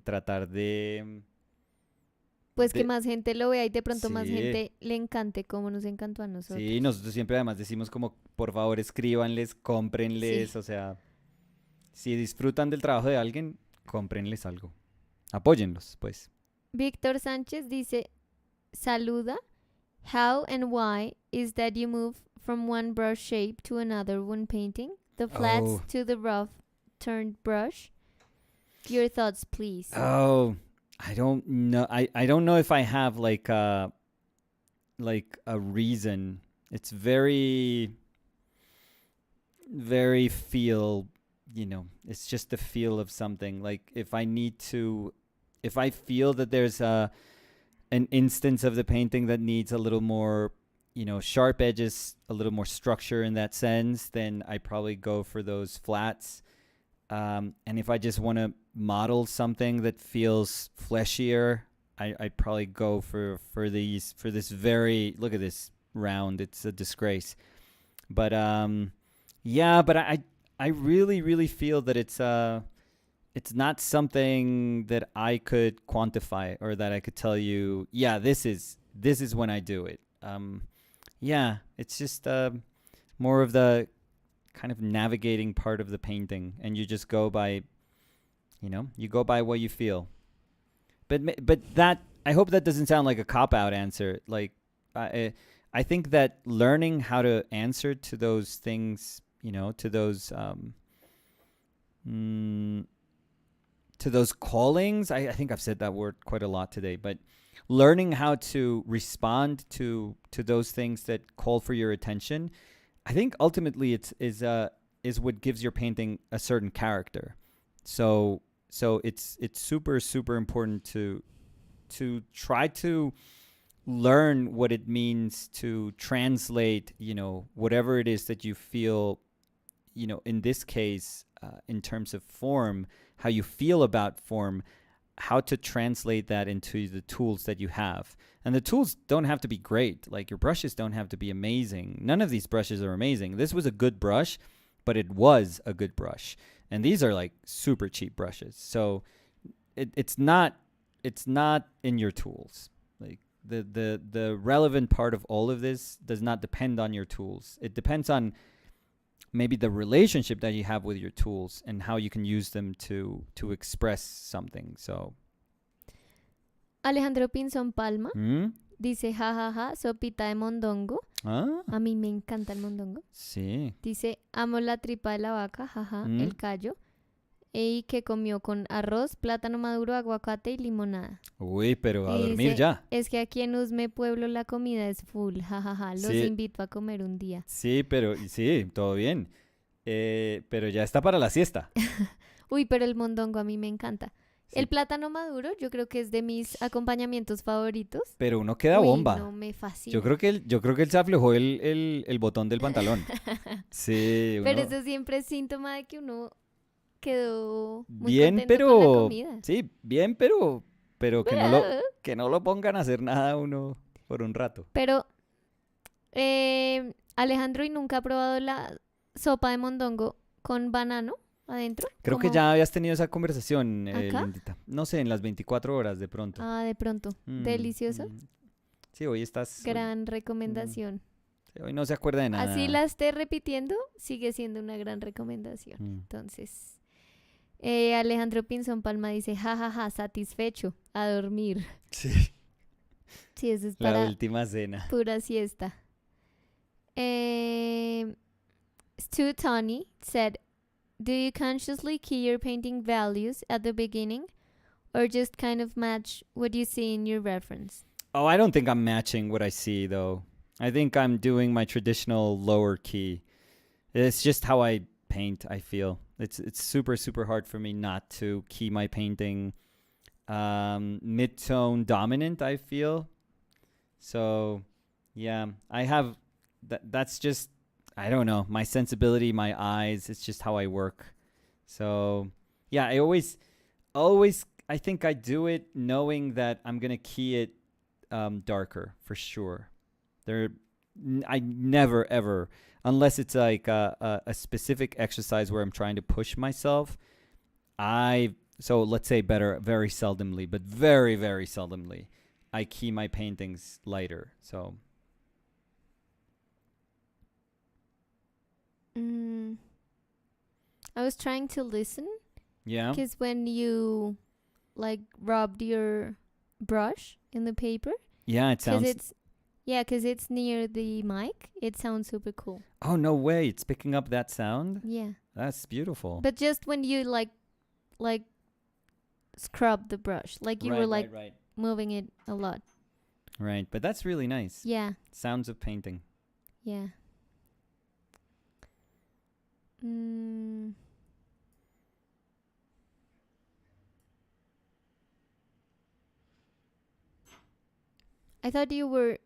Speaker 1: tratar
Speaker 2: Pues que
Speaker 1: de...
Speaker 2: más gente lo vea y de pronto más
Speaker 1: Sí,
Speaker 2: gente le encante como nos encantó a
Speaker 1: sí,
Speaker 2: nosotros.
Speaker 1: nosotros siempre además decimos como, por favor escríbanles, cómprenles,
Speaker 2: Sí.
Speaker 1: o sea, si disfrutan del trabajo de alguien, cómprenles algo, apóyenlos, pues.
Speaker 2: Víctor Sánchez dice, saluda. How and why is that you move from one brush shape to another when painting? The flats
Speaker 1: Oh,
Speaker 2: to the rough turned brush? Your thoughts, please.
Speaker 1: oh, I don't know. I don't know if I have like a reason. It's very very feel, it's just the feel of something. Like if I feel that there's an instance of the painting that needs a little more, sharp edges, a little more structure in that sense, then I probably go for those flats. And if I just want to model something that feels fleshier, I'd probably go for this very, look at this round. It's a disgrace. But yeah, but I really really feel that it's not something that I could quantify or that I could tell you, yeah, this is when I do it. Yeah, it's just more of the kind of navigating part of the painting, and you just go by, you go by what you feel. But that, I hope that doesn't sound like a cop out answer. Like I think that learning how to answer to those things, to those to those callings. I think I've said that word quite a lot today, but learning how to respond to those things that call for your attention, I think ultimately is what gives your painting a certain character. So it's super super important to try to learn what it means to translate, whatever it is that you feel, in this case, in terms of form, how you feel about form, how to translate that into the tools that you have. And the tools don't have to be great. Like, your brushes don't have to be amazing. None of these brushes are amazing. This was a good brush, but it was a good brush. And these are like super cheap brushes. So it's not in your tools. Like, the relevant part of all of this does not depend on your tools. It depends on maybe the relationship that you have with your tools and how you can use them to express something. So
Speaker 2: Alejandro Pinzón Palma
Speaker 1: ¿Mm?
Speaker 2: dice, jajaja, sopita de mondongo.
Speaker 1: Ah,
Speaker 2: A mí me encanta el mondongo.
Speaker 1: sí.
Speaker 2: Dice, amo la tripa de la vaca, jaja,
Speaker 1: Mm.
Speaker 2: el callo. y que comió con arroz, plátano maduro, aguacate y limonada.
Speaker 1: Uy, pero a
Speaker 2: Y
Speaker 1: dormir
Speaker 2: dice,
Speaker 1: ya.
Speaker 2: es que aquí en Usme Pueblo la comida es full, jajaja, los
Speaker 1: Sí,
Speaker 2: invito a comer un día.
Speaker 1: sí, pero sí, todo bien. Pero ya está para la siesta.
Speaker 2: Uy, pero el mondongo a mí me encanta. El
Speaker 1: Sí,
Speaker 2: plátano maduro yo creo que es de mis acompañamientos favoritos.
Speaker 1: pero uno queda
Speaker 2: Uy, no,
Speaker 1: bomba.
Speaker 2: me
Speaker 1: Yo
Speaker 2: fascina.
Speaker 1: creo que él se aflojó el botón del pantalón. Sí,
Speaker 2: Pero
Speaker 1: uno.
Speaker 2: eso siempre es síntoma de que uno quedó muy
Speaker 1: Bien,
Speaker 2: contento con la
Speaker 1: pero.
Speaker 2: comida.
Speaker 1: Sí, bien, pero que no lo pongan a hacer nada uno por un rato.
Speaker 2: Pero Alejandro, ¿y nunca ha probado la sopa de mondongo con banano adentro?
Speaker 1: Creo que
Speaker 2: Como
Speaker 1: ya habías tenido esa conversación,
Speaker 2: acá.
Speaker 1: Lindita. No sé, en las 24 horas de pronto.
Speaker 2: Ah, de pronto.
Speaker 1: Mm,
Speaker 2: Delicioso.
Speaker 1: mm. Sí, hoy estás.
Speaker 2: Gran
Speaker 1: Mm,
Speaker 2: recomendación.
Speaker 1: sí, hoy no se acuerda de
Speaker 2: Así
Speaker 1: nada.
Speaker 2: la esté repitiendo, sigue siendo una gran recomendación.
Speaker 1: Mm.
Speaker 2: Entonces, Alejandro Pinzón Palma dice, jajaja, satisfecho, a dormir.
Speaker 1: Sí.
Speaker 2: Sí, eso es
Speaker 1: La
Speaker 2: para
Speaker 1: última cena.
Speaker 2: pura siesta. Stu Tony said, do you consciously key your painting values at the beginning or just kind of match what you see in your reference?
Speaker 1: Oh, I don't think I'm matching what I see, though. I think I'm doing my traditional lower key. It's just how I paint, I feel. It's super, super hard for me not to key my painting mid-tone dominant, I feel. So, yeah, I have... That's just... I don't know. My sensibility, my eyes, it's just how I work. So, yeah, I always... I think I do it knowing that I'm going to key it darker for sure. I never ever, unless it's like a specific exercise where I'm trying to push myself. So let's say better, very seldomly, but very very seldomly, I key my paintings lighter. So
Speaker 2: Mm, I was trying to listen
Speaker 1: yeah,
Speaker 2: because when you like rubbed your brush in the paper,
Speaker 1: yeah, it
Speaker 2: because
Speaker 1: sounds.
Speaker 2: it's near the mic, it sounds super cool.
Speaker 1: Oh no way! It's picking up that sound.
Speaker 2: Yeah,
Speaker 1: That's beautiful.
Speaker 2: but just when you like scrub the brush, like you were like
Speaker 1: right.
Speaker 2: moving it a lot.
Speaker 1: Right, but that's really nice.
Speaker 2: Yeah,
Speaker 1: Sounds of painting.
Speaker 2: yeah. Mm, I thought you were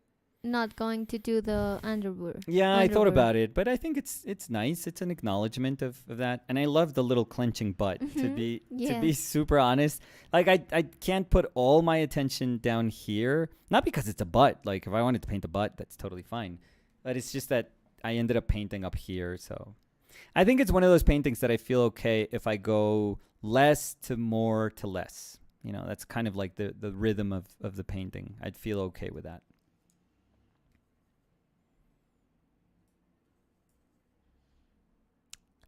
Speaker 2: not going to do the underwear.
Speaker 1: Yeah, I thought
Speaker 2: Underwear.
Speaker 1: about it, but I think it's nice. It's an acknowledgement of that, and I love the little clenching butt. To
Speaker 2: Mhm.
Speaker 1: be
Speaker 2: Yeah.
Speaker 1: super honest, like I can't put all my attention down here. Not because it's a butt. Like if I wanted to paint a butt, that's totally fine. But it's just that I ended up painting up here, so I think it's one of those paintings that I feel okay if I go less to more to less. You know, that's kind of like the rhythm of the painting. I'd feel okay with that.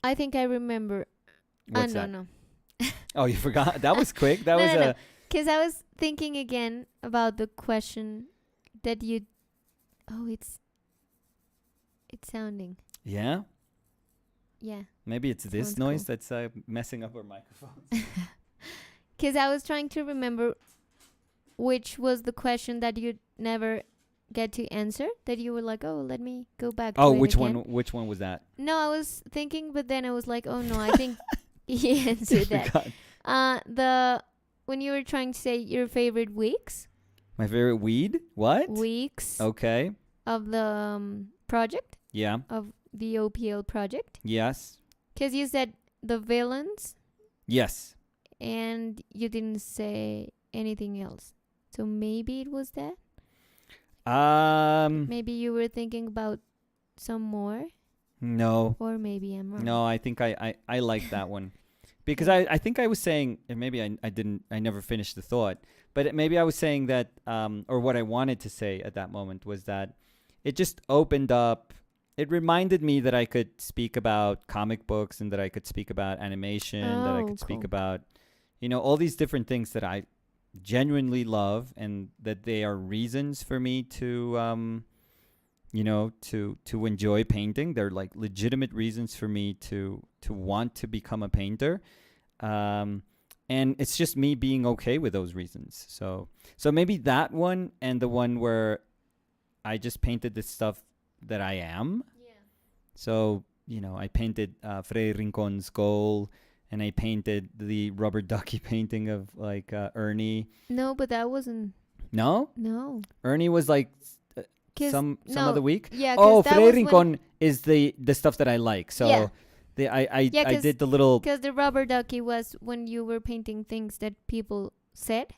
Speaker 2: I think I remember.
Speaker 1: What's
Speaker 2: no,
Speaker 1: that?
Speaker 2: no.
Speaker 1: Oh, you forgot? That was quick. That
Speaker 2: No,
Speaker 1: was
Speaker 2: no, no.
Speaker 1: a...
Speaker 2: Because I was thinking again about the question that you. Oh, it's sounding.
Speaker 1: Yeah?
Speaker 2: Yeah.
Speaker 1: Maybe it's this
Speaker 2: Sounds
Speaker 1: noise
Speaker 2: cool.
Speaker 1: that's messing up our microphones.
Speaker 2: Because I was trying to remember which was the question that you never get to answer. That you were like, oh, let me go back.
Speaker 1: Oh,
Speaker 2: to it
Speaker 1: which
Speaker 2: again.
Speaker 1: one? Which one was that?
Speaker 2: No, I was thinking, but then I was like, oh no, I think he answered that.
Speaker 1: Forgot.
Speaker 2: When you were trying to say your favorite weeks,
Speaker 1: My favorite weed? What?
Speaker 2: weeks
Speaker 1: Okay.
Speaker 2: of the project
Speaker 1: Yeah.
Speaker 2: of the OPL project,
Speaker 1: Yes.
Speaker 2: because you said the villains
Speaker 1: Yes.
Speaker 2: and you didn't say anything else. So maybe it was that. Maybe you were thinking about some more,
Speaker 1: No.
Speaker 2: or maybe I'm wrong.
Speaker 1: No, I think I like that one. Because
Speaker 2: Yeah.
Speaker 1: I think I was saying, and maybe I never finished the thought, but maybe I was saying that, or what I wanted to say at that moment was that it just opened up, it reminded me that I could speak about comic books and that I could speak about animation, that I
Speaker 2: Oh,
Speaker 1: could speak
Speaker 2: cool.
Speaker 1: about, all these different things that I genuinely love and that they are reasons for me to, to enjoy painting. They're like legitimate reasons for me to want to become a painter. And it's just me being okay with those reasons. So maybe that one, and the one where I just painted the stuff that I am.
Speaker 2: Yeah.
Speaker 1: So, I painted Freddy Rincon's goal, and I painted the rubber ducky painting of like Ernie.
Speaker 2: No, but that wasn't.
Speaker 1: No?
Speaker 2: No.
Speaker 1: Ernie was like
Speaker 2: 'Cause-
Speaker 1: some
Speaker 2: no,
Speaker 1: other week.
Speaker 2: Yeah.
Speaker 1: Oh,
Speaker 2: that
Speaker 1: Freddy
Speaker 2: was
Speaker 1: Rincon is the stuff that I like. So
Speaker 2: Yeah.
Speaker 1: I
Speaker 2: Yeah,
Speaker 1: did the little.
Speaker 2: Because the rubber ducky was when you were painting things that people said,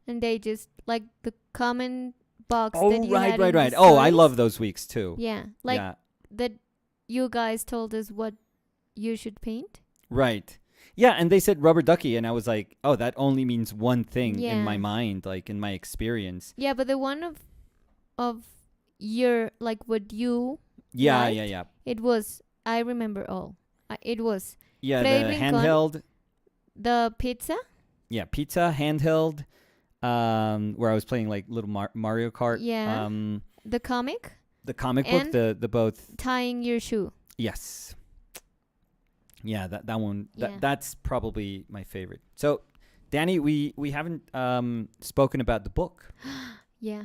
Speaker 2: and they just like the comment box.
Speaker 1: Oh,
Speaker 2: that you had
Speaker 1: right.
Speaker 2: in the
Speaker 1: Oh, I
Speaker 2: stories.
Speaker 1: love those weeks too.
Speaker 2: Yeah, like
Speaker 1: yeah.
Speaker 2: that. You guys told us what you should paint.
Speaker 1: Right. Yeah, and they said rubber ducky, and I was like, oh, that only means one thing in my
Speaker 2: Yeah.
Speaker 1: mind, like in my experience.
Speaker 2: Yeah, but the one of your like what you
Speaker 1: Yeah,
Speaker 2: liked,
Speaker 1: yeah.
Speaker 2: it was. I remember all. It was
Speaker 1: Yeah,
Speaker 2: Freddy
Speaker 1: the
Speaker 2: Rincon.
Speaker 1: handheld.
Speaker 2: the pizza.
Speaker 1: Yeah, pizza, handheld, where I was playing like little Mario Kart.
Speaker 2: Yeah. The comic
Speaker 1: The comic book,
Speaker 2: And-
Speaker 1: the both.
Speaker 2: tying your shoe.
Speaker 1: Yes. Yeah, that one.
Speaker 2: Yeah.
Speaker 1: That's probably my favorite. So, Danny, we haven't spoken about the book.
Speaker 2: Yeah.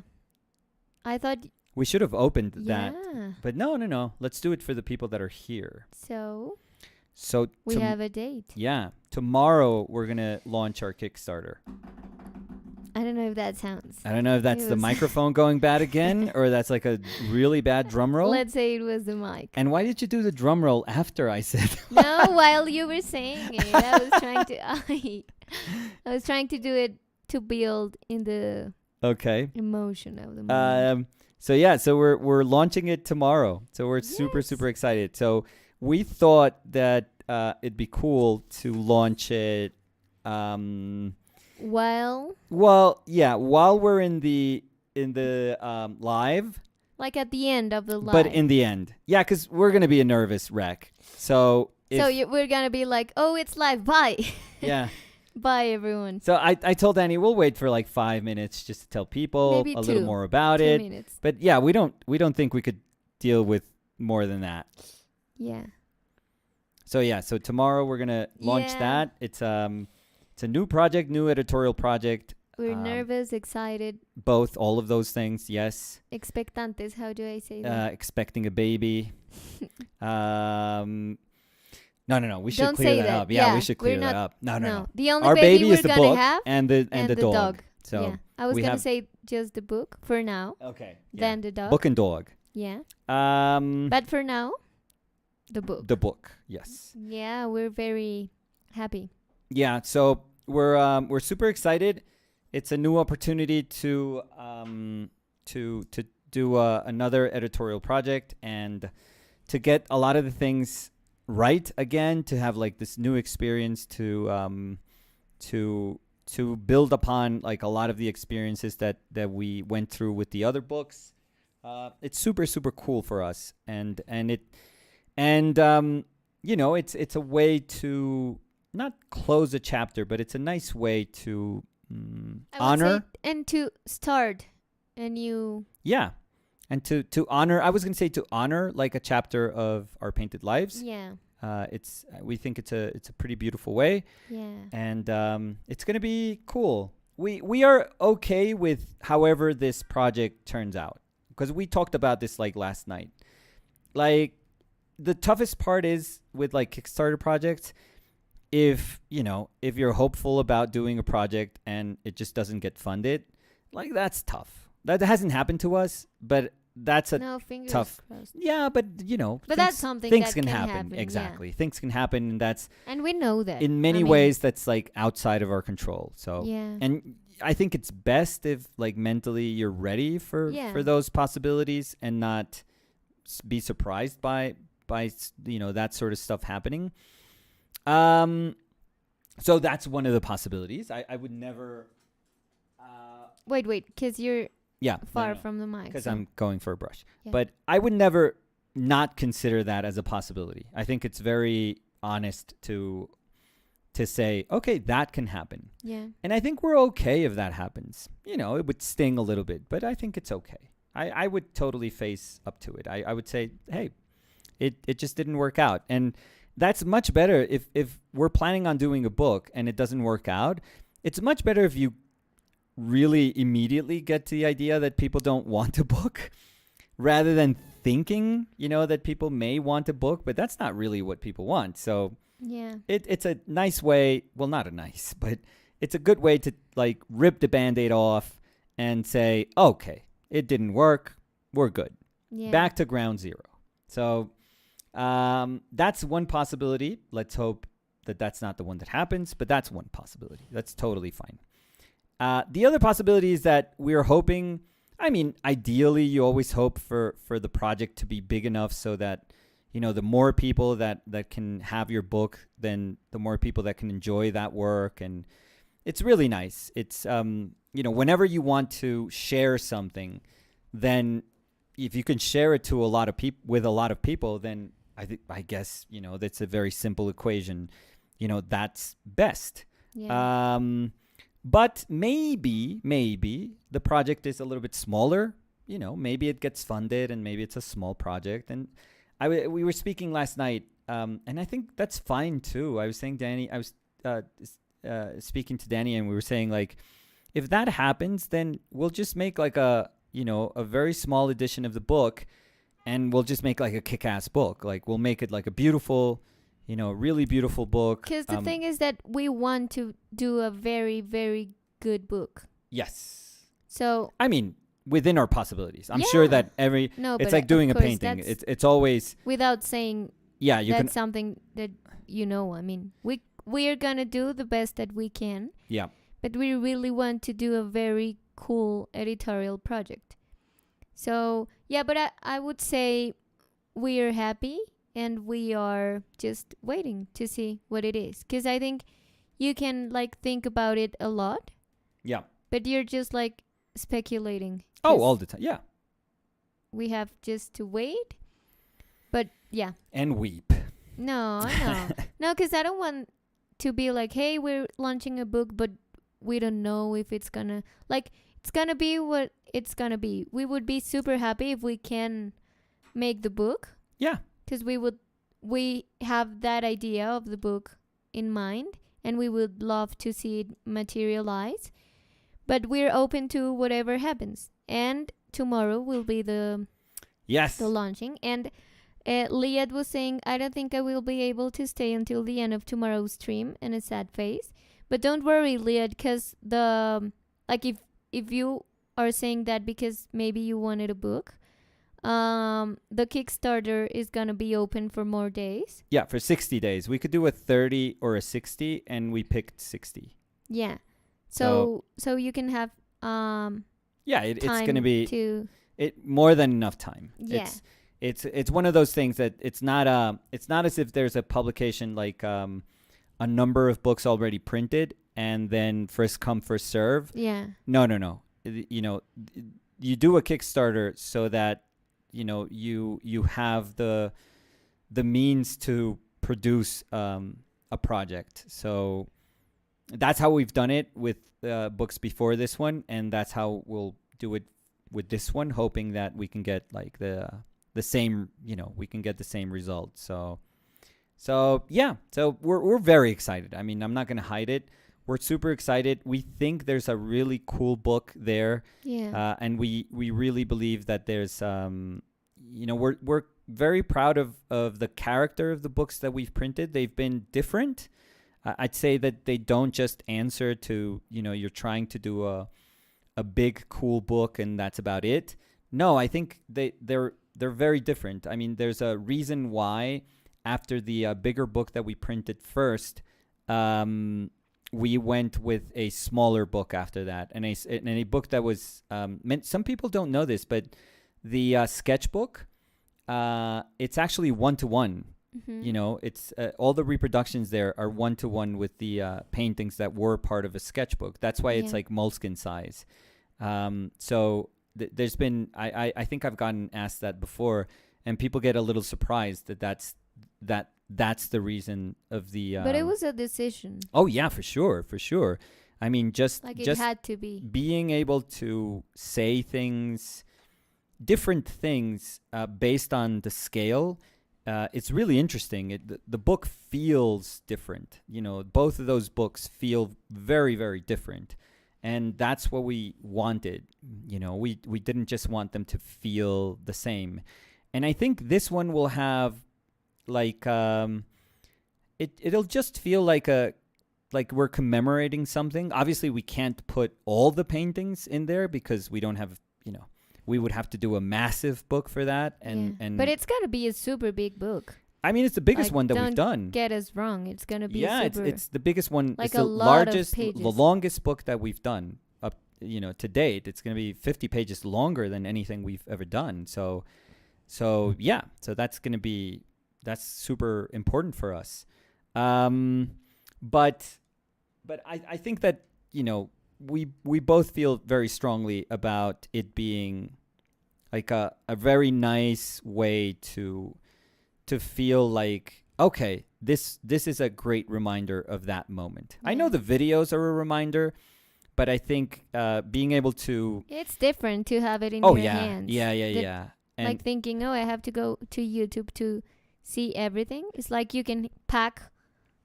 Speaker 2: I thought.
Speaker 1: We should have opened that,
Speaker 2: Yeah.
Speaker 1: but no. Let's do it for the people that are here.
Speaker 2: So
Speaker 1: So
Speaker 2: we have a date.
Speaker 1: Yeah, tomorrow we're gonna launch our Kickstarter.
Speaker 2: I don't know if that sounds.
Speaker 1: I don't know if that's
Speaker 2: It
Speaker 1: the
Speaker 2: was-
Speaker 1: microphone going bad again, or that's like a really bad drum roll.
Speaker 2: Let's say it was the mic.
Speaker 1: And why did you do the drum roll after I said?
Speaker 2: No, while you were saying it, I was trying to. I was trying to do it to build in the
Speaker 1: Okay.
Speaker 2: emotion of the moment.
Speaker 1: So we're launching it tomorrow. So we're super
Speaker 2: Yes.
Speaker 1: super excited. So we thought that it'd be cool to launch it.
Speaker 2: Well,
Speaker 1: While we're in the live,
Speaker 2: like at the end of the live.
Speaker 1: but in the end, yeah, because we're gonna be a nervous wreck. So
Speaker 2: we're gonna be like, oh, it's live. Bye.
Speaker 1: yeah.
Speaker 2: Bye, everyone.
Speaker 1: So I told Danny we'll wait for like 5 minutes just to tell people
Speaker 2: Maybe
Speaker 1: a little
Speaker 2: two.
Speaker 1: more about
Speaker 2: 2
Speaker 1: it.
Speaker 2: minutes.
Speaker 1: But yeah, we don't think we could deal with more than that.
Speaker 2: Yeah.
Speaker 1: So yeah, so tomorrow we're gonna launch
Speaker 2: Yeah.
Speaker 1: that. It's a new project, new editorial project.
Speaker 2: We're nervous, excited,
Speaker 1: All of those things. Yes.
Speaker 2: expectantes. How do I say that?
Speaker 1: Expecting a baby. No. We should
Speaker 2: Don't
Speaker 1: clear
Speaker 2: say
Speaker 1: that
Speaker 2: that.
Speaker 1: up. Yeah,
Speaker 2: Yeah,
Speaker 1: we should
Speaker 2: we're
Speaker 1: clear that
Speaker 2: not-
Speaker 1: up. No.
Speaker 2: The only
Speaker 1: Our baby
Speaker 2: we're
Speaker 1: is the
Speaker 2: gonna
Speaker 1: book
Speaker 2: have
Speaker 1: and the dog. So
Speaker 2: yeah. I was
Speaker 1: we
Speaker 2: gonna
Speaker 1: have-
Speaker 2: say just the book for now.
Speaker 1: okay.
Speaker 2: Then the dog.
Speaker 1: Book and dog.
Speaker 2: Yeah.
Speaker 1: Um,
Speaker 2: But for now, the book.
Speaker 1: the book. Yes.
Speaker 2: Yeah, we're very happy.
Speaker 1: Yeah. So we're super excited. It's a new opportunity to do another editorial project and to get a lot of the things right again, to have like this new experience to build upon like a lot of the experiences that we went through with the other books. It's super super cool for us, and it's a way to not close a chapter, but it's a nice way to
Speaker 2: I would
Speaker 1: honor.
Speaker 2: say, and to start a new.
Speaker 1: Yeah. And to honor, I was going to say to honor like a chapter of our painted lives.
Speaker 2: Yeah.
Speaker 1: We think it's a pretty beautiful way,
Speaker 2: Yeah.
Speaker 1: and it's going to be cool. We are okay with however this project turns out, because we talked about this like last night. Like the toughest part is with like Kickstarter projects, if you're hopeful about doing a project and it just doesn't get funded, like that's tough. That hasn't happened to us, but that's a
Speaker 2: No, fingers
Speaker 1: tough-
Speaker 2: crossed.
Speaker 1: yeah, but
Speaker 2: But that's something
Speaker 1: things
Speaker 2: that
Speaker 1: can
Speaker 2: can
Speaker 1: happen.
Speaker 2: happen, yeah.
Speaker 1: Exactly, things can happen, and that's
Speaker 2: And we know that.
Speaker 1: in many
Speaker 2: I mean,
Speaker 1: ways that's like outside of our control. So
Speaker 2: Yeah.
Speaker 1: and I think it's best if like mentally you're ready for
Speaker 2: Yeah.
Speaker 1: those possibilities and not be surprised by that sort of stuff happening. So that's one of the possibilities. I would never.
Speaker 2: Wait, because you're
Speaker 1: Yeah,
Speaker 2: far from the mic.
Speaker 1: because
Speaker 2: so-
Speaker 1: I'm going for a brush.
Speaker 2: Yeah.
Speaker 1: But I would never not consider that as a possibility. I think it's very honest to say, okay, that can happen.
Speaker 2: Yeah.
Speaker 1: And I think we're okay if that happens. It would sting a little bit, but I think it's okay. I would totally face up to it. I would say, hey, it just didn't work out. And that's much better if we're planning on doing a book and it doesn't work out. It's much better if you really immediately get to the idea that people don't want a book rather than thinking, that people may want a book, but that's not really what people want. So
Speaker 2: Yeah.
Speaker 1: it's a nice way, well, not a nice, but it's a good way to like rip the Band-Aid off and say, okay, it didn't work. We're good.
Speaker 2: Yeah.
Speaker 1: Back to ground zero. So that's one possibility. Let's hope that that's not the one that happens, but that's one possibility. That's totally fine. The other possibility is that we're hoping, ideally you always hope for the project to be big enough so that, the more people that can have your book, then the more people that can enjoy that work. And it's really nice. It's, whenever you want to share something, then if you can share it to a lot of people with a lot of people, then I guess, that's a very simple equation. That's best.
Speaker 2: Yeah.
Speaker 1: But maybe the project is a little bit smaller. Maybe it gets funded and maybe it's a small project. And we were speaking last night, and I think that's fine too. I was speaking to Danny, and we were saying like, if that happens, then we'll just make like a very small edition of the book, and we'll just make like a kick-ass book. Like we'll make it like a beautiful, really beautiful book.
Speaker 2: Because the thing is that we want to do a very, very good book.
Speaker 1: Yes.
Speaker 2: So
Speaker 1: within our possibilities. I'm sure that it's like doing a painting. It's always
Speaker 2: without saying
Speaker 1: that's
Speaker 2: something that we are gonna do the best that we can.
Speaker 1: Yeah.
Speaker 2: But we really want to do a very cool editorial project. So but I would say we are happy and we are just waiting to see what it is. Because I think you can like think about it a lot.
Speaker 1: Yeah.
Speaker 2: But you're just like speculating.
Speaker 1: Oh, all the time. Yeah.
Speaker 2: We have just to wait. But yeah.
Speaker 1: And weep.
Speaker 2: No, because I don't want to be like, hey, we're launching a book, but we don't know if it's gonna it's gonna be what it's gonna be. We would be super happy if we can make the book.
Speaker 1: Yeah.
Speaker 2: Because we have that idea of the book in mind, and we would love to see it materialize. But we're open to whatever happens. And tomorrow will be the launching. And Liad was saying, I don't think I will be able to stay until the end of tomorrow's stream, and a sad face. But don't worry, Liad, because if you are saying that because maybe you wanted a book, the Kickstarter is gonna be open for more days.
Speaker 1: Yeah, for 60 days. We could do a 30 or a 60, and we picked 60.
Speaker 2: Yeah. So you can have
Speaker 1: it's gonna be more than enough time.
Speaker 2: Yeah.
Speaker 1: It's one of those things that it's not as if there's a publication like a number of books already printed and then first come first serve.
Speaker 2: Yeah.
Speaker 1: No. You do a Kickstarter so that you have the means to produce a project. So that's how we've done it with books before this one, and that's how we'll do it with this one, hoping that we can get like the same, we can get the same result. So we're very excited. I'm not going to hide it. We're super excited. We think there's a really cool book there.
Speaker 2: Yeah.
Speaker 1: And we really believe that there's, we're very proud of the character of the books that we've printed. They've been different. I'd say that they don't just answer to, you're trying to do a big, cool book and that's about it. No, I think they're very different. There's a reason why after the bigger book that we printed first, we went with a smaller book after that, and a book that was meant. Some people don't know this, but the sketchbook, it's actually 1-to-1.
Speaker 2: Mm-hmm.
Speaker 1: It's all the reproductions there are 1-to-1 with the paintings that were part of a sketchbook. That's why it's like moleskin size. So there's been I think I've gotten asked that before, and people get a little surprised that's the reason of the.
Speaker 2: But it was a decision.
Speaker 1: Oh yeah, for sure. Just
Speaker 2: it had to be
Speaker 1: being able to say different things based on the scale. it's really interesting. The book feels different. Both of those books feel very, very different. And that's what we wanted. We didn't just want them to feel the same. And I think this one will have like it'll just feel like we're commemorating something. Obviously, we can't put all the paintings in there because we don't have, we would have to do a massive book for that. And
Speaker 2: but it's got to be a super big book.
Speaker 1: I mean, it's the biggest one that we've done.
Speaker 2: Don't get us wrong. It's going to be
Speaker 1: it's the biggest one.
Speaker 2: Like
Speaker 1: it's the
Speaker 2: a lot
Speaker 1: largest,
Speaker 2: of pages.
Speaker 1: the longest book that we've done up, to date. It's going to be 50 pages longer than anything we've ever done. So that's going to be, that's super important for us. But I think that, we both feel very strongly about it being like a very nice way to feel like, okay, this is a great reminder of that moment.
Speaker 2: Yeah.
Speaker 1: I know the videos are a reminder, but I think being able to...
Speaker 2: It's different to have it in your hands.
Speaker 1: Yeah. And
Speaker 2: like thinking, I have to go to YouTube to see everything. It's like you can pack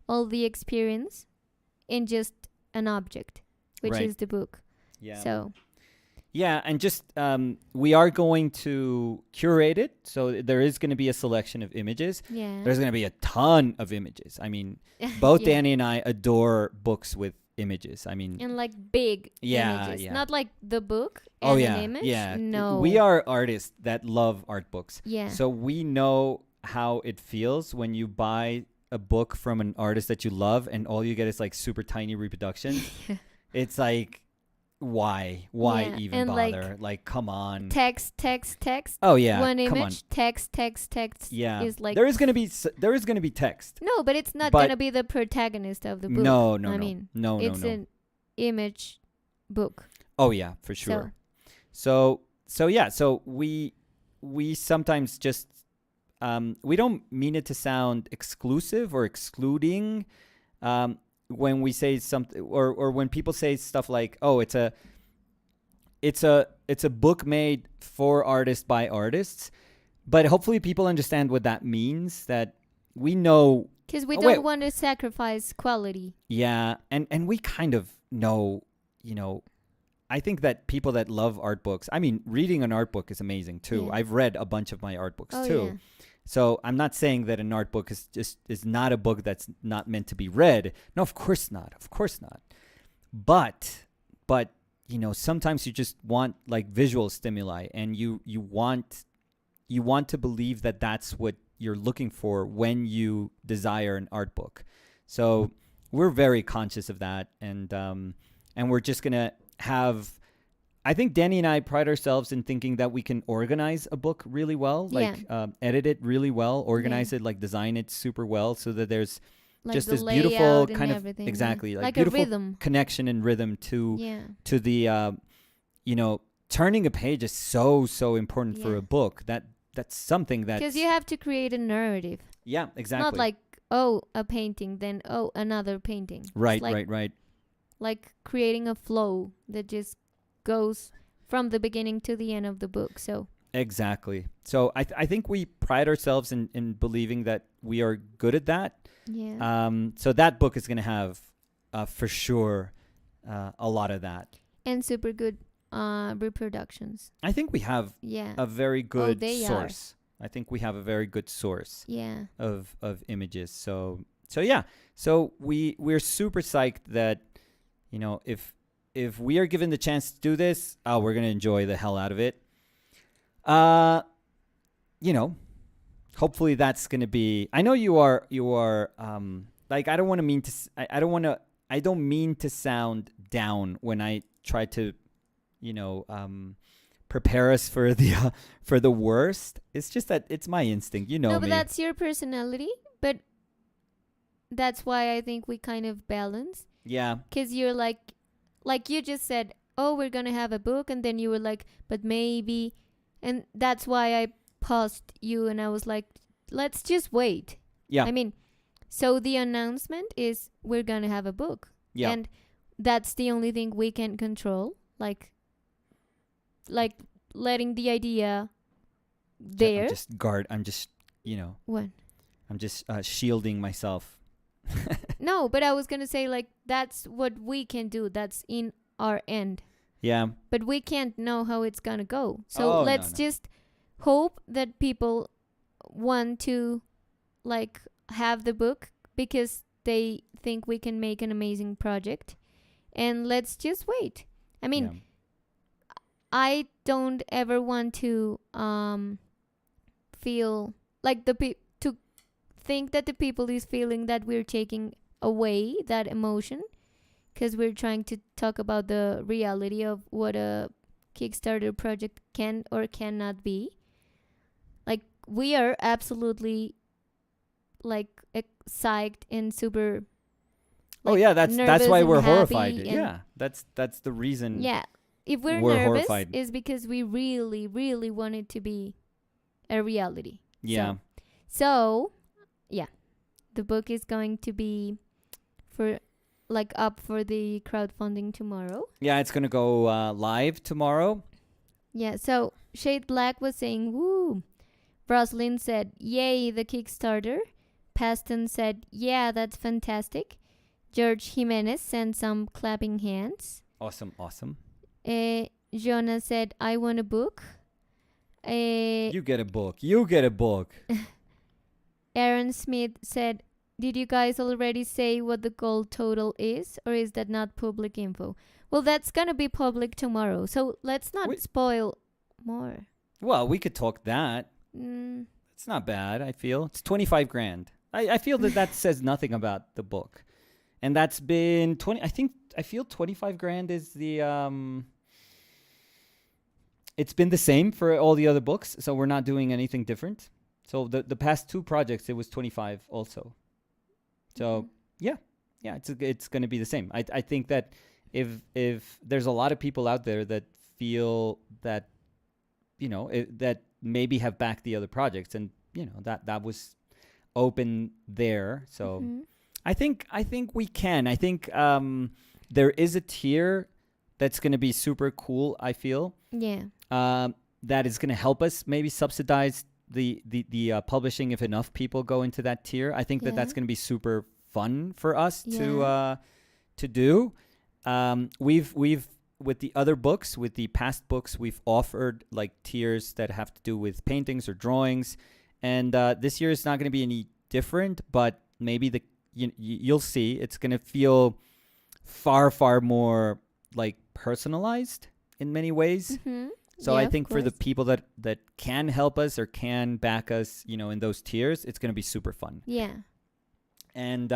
Speaker 2: all the experience in just an object, which
Speaker 1: Right.
Speaker 2: is the book.
Speaker 1: yeah.
Speaker 2: So
Speaker 1: Yeah, and just we are going to curate it, so there is going to be a selection of images.
Speaker 2: yeah,
Speaker 1: There's going to be a ton of images. I mean, both
Speaker 2: Yeah.
Speaker 1: Danny and I adore books with images. I mean,
Speaker 2: and like big
Speaker 1: Yeah,
Speaker 2: images,
Speaker 1: yeah.
Speaker 2: not like the book and
Speaker 1: oh yeah,
Speaker 2: an image.
Speaker 1: yeah.
Speaker 2: No,
Speaker 1: We are artists that love art books,
Speaker 2: Yeah,
Speaker 1: so we know how it feels when you buy a book from an artist that you love, and all you get is like super tiny reproductions. It's like, why
Speaker 2: Yeah,
Speaker 1: even
Speaker 2: and, like,
Speaker 1: bother? Like, come on.
Speaker 2: text.
Speaker 1: Oh yeah,
Speaker 2: One
Speaker 1: come
Speaker 2: image,
Speaker 1: on.
Speaker 2: text.
Speaker 1: Yeah,
Speaker 2: is like
Speaker 1: there is gonna be text.
Speaker 2: no, but it's not
Speaker 1: but-
Speaker 2: gonna be the protagonist of the book.
Speaker 1: No,
Speaker 2: I mean,
Speaker 1: no.
Speaker 2: it's an image book.
Speaker 1: Oh yeah, for sure. So we sometimes just we don't mean it to sound exclusive or excluding when we say something, or when people say stuff like, oh, it's a book made for artists by artists, but hopefully people understand what that means, that we know.
Speaker 2: Because we
Speaker 1: Oh,
Speaker 2: don't
Speaker 1: wait.
Speaker 2: want to sacrifice quality.
Speaker 1: Yeah, and we kind of know, I think that people that love art books, I mean, reading an art book is amazing too.
Speaker 2: Yeah.
Speaker 1: I've read a bunch of my art books
Speaker 2: Oh,
Speaker 1: too.
Speaker 2: yeah.
Speaker 1: So I'm not saying that an art book is not a book that's not meant to be read. No, of course not. Of course not. But sometimes you just want like visual stimuli, and you want to believe that that's what you're looking for when you desire an art book. So we're very conscious of that, and we're just gonna have. I think Danny and I pride ourselves in thinking that we can organize a book really well, like edit it really well, organize it, like design it super well, so that there's
Speaker 2: Like
Speaker 1: just
Speaker 2: the
Speaker 1: this beautiful
Speaker 2: layout and
Speaker 1: kind of
Speaker 2: everything, yeah.
Speaker 1: exactly
Speaker 2: like a
Speaker 1: beautiful
Speaker 2: rhythm.
Speaker 1: connection and rhythm to
Speaker 2: Yeah.
Speaker 1: the turning a page is so important for
Speaker 2: Yeah.
Speaker 1: a book. That's something that
Speaker 2: Because you have to create a narrative.
Speaker 1: yeah, exactly.
Speaker 2: Not like, a painting, then, another painting. It's
Speaker 1: right,
Speaker 2: like,
Speaker 1: right.
Speaker 2: Like creating a flow that just goes from the beginning to the end of the book. So
Speaker 1: Exactly. So I think we pride ourselves in believing that we are good at that.
Speaker 2: yeah.
Speaker 1: So that book is going to have, for sure, a lot of that.
Speaker 2: And super good reproductions.
Speaker 1: I think we have
Speaker 2: Yeah.
Speaker 1: a very good
Speaker 2: they are.
Speaker 1: source. I think we have a very good source
Speaker 2: Yeah.
Speaker 1: of images. So yeah. So we're super psyched that, if we are given the chance to do this, we're going to enjoy the hell out of it. Hopefully that's going to be, I know you are like, I don't mean to sound down when I try to, prepare us for the worst. It's just that it's my instinct,
Speaker 2: No, but
Speaker 1: me.
Speaker 2: that's your personality. But that's why I think we kind of balance.
Speaker 1: Yeah.
Speaker 2: Because you're like you just said, oh, we're going to have a book. And then you were like, but maybe. And that's why I paused you and I was like, let's just wait.
Speaker 1: Yeah.
Speaker 2: I mean, so the announcement is we're going to have a book.
Speaker 1: Yeah.
Speaker 2: And that's the only thing we can control. Like letting the idea there.
Speaker 1: I'm just you know,
Speaker 2: What?
Speaker 1: I'm just shielding myself.
Speaker 2: No, but I was gonna say like that's what we can do. That's in our end.
Speaker 1: Yeah.
Speaker 2: But we can't know how it's gonna go. So
Speaker 1: Oh, no,
Speaker 2: let's
Speaker 1: no.
Speaker 2: just hope that people want to like have the book because they think we can make an amazing project. And let's just wait. I mean,
Speaker 1: Yeah.
Speaker 2: I don't ever want to feel like to think that the people is feeling that we're taking away that emotion because we're trying to talk about the reality of what a Kickstarter project can or cannot be. Like we are absolutely like psyched and super.
Speaker 1: Oh
Speaker 2: Like,
Speaker 1: yeah, that's
Speaker 2: nervous
Speaker 1: why
Speaker 2: and
Speaker 1: we're
Speaker 2: happy
Speaker 1: horrified.
Speaker 2: and-
Speaker 1: Yeah, that's the reason.
Speaker 2: Yeah, if we're
Speaker 1: We're
Speaker 2: nervous,
Speaker 1: horrified.
Speaker 2: is because we really, really want it to be a reality.
Speaker 1: Yeah.
Speaker 2: So, yeah, the book is going to be for like up for the crowdfunding tomorrow.
Speaker 1: Yeah, it's gonna go live tomorrow.
Speaker 2: Yeah. So Shade Black was saying, "Woo." Roslyn said, "Yay, the Kickstarter." Paston said, "Yeah, that's fantastic." George Jimenez sent some clapping hands.
Speaker 1: Awesome.
Speaker 2: Jonah said, "I want a book."
Speaker 1: You get a book. You get a book.
Speaker 2: Aaron Smith said, "Did you guys already say what the goal total is, or is that not public info?" Well, that's gonna be public tomorrow, so let's not spoil more.
Speaker 1: Well, we could talk that. It's not bad. I feel it's 25 grand. I feel that says nothing about the book, and that's been 20. I feel 25 grand is the It's been the same for all the other books, so we're not doing anything different. So the past two projects, it was 25 also. So yeah, it's going to be the same. I think that if there's a lot of people out there that feel that, you know, that maybe have backed the other projects, and you know that was open there. So I think we can. I think there is a tier that's going to be super cool. I feel that is going to help us maybe subsidize the publishing if enough people go into that tier. I think that's going to be super fun for us to do. We've with the other books, with the past books, we've offered like tiers that have to do with paintings or drawings, and this year is not going to be any different. But maybe you'll see it's going to feel far more like personalized in many ways. So I think for the people that can help us or can back us, you know, in those tiers, it's going to be super fun.
Speaker 2: Yeah.
Speaker 1: And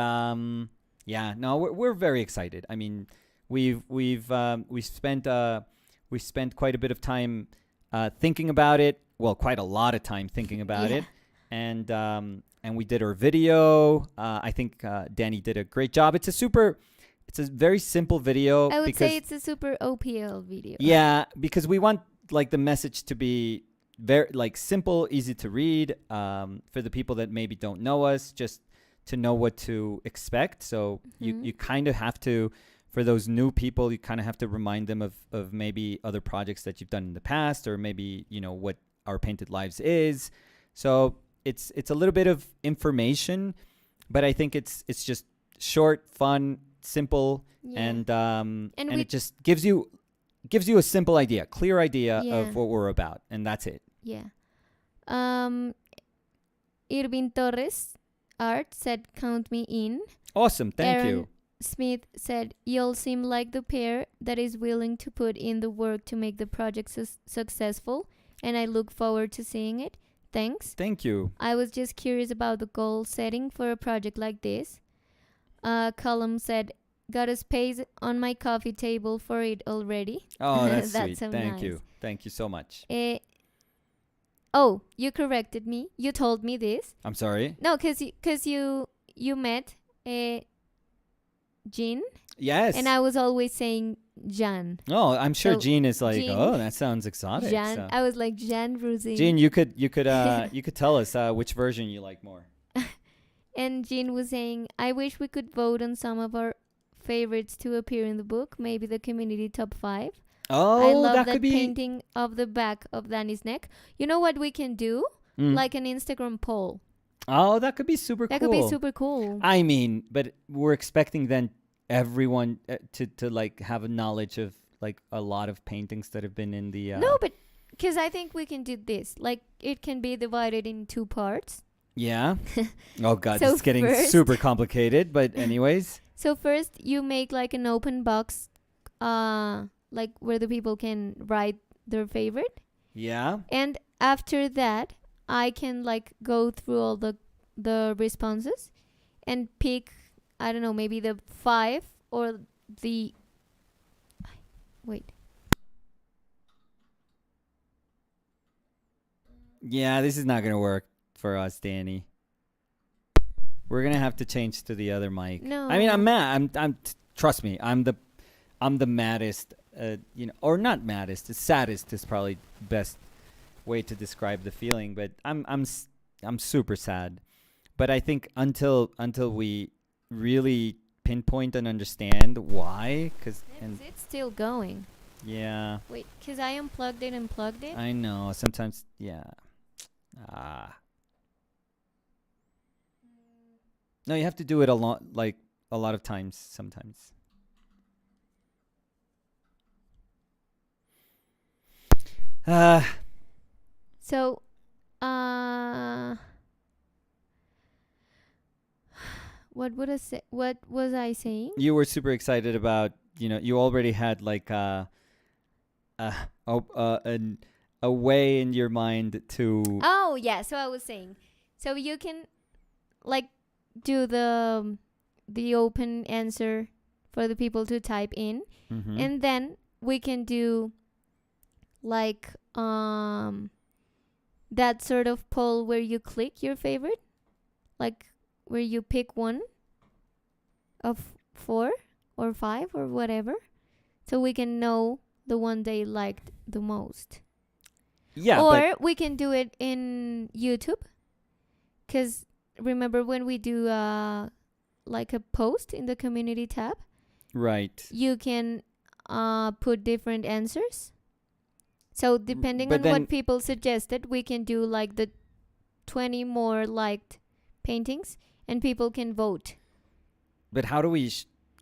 Speaker 1: we're very excited. I mean, we've spent quite a bit of time thinking about it. Well, quite a lot of time thinking about it. And we did our video. I think Danny did a great job. It's a very simple video.
Speaker 2: I would say it's a super OPL video.
Speaker 1: Yeah, because we want like the message to be very like simple, easy to read, for the people that maybe don't know us, just to know what to expect. So you kind of have to, for those new people, you kind of have to remind them of maybe other projects that you've done in the past, or maybe, you know, what Our Painted Lives is. So it's a little bit of information, but I think it's just short, fun, simple, and it just gives you a simple idea, clear idea of what we're about, and that's it.
Speaker 2: Yeah. Irvin Torres Art said, "Count me in."
Speaker 1: Awesome, thank
Speaker 2: Aaron
Speaker 1: you.
Speaker 2: Smith said, "You'll seem like the pair that is willing to put in the work to make the project successful, and I look forward to seeing it. Thanks."
Speaker 1: Thank you.
Speaker 2: I was just curious about the goal setting for a project like this. Column said, "Got a space on my coffee table for it already."
Speaker 1: Oh, that's sweet.
Speaker 2: So
Speaker 1: Thank
Speaker 2: nice.
Speaker 1: you. Thank you so much.
Speaker 2: Oh, you corrected me. You told me this.
Speaker 1: I'm sorry.
Speaker 2: No, because you met Jean.
Speaker 1: Yes.
Speaker 2: And I was always saying Jan.
Speaker 1: Oh, I'm sure
Speaker 2: So,
Speaker 1: Jean is like,
Speaker 2: Jean-
Speaker 1: oh, that sounds exotic.
Speaker 2: Jan.
Speaker 1: So.
Speaker 2: I was like Jan Rosine.
Speaker 1: Jean, you could tell us which version you like more.
Speaker 2: And Jean was saying, "I wish we could vote on some of our favorites to appear in the book. Maybe the community top 5.
Speaker 1: Oh,
Speaker 2: I love
Speaker 1: that
Speaker 2: that
Speaker 1: could be
Speaker 2: painting of the back of Danny's neck. You know what we can do? like an Instagram poll.
Speaker 1: Oh, that could be super
Speaker 2: That
Speaker 1: cool.
Speaker 2: could be super cool.
Speaker 1: I mean, but we're expecting then everyone to like have a knowledge of like a lot of paintings that have been in the.
Speaker 2: No, but because I think we can do this. Like, it can be divided in 2 parts.
Speaker 1: Yeah. Oh God,
Speaker 2: So
Speaker 1: it's getting
Speaker 2: first-
Speaker 1: super complicated. But anyways.
Speaker 2: So first, you make like an open box, like where the people can write their favorite,
Speaker 1: Yeah.
Speaker 2: and after that, I can like go through all the responses and pick, I don't know, maybe the 5 or the wait.
Speaker 1: Yeah, this is not gonna work for us, Danny. We're gonna have to change to the other mic.
Speaker 2: No.
Speaker 1: I mean, I'm mad. I'm. Trust me. I'm the maddest. Or not maddest. The saddest is probably best way to describe the feeling. But I'm super sad. But I think until we really pinpoint and understand why,
Speaker 2: It's still going.
Speaker 1: yeah,
Speaker 2: Wait, because I unplugged it and plugged it.
Speaker 1: I know. Sometimes, yeah. No, you have to do it a lot of times sometimes.
Speaker 2: So, what would I say? What was I saying?
Speaker 1: You were super excited about, you already had like a way in your mind to.
Speaker 2: Oh yeah. So I was saying, so you can like do the open answer for the people to type in,
Speaker 1: Mhm.
Speaker 2: and then we can do like that sort of poll where you click your favorite, like where you pick one of 4 or 5 or whatever, so we can know the one they liked the most.
Speaker 1: Yeah,
Speaker 2: Or we can do it in YouTube, because remember when we do like a post in the community tab,
Speaker 1: right.
Speaker 2: you can put different answers. So depending
Speaker 1: but
Speaker 2: on
Speaker 1: then-
Speaker 2: what people suggested, we can do like the 20 more liked paintings, and people can vote.
Speaker 1: But how do we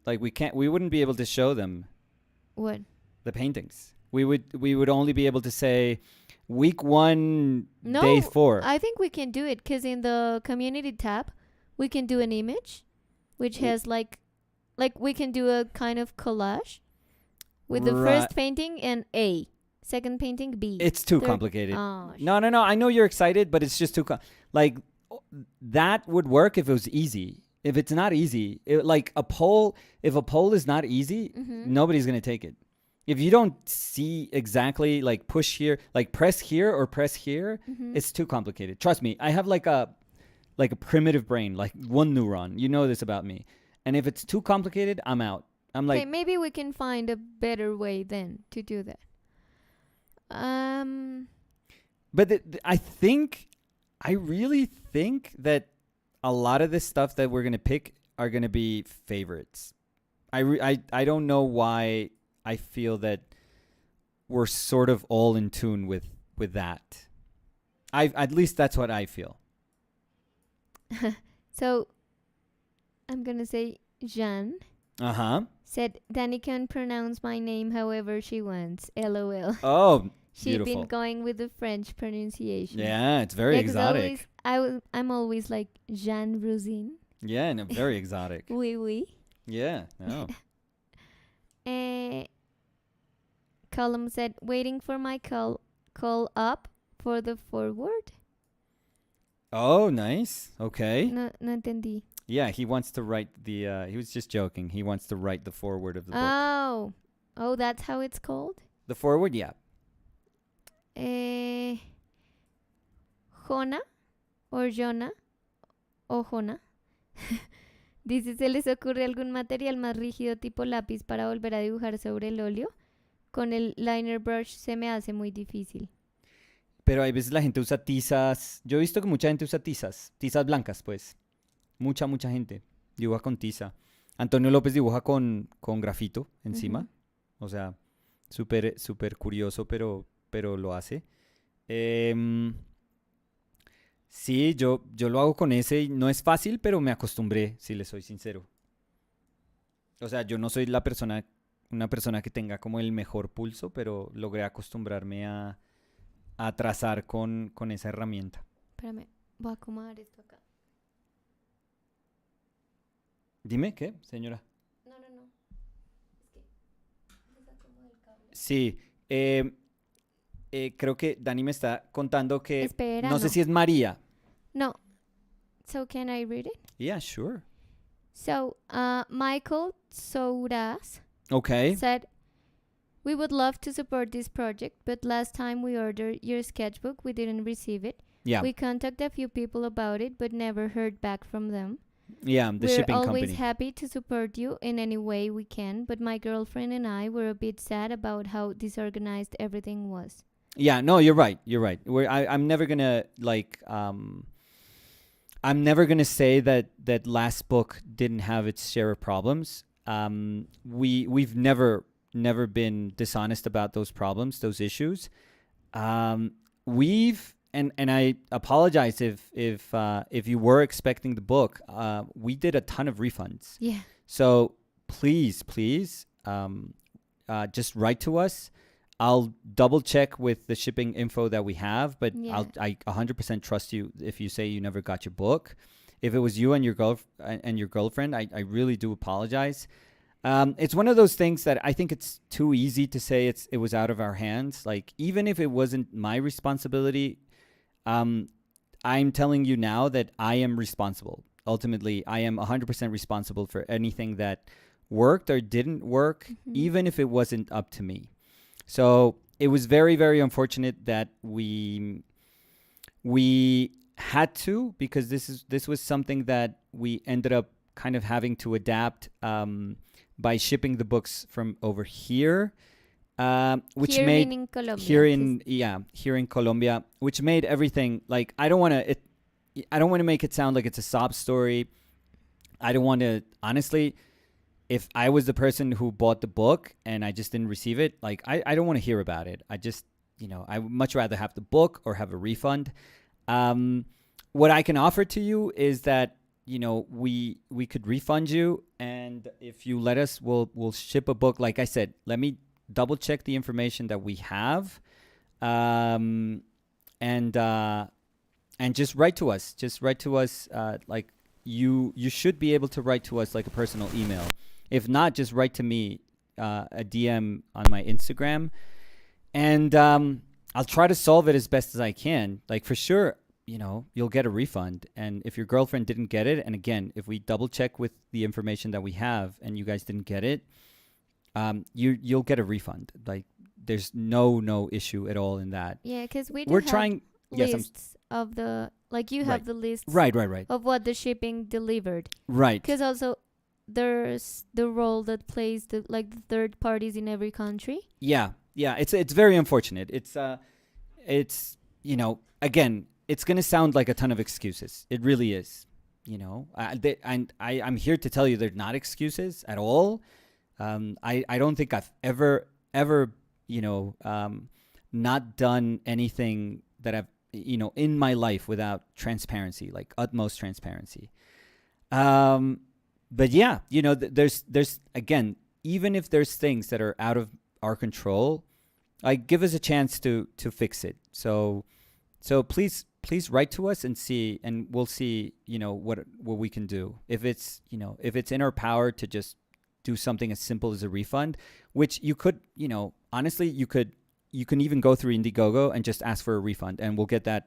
Speaker 1: we wouldn't be able to show them
Speaker 2: What?
Speaker 1: the paintings. We would only be able to say week 1,
Speaker 2: No,
Speaker 1: day 4.
Speaker 2: I think we can do it, because in the community tab, we can do an image, which has like we can do a kind of collage with the
Speaker 1: Right.
Speaker 2: first painting and A, second painting B.
Speaker 1: It's too
Speaker 2: third-
Speaker 1: complicated.
Speaker 2: Oh,
Speaker 1: No. I know you're excited, but it's just too that would work if it was easy. If it's not easy, like a poll, if a poll is not easy,
Speaker 2: Mhm.
Speaker 1: nobody's going to take it. If you don't see exactly like push here, like press here or press here,
Speaker 2: Mhm.
Speaker 1: it's too complicated. Trust me, I have like a primitive brain, like one neuron. You know this about me. And if it's too complicated, I'm out. I'm
Speaker 2: Okay,
Speaker 1: like,
Speaker 2: maybe we can find a better way then to do that.
Speaker 1: but I really think that a lot of this stuff that we're going to pick are going to be favorites. I don't know why I feel that we're sort of all in tune with that. At least that's what I feel.
Speaker 2: So I'm gonna say Jean
Speaker 1: Uh-huh.
Speaker 2: said Danny can pronounce my name however she wants. LOL.
Speaker 1: Oh,
Speaker 2: She'd
Speaker 1: beautiful.
Speaker 2: been going with the French pronunciation.
Speaker 1: Yeah, it's very
Speaker 2: 'cause
Speaker 1: exotic.
Speaker 2: I'm always like Jean Rosine.
Speaker 1: Yeah, and very exotic.
Speaker 2: Oui, oui.
Speaker 1: Yeah. Oh.
Speaker 2: Column said, waiting for my call up for the forward.
Speaker 1: Oh, nice. Okay.
Speaker 2: No entendí.
Speaker 1: Yeah, he wants to write the he was just joking. He wants to write the foreword of the book.
Speaker 2: Oh, that's how it's called?
Speaker 1: The foreword, yeah.
Speaker 2: Jona or Jonah o Jona dice, ¿se les ocurre algún material más rígido tipo lápiz para volver a dibujar sobre el óleo? Con el liner brush se me hace muy difícil.
Speaker 1: Pero hay veces la gente usa tizas. Yo he visto que mucha gente usa tizas blancas, pues. Mucha gente dibuja con tiza. Antonio López dibuja con grafito encima.
Speaker 2: Ujú.
Speaker 1: O sea, súper curioso, pero lo hace. Sí, yo lo hago con ese y no es fácil, pero me acostumbré, si le soy sincero. O sea, yo no soy una persona que tenga como el mejor pulso, pero logré acostumbrarme a trazar con esa herramienta.
Speaker 2: Espérame, voy a acomodar esto acá.
Speaker 1: Dime, ¿qué, señora?
Speaker 2: No, no, no. Es que desacomodo el cable.
Speaker 1: Sí, creo que Dani me está contando que,
Speaker 2: Espera,
Speaker 1: no sé
Speaker 2: no.
Speaker 1: si es María.
Speaker 2: No. So can I read it?
Speaker 1: Yeah, sure.
Speaker 2: So, Michael Souras
Speaker 1: Okay.
Speaker 2: said, "We would love to support this project, but last time we ordered your sketchbook, we didn't receive it.
Speaker 1: Yeah,
Speaker 2: We contacted a few people about it, but never heard back from them.
Speaker 1: yeah, the
Speaker 2: We're
Speaker 1: shipping
Speaker 2: always
Speaker 1: company.
Speaker 2: happy to support you in any way we can, but my girlfriend and I were a bit sad about how disorganized everything was."
Speaker 1: Yeah, no, you're right. You're right. I'm never gonna I'm never gonna say that last book didn't have its share of problems. We've never been dishonest about those problems, those issues. We've and I apologize if you were expecting the book. We did a ton of refunds.
Speaker 2: Yeah.
Speaker 1: So please, just write to us. I'll double check with the shipping info that we have, but
Speaker 2: Yeah.
Speaker 1: I 100% trust you if you say you never got your book. If it was you and your girlfriend, I really do apologize. It's one of those things that I think it's too easy to say it was out of our hands. Like, even if it wasn't my responsibility, I'm telling you now that I am responsible. Ultimately, I am 100% responsible for anything that worked or didn't work, even if it wasn't up to me. So it was very, very unfortunate that we had to, because this was something that we ended up kind of having to adapt by shipping the books from over here, which
Speaker 2: Here
Speaker 1: made
Speaker 2: meaning Colombia.
Speaker 1: here in Colombia, which made everything like I don't want to make it sound like it's a sob story. I don't want to, honestly. If I was the person who bought the book and I just didn't receive it, like I don't want to hear about it. I just, I would much rather have the book or have a refund. What I can offer to you is that, we could refund you, and if you let us, we'll ship a book. Like I said, let me double check the information that we have, and just write to us. Just write to us. Like you should be able to write to us like a personal email. If not, just write to me a DM on my Instagram, and I'll try to solve it as best as I can. Like, for sure, you'll get a refund. And if your girlfriend didn't get it, and again, if we double check with the information that we have and you guys didn't get it, you'll get a refund. Like, there's no issue at all in that.
Speaker 2: Yeah, because
Speaker 1: We're trying.
Speaker 2: lists of the, like, you have
Speaker 1: Right.
Speaker 2: the lists
Speaker 1: Right.
Speaker 2: of what the shipping delivered.
Speaker 1: Right.
Speaker 2: Because also there's the role that plays the third parties in every country.
Speaker 1: Yeah. It's very unfortunate. It's again, it's gonna sound like a ton of excuses. It really is. I'm here to tell you they're not excuses at all. I don't think I've ever not done anything that I've in my life without transparency, like utmost transparency. But yeah, there's again, even if there's things that are out of our control, like, give us a chance to fix it. So please write to us and see, and we'll see, what we can do. If it's in our power to just do something as simple as a refund, which you could, honestly, you can even go through Indiegogo and just ask for a refund, and we'll get that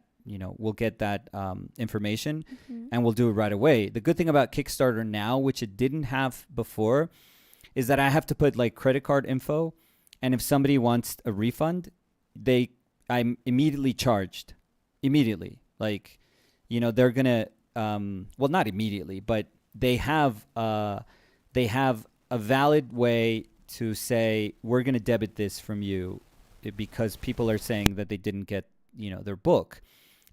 Speaker 1: information, and we'll do it right away. The good thing about Kickstarter now, which it didn't have before, is that I have to put like credit card info, and if somebody wants a refund, I'm immediately charged. Immediately. Like, they're gonna well, not immediately, but they have a valid way to say, we're gonna debit this from you because people are saying that they didn't get their book.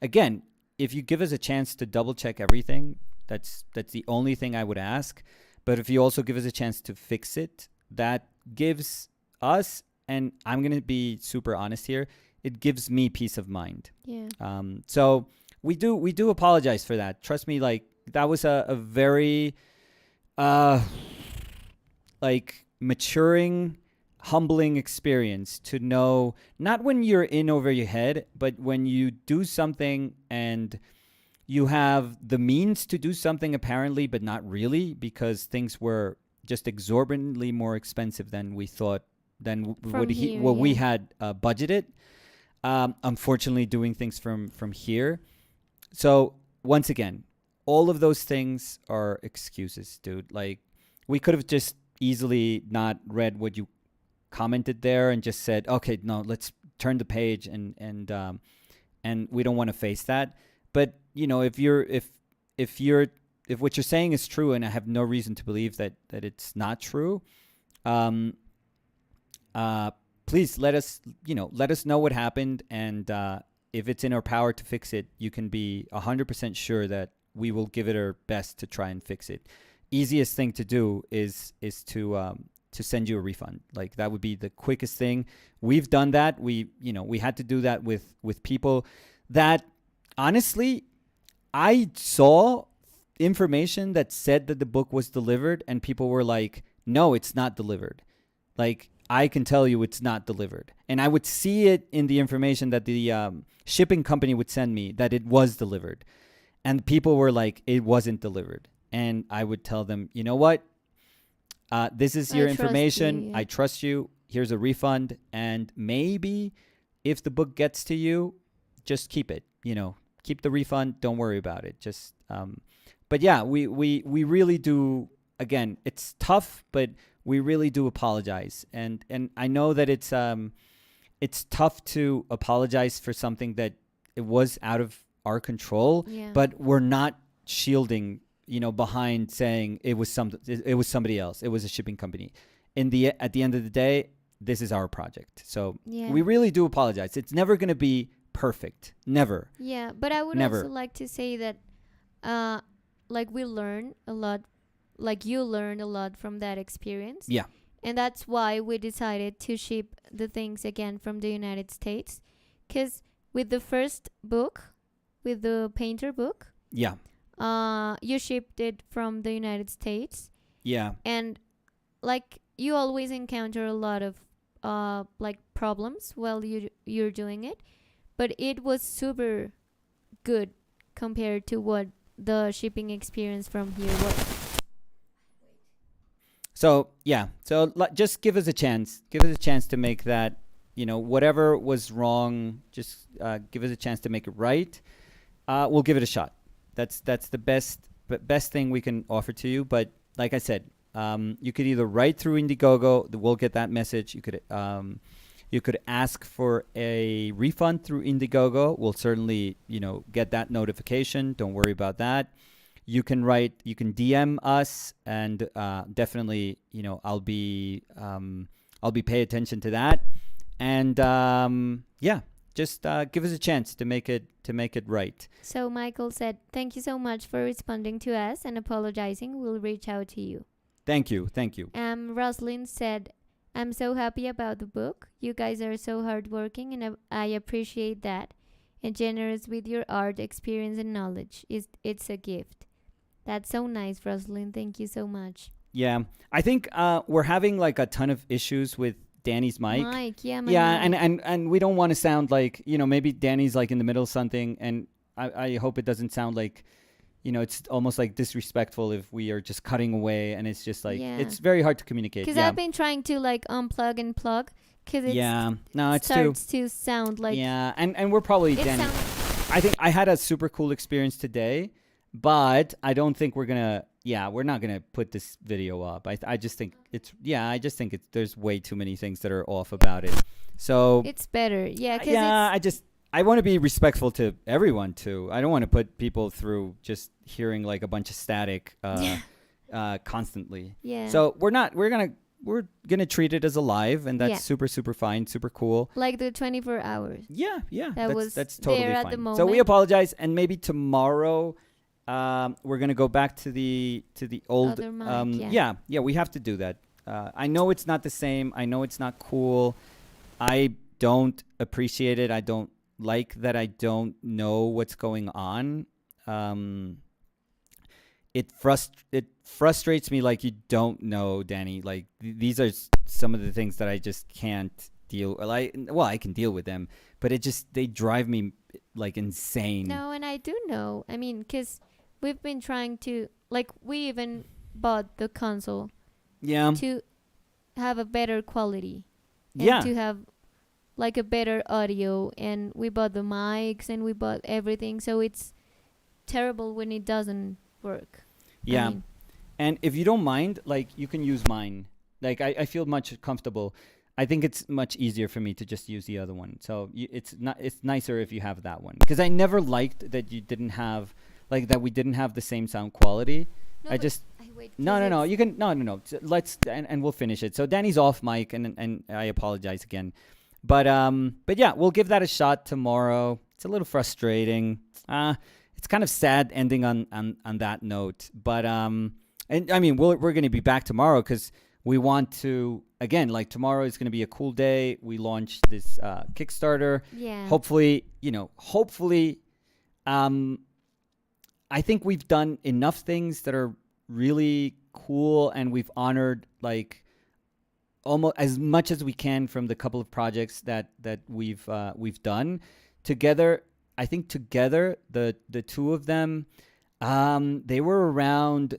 Speaker 1: Again, if you give us a chance to double check everything, that's the only thing I would ask. But if you also give us a chance to fix it, that gives us, and I'm going to be super honest here, it gives me peace of mind.
Speaker 2: Yeah.
Speaker 1: So we do apologize for that. Trust me, like that was a very uh like maturing, humbling experience to know, not when you're in over your head, but when you do something and you have the means to do something apparently, but not really, because things were just exorbitantly more expensive than we thought, than
Speaker 2: From here,
Speaker 1: what we
Speaker 2: yeah.
Speaker 1: had budgeted. Unfortunately, doing things from here. So once again, all of those things are excuses, dude. Like we could have just easily not read what you commented there and just said, okay, no, let's turn the page, and we don't want to face that. But you know, if you're if what you're saying is true, and I have no reason to believe that it's not true, um, please let us know what happened, and if it's in our power to fix it, you can be 100% sure that we will give it our best to try and fix it. Easiest thing to do is to send you a refund. Like that would be the quickest thing. We've done that. We had to do that with people that honestly, I saw information that said that the book was delivered, and people were like, "No, it's not delivered." Like I can tell you, it's not delivered, and I would see it in the information that the shipping company would send me that it was delivered, and people were like, "It wasn't delivered," and I would tell them, "You know what? This is your
Speaker 2: I trust
Speaker 1: information.
Speaker 2: you, yeah.
Speaker 1: I trust you. Here's a refund, and maybe if the book gets to you, just keep it. Keep the refund. Don't worry about it. Just, but yeah, we really do. Again, it's tough, but we really do apologize, and I know that it's tough to apologize for something that it was out of our control,
Speaker 2: Yeah.
Speaker 1: but we're not shielding, behind saying it was somebody else. It was a shipping company. At the end of the day, this is our project. So
Speaker 2: Yeah.
Speaker 1: we really do apologize. It's never going to be perfect. Never.
Speaker 2: Yeah, but I would
Speaker 1: Never.
Speaker 2: also like to say that, like we learn a lot, like you learned a lot from that experience.
Speaker 1: Yeah.
Speaker 2: And that's why we decided to ship the things again from the United States. Because with the first book, with the painter book,
Speaker 1: Yeah.
Speaker 2: you shipped it from the United States.
Speaker 1: Yeah.
Speaker 2: And like you always encounter a lot of like problems while you're doing it. But it was super good compared to what the shipping experience from here was.
Speaker 1: So yeah, just give us a chance. Give us a chance to make that. Whatever was wrong, just give us a chance to make it right. We'll give it a shot. That's the best thing we can offer to you. But like I said, you could either write through Indiegogo. We'll get that message. You could ask for a refund through Indiegogo. We'll certainly get that notification. Don't worry about that. You can DM us, and definitely, I'll be pay attention to that. And yeah, just give us a chance to make it right.
Speaker 2: So Michael said, "Thank you so much for responding to us and apologizing. We'll reach out to you."
Speaker 1: Thank you.
Speaker 2: Roslyn said, "I'm so happy about the book. You guys are so hardworking, and I appreciate that. And generous with your art, experience, and knowledge. It's a gift." That's so nice, Roslyn. Thank you so much.
Speaker 1: Yeah, I think we're having like a ton of issues with Danny's mic.
Speaker 2: Yeah, my
Speaker 1: Yeah,
Speaker 2: mic.
Speaker 1: and we don't want to sound like maybe Danny's like in the middle of something, and I hope it doesn't sound like it's almost like disrespectful if we are just cutting away, and it's just like it's very hard to communicate.
Speaker 2: Because
Speaker 1: Yeah.
Speaker 2: I've been trying to like unplug and plug, because it
Speaker 1: it's
Speaker 2: starts to sound like
Speaker 1: and we're probably
Speaker 2: it
Speaker 1: Danny.
Speaker 2: sounds.
Speaker 1: I think I had a super cool experience today, but I don't think we're not gonna put this video up. I just think there's way too many things that are off about it. So
Speaker 2: It's better, yeah. Cause
Speaker 1: I want to be respectful to everyone too. I don't want to put people through just hearing like a bunch of static constantly.
Speaker 2: Yeah.
Speaker 1: So we're gonna treat it as a live, and that's super, super fine, super cool.
Speaker 2: Like the 24 hours.
Speaker 1: Yeah. That's totally
Speaker 2: there
Speaker 1: fine.
Speaker 2: at the
Speaker 1: So we
Speaker 2: moment.
Speaker 1: apologize, and maybe tomorrow we're gonna go back to the old.
Speaker 2: Other mic,
Speaker 1: Yeah. We have to do that. I know it's not the same. I know it's not cool. I don't appreciate it. I don't like that I don't know what's going on. Um, it frustrates me like you don't know, Danny. Like these are some of the things that I just can't deal. Well, I can deal with them, but they drive me like insane.
Speaker 2: No, and I do know. I mean, because we've been trying to, like, we even bought the console
Speaker 1: Yeah.
Speaker 2: to have a better quality and
Speaker 1: Yeah.
Speaker 2: to have like a better audio, and we bought the mics and we bought everything, so it's terrible when it doesn't work.
Speaker 1: Yeah.
Speaker 2: I mean,
Speaker 1: And if you don't mind, like you can use mine. Like I feel much comfortable. I think it's much easier for me to just use the other one. So it's nicer if you have that one, because I never liked that you didn't have that we didn't have the same sound quality.
Speaker 2: no,
Speaker 1: I
Speaker 2: but
Speaker 1: just
Speaker 2: wait,
Speaker 1: no. You can no. Let's and we'll finish it. So Danny's off mic, and I apologize again, but yeah, we'll give that a shot tomorrow. It's a little frustrating. It's kind of sad ending on that note, but and I mean we're going to be back tomorrow because we want to again, like tomorrow is going to be a cool day. We launch this Kickstarter.
Speaker 2: yeah,
Speaker 1: Hopefully, I think we've done enough things that are really cool, and we've honored like almost as much as we can from the couple of projects that we've done together. I think together the two of them, they were around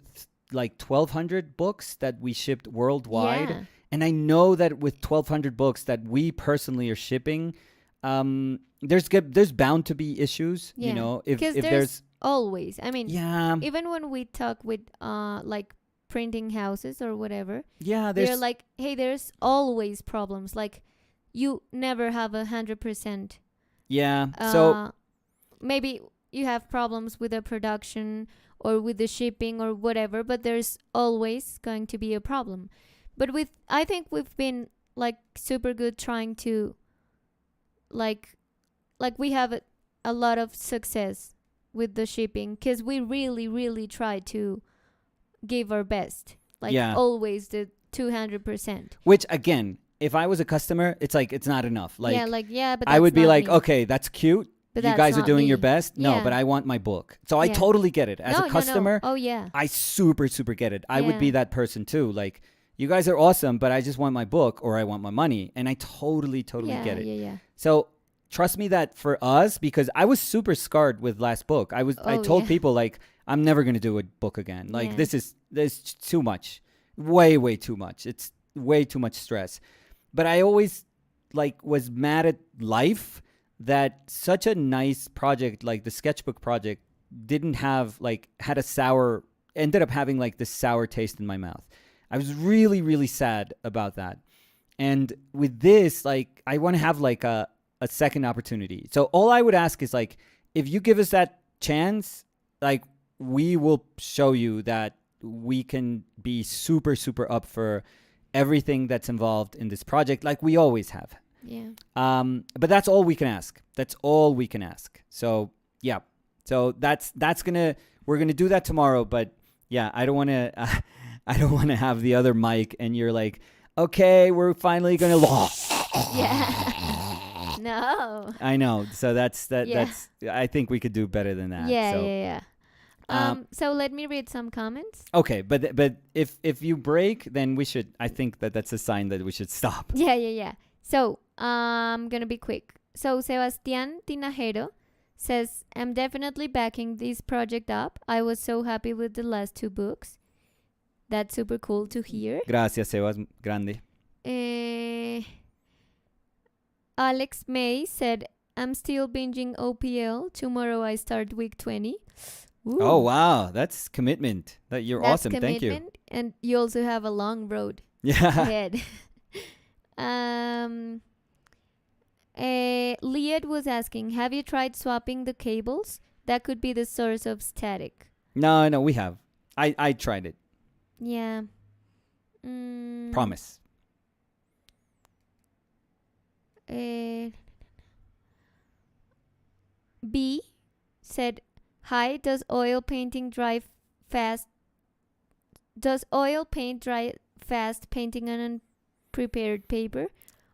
Speaker 1: like 1,200 books that we shipped worldwide.
Speaker 2: yeah.
Speaker 1: And I know that with 1,200 books that we personally are shipping, there's bound to be issues.
Speaker 2: Yeah.
Speaker 1: You know, if
Speaker 2: Because
Speaker 1: there's
Speaker 2: always, I mean,
Speaker 1: yeah,
Speaker 2: even when we talk with like printing houses or whatever,
Speaker 1: yeah,
Speaker 2: they're like, hey, there's always problems. Like, you never have 100%.
Speaker 1: yeah. So
Speaker 2: Maybe you have problems with the production or with the shipping or whatever, but there's always going to be a problem. But I think we've been like super good trying to like we have a lot of success with the shipping, because we really, really try to give our best. Like,
Speaker 1: Yeah.
Speaker 2: always the 200%.
Speaker 1: which again, if I was a customer, it's like it's not enough. Like
Speaker 2: but
Speaker 1: I would
Speaker 2: that's
Speaker 1: be
Speaker 2: not
Speaker 1: like,
Speaker 2: me.
Speaker 1: okay, that's cute.
Speaker 2: But
Speaker 1: You
Speaker 2: that's
Speaker 1: guys are
Speaker 2: not
Speaker 1: doing your
Speaker 2: me.
Speaker 1: best. No,
Speaker 2: Yeah.
Speaker 1: but I want my book. So I
Speaker 2: Yeah.
Speaker 1: totally get it. As
Speaker 2: No,
Speaker 1: a customer,
Speaker 2: Oh yeah.
Speaker 1: I super get it. I would be
Speaker 2: Yeah.
Speaker 1: that person too. Like, you guys are awesome, but I just want my book or I want my money. And I totally
Speaker 2: yeah,
Speaker 1: get it.
Speaker 2: Yeah.
Speaker 1: So trust me that for us, because I was super scarred with last book. I
Speaker 2: Oh,
Speaker 1: told
Speaker 2: yeah.
Speaker 1: people like, I'm never going to do a book again. Like
Speaker 2: Yeah.
Speaker 1: there's too much, way too much. It's way too much stress. But I always like was mad at life that such a nice project like the sketchbook project ended up having like this sour taste in my mouth. I was really sad about that. And with this, like, I want to have like a second opportunity. So all I would ask is like, if you give us that chance, like, we will show you that we can be super up for everything that's involved in this project, like we always have.
Speaker 2: Yeah.
Speaker 1: But that's all we can ask. That's all we can ask. So yeah. So we're gonna do that tomorrow. But yeah, I don't want to have the other mic and you're like, okay, we're finally gonna.
Speaker 2: Yeah. No.
Speaker 1: I know. So that's.
Speaker 2: Yeah.
Speaker 1: That's. I think we could do better than that.
Speaker 2: Yeah,
Speaker 1: So.
Speaker 2: yeah. So let me read some comments.
Speaker 1: Okay, but if you break, then we should. I think that's a sign that we should stop.
Speaker 2: Yeah. So I'm gonna be quick. So Sebastián Tinajero says, I'm definitely backing this project up. I was so happy with the last 2 books. That's super cool to hear.
Speaker 1: Gracias, Sebas. Grande.
Speaker 2: Alex May said, I'm still binging OPL. Tomorrow I start week 20. Ooh,
Speaker 1: Oh wow, that's commitment. You're
Speaker 2: that's
Speaker 1: awesome. Thank you.
Speaker 2: commitment. And you also have a long road
Speaker 1: Yeah.
Speaker 2: ahead. Liad was asking, have you tried swapping the cables? That could be the source of static.
Speaker 1: No, we have. I tried it.
Speaker 2: Yeah.
Speaker 1: Promise.
Speaker 2: B said, hi, does oil paint dry fast painting on unprepared paper,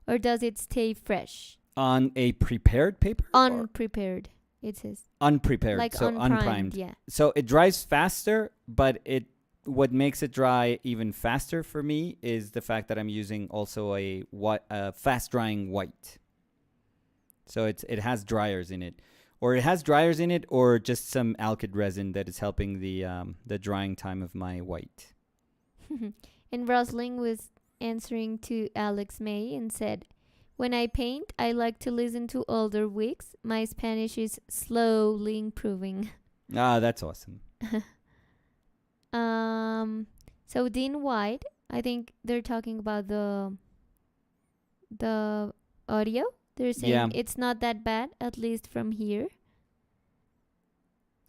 Speaker 2: or does it stay fresh?
Speaker 1: On a prepared paper? Or
Speaker 2: Unprepared, it says.
Speaker 1: unprepared.
Speaker 2: Like
Speaker 1: So
Speaker 2: unprimed,
Speaker 1: unprimed.
Speaker 2: yeah.
Speaker 1: So it dries faster, but what makes it dry even faster for me is the fact that I'm using also a fast drying white. So it has dryers in it. Or it has dryers in it, or just some alkyd resin that is helping the drying time of my white.
Speaker 2: And Rosling was answering to Alex May and said, "When I paint, I like to listen to older weeks. My Spanish is slowly improving."
Speaker 1: Ah, that's awesome.
Speaker 2: So Dean White, I think they're talking about the audio. They're saying
Speaker 1: Yeah.
Speaker 2: it's not that bad, at least from here.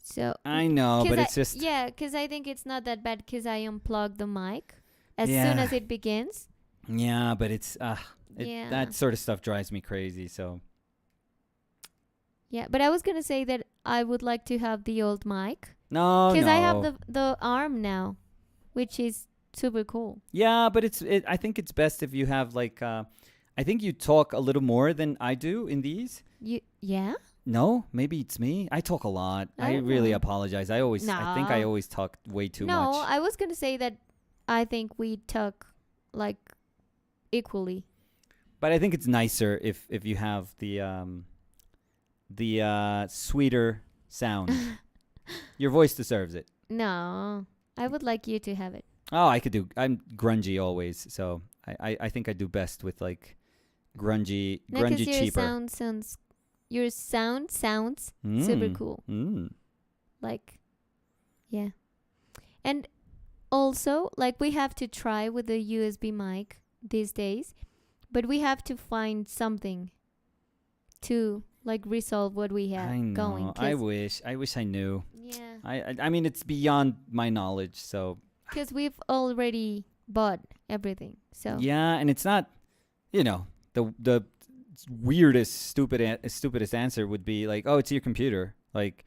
Speaker 2: So
Speaker 1: I know, but it's just
Speaker 2: yeah, because I think it's not that bad because I unplugged the mic as soon
Speaker 1: Yeah.
Speaker 2: as it begins.
Speaker 1: yeah, but it's
Speaker 2: Yeah.
Speaker 1: that sort of stuff drives me crazy. So
Speaker 2: Yeah, but I was gonna say that I would like to have the old mic
Speaker 1: no,
Speaker 2: because
Speaker 1: no.
Speaker 2: I have the arm now, which is super cool.
Speaker 1: Yeah, but I think it's best if you have like I think you talk a little more than I do in these.
Speaker 2: Yeah?
Speaker 1: No, maybe it's me. I talk a lot.
Speaker 2: I
Speaker 1: I
Speaker 2: don't
Speaker 1: really
Speaker 2: know.
Speaker 1: apologize. I think I
Speaker 2: No.
Speaker 1: always talk way too
Speaker 2: No,
Speaker 1: much.
Speaker 2: I was gonna say that I think we talk like equally.
Speaker 1: But I think it's nicer if you have the sweeter sound. Your voice deserves it.
Speaker 2: No, I would like you to have it.
Speaker 1: Oh, I'm grungy always, so I think I do best with like grungy
Speaker 2: No, because
Speaker 1: cheaper.
Speaker 2: your sound sounds super cool. Like, yeah. And also, like, we have to try with the USB mic these days, but we have to find something to like resolve what we have
Speaker 1: I know.
Speaker 2: going.
Speaker 1: I wish I knew.
Speaker 2: Yeah.
Speaker 1: I mean it's beyond my knowledge, so
Speaker 2: Because we've already bought everything. So
Speaker 1: yeah, and it's not, the weirdest stupidest answer would be like, oh, it's your computer. Like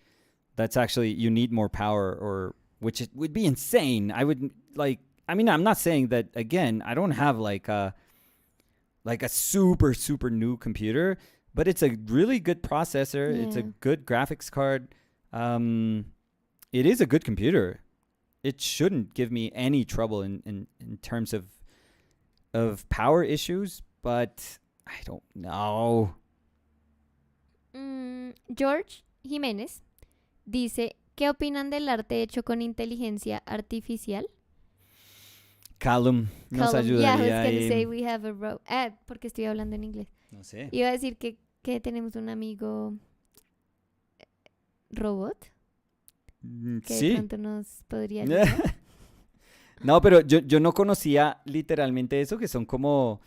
Speaker 1: that's actually you need more power, or which it would be insane. I would like. I mean, I'm not saying that again. I don't have like a super new computer, but it's a really good processor. It's a
Speaker 2: Yeah.
Speaker 1: good graphics card. It is a good computer. It shouldn't give me any trouble in terms of power issues, but I don't know.
Speaker 2: George Jiménez dice, ¿qué opinan del arte hecho con inteligencia artificial?
Speaker 1: Callum nos
Speaker 2: Column.
Speaker 1: ayudaría.
Speaker 2: Yeah, I was going to
Speaker 1: ahí.
Speaker 2: say we have a porque estoy hablando en inglés.
Speaker 1: No sé.
Speaker 2: Iba a decir que tenemos un amigo robot que de
Speaker 1: Sí.
Speaker 2: pronto nos podría ayudar.
Speaker 1: No, pero yo no conocía literalmente eso, que son como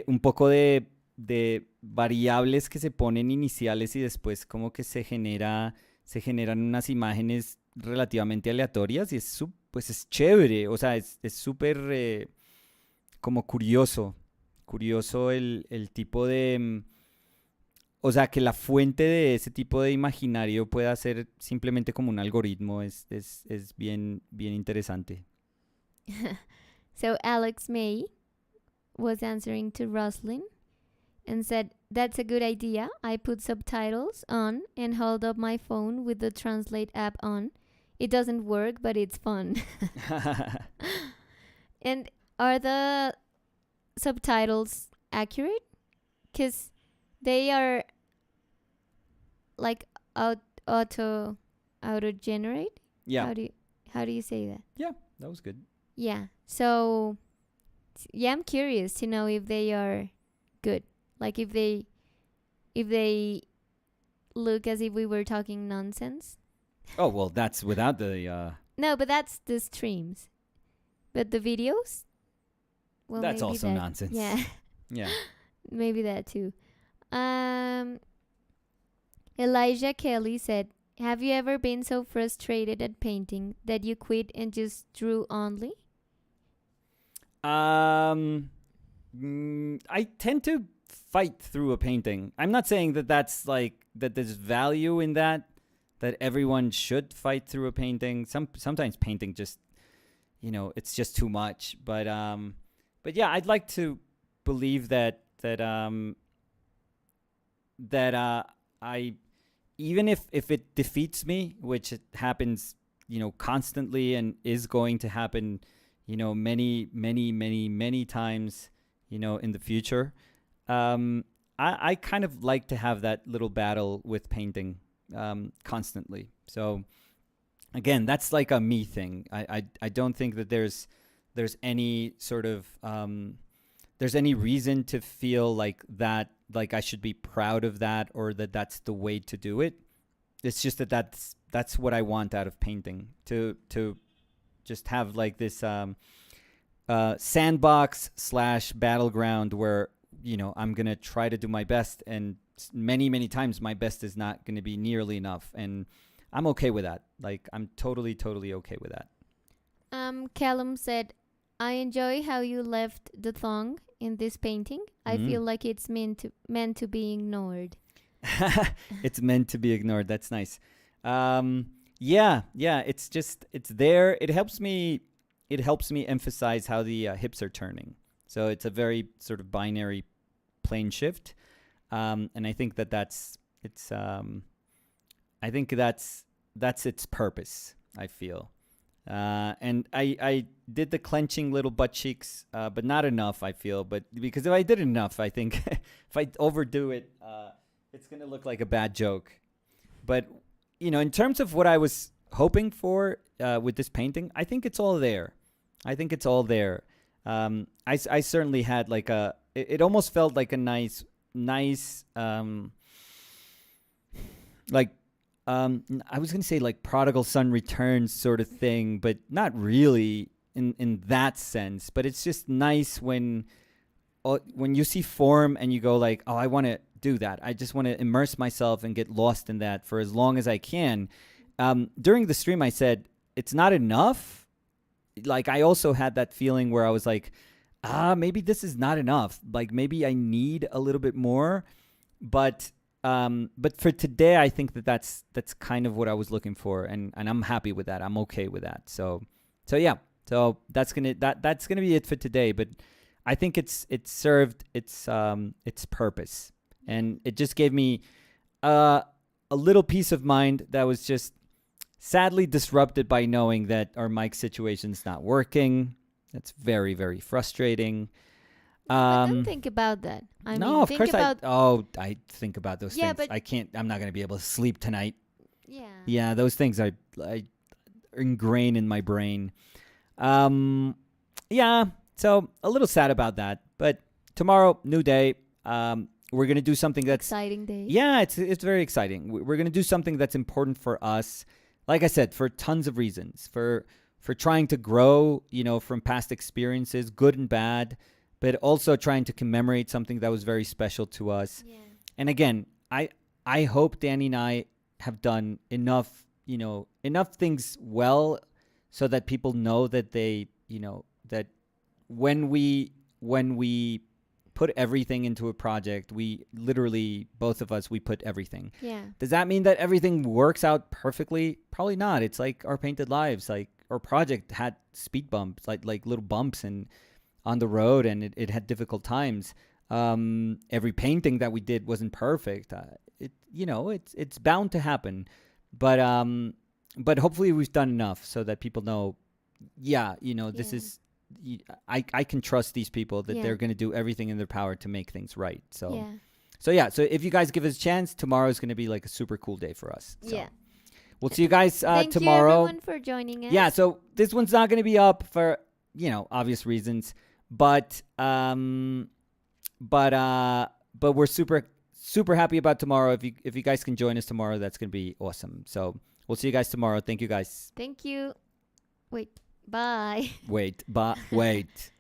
Speaker 1: un poco de variables que se ponen iniciales y después como que se generan unas imágenes relativamente aleatorias y pues es chévere, o sea, es súper como curioso el tipo de... O sea, que la fuente de ese tipo de imaginario pueda ser simplemente como un algoritmo es bien interesante.
Speaker 2: So Alex May was answering to Roslyn and said, "That's a good idea. I put subtitles on and hold up my phone with the Translate app on. It doesn't work, but it's fun." And are the subtitles accurate? Because they are like auto generate.
Speaker 1: Yeah.
Speaker 2: How do you say that?
Speaker 1: Yeah, that was good.
Speaker 2: Yeah. So yeah, I'm curious to know if they are good. Like if they look as if we were talking nonsense.
Speaker 1: Oh, well, that's without the...
Speaker 2: No, but that's the streams. But the videos? Well,
Speaker 1: that's
Speaker 2: maybe
Speaker 1: also
Speaker 2: that,
Speaker 1: nonsense.
Speaker 2: Yeah.
Speaker 1: Yeah.
Speaker 2: Maybe that too. Elijah Kelly said, "Have you ever been so frustrated at painting that you quit and just drew only?"
Speaker 1: I tend to fight through a painting. I'm not saying that that's like that there's value in that everyone should fight through a painting. Sometimes painting just, it's just too much. But yeah, I'd like to believe that that I even if it defeats me, which it happens, constantly and is going to happen, many, many, many, many times, in the future. I kind of like to have that little battle with painting constantly. So again, that's like a me thing. I don't think that there's any sort of there's any reason to feel like that, like I should be proud of that, or that that's the way to do it. It's just that's what I want out of painting, to just have like this sandbox / battleground where I'm gonna try to do my best, and many, many times my best is not gonna be nearly enough, and I'm okay with that. Like, I'm totally, totally okay with that.
Speaker 2: Callum said, I enjoy how you left the thong in this painting. I feel like it's meant to be ignored.
Speaker 1: It's meant to be ignored. That's nice. Yeah. It's there. It helps me emphasize how the hips are turning. So it's a very sort of binary plane shift. And I think that's its purpose, I feel. And I did the clenching little butt cheeks, but not enough, I feel. But because if I did enough, I think if I overdo it, it's going to look like a bad joke. But, in terms of what I was hoping for with this painting, I think it's all there. I certainly had like it almost felt like a nice, like, I was going to say like prodigal son returns sort of thing, but not really in that sense. But it's just nice when you see form and you go like, oh, I want to do that. I just want to immerse myself and get lost in that for as long as I can. During the stream, I said, it's not enough. Like, I also had that feeling where I was like, maybe this is not enough. Like, maybe I need a little bit more. But for today, I think that's kind of what I was looking for, and I'm happy with that. I'm okay with that. So yeah. So that's gonna be it for today. But I think it served its purpose, and it just gave me a little peace of mind that was just sadly disrupted by knowing that our mic situation's not working. That's very, very frustrating.
Speaker 2: But don't think about that.
Speaker 1: Of course I think about those things.
Speaker 2: But
Speaker 1: I'm not going to be able to sleep tonight.
Speaker 2: Yeah.
Speaker 1: Yeah, those things are ingrained in my brain. Yeah, so a little sad about that. But tomorrow, new day. We're going to do something that's
Speaker 2: exciting day.
Speaker 1: Yeah, it's very exciting. We're going to do something that's important for us. Like I said, for tons of reasons. For trying to grow, from past experiences, good and bad, but also trying to commemorate something that was very special to us.
Speaker 2: Yeah.
Speaker 1: And again, I hope Danny and I have done enough things well so that people know that they, that when we put everything into a project, we literally, both of us, we put everything.
Speaker 2: Yeah.
Speaker 1: Does that mean that everything works out perfectly? Probably not. It's like our painted lives. Like, our project had speed bumps, like little bumps and on the road, and it had difficult times. Every painting that we did wasn't perfect. It's bound to happen, but hopefully we've done enough so that people know, this is, I can trust these people that they're going to do everything in their power to make things right. So if you guys give us a chance, tomorrow is going to be like a super cool day for us. So.
Speaker 2: Yeah.
Speaker 1: We'll see you guys tomorrow.
Speaker 2: Thank you everyone for joining us.
Speaker 1: Yeah, so this one's not going to be up for, obvious reasons, but we're super happy about tomorrow. If you guys can join us tomorrow, that's going to be awesome. So we'll see you guys tomorrow. Thank you guys.
Speaker 2: Thank you. Wait. Bye.
Speaker 1: Wait.
Speaker 2: Wait.